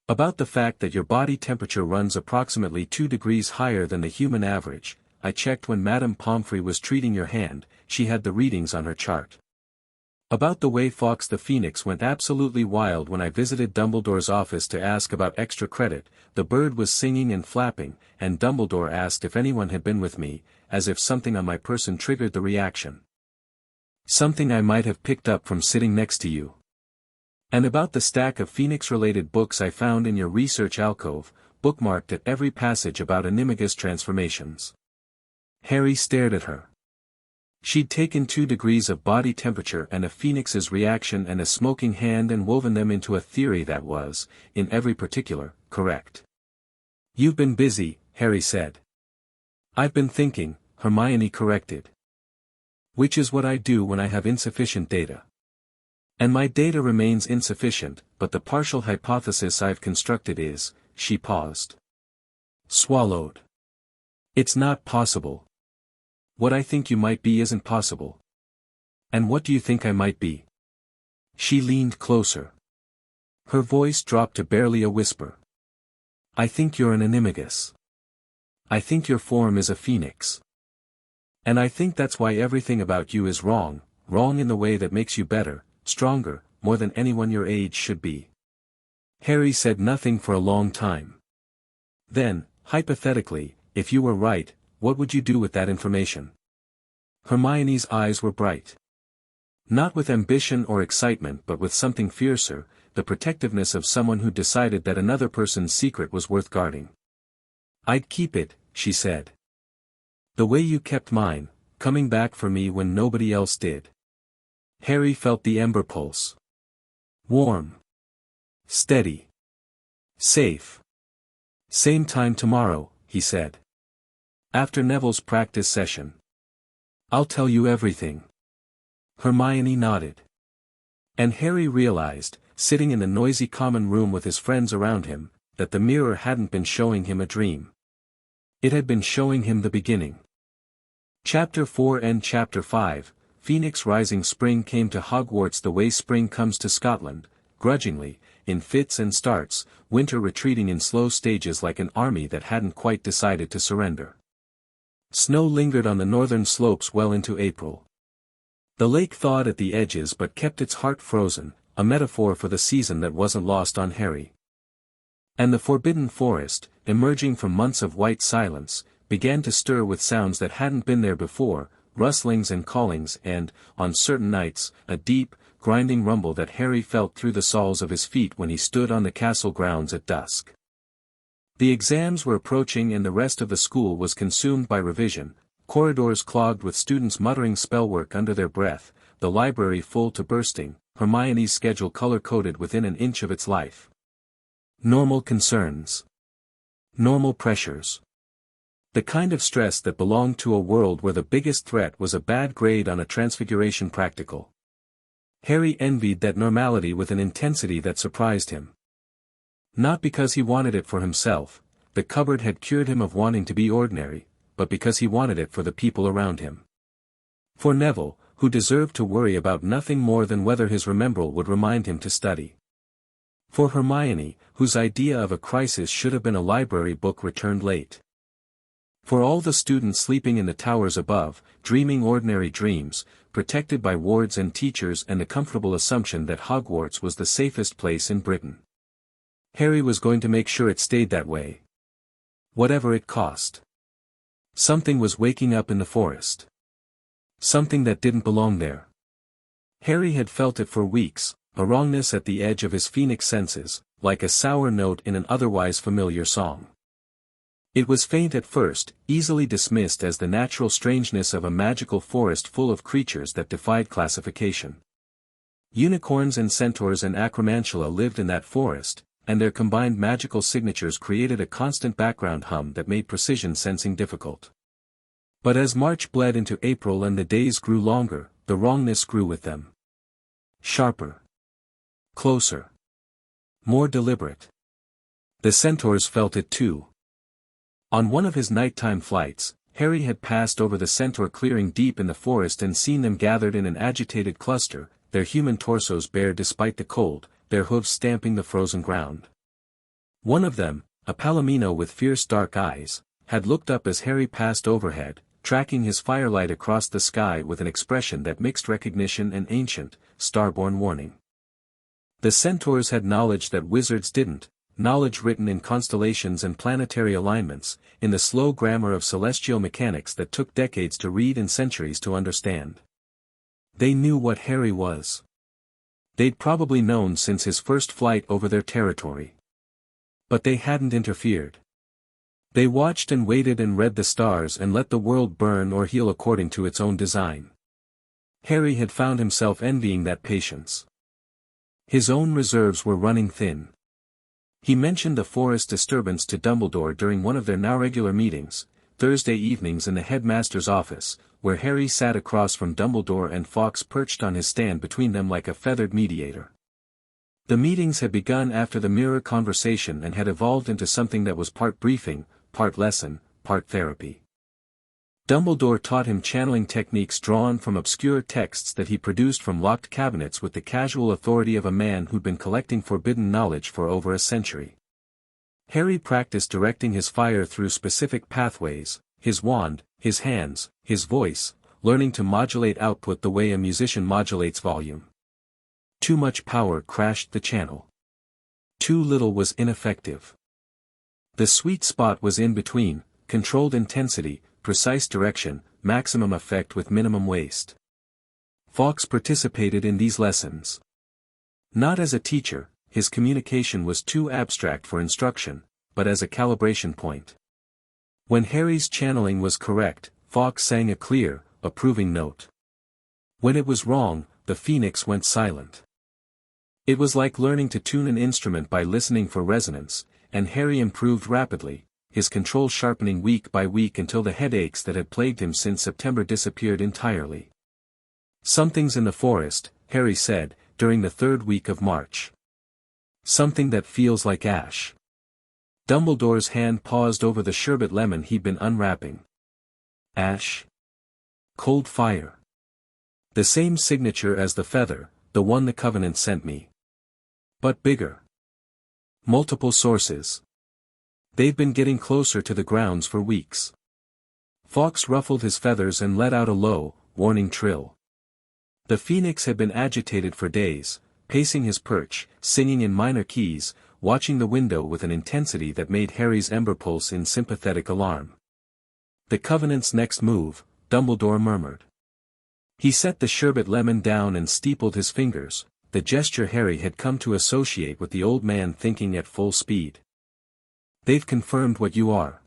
About the fact that your body temperature runs approximately 2 degrees higher than the human average. I checked when Madame Pomfrey was treating your hand, she had the readings on her chart. About the way Fawkes the Phoenix went absolutely wild when I visited Dumbledore's office to ask about extra credit. The bird was singing and flapping, and Dumbledore asked if anyone had been with me, as if something on my person triggered the reaction. Something I might have picked up from sitting next to you. And about the stack of Phoenix-related books I found in your research alcove, bookmarked at every passage about Animagus transformations." Harry stared at her. She'd taken 2 degrees of body temperature and a phoenix's reaction and a smoking hand and woven them into a theory that was, in every particular, correct. "You've been busy," Harry said. "I've been thinking," Hermione corrected. "Which is what I do when I have insufficient data. And my data remains insufficient, but the partial hypothesis I've constructed is," she paused. Swallowed. "It's not possible. What I think you might be isn't possible. And what do you think I might be?" She leaned closer. Her voice dropped to barely a whisper. "I think you're an Animagus. I think your form is a phoenix. And I think that's why everything about you is wrong, wrong in the way that makes you better, stronger, more than anyone your age should be." Harry said nothing for a long time. "Then, hypothetically, if you were right, what would you do with that information?" Hermione's eyes were bright. Not with ambition or excitement but with something fiercer, the protectiveness of someone who decided that another person's secret was worth guarding. "I'd keep it," she said. "The way you kept mine, coming back for me when nobody else did." Harry felt the ember pulse. Warm. Steady. Safe. "Same time tomorrow," he said. "After Neville's practice session. I'll tell you everything." Hermione nodded. And Harry realized, sitting in the noisy common room with his friends around him, that the mirror hadn't been showing him a dream. It had been showing him the beginning. Chapter 4 and Chapter 5, Phoenix Rising. Spring came to Hogwarts the way spring comes to Scotland, grudgingly, in fits and starts, winter retreating in slow stages like an army that hadn't quite decided to surrender. Snow lingered on the northern slopes well into April. The lake thawed at the edges but kept its heart frozen, a metaphor for the season that wasn't lost on Harry. And the forbidden forest, emerging from months of white silence, began to stir with sounds that hadn't been there before, rustlings and callings and, on certain nights, a deep, grinding rumble that Harry felt through the soles of his feet when he stood on the castle grounds at dusk. The exams were approaching and the rest of the school was consumed by revision, corridors clogged with students muttering spellwork under their breath, the library full to bursting, Hermione's schedule color-coded within an inch of its life. Normal concerns. Normal pressures. The kind of stress that belonged to a world where the biggest threat was a bad grade on a transfiguration practical. Harry envied that normality with an intensity that surprised him. Not because he wanted it for himself, the cupboard had cured him of wanting to be ordinary, but because he wanted it for the people around him. For Neville, who deserved to worry about nothing more than whether his remembrall would remind him to study. For Hermione, whose idea of a crisis should have been a library book returned late. For all the students sleeping in the towers above, dreaming ordinary dreams, protected by wards and teachers and the comfortable assumption that Hogwarts was the safest place in Britain. Harry was going to make sure it stayed that way. Whatever it cost. Something was waking up in the forest. Something that didn't belong there. Harry had felt it for weeks, a wrongness at the edge of his phoenix senses, like a sour note in an otherwise familiar song. It was faint at first, easily dismissed as the natural strangeness of a magical forest full of creatures that defied classification. Unicorns and centaurs and acromantula lived in that forest, and their combined magical signatures created a constant background hum that made precision sensing difficult. But as March bled into April and the days grew longer, the wrongness grew with them. Sharper. Closer. More deliberate. The centaurs felt it too. On one of his nighttime flights, Harry had passed over the centaur clearing deep in the forest and seen them gathered in an agitated cluster, their human torsos bare despite the cold, their hooves stamping the frozen ground. One of them, a palomino with fierce dark eyes, had looked up as Harry passed overhead, tracking his firelight across the sky with an expression that mixed recognition and ancient, starborn warning. The centaurs had knowledge that wizards didn't, knowledge written in constellations and planetary alignments, in the slow grammar of celestial mechanics that took decades to read and centuries to understand. They knew what Harry was. They'd probably known since his first flight over their territory. But they hadn't interfered. They watched and waited and read the stars and let the world burn or heal according to its own design. Harry had found himself envying that patience. His own reserves were running thin. He mentioned the forest disturbance to Dumbledore during one of their now regular meetings, Thursday evenings in the headmaster's office, where Harry sat across from Dumbledore and Fawkes perched on his stand between them like a feathered mediator. The meetings had begun after the mirror conversation and had evolved into something that was part briefing, part lesson, part therapy. Dumbledore taught him channeling techniques drawn from obscure texts that he produced from locked cabinets with the casual authority of a man who'd been collecting forbidden knowledge for over a century. Harry practiced directing his fire through specific pathways, his wand, his hands, his voice, learning to modulate output the way a musician modulates volume. Too much power crashed the channel. Too little was ineffective. The sweet spot was in between, controlled intensity, precise direction, maximum effect with minimum waste. Fawkes participated in these lessons. Not as a teacher, his communication was too abstract for instruction, but as a calibration point. When Harry's channeling was correct, Fawkes sang a clear, approving note. When it was wrong, the phoenix went silent. It was like learning to tune an instrument by listening for resonance, and Harry improved rapidly, his control sharpening week by week until the headaches that had plagued him since September disappeared entirely. Something's in the forest, Harry said, during the third week of March. Something that feels like ash. Dumbledore's hand paused over the sherbet lemon he'd been unwrapping. Ash. Cold fire. The same signature as the feather, the one the Covenant sent me. But bigger. Multiple sources. They've been getting closer to the grounds for weeks. Fawkes ruffled his feathers and let out a low, warning trill. The phoenix had been agitated for days, pacing his perch, singing in minor keys, watching the window with an intensity that made Harry's ember pulse in sympathetic alarm. The Covenant's next move, Dumbledore murmured. He set the sherbet lemon down and steepled his fingers, the gesture Harry had come to associate with the old man thinking at full speed. They've confirmed what you are.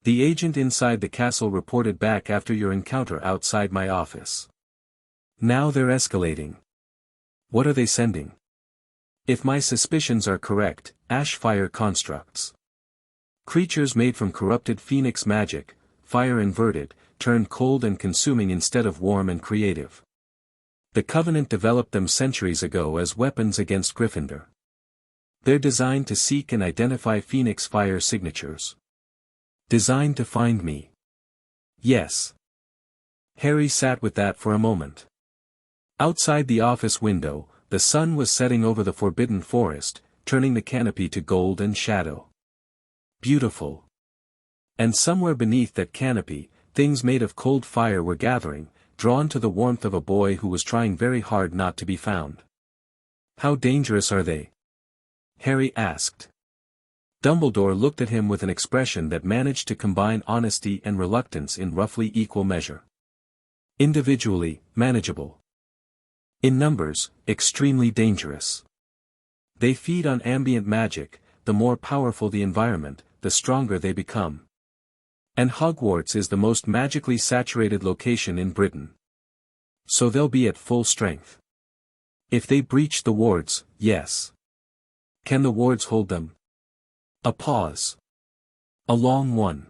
The agent inside the castle reported back after your encounter outside my office. Now they're escalating. What are they sending? If my suspicions are correct, ash fire constructs. Creatures made from corrupted phoenix magic, fire inverted, turned cold and consuming instead of warm and creative. The Covenant developed them centuries ago as weapons against Gryffindor. They're designed to seek and identify phoenix fire signatures. Designed to find me. Yes. Harry sat with that for a moment. Outside the office window, the sun was setting over the forbidden forest, turning the canopy to gold and shadow. Beautiful. And somewhere beneath that canopy, things made of cold fire were gathering, drawn to the warmth of a boy who was trying very hard not to be found. How dangerous are they? Harry asked. Dumbledore looked at him with an expression that managed to combine honesty and reluctance in roughly equal measure. Individually, manageable. In numbers, extremely dangerous. They feed on ambient magic, the more powerful the environment, the stronger they become. And Hogwarts is the most magically saturated location in Britain. So they'll be at full strength. If they breach the wards, yes. Can the wards hold them? A pause. A long one.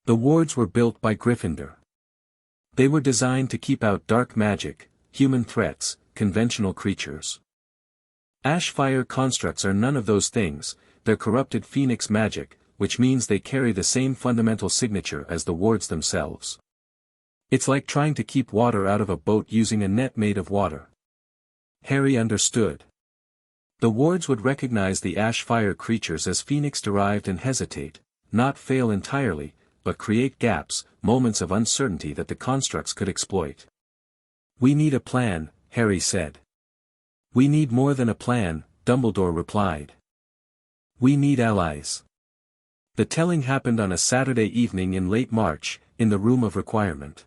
The wards were built by Gryffindor. They were designed to keep out dark magic, human threats, conventional creatures. Ashfire constructs are none of those things, they're corrupted phoenix magic, which means they carry the same fundamental signature as the wards themselves. It's like trying to keep water out of a boat using a net made of water. Harry understood. The wards would recognize the Ashfire creatures as phoenix-derived and hesitate, not fail entirely, but create gaps, moments of uncertainty that the constructs could exploit. We need a plan, Harry said. We need more than a plan, Dumbledore replied. We need allies. The telling happened on a Saturday evening in late March, in the Room of Requirement.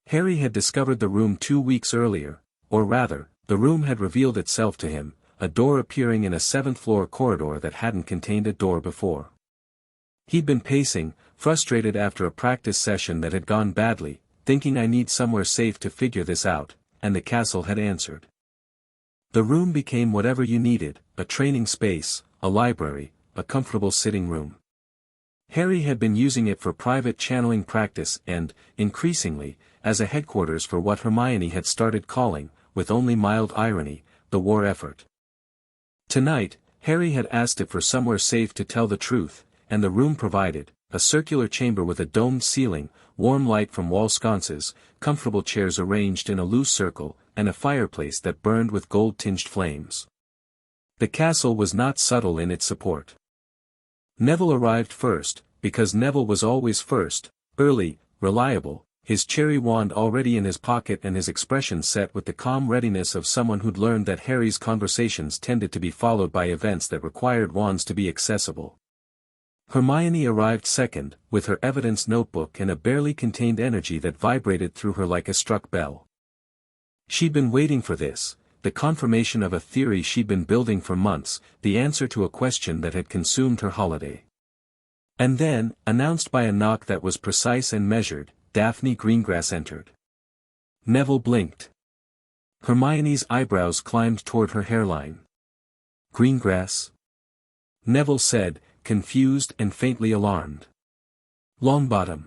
Harry had discovered the room 2 weeks earlier, or rather, the room had revealed itself to him, a door appearing in a 7th-floor corridor that hadn't contained a door before. He'd been pacing, frustrated after a practice session that had gone badly, thinking I need somewhere safe to figure this out, and the castle had answered. The room became whatever you needed, a training space, a library, a comfortable sitting room. Harry had been using it for private channeling practice and, increasingly, as a headquarters for what Hermione had started calling, with only mild irony, the war effort. Tonight, Harry had asked it for somewhere safe to tell the truth, and the room provided, a circular chamber with a domed ceiling, warm light from wall sconces, comfortable chairs arranged in a loose circle, and a fireplace that burned with gold-tinged flames. The castle was not subtle in its support. Neville arrived first, because Neville was always first, early, reliable, his cherry wand already in his pocket and his expression set with the calm readiness of someone who'd learned that Harry's conversations tended to be followed by events that required wands to be accessible. Hermione arrived second, with her evidence notebook and a barely contained energy that vibrated through her like a struck bell. She'd been waiting for this, the confirmation of a theory she'd been building for months, the answer to a question that had consumed her holiday. And then, announced by a knock that was precise and measured, Daphne Greengrass entered. Neville blinked. Hermione's eyebrows climbed toward her hairline. Greengrass? Neville said, confused and faintly alarmed. Longbottom.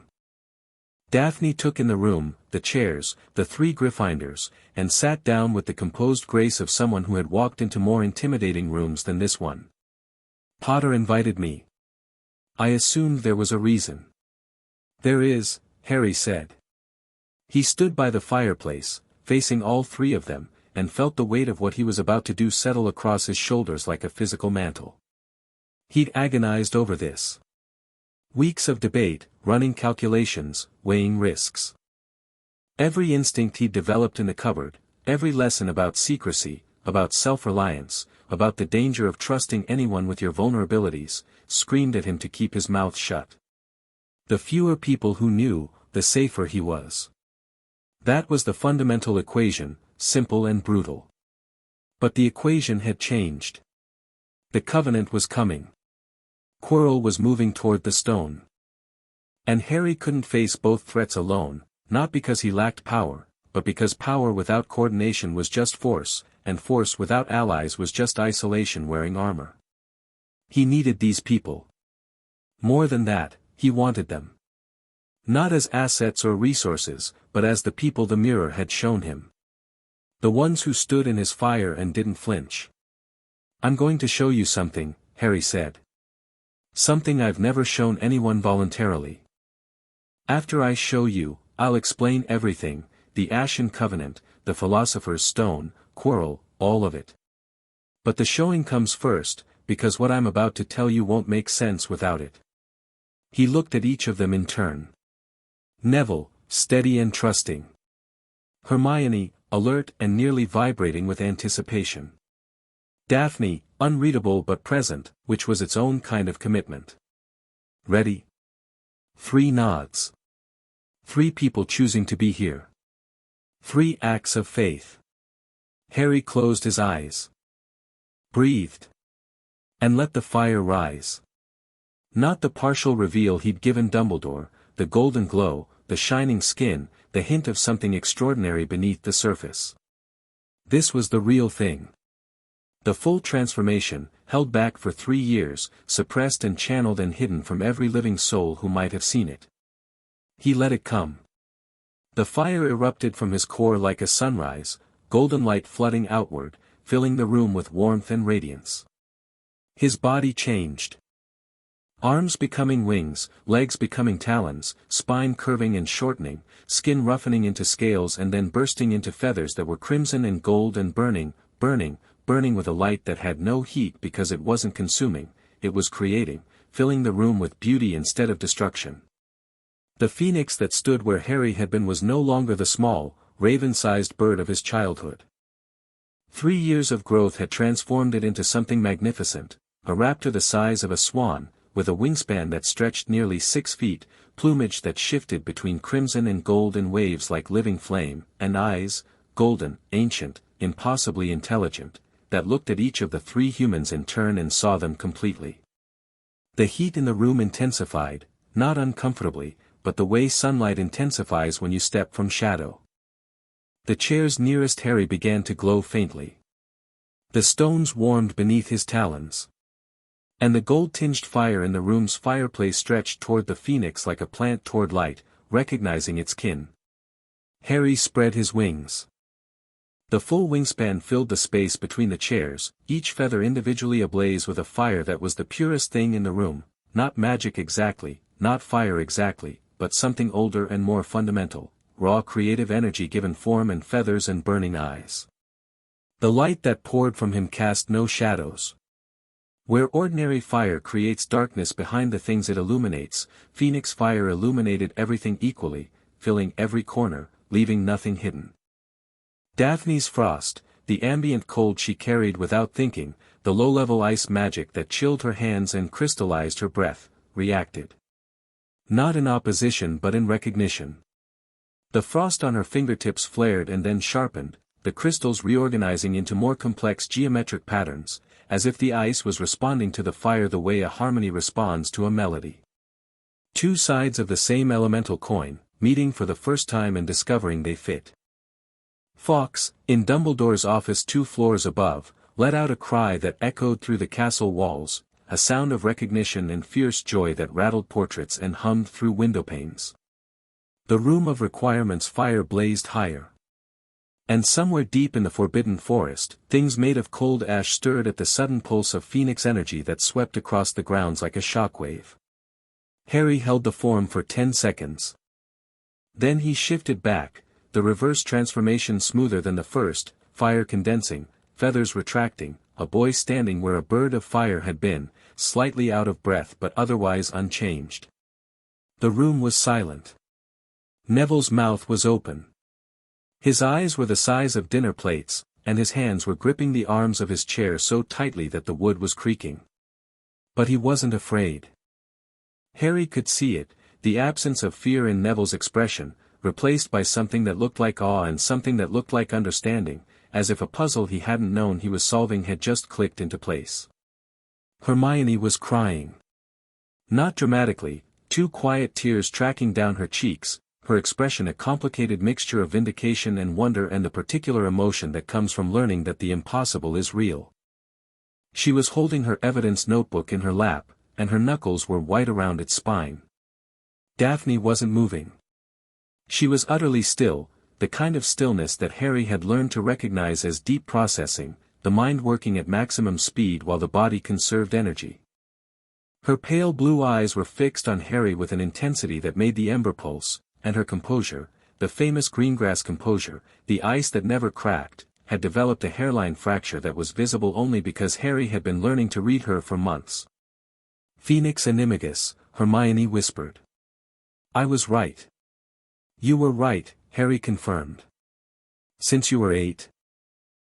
Daphne took in the room, the chairs, the 3 Gryffindors, and sat down with the composed grace of someone who had walked into more intimidating rooms than this one. Potter invited me. I assumed there was a reason. There is, Harry said. He stood by the fireplace, facing all 3 of them, and felt the weight of what he was about to do settle across his shoulders like a physical mantle. He'd agonized over this. Weeks of debate, running calculations, weighing risks. Every instinct he'd developed in the cupboard, every lesson about secrecy, about self-reliance, about the danger of trusting anyone with your vulnerabilities, screamed at him to keep his mouth shut. The fewer people who knew, the safer he was. That was the fundamental equation, simple and brutal. But the equation had changed. The Covenant was coming. Quirrell was moving toward the stone. And Harry couldn't face both threats alone, not because he lacked power, but because power without coordination was just force, and force without allies was just isolation wearing armor. He needed these people. More than that, he wanted them. Not as assets or resources, but as the people the mirror had shown him. The ones who stood in his fire and didn't flinch. "I'm going to show you something," Harry said. "Something I've never shown anyone voluntarily. After I show you, I'll explain everything, the Ashen Covenant, the Philosopher's Stone, Quirrell, all of it. But the showing comes first, because what I'm about to tell you won't make sense without it." He looked at each of them in turn. Neville, steady and trusting. Hermione, alert and nearly vibrating with anticipation. Daphne, unreadable but present, which was its own kind of commitment. Ready? 3 nods. 3 people choosing to be here. 3 acts of faith. Harry closed his eyes. Breathed. And let the fire rise. Not the partial reveal he'd given Dumbledore, the golden glow, the shining skin, the hint of something extraordinary beneath the surface. This was the real thing. The full transformation, held back for 3 years, suppressed and channeled and hidden from every living soul who might have seen it. He let it come. The fire erupted from his core like a sunrise, golden light flooding outward, filling the room with warmth and radiance. His body changed. Arms becoming wings, legs becoming talons, spine curving and shortening, skin roughening into scales and then bursting into feathers that were crimson and gold and burning, burning with a light that had no heat because it wasn't consuming, it was creating, filling the room with beauty instead of destruction. The phoenix that stood where Harry had been was no longer the small, raven-sized bird of his childhood. 3 years of growth had transformed it into something magnificent, a raptor the size of a swan, with a wingspan that stretched nearly 6 feet, plumage that shifted between crimson and gold in waves like living flame, and eyes, golden, ancient, impossibly intelligent, that looked at each of the 3 humans in turn and saw them completely. The heat in the room intensified, not uncomfortably, but the way sunlight intensifies when you step from shadow. The chairs nearest Harry began to glow faintly. The stones warmed beneath his talons. And the gold-tinged fire in the room's fireplace stretched toward the phoenix like a plant toward light, recognizing its kin. Harry spread his wings. The full wingspan filled the space between the chairs, each feather individually ablaze with a fire that was the purest thing in the room, not magic exactly, not fire exactly, but something older and more fundamental, raw creative energy given form and feathers and burning eyes. The light that poured from him cast no shadows. Where ordinary fire creates darkness behind the things it illuminates, Phoenix fire illuminated everything equally, filling every corner, leaving nothing hidden. Daphne's frost, the ambient cold she carried without thinking, the low-level ice magic that chilled her hands and crystallized her breath, reacted. Not in opposition but in recognition. The frost on her fingertips flared and then sharpened, the crystals reorganizing into more complex geometric patterns, as if the ice was responding to the fire the way a harmony responds to a melody. 2 sides of the same elemental coin, meeting for the first time and discovering they fit. Fawkes, in Dumbledore's office 2 floors above, let out a cry that echoed through the castle walls, a sound of recognition and fierce joy that rattled portraits and hummed through windowpanes. The room of requirements fire blazed higher. And somewhere deep in the forbidden forest, things made of cold ash stirred at the sudden pulse of phoenix energy that swept across the grounds like a shockwave. Harry held the form for 10 seconds. Then he shifted back, the reverse transformation smoother than the first, fire condensing, feathers retracting, a boy standing where a bird of fire had been, slightly out of breath but otherwise unchanged. The room was silent. Neville's mouth was open. His eyes were the size of dinner plates, and his hands were gripping the arms of his chair so tightly that the wood was creaking. But he wasn't afraid. Harry could see it, the absence of fear in Neville's expression, replaced by something that looked like awe and something that looked like understanding, as if a puzzle he hadn't known he was solving had just clicked into place. Hermione was crying. Not dramatically, 2 quiet tears tracking down her cheeks, her expression a complicated mixture of vindication and wonder and the particular emotion that comes from learning that the impossible is real. She was holding her evidence notebook in her lap, and her knuckles were white around its spine. Daphne wasn't moving. She was utterly still, the kind of stillness that Harry had learned to recognize as deep processing, the mind working at maximum speed while the body conserved energy. Her pale blue eyes were fixed on Harry with an intensity that made the ember pulse, and her composure, the famous Greengrass composure, the ice that never cracked, had developed a hairline fracture that was visible only because Harry had been learning to read her for months. "Phoenix Animagus," Hermione whispered. "I was right." "You were right," Harry confirmed. "Since you were 8.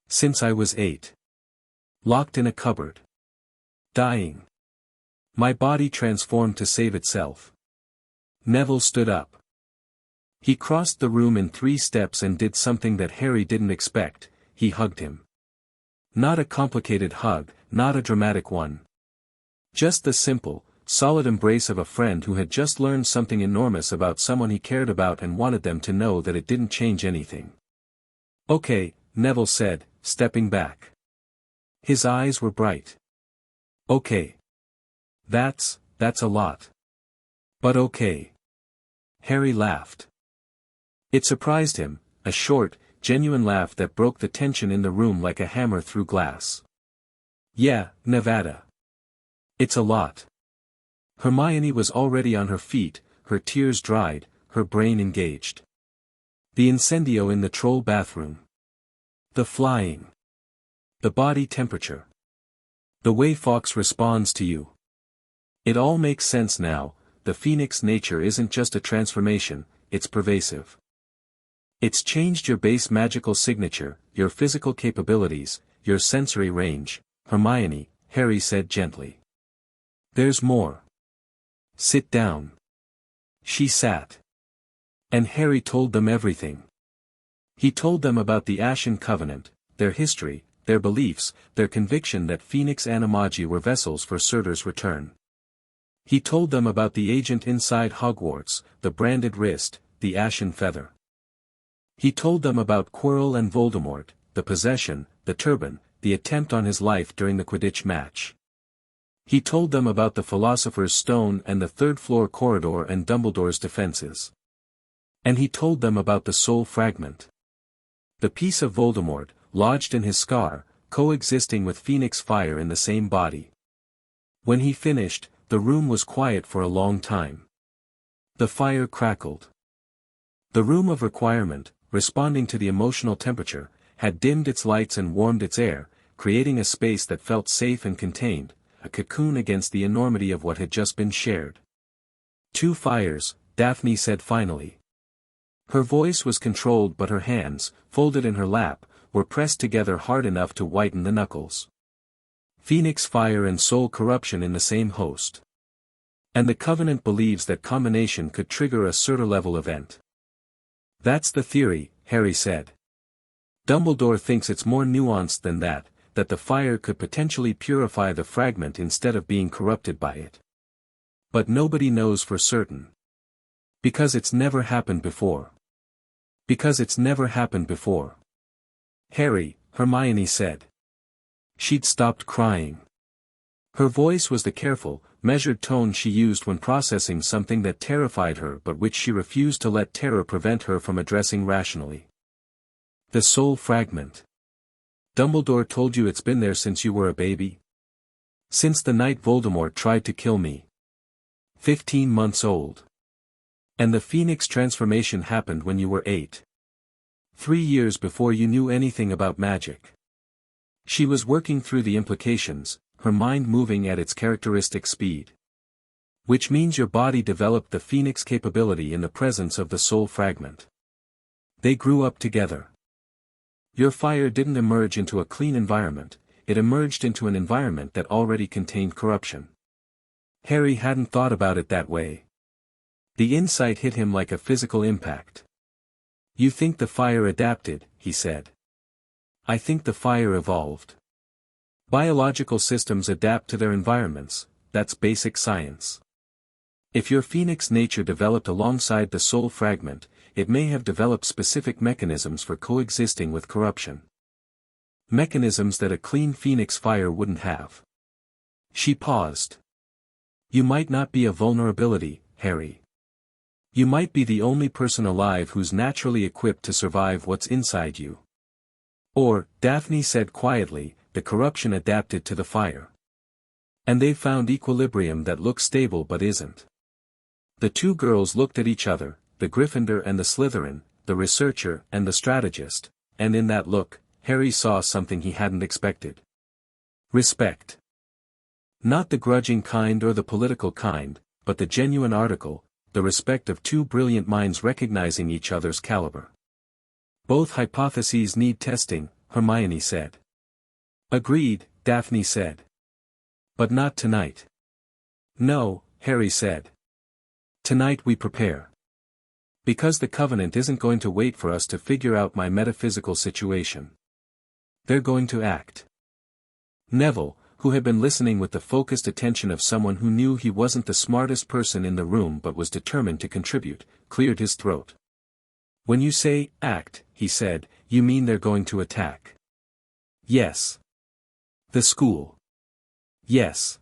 "Since I was 8. Locked in a cupboard. Dying. My body transformed to save itself." Neville stood up. He crossed the room in 3 steps and did something that Harry didn't expect, he hugged him. Not a complicated hug, not a dramatic one. Just the simple, solid embrace of a friend who had just learned something enormous about someone he cared about and wanted them to know that it didn't change anything. "Okay," Neville said, stepping back. His eyes were bright. "Okay. That's a lot. But okay." Harry laughed. It surprised him, a short, genuine laugh that broke the tension in the room like a hammer through glass. "Yeah, Nevada. It's a lot." Hermione was already on her feet, her tears dried, her brain engaged. The incendio in the troll bathroom. The flying. The body temperature. The way Fawkes responds to you. It all makes sense now. The Phoenix nature isn't just a transformation, it's pervasive. It's changed your base magical signature, your physical capabilities, your sensory range, Hermione, Harry said gently. "There's more. Sit down." She sat. And Harry told them everything. He told them about the Ashen Covenant, their history, their beliefs, their conviction that Phoenix Animagi were vessels for Surtur's return. He told them about the agent inside Hogwarts, the branded wrist, the ashen feather. He told them about Quirrell and Voldemort, the possession, the turban, the attempt on his life during the Quidditch match. He told them about the Philosopher's Stone and the 3rd-floor corridor and Dumbledore's defenses. And he told them about the soul fragment. The piece of Voldemort, lodged in his scar, coexisting with Phoenix fire in the same body. When he finished, the room was quiet for a long time. The fire crackled. The room of requirement, responding to the emotional temperature, had dimmed its lights and warmed its air, creating a space that felt safe and contained, a cocoon against the enormity of what had just been shared. 2 fires, Daphne said finally. Her voice was controlled but her hands, folded in her lap, were pressed together hard enough to whiten the knuckles. Phoenix fire and soul corruption in the same host. And the Covenant believes that combination could trigger a Surtur-level event. That's the theory, Harry said. Dumbledore thinks it's more nuanced than that the fire could potentially purify the fragment instead of being corrupted by it. But nobody knows for certain. Because it's never happened before. Because it's never happened before. Harry, Hermione said. She'd stopped crying. Her voice was the careful, measured tone she used when processing something that terrified her but which she refused to let terror prevent her from addressing rationally. The soul fragment. Dumbledore told you it's been there since you were a baby? Since the night Voldemort tried to kill me. 15 months old. And the Phoenix transformation happened when you were 8. 3 years before you knew anything about magic. She was working through the implications, her mind moving at its characteristic speed. Which means your body developed the phoenix capability in the presence of the soul fragment. They grew up together. Your fire didn't emerge into a clean environment, it emerged into an environment that already contained corruption. Harry hadn't thought about it that way. The insight hit him like a physical impact. You think the fire adapted, he said. I think the fire evolved. Biological systems adapt to their environments, that's basic science. If your phoenix nature developed alongside the soul fragment, it may have developed specific mechanisms for coexisting with corruption. Mechanisms that a clean phoenix fire wouldn't have. She paused. You might not be a vulnerability, Harry. You might be the only person alive who's naturally equipped to survive what's inside you. Or, Daphne said quietly, the corruption adapted to the fire. And they've found equilibrium that looks stable but isn't. The two girls looked at each other, the Gryffindor and the Slytherin, the researcher and the strategist, and in that look, Harry saw something he hadn't expected. Respect. Not the grudging kind or the political kind, but the genuine article, the respect of two brilliant minds recognizing each other's caliber. Both hypotheses need testing, Hermione said. Agreed, Daphne said. But not tonight. No, Harry said. Tonight we prepare. Because the Covenant isn't going to wait for us to figure out my metaphysical situation. They're going to act. Neville, who had been listening with the focused attention of someone who knew he wasn't the smartest person in the room but was determined to contribute, cleared his throat. When you say, act, he said, you mean they're going to attack? Yes. The school. Yes.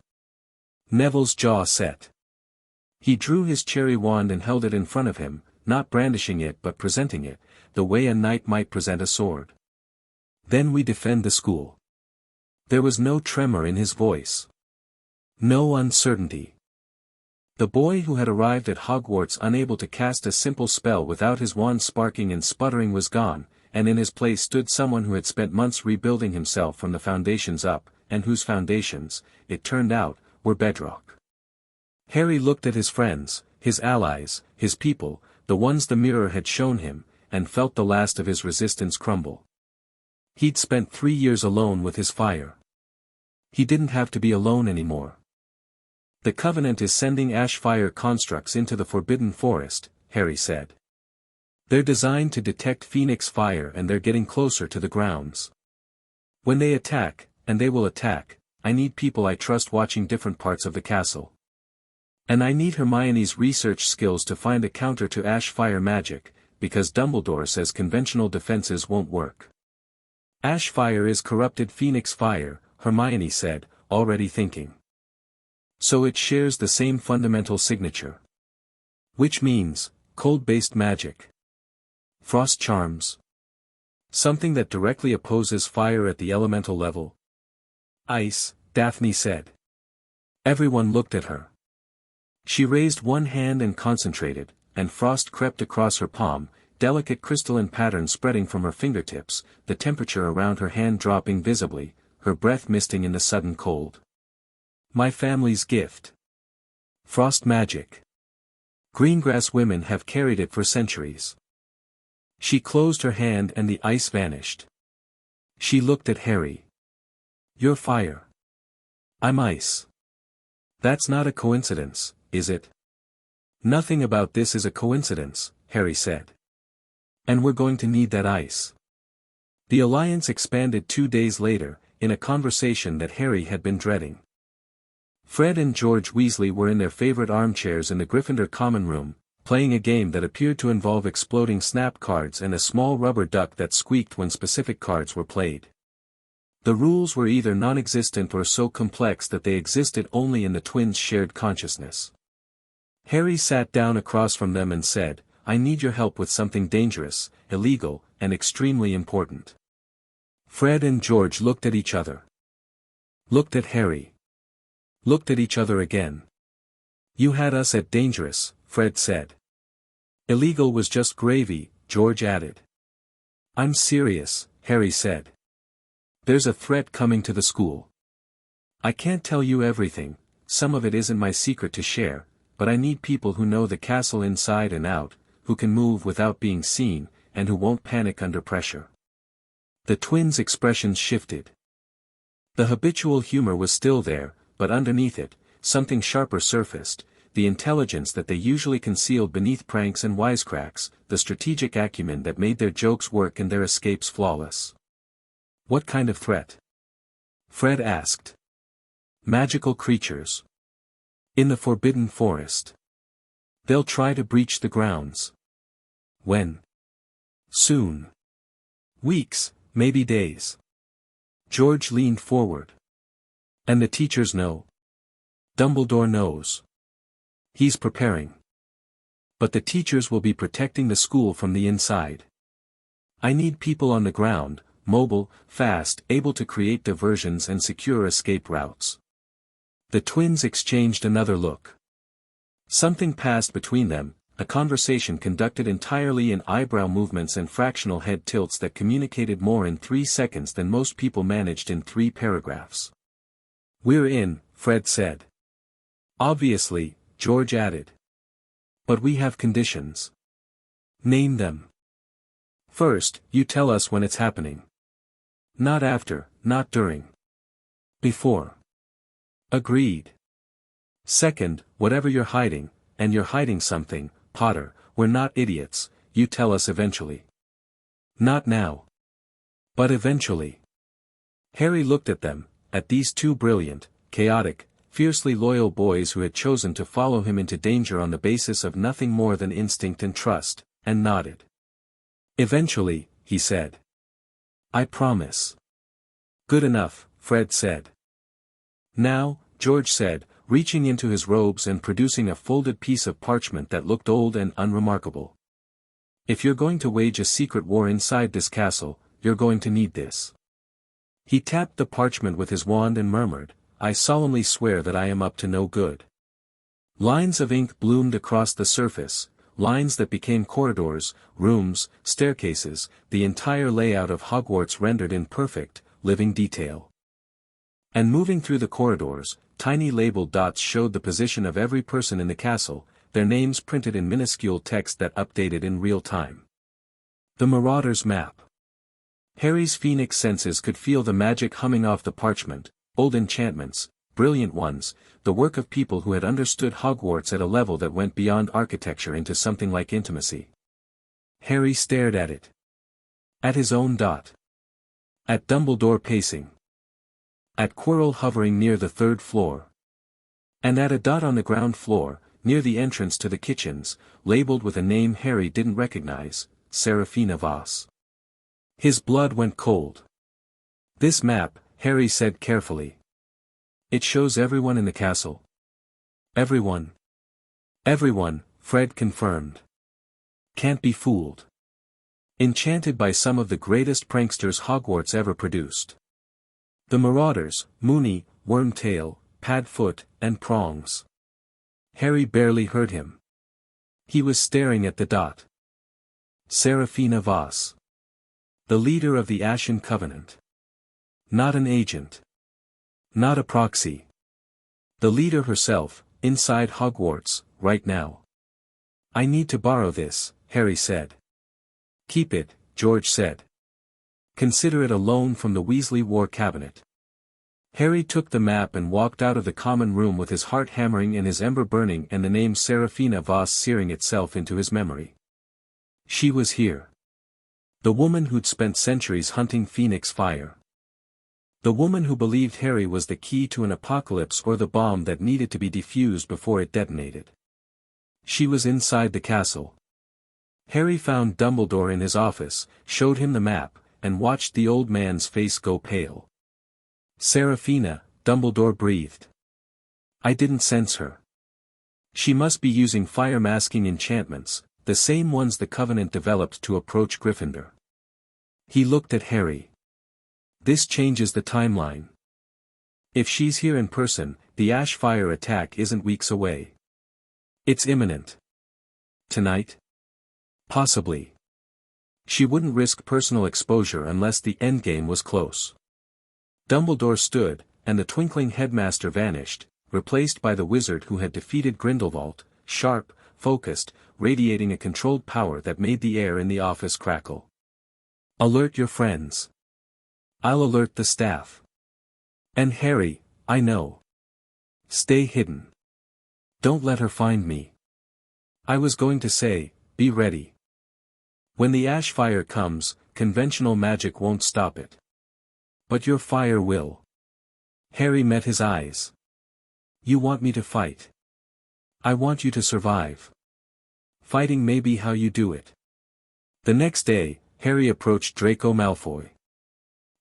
Neville's jaw set. He drew his cherry wand and held it in front of him, not brandishing it but presenting it, the way a knight might present a sword. Then we defend the school. There was no tremor in his voice. No uncertainty. The boy who had arrived at Hogwarts unable to cast a simple spell without his wand sparking and sputtering was gone, and in his place stood someone who had spent months rebuilding himself from the foundations up, and whose foundations, it turned out, were bedrock. Harry looked at his friends, his allies, his people, the ones the mirror had shown him, and felt the last of his resistance crumble. He'd spent 3 years alone with his fire. He didn't have to be alone anymore. The Covenant is sending ash fire constructs into the Forbidden Forest, Harry said. They're designed to detect Phoenix fire and they're getting closer to the grounds. When they attack, and they will attack, I need people I trust watching different parts of the castle. And I need Hermione's research skills to find a counter to ash fire magic, because Dumbledore says conventional defenses won't work. Ash fire is corrupted Phoenix fire, Hermione said, already thinking. So it shares the same fundamental signature. Which means, cold-based magic. Frost charms. Something that directly opposes fire at the elemental level. Ice, Daphne said. Everyone looked at her. She raised one hand and concentrated, and frost crept across her palm, delicate crystalline pattern spreading from her fingertips, the temperature around her hand dropping visibly, her breath misting in the sudden cold. My family's gift. Frost magic. Greengrass women have carried it for centuries. She closed her hand and the ice vanished. She looked at Harry. You're fire. I'm ice. That's not a coincidence, is it? Nothing about this is a coincidence, Harry said. And we're going to need that ice. The alliance expanded 2 days later, in a conversation that Harry had been dreading. Fred and George Weasley were in their favorite armchairs in the Gryffindor common room, playing a game that appeared to involve exploding snap cards and a small rubber duck that squeaked when specific cards were played. The rules were either non-existent or so complex that they existed only in the twins' shared consciousness. Harry sat down across from them and said, I need your help with something dangerous, illegal, and extremely important. Fred and George looked at each other. Looked at Harry. Looked at each other again. You had us at dangerous, Fred said. Illegal was just gravy, George added. I'm serious, Harry said. There's a threat coming to the school. I can't tell you everything, some of it isn't my secret to share, but I need people who know the castle inside and out, who can move without being seen, and who won't panic under pressure. The twins' expressions shifted. The habitual humor was still there, but underneath it, something sharper surfaced, the intelligence that they usually concealed beneath pranks and wisecracks, the strategic acumen that made their jokes work and their escapes flawless. What kind of threat? Fred asked. Magical creatures. In the Forbidden Forest. They'll try to breach the grounds. When? Soon. Weeks, maybe days. George leaned forward. And the teachers know. Dumbledore knows. He's preparing. But the teachers will be protecting the school from the inside. I need people on the ground, mobile, fast, able to create diversions and secure escape routes. The twins exchanged another look. Something passed between them, a conversation conducted entirely in eyebrow movements and fractional head tilts that communicated more in 3 seconds than most people managed in 3 paragraphs. We're in, Fred said. Obviously, George added. But we have conditions. Name them. First, you tell us when it's happening. Not after, not during. Before. Agreed. Second, whatever you're hiding, and you're hiding something, Potter, we're not idiots, you tell us eventually. Not now. But eventually. Harry looked at them, at these 2 brilliant, chaotic, fiercely loyal boys who had chosen to follow him into danger on the basis of nothing more than instinct and trust, and nodded. Eventually, he said. I promise. Good enough, Fred said. Now, George said, reaching into his robes and producing a folded piece of parchment that looked old and unremarkable. If you're going to wage a secret war inside this castle, you're going to need this. He tapped the parchment with his wand and murmured, I solemnly swear that I am up to no good. Lines of ink bloomed across the surface, lines that became corridors, rooms, staircases, the entire layout of Hogwarts rendered in perfect, living detail. And moving through the corridors, tiny labeled dots showed the position of every person in the castle, their names printed in minuscule text that updated in real time. The Marauder's Map. Harry's phoenix senses could feel the magic humming off the parchment, old enchantments, brilliant ones, the work of people who had understood Hogwarts at a level that went beyond architecture into something like intimacy. Harry stared at it. At his own dot. At Dumbledore pacing. At Quirrell hovering near the 3rd floor. And at a dot on the ground floor, near the entrance to the kitchens, labeled with a name Harry didn't recognize, Serafina Voss. His blood went cold. This map, Harry said carefully. It shows everyone in the castle. Everyone. Everyone, Fred confirmed. Can't be fooled. Enchanted by some of the greatest pranksters Hogwarts ever produced. The Marauders, Moony, Wormtail, Padfoot, and Prongs. Harry barely heard him. He was staring at the dot. Serafina Voss. The leader of the Ashen Covenant. Not an agent. Not a proxy. The leader herself, inside Hogwarts, right now. I need to borrow this, Harry said. Keep it, George said. Consider it a loan from the Weasley War Cabinet. Harry took the map and walked out of the common room with his heart hammering and his ember burning and the name Serafina Voss searing itself into his memory. She was here. The woman who'd spent centuries hunting Phoenix fire. The woman who believed Harry was the key to an apocalypse or the bomb that needed to be defused before it detonated. She was inside the castle. Harry found Dumbledore in his office, showed him the map, and watched the old man's face go pale. Serafina, Dumbledore breathed. I didn't sense her. She must be using fire-masking enchantments, the same ones the Covenant developed to approach Gryffindor. He looked at Harry. This changes the timeline. If she's here in person, the ash fire attack isn't weeks away. It's imminent. Tonight? Possibly. She wouldn't risk personal exposure unless the endgame was close. Dumbledore stood, and the twinkling headmaster vanished, replaced by the wizard who had defeated Grindelwald, sharp, focused, radiating a controlled power that made the air in the office crackle. Alert your friends. I'll alert the staff. And Harry, I know. Stay hidden. Don't let her find me. I was going to say, be ready. When the ash fire comes, conventional magic won't stop it. But your fire will. Harry met his eyes. You want me to fight. I want you to survive. Fighting may be how you do it. The next day, Harry approached Draco Malfoy.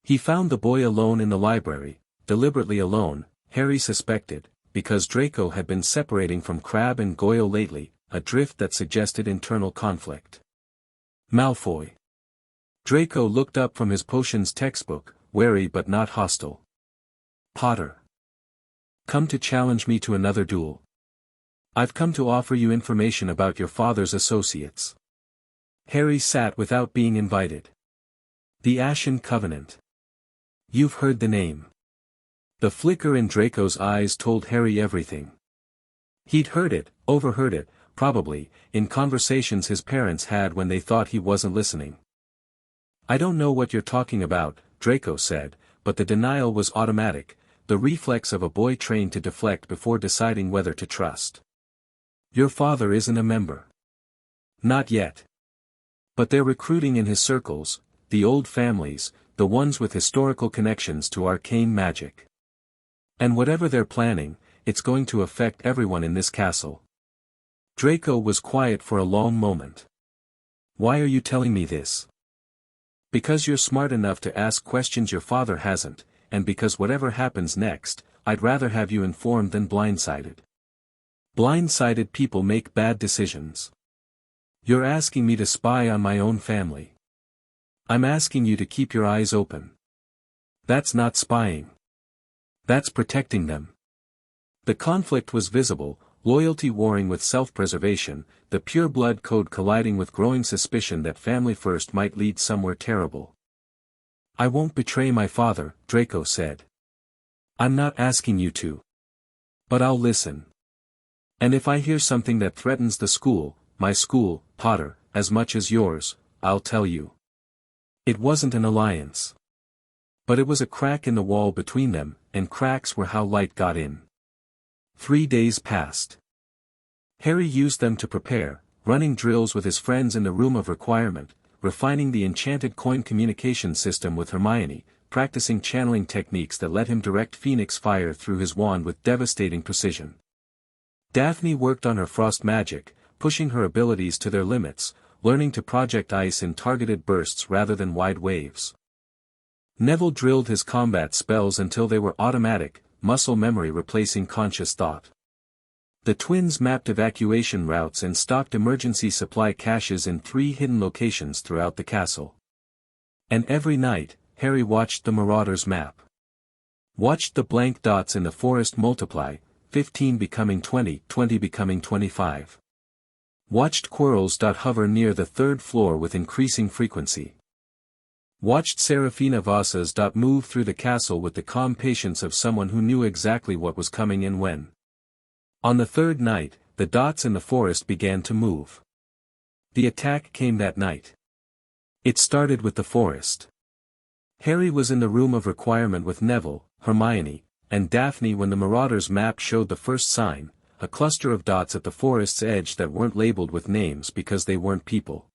He found the boy alone in the library, deliberately alone, Harry suspected, because Draco had been separating from Crabbe and Goyle lately, a drift that suggested internal conflict. Malfoy. Draco looked up from his potions textbook, wary but not hostile. Potter. Come to challenge me to another duel. I've come to offer you information about your father's associates. Harry sat without being invited. The Ashen Covenant. You've heard the name. The flicker in Draco's eyes told Harry everything. He'd heard it, overheard it, probably, in conversations his parents had when they thought he wasn't listening. I don't know what you're talking about, Draco said, but the denial was automatic, the reflex of a boy trained to deflect before deciding whether to trust. Your father isn't a member. Not yet. But they're recruiting in his circles, the old families, the ones with historical connections to arcane magic. And whatever they're planning, it's going to affect everyone in this castle. Draco was quiet for a long moment. Why are you telling me this? Because you're smart enough to ask questions your father hasn't, and because whatever happens next, I'd rather have you informed than blindsided. Blindsided people make bad decisions. You're asking me to spy on my own family. I'm asking you to keep your eyes open. That's not spying. That's protecting them. The conflict was visible, loyalty warring with self-preservation, the pure blood code colliding with growing suspicion that family first might lead somewhere terrible. I won't betray my father, Draco said. I'm not asking you to. But I'll listen. And if I hear something that threatens the school, my school, Potter, as much as yours, I'll tell you. It wasn't an alliance. But it was a crack in the wall between them, and cracks were how light got in. 3 days passed. Harry used them to prepare, running drills with his friends in the room of requirement, refining the enchanted coin communication system with Hermione, practicing channeling techniques that let him direct Phoenix fire through his wand with devastating precision. Daphne worked on her frost magic, pushing her abilities to their limits, learning to project ice in targeted bursts rather than wide waves. Neville drilled his combat spells until they were automatic, muscle memory replacing conscious thought. The twins mapped evacuation routes and stocked emergency supply caches in 3 hidden locations throughout the castle. And every night, Harry watched the Marauders map. Watched the blank dots in the forest multiply, 15 becoming 20, 20 becoming 25. Watched Quirrell's dot hover near the 3rd floor with increasing frequency. Watched Serafina Voss's dot move through the castle with the calm patience of someone who knew exactly what was coming and when. On the 3rd night, the dots in the forest began to move. The attack came that night. It started with the forest. Harry was in the room of requirement with Neville, Hermione, and Daphne when the Marauders map showed the first sign, a cluster of dots at the forest's edge that weren't labeled with names because they weren't people.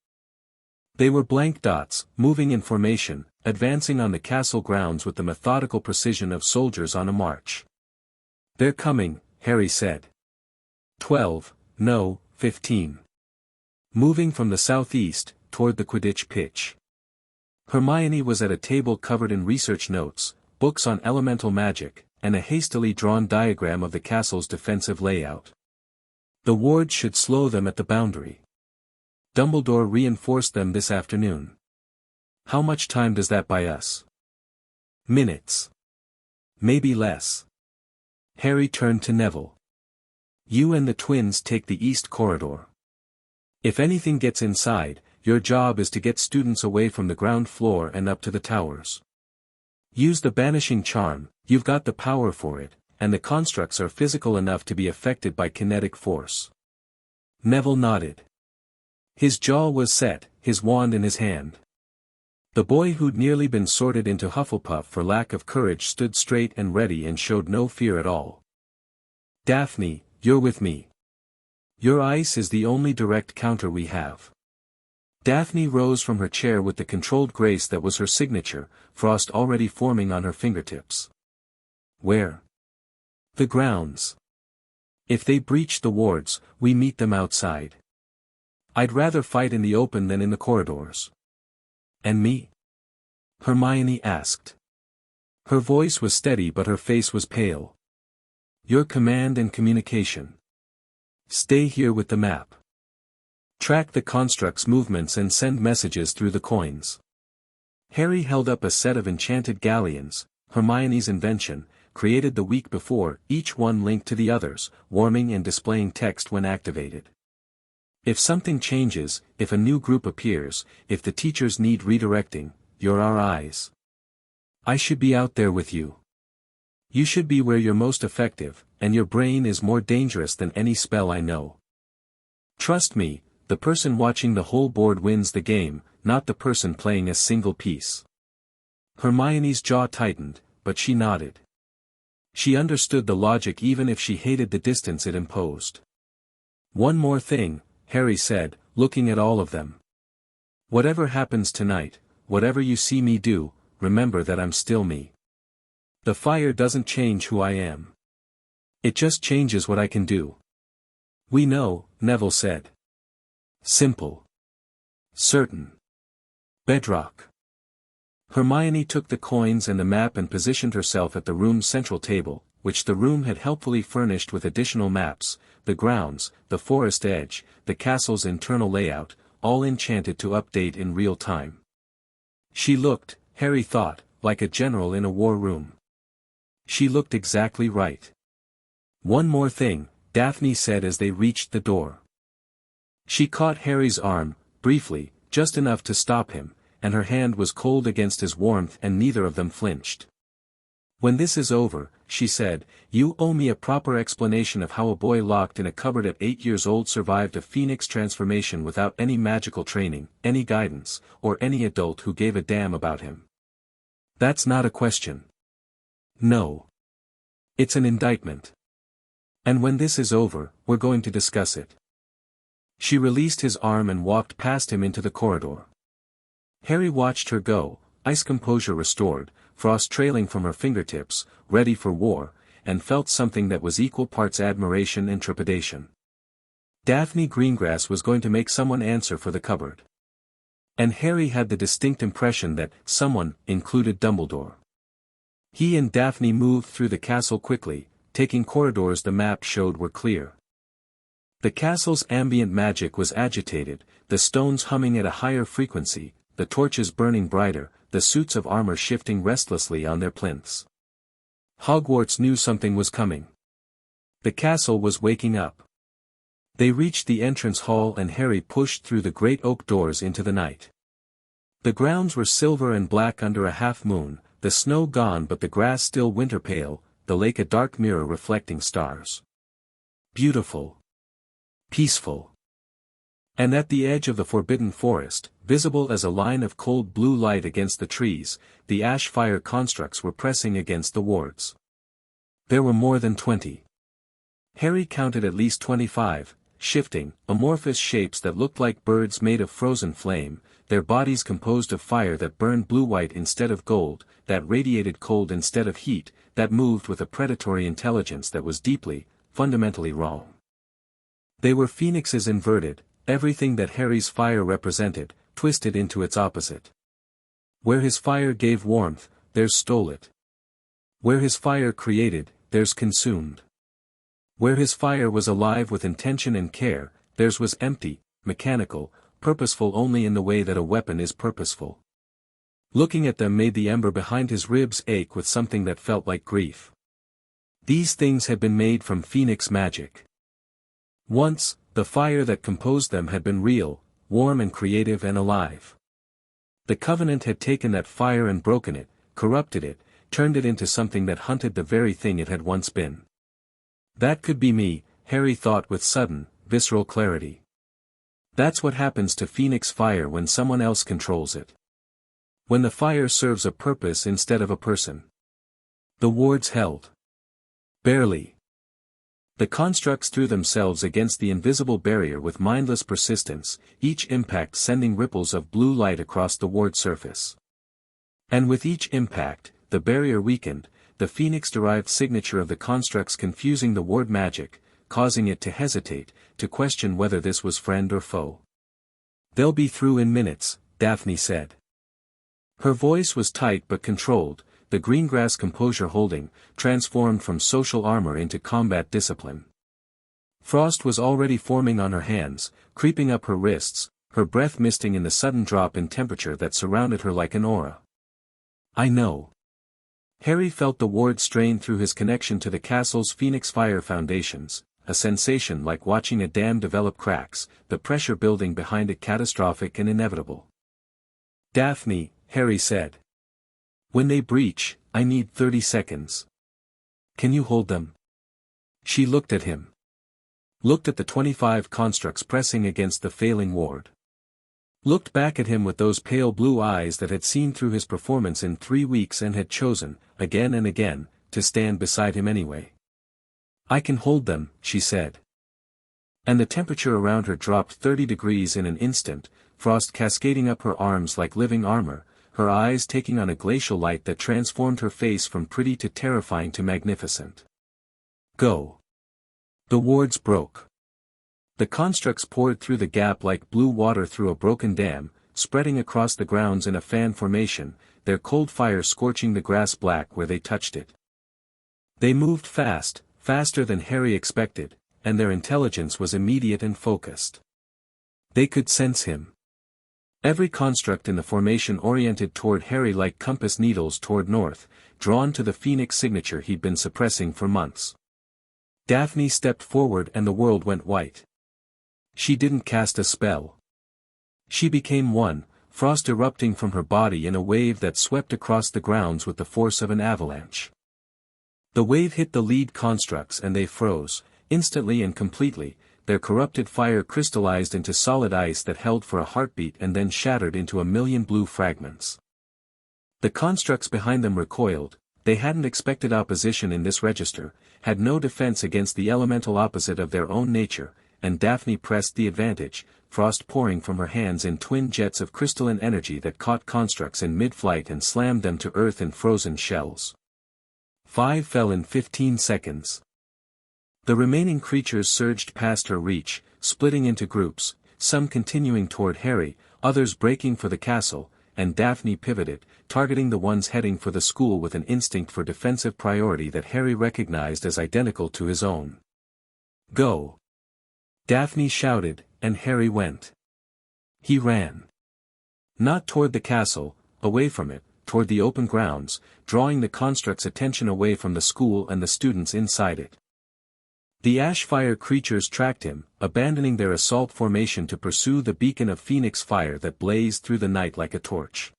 They were blank dots, moving in formation, advancing on the castle grounds with the methodical precision of soldiers on a march. They're coming, Harry said. 12, no, 15. Moving from the southeast, toward the Quidditch pitch. Hermione was at a table covered in research notes, books on elemental magic, and a hastily drawn diagram of the castle's defensive layout. The wards should slow them at the boundary. Dumbledore reinforced them this afternoon. How much time does that buy us? Minutes. Maybe less. Harry turned to Neville. You and the twins take the east corridor. If anything gets inside, your job is to get students away from the ground floor and up to the towers. Use the banishing charm, you've got the power for it, and the constructs are physical enough to be affected by kinetic force. Neville nodded. His jaw was set, his wand in his hand. The boy who'd nearly been sorted into Hufflepuff for lack of courage stood straight and ready and showed no fear at all. Daphne, you're with me. Your ice is the only direct counter we have. Daphne rose from her chair with the controlled grace that was her signature, frost already forming on her fingertips. Where? The grounds. If they breach the wards, we meet them outside. I'd rather fight in the open than in the corridors. And me? Hermione asked. Her voice was steady but her face was pale. Your command and communication. Stay here with the map. Track the construct's movements and send messages through the coins. Harry held up a set of enchanted galleons, Hermione's invention, created the week before, each one linked to the others, warming and displaying text when activated. If something changes, if a new group appears, if the teachers need redirecting, you're our eyes. I should be out there with you. You should be where you're most effective, and your brain is more dangerous than any spell I know. Trust me, the person watching the whole board wins the game, not the person playing a single piece. Hermione's jaw tightened, but she nodded. She understood the logic even if she hated the distance it imposed. One more thing, Harry said, looking at all of them. Whatever happens tonight, whatever you see me do, remember that I'm still me. The fire doesn't change who I am. It just changes what I can do. We know, Neville said. Simple. Certain. Bedrock. Hermione took the coins and the map and positioned herself at the room's central table, which the room had helpfully furnished with additional maps, the grounds, the forest edge, the castle's internal layout, all enchanted to update in real time. She looked, Harry thought, like a general in a war room. She looked exactly right. One more thing, Daphne said as they reached the door. She caught Harry's arm, briefly, just enough to stop him, and her hand was cold against his warmth and neither of them flinched. When this is over, she said, you owe me a proper explanation of how a boy locked in a cupboard at 8 years old survived a phoenix transformation without any magical training, any guidance, or any adult who gave a damn about him. That's not a question. No. It's an indictment. And when this is over, we're going to discuss it. She released his arm and walked past him into the corridor. Harry watched her go, ice composure restored, frost trailing from her fingertips, ready for war, and felt something that was equal parts admiration and trepidation. Daphne Greengrass was going to make someone answer for the cupboard. And Harry had the distinct impression that someone included Dumbledore. He and Daphne moved through the castle quickly, taking corridors the map showed were clear. The castle's ambient magic was agitated, the stones humming at a higher frequency, the torches burning brighter, the suits of armor shifting restlessly on their plinths. Hogwarts knew something was coming. The castle was waking up. They reached the entrance hall and Harry pushed through the great oak doors into the night. The grounds were silver and black under a half-moon, the snow gone but the grass still winter-pale, the lake a dark mirror reflecting stars. Beautiful. Peaceful. And at the edge of the forbidden forest, visible as a line of cold blue light against the trees, the ash fire constructs were pressing against the wards. There were more than 20. Harry counted at least 25, shifting, amorphous shapes that looked like birds made of frozen flame, their bodies composed of fire that burned blue-white instead of gold, that radiated cold instead of heat, that moved with a predatory intelligence that was deeply, fundamentally wrong. They were phoenixes inverted, everything that Harry's fire represented, twisted into its opposite. Where his fire gave warmth, theirs stole it. Where his fire created, theirs consumed. Where his fire was alive with intention and care, theirs was empty, mechanical, purposeful only in the way that a weapon is purposeful. Looking at them made the ember behind his ribs ache with something that felt like grief. These things had been made from phoenix magic. Once, the fire that composed them had been real, warm and creative and alive. The Covenant had taken that fire and broken it, corrupted it, turned it into something that hunted the very thing it had once been. That could be me, Harry thought with sudden, visceral clarity. That's what happens to Phoenix fire when someone else controls it. When the fire serves a purpose instead of a person. The wards held. Barely. The constructs threw themselves against the invisible barrier with mindless persistence, each impact sending ripples of blue light across the ward surface. And with each impact, the barrier weakened, the Phoenix-derived signature of the constructs confusing the ward magic, causing it to hesitate, to question whether this was friend or foe. "They'll be through in minutes," Daphne said. Her voice was tight but controlled, the greengrass composure holding, transformed from social armor into combat discipline. Frost was already forming on her hands, creeping up her wrists, her breath misting in the sudden drop in temperature that surrounded her like an aura. "I know." Harry felt the ward strain through his connection to the castle's Phoenix Fire foundations, a sensation like watching a dam develop cracks, the pressure building behind it catastrophic and inevitable. "Daphne," Harry said. "When they breach, I need 30 seconds. Can you hold them?" She looked at him. Looked at the 25 constructs pressing against the failing ward. Looked back at him with those pale blue eyes that had seen through his performance in 3 weeks and had chosen, again and again, to stand beside him anyway. "I can hold them," she said. And the temperature around her dropped 30 degrees in an instant, frost cascading up her arms like living armor, her eyes taking on a glacial light that transformed her face from pretty to terrifying to magnificent. "Go." The wards broke. The constructs poured through the gap like blue water through a broken dam, spreading across the grounds in a fan formation, their cold fire scorching the grass black where they touched it. They moved fast, faster than Harry expected, and their intelligence was immediate and focused. They could sense him. Every construct in the formation oriented toward Harry like compass needles toward north, drawn to the Phoenix signature he'd been suppressing for months. Daphne stepped forward and the world went white. She didn't cast a spell. She became one, frost erupting from her body in a wave that swept across the grounds with the force of an avalanche. The wave hit the lead constructs and they froze, instantly and completely, their corrupted fire crystallized into solid ice that held for a heartbeat and then shattered into a million blue fragments. The constructs behind them recoiled, they hadn't expected opposition in this register, had no defense against the elemental opposite of their own nature, and Daphne pressed the advantage, frost pouring from her hands in twin jets of crystalline energy that caught constructs in mid-flight and slammed them to earth in frozen shells. 5 fell in 15 seconds. The remaining creatures surged past her reach, splitting into groups, some continuing toward Harry, others breaking for the castle, and Daphne pivoted, targeting the ones heading for the school with an instinct for defensive priority that Harry recognized as identical to his own. "Go!" Daphne shouted, and Harry went. He ran. Not toward the castle, away from it, toward the open grounds, drawing the construct's attention away from the school and the students inside it. The ash-fire creatures tracked him, abandoning their assault formation to pursue the beacon of Phoenix fire that blazed through the night like a torch.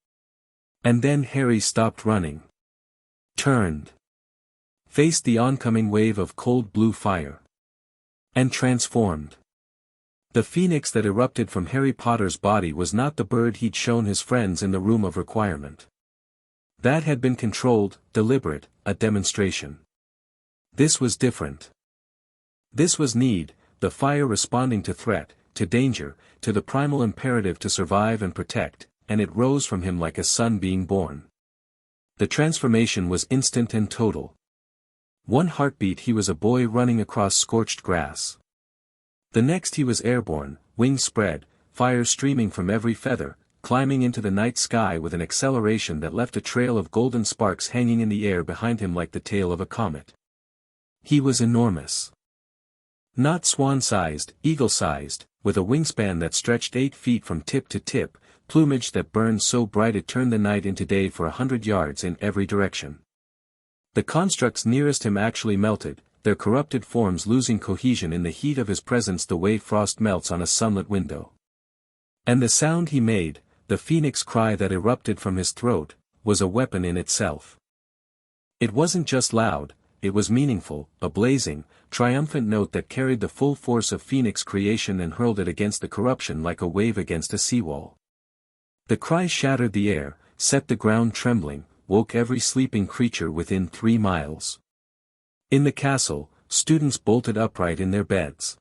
And then Harry stopped running. Turned. Faced the oncoming wave of cold blue fire. And transformed. The phoenix that erupted from Harry Potter's body was not the bird he'd shown his friends in the room of requirement. That had been controlled, deliberate, a demonstration. This was different. This was need, the fire responding to threat, to danger, to the primal imperative to survive and protect, and it rose from him like a son being born. The transformation was instant and total. One heartbeat he was a boy running across scorched grass. The next he was airborne, wings spread, fire streaming from every feather, climbing into the night sky with an acceleration that left a trail of golden sparks hanging in the air behind him like the tail of a comet. He was enormous. Not swan-sized, eagle-sized, with a wingspan that stretched 8 feet from tip to tip, plumage that burned so bright it turned the night into day for 100 yards in every direction. The constructs nearest him actually melted, their corrupted forms losing cohesion in the heat of his presence the way frost melts on a sunlit window. And the sound he made, the phoenix cry that erupted from his throat, was a weapon in itself. It wasn't just loud, it was meaningful, a blazing, triumphant note that carried the full force of phoenix creation and hurled it against the corruption like a wave against a seawall. The cry shattered the air, set the ground trembling, woke every sleeping creature within 3 miles. In the castle, students bolted upright in their beds.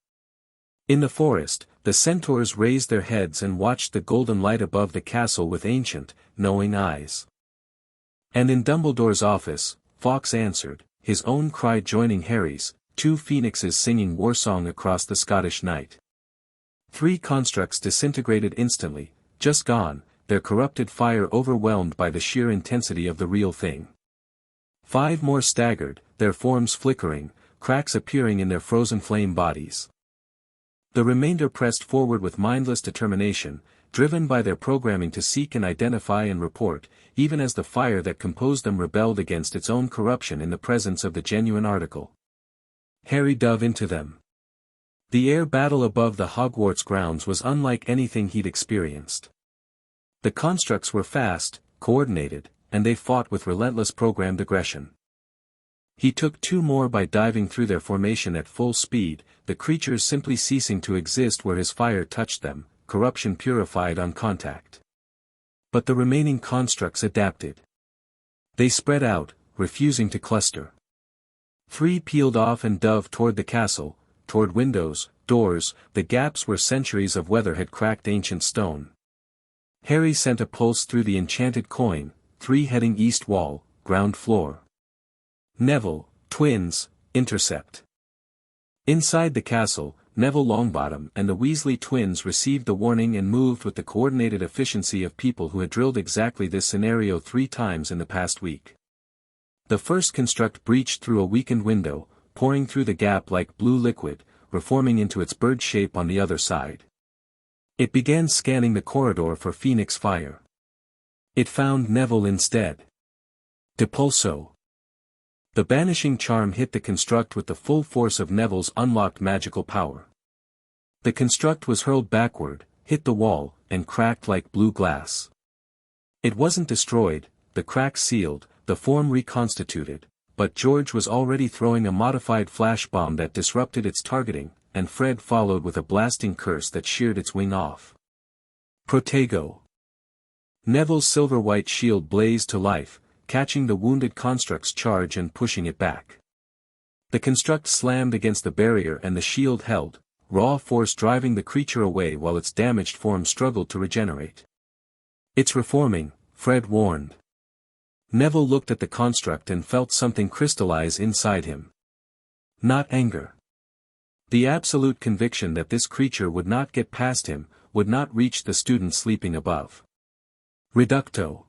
In the forest, the centaurs raised their heads and watched the golden light above the castle with ancient, knowing eyes. And in Dumbledore's office, Fawkes answered, his own cry joining Harry's, 2 phoenixes singing war song across the Scottish night. 3 constructs disintegrated instantly, just gone, their corrupted fire overwhelmed by the sheer intensity of the real thing. 5 more staggered, their forms flickering, cracks appearing in their frozen flame bodies. The remainder pressed forward with mindless determination, driven by their programming to seek and identify and report, even as the fire that composed them rebelled against its own corruption in the presence of the genuine article. Harry dove into them. The air battle above the Hogwarts grounds was unlike anything he'd experienced. The constructs were fast, coordinated, and they fought with relentless programmed aggression. He took 2 more by diving through their formation at full speed, the creatures simply ceasing to exist where his fire touched them, corruption purified on contact. But the remaining constructs adapted. They spread out, refusing to cluster. 3 peeled off and dove toward the castle, toward windows, doors, the gaps where centuries of weather had cracked ancient stone. Harry sent a pulse through the enchanted coin, 3 heading east wall, ground floor. Neville, twins, intercept. Inside the castle, Neville Longbottom and the Weasley twins received the warning and moved with the coordinated efficiency of people who had drilled exactly this scenario 3 times in the past week. The first construct breached through a weakened window, pouring through the gap like blue liquid, reforming into its bird shape on the other side. It began scanning the corridor for phoenix fire. It found Neville instead. Depulso. The banishing charm hit the construct with the full force of Neville's unlocked magical power. The construct was hurled backward, hit the wall, and cracked like blue glass. It wasn't destroyed, the cracks sealed, the form reconstituted, but George was already throwing a modified flash bomb that disrupted its targeting, and Fred followed with a blasting curse that sheared its wing off. Protego. Neville's silver-white shield blazed to life, catching the wounded construct's charge and pushing it back. The construct slammed against the barrier and the shield held, raw force driving the creature away while its damaged form struggled to regenerate. "It's reforming," Fred warned. Neville looked at the construct and felt something crystallize inside him. Not anger. The absolute conviction that this creature would not get past him, would not reach the student sleeping above. Reducto.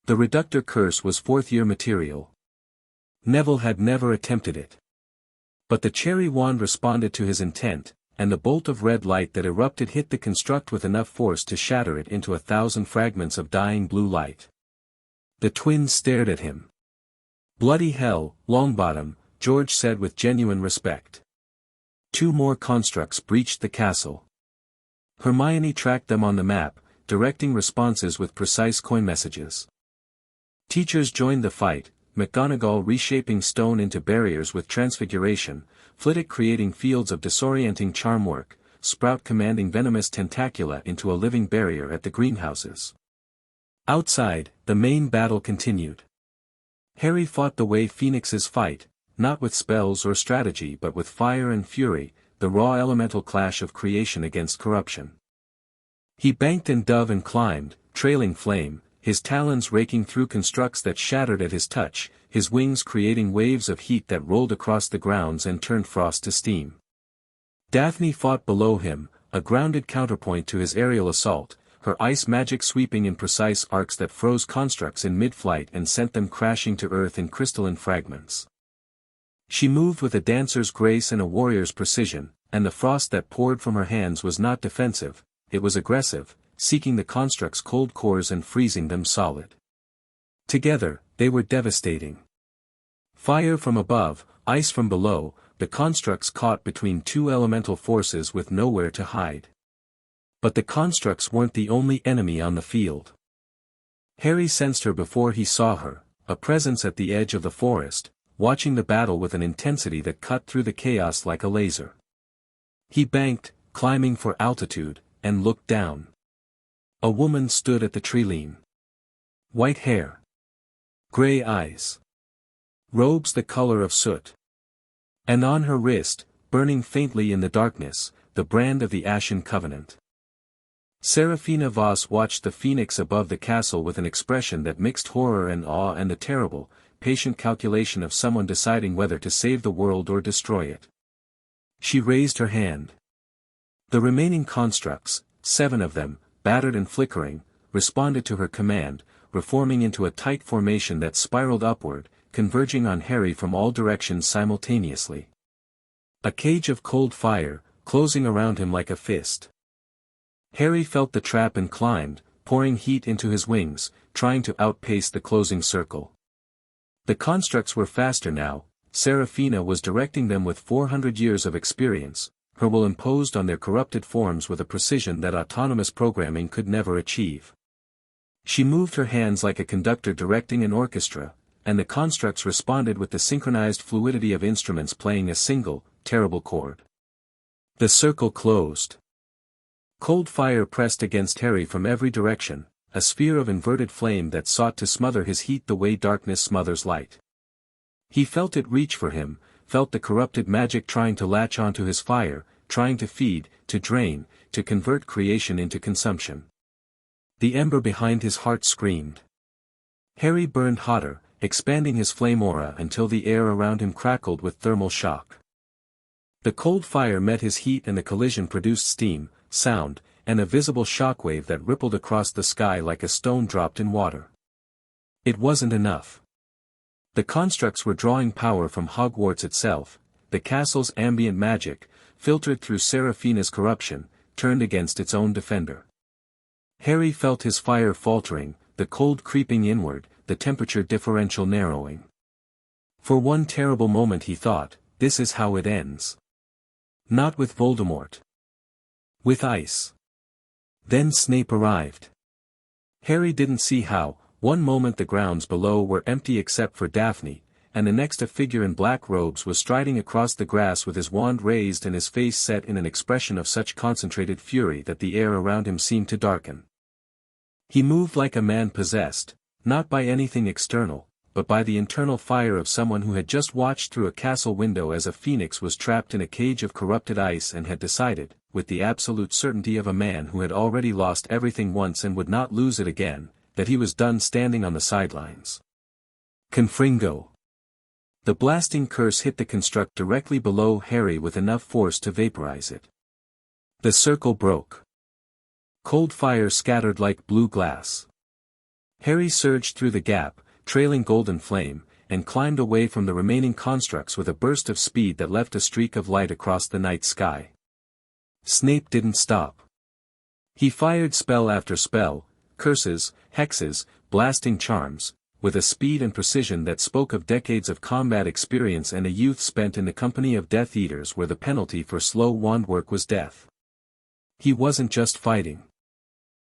The Reductor curse was 4th-year material. Neville had never attempted it. But the cherry wand responded to his intent, and the bolt of red light that erupted hit the construct with enough force to shatter it into 1,000 fragments of dying blue light. The twins stared at him. "Bloody hell, Longbottom," George said with genuine respect. 2 more constructs breached the castle. Hermione tracked them on the map, directing responses with precise coin messages. Teachers joined the fight, McGonagall reshaping stone into barriers with transfiguration, Flitwick creating fields of disorienting charm work, Sprout commanding venomous tentacula into a living barrier at the greenhouses. Outside, the main battle continued. Harry fought the way phoenixes fight, not with spells or strategy but with fire and fury, the raw elemental clash of creation against corruption. He banked and dove and climbed, trailing flame, his talons raking through constructs that shattered at his touch, his wings creating waves of heat that rolled across the grounds and turned frost to steam. Daphne fought below him, a grounded counterpoint to his aerial assault, her ice magic sweeping in precise arcs that froze constructs in mid-flight and sent them crashing to earth in crystalline fragments. She moved with a dancer's grace and a warrior's precision, and the frost that poured from her hands was not defensive, it was aggressive, seeking the construct's cold cores and freezing them solid. Together, they were devastating. Fire from above, ice from below, the constructs caught between 2 elemental forces with nowhere to hide. But the constructs weren't the only enemy on the field. Harry sensed her before he saw her, a presence at the edge of the forest, watching the battle with an intensity that cut through the chaos like a laser. He banked, climbing for altitude, and looked down. A woman stood at the tree-line. White hair. Gray eyes. Robes the color of soot. And on her wrist, burning faintly in the darkness, the brand of the Ashen Covenant. Serafina Voss watched the phoenix above the castle with an expression that mixed horror and awe and the terrible, patient calculation of someone deciding whether to save the world or destroy it. She raised her hand. The remaining constructs, 7 of them, battered and flickering, responded to her command, reforming into a tight formation that spiraled upward, converging on Harry from all directions simultaneously. A cage of cold fire, closing around him like a fist. Harry felt the trap and climbed, pouring heat into his wings, trying to outpace the closing circle. The constructs were faster now. Serafina was directing them with 400 years of experience, her will imposed on their corrupted forms with a precision that autonomous programming could never achieve. She moved her hands like a conductor directing an orchestra, and the constructs responded with the synchronized fluidity of instruments playing a single, terrible chord. The circle closed. Cold fire pressed against Harry from every direction, a sphere of inverted flame that sought to smother his heat the way darkness smothers light. He felt it reach for him, felt the corrupted magic trying to latch onto his fire, trying to feed, to drain, to convert creation into consumption. The ember behind his heart screamed. Harry burned hotter, expanding his flame aura until the air around him crackled with thermal shock. The cold fire met his heat and the collision produced steam, sound, and a visible shockwave that rippled across the sky like a stone dropped in water. It wasn't enough. The constructs were drawing power from Hogwarts itself. The castle's ambient magic, filtered through Serafina's corruption, turned against its own defender. Harry felt his fire faltering, the cold creeping inward, the temperature differential narrowing. For one terrible moment he thought, this is how it ends. Not with Voldemort. With ice. Then Snape arrived. Harry didn't see how. One moment the grounds below were empty except for Daphne, and the next a figure in black robes was striding across the grass with his wand raised and his face set in an expression of such concentrated fury that the air around him seemed to darken. He moved like a man possessed, not by anything external, but by the internal fire of someone who had just watched through a castle window as a phoenix was trapped in a cage of corrupted ice and had decided, with the absolute certainty of a man who had already lost everything once and would not lose it again, that he was done standing on the sidelines. Confringo. The blasting curse hit the construct directly below Harry with enough force to vaporize it. The circle broke. Cold fire scattered like blue glass. Harry surged through the gap, trailing golden flame, and climbed away from the remaining constructs with a burst of speed that left a streak of light across the night sky. Snape didn't stop. He fired spell after spell, curses, hexes, blasting charms, with a speed and precision that spoke of decades of combat experience and a youth spent in the company of Death Eaters where the penalty for slow wand work was death. He wasn't just fighting.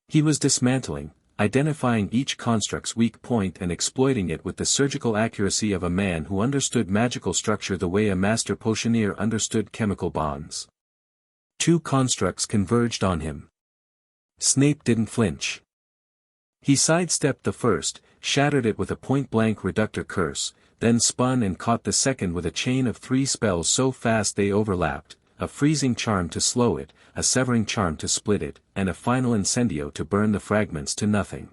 He was dismantling, identifying each construct's weak point and exploiting it with the surgical accuracy of a man who understood magical structure the way a master potioneer understood chemical bonds. 2 constructs converged on him. Snape didn't flinch. He sidestepped the first, shattered it with a point-blank reductor curse, then spun and caught the second with a chain of 3 spells so fast they overlapped, a freezing charm to slow it, a severing charm to split it, and a final incendio to burn the fragments to nothing.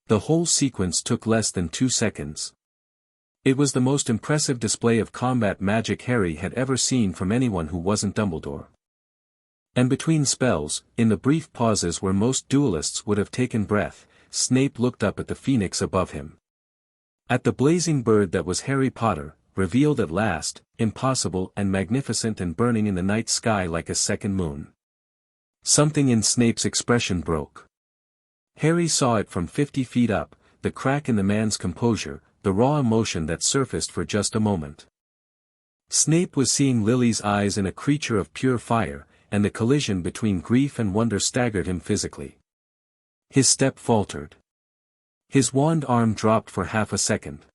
The whole sequence took less than 2 seconds. It was the most impressive display of combat magic Harry had ever seen from anyone who wasn't Dumbledore. And between spells, in the brief pauses where most duelists would have taken breath, Snape looked up at the phoenix above him. At the blazing bird that was Harry Potter, revealed at last, impossible and magnificent and burning in the night sky like a second moon. Something in Snape's expression broke. Harry saw it from 50 feet up, the crack in the man's composure, the raw emotion that surfaced for just a moment. Snape was seeing Lily's eyes in a creature of pure fire, and the collision between grief and wonder staggered him physically. His step faltered. His wand arm dropped for half a second.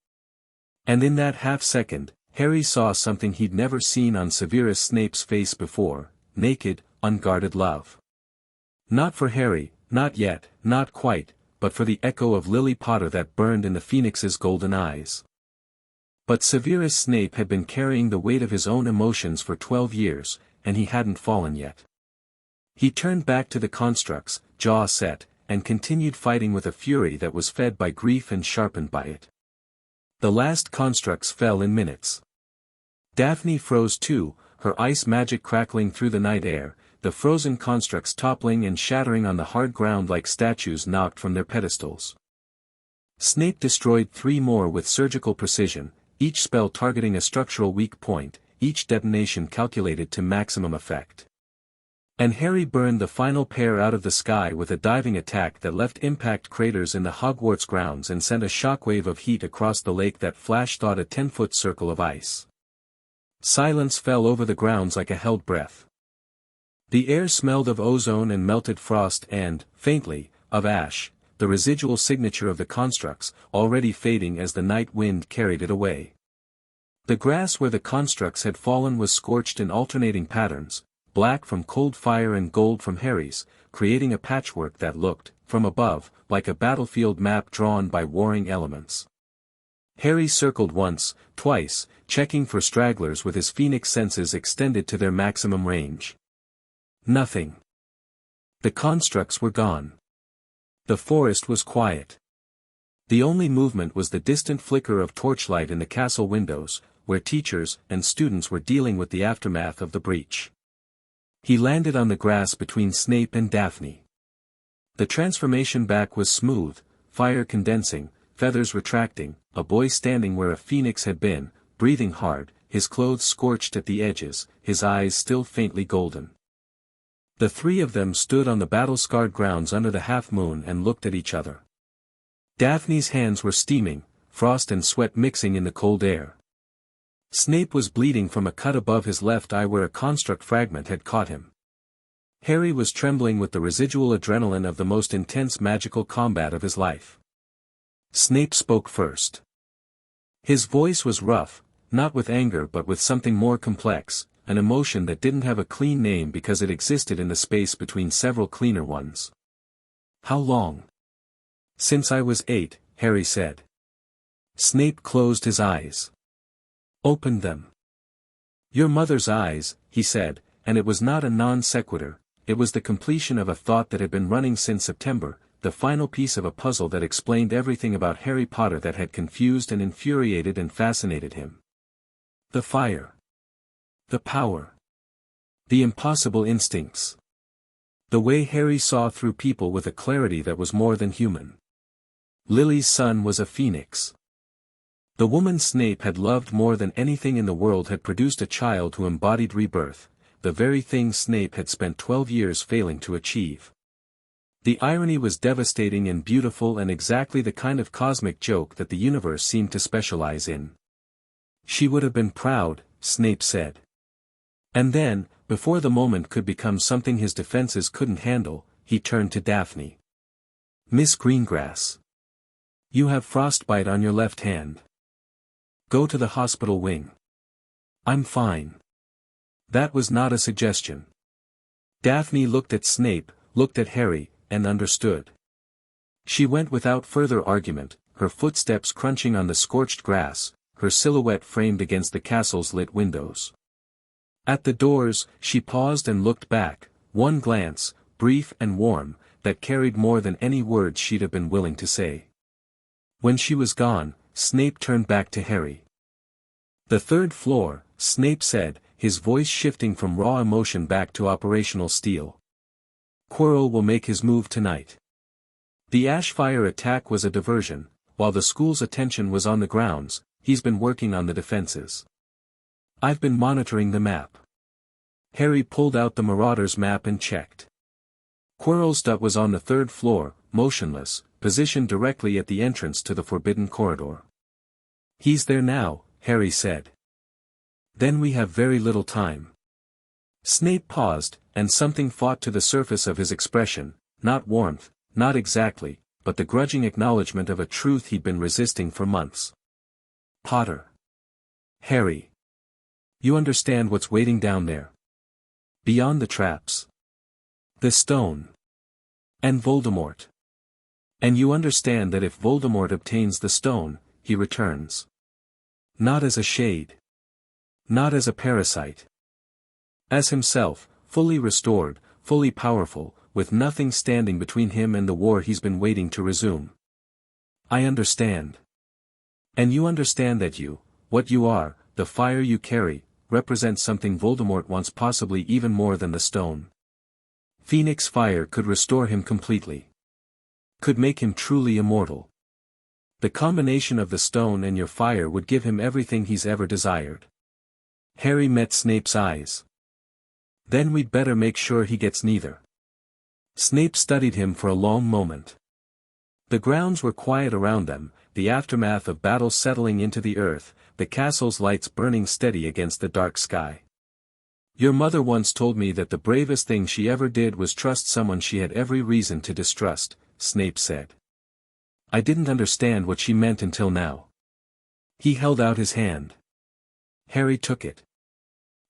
And in that half-second, Harry saw something he'd never seen on Severus Snape's face before: naked, unguarded love. Not for Harry, not yet, not quite, but for the echo of Lily Potter that burned in the Phoenix's golden eyes. But Severus Snape had been carrying the weight of his own emotions for 12 years, and he hadn't fallen yet. He turned back to the constructs, jaw set, and continued fighting with a fury that was fed by grief and sharpened by it. The last constructs fell in minutes. Daphne froze too, her ice magic crackling through the night air, the frozen constructs toppling and shattering on the hard ground like statues knocked from their pedestals. Snape destroyed 3 more with surgical precision, each spell targeting a structural weak point, each detonation calculated to maximum effect. And Harry burned the final pair out of the sky with a diving attack that left impact craters in the Hogwarts grounds and sent a shockwave of heat across the lake that Flash thought a 10-foot circle of ice. Silence fell over the grounds like a held breath. The air smelled of ozone and melted frost and, faintly, of ash, the residual signature of the constructs, already fading as the night wind carried it away. The grass where the constructs had fallen was scorched in alternating patterns, black from cold fire and gold from Harry's, creating a patchwork that looked, from above, like a battlefield map drawn by warring elements. Harry circled once, twice, checking for stragglers with his phoenix senses extended to their maximum range. Nothing. The constructs were gone. The forest was quiet. The only movement was the distant flicker of torchlight in the castle windows, where teachers and students were dealing with the aftermath of the breach. He landed on the grass between Snape and Daphne. The transformation back was smooth, fire condensing, feathers retracting, a boy standing where a phoenix had been, breathing hard, his clothes scorched at the edges, his eyes still faintly golden. The 3 of them stood on the battle-scarred grounds under the half-moon and looked at each other. Daphne's hands were steaming, frost and sweat mixing in the cold air. Snape was bleeding from a cut above his left eye where a construct fragment had caught him. Harry was trembling with the residual adrenaline of the most intense magical combat of his life. Snape spoke first. His voice was rough, not with anger but with something more complex, an emotion that didn't have a clean name because it existed in the space between several cleaner ones. How long? Since I was 8, Harry said. Snape closed his eyes. Opened them. Your mother's eyes, he said, and it was not a non sequitur, it was the completion of a thought that had been running since September, the final piece of a puzzle that explained everything about Harry Potter that had confused and infuriated and fascinated him. The fire. The power. The impossible instincts. The way Harry saw through people with a clarity that was more than human. Lily's son was a phoenix. The woman Snape had loved more than anything in the world had produced a child who embodied rebirth, the very thing Snape had spent 12 years failing to achieve. The irony was devastating and beautiful and exactly the kind of cosmic joke that the universe seemed to specialize in. She would have been proud, Snape said. And then, before the moment could become something his defenses couldn't handle, he turned to Daphne. Miss Greengrass. You have frostbite on your left hand. Go to the hospital wing. I'm fine. That was not a suggestion. Daphne looked at Snape, looked at Harry, and understood. She went without further argument, her footsteps crunching on the scorched grass, her silhouette framed against the castle's lit windows. At the doors, she paused and looked back, one glance, brief and warm, that carried more than any words she'd have been willing to say. When she was gone, Snape turned back to Harry. The 3rd floor, Snape said, his voice shifting from raw emotion back to operational steel. Quirrell will make his move tonight. The Ashfire attack was a diversion, while the school's attention was on the grounds, he's been working on the defenses. I've been monitoring the map. Harry pulled out the Marauder's map and checked. Quirrell's dot was on the 3rd floor, motionless, positioned directly at the entrance to the forbidden corridor. He's there now, Harry said. Then we have very little time. Snape paused, and something fought to the surface of his expression, not warmth, not exactly, but the grudging acknowledgement of a truth he'd been resisting for months. Potter. Harry. You understand what's waiting down there. Beyond the traps. The stone. And Voldemort. And you understand that if Voldemort obtains the stone, he returns. Not as a shade. Not as a parasite. As himself, fully restored, fully powerful, with nothing standing between him and the war he's been waiting to resume. I understand. And you understand that you, what you are, the fire you carry, represents something Voldemort wants, possibly even more than the stone. Phoenix fire could restore him completely. Could make him truly immortal. The combination of the stone and your fire would give him everything he's ever desired. Harry met Snape's eyes. Then we'd better make sure he gets neither. Snape studied him for a long moment. The grounds were quiet around them, the aftermath of battle settling into the earth, the castle's lights burning steady against the dark sky. Your mother once told me that the bravest thing she ever did was trust someone she had every reason to distrust, Snape said. I didn't understand what she meant until now. He held out his hand. Harry took it.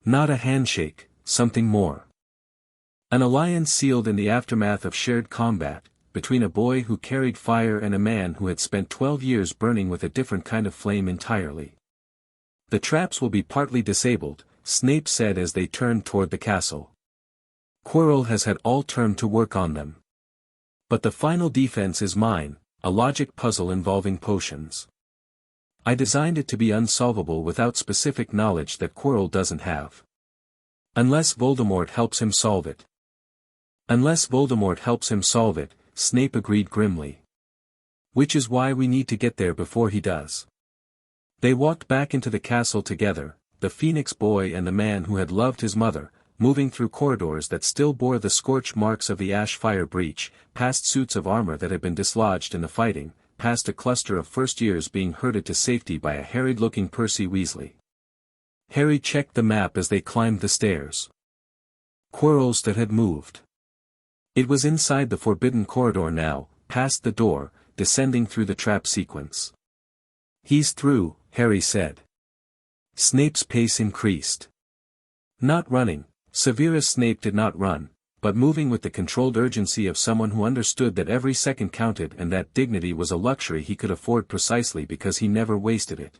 Not a handshake, something more. An alliance sealed in the aftermath of shared combat, between a boy who carried fire and a man who had spent 12 years burning with a different kind of flame entirely. The traps will be partly disabled, Snape said as they turned toward the castle. Quirrell has had all term to work on them. But the final defense is mine, a logic puzzle involving potions. I designed it to be unsolvable without specific knowledge that Quirrell doesn't have. Unless Voldemort helps him solve it. Unless Voldemort helps him solve it, Snape agreed grimly. Which is why we need to get there before he does. They walked back into the castle together, the Phoenix boy and the man who had loved his mother, moving through corridors that still bore the scorch marks of the ash fire breach, past suits of armor that had been dislodged in the fighting, past a cluster of first years being herded to safety by a harried-looking Percy Weasley. Harry checked the map as they climbed the stairs. Quirrells that had moved. It was inside the forbidden corridor now, past the door, descending through the trap sequence. He's through, Harry said. Snape's pace increased. Not running, Severus Snape did not run, but moving with the controlled urgency of someone who understood that every second counted and that dignity was a luxury he could afford precisely because he never wasted it.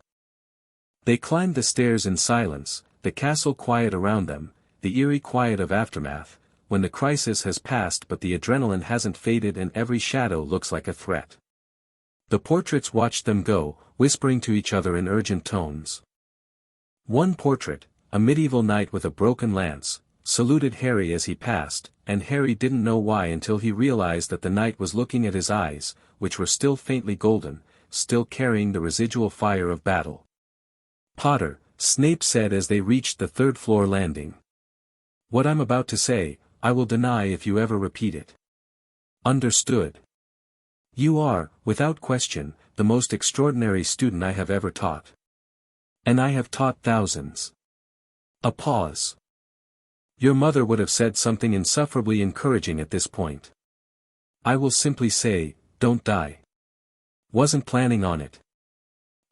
They climbed the stairs in silence, the castle quiet around them, the eerie quiet of aftermath, when the crisis has passed but the adrenaline hasn't faded and every shadow looks like a threat. The portraits watched them go, whispering to each other in urgent tones. One portrait, a medieval knight with a broken lance, saluted Harry as he passed, and Harry didn't know why until he realized that the knight was looking at his eyes, which were still faintly golden, still carrying the residual fire of battle. Potter, Snape said as they reached the third-floor landing. What I'm about to say, I will deny if you ever repeat it. Understood. You are, without question, the most extraordinary student I have ever taught. And I have taught thousands. A pause. Your mother would have said something insufferably encouraging at this point. I will simply say, don't die. Wasn't planning on it.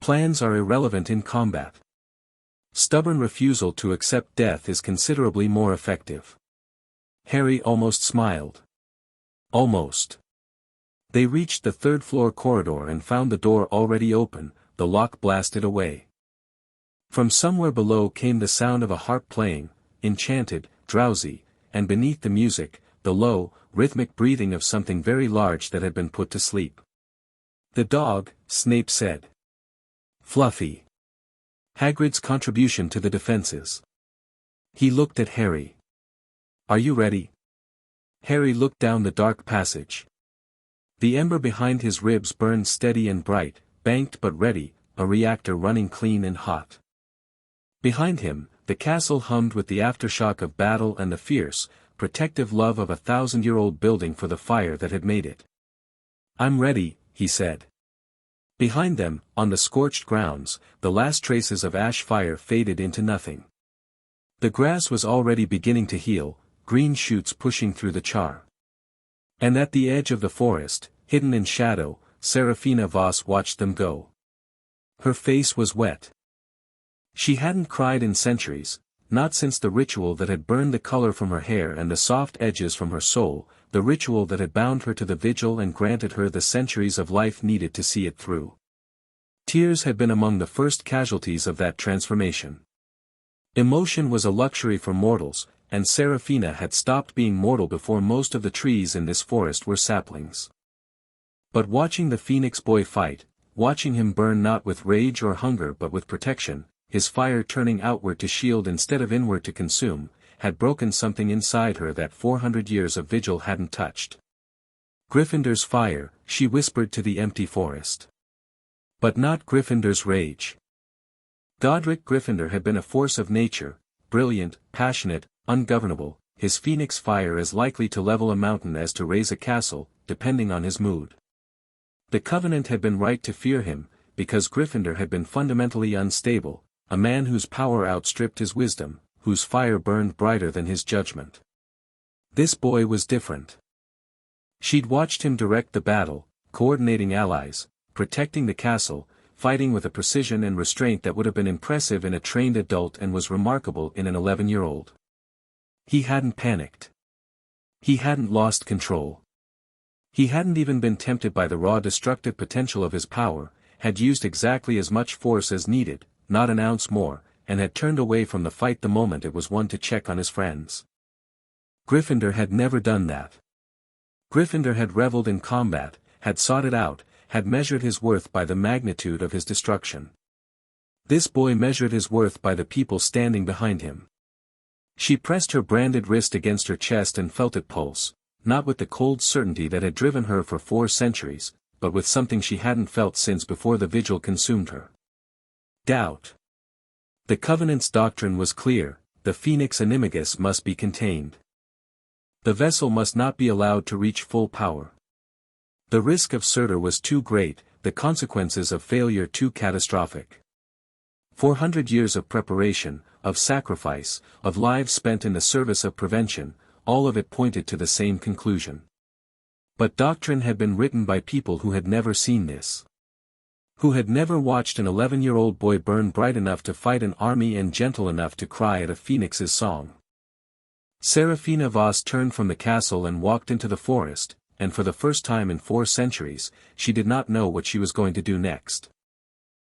Plans are irrelevant in combat. Stubborn refusal to accept death is considerably more effective. Harry almost smiled. Almost. They reached the third-floor corridor and found the door already open, the lock blasted away. From somewhere below came the sound of a harp playing, enchanted, drowsy, and beneath the music, the low, rhythmic breathing of something very large that had been put to sleep. The dog, Snape said. Fluffy. Hagrid's contribution to the defenses. He looked at Harry. Are you ready? Harry looked down the dark passage. The ember behind his ribs burned steady and bright, banked but ready, a reactor running clean and hot. Behind him, the castle hummed with the aftershock of battle and the fierce, protective love of a 1,000-year-old building for the fire that had made it. I'm ready, he said. Behind them, on the scorched grounds, the last traces of ash fire faded into nothing. The grass was already beginning to heal, green shoots pushing through the char. And at the edge of the forest, hidden in shadow, Serafina Voss watched them go. Her face was wet. She hadn't cried in centuries, not since the ritual that had burned the color from her hair and the soft edges from her soul, the ritual that had bound her to the vigil and granted her the centuries of life needed to see it through. Tears had been among the first casualties of that transformation. Emotion was a luxury for mortals, and Serafina had stopped being mortal before most of the trees in this forest were saplings. But watching the Phoenix boy fight, watching him burn not with rage or hunger but with protection, his fire turning outward to shield instead of inward to consume, had broken something inside her that 400 years of vigil hadn't touched. Gryffindor's fire, she whispered to the empty forest. But not Gryffindor's rage. Godric Gryffindor had been a force of nature, brilliant, passionate, ungovernable, his phoenix fire as likely to level a mountain as to raise a castle, depending on his mood. The Covenant had been right to fear him, because Gryffindor had been fundamentally unstable, a man whose power outstripped his wisdom, whose fire burned brighter than his judgment. This boy was different. She'd watched him direct the battle, coordinating allies, protecting the castle, fighting with a precision and restraint that would have been impressive in a trained adult and was remarkable in an 11-year-old. He hadn't panicked. He hadn't lost control. He hadn't even been tempted by the raw destructive potential of his power, had used exactly as much force as needed, not an ounce more, and had turned away from the fight the moment it was one to check on his friends. Gryffindor had never done that. Gryffindor had reveled in combat, had sought it out, had measured his worth by the magnitude of his destruction. This boy measured his worth by the people standing behind him. She pressed her branded wrist against her chest and felt it pulse, not with the cold certainty that had driven her for 4 centuries, but with something she hadn't felt since before the vigil consumed her. Doubt. The Covenant's doctrine was clear, the Phoenix Animagus must be contained. The vessel must not be allowed to reach full power. The risk of surrender was too great, the consequences of failure too catastrophic. 400 years of preparation, of sacrifice, of lives spent in the service of prevention, all of it pointed to the same conclusion. But doctrine had been written by people who had never seen this. Who had never watched an 11-year-old boy burn bright enough to fight an army and gentle enough to cry at a phoenix's song. Serafina Voss turned from the castle and walked into the forest, and for the first time in 4 centuries, she did not know what she was going to do next.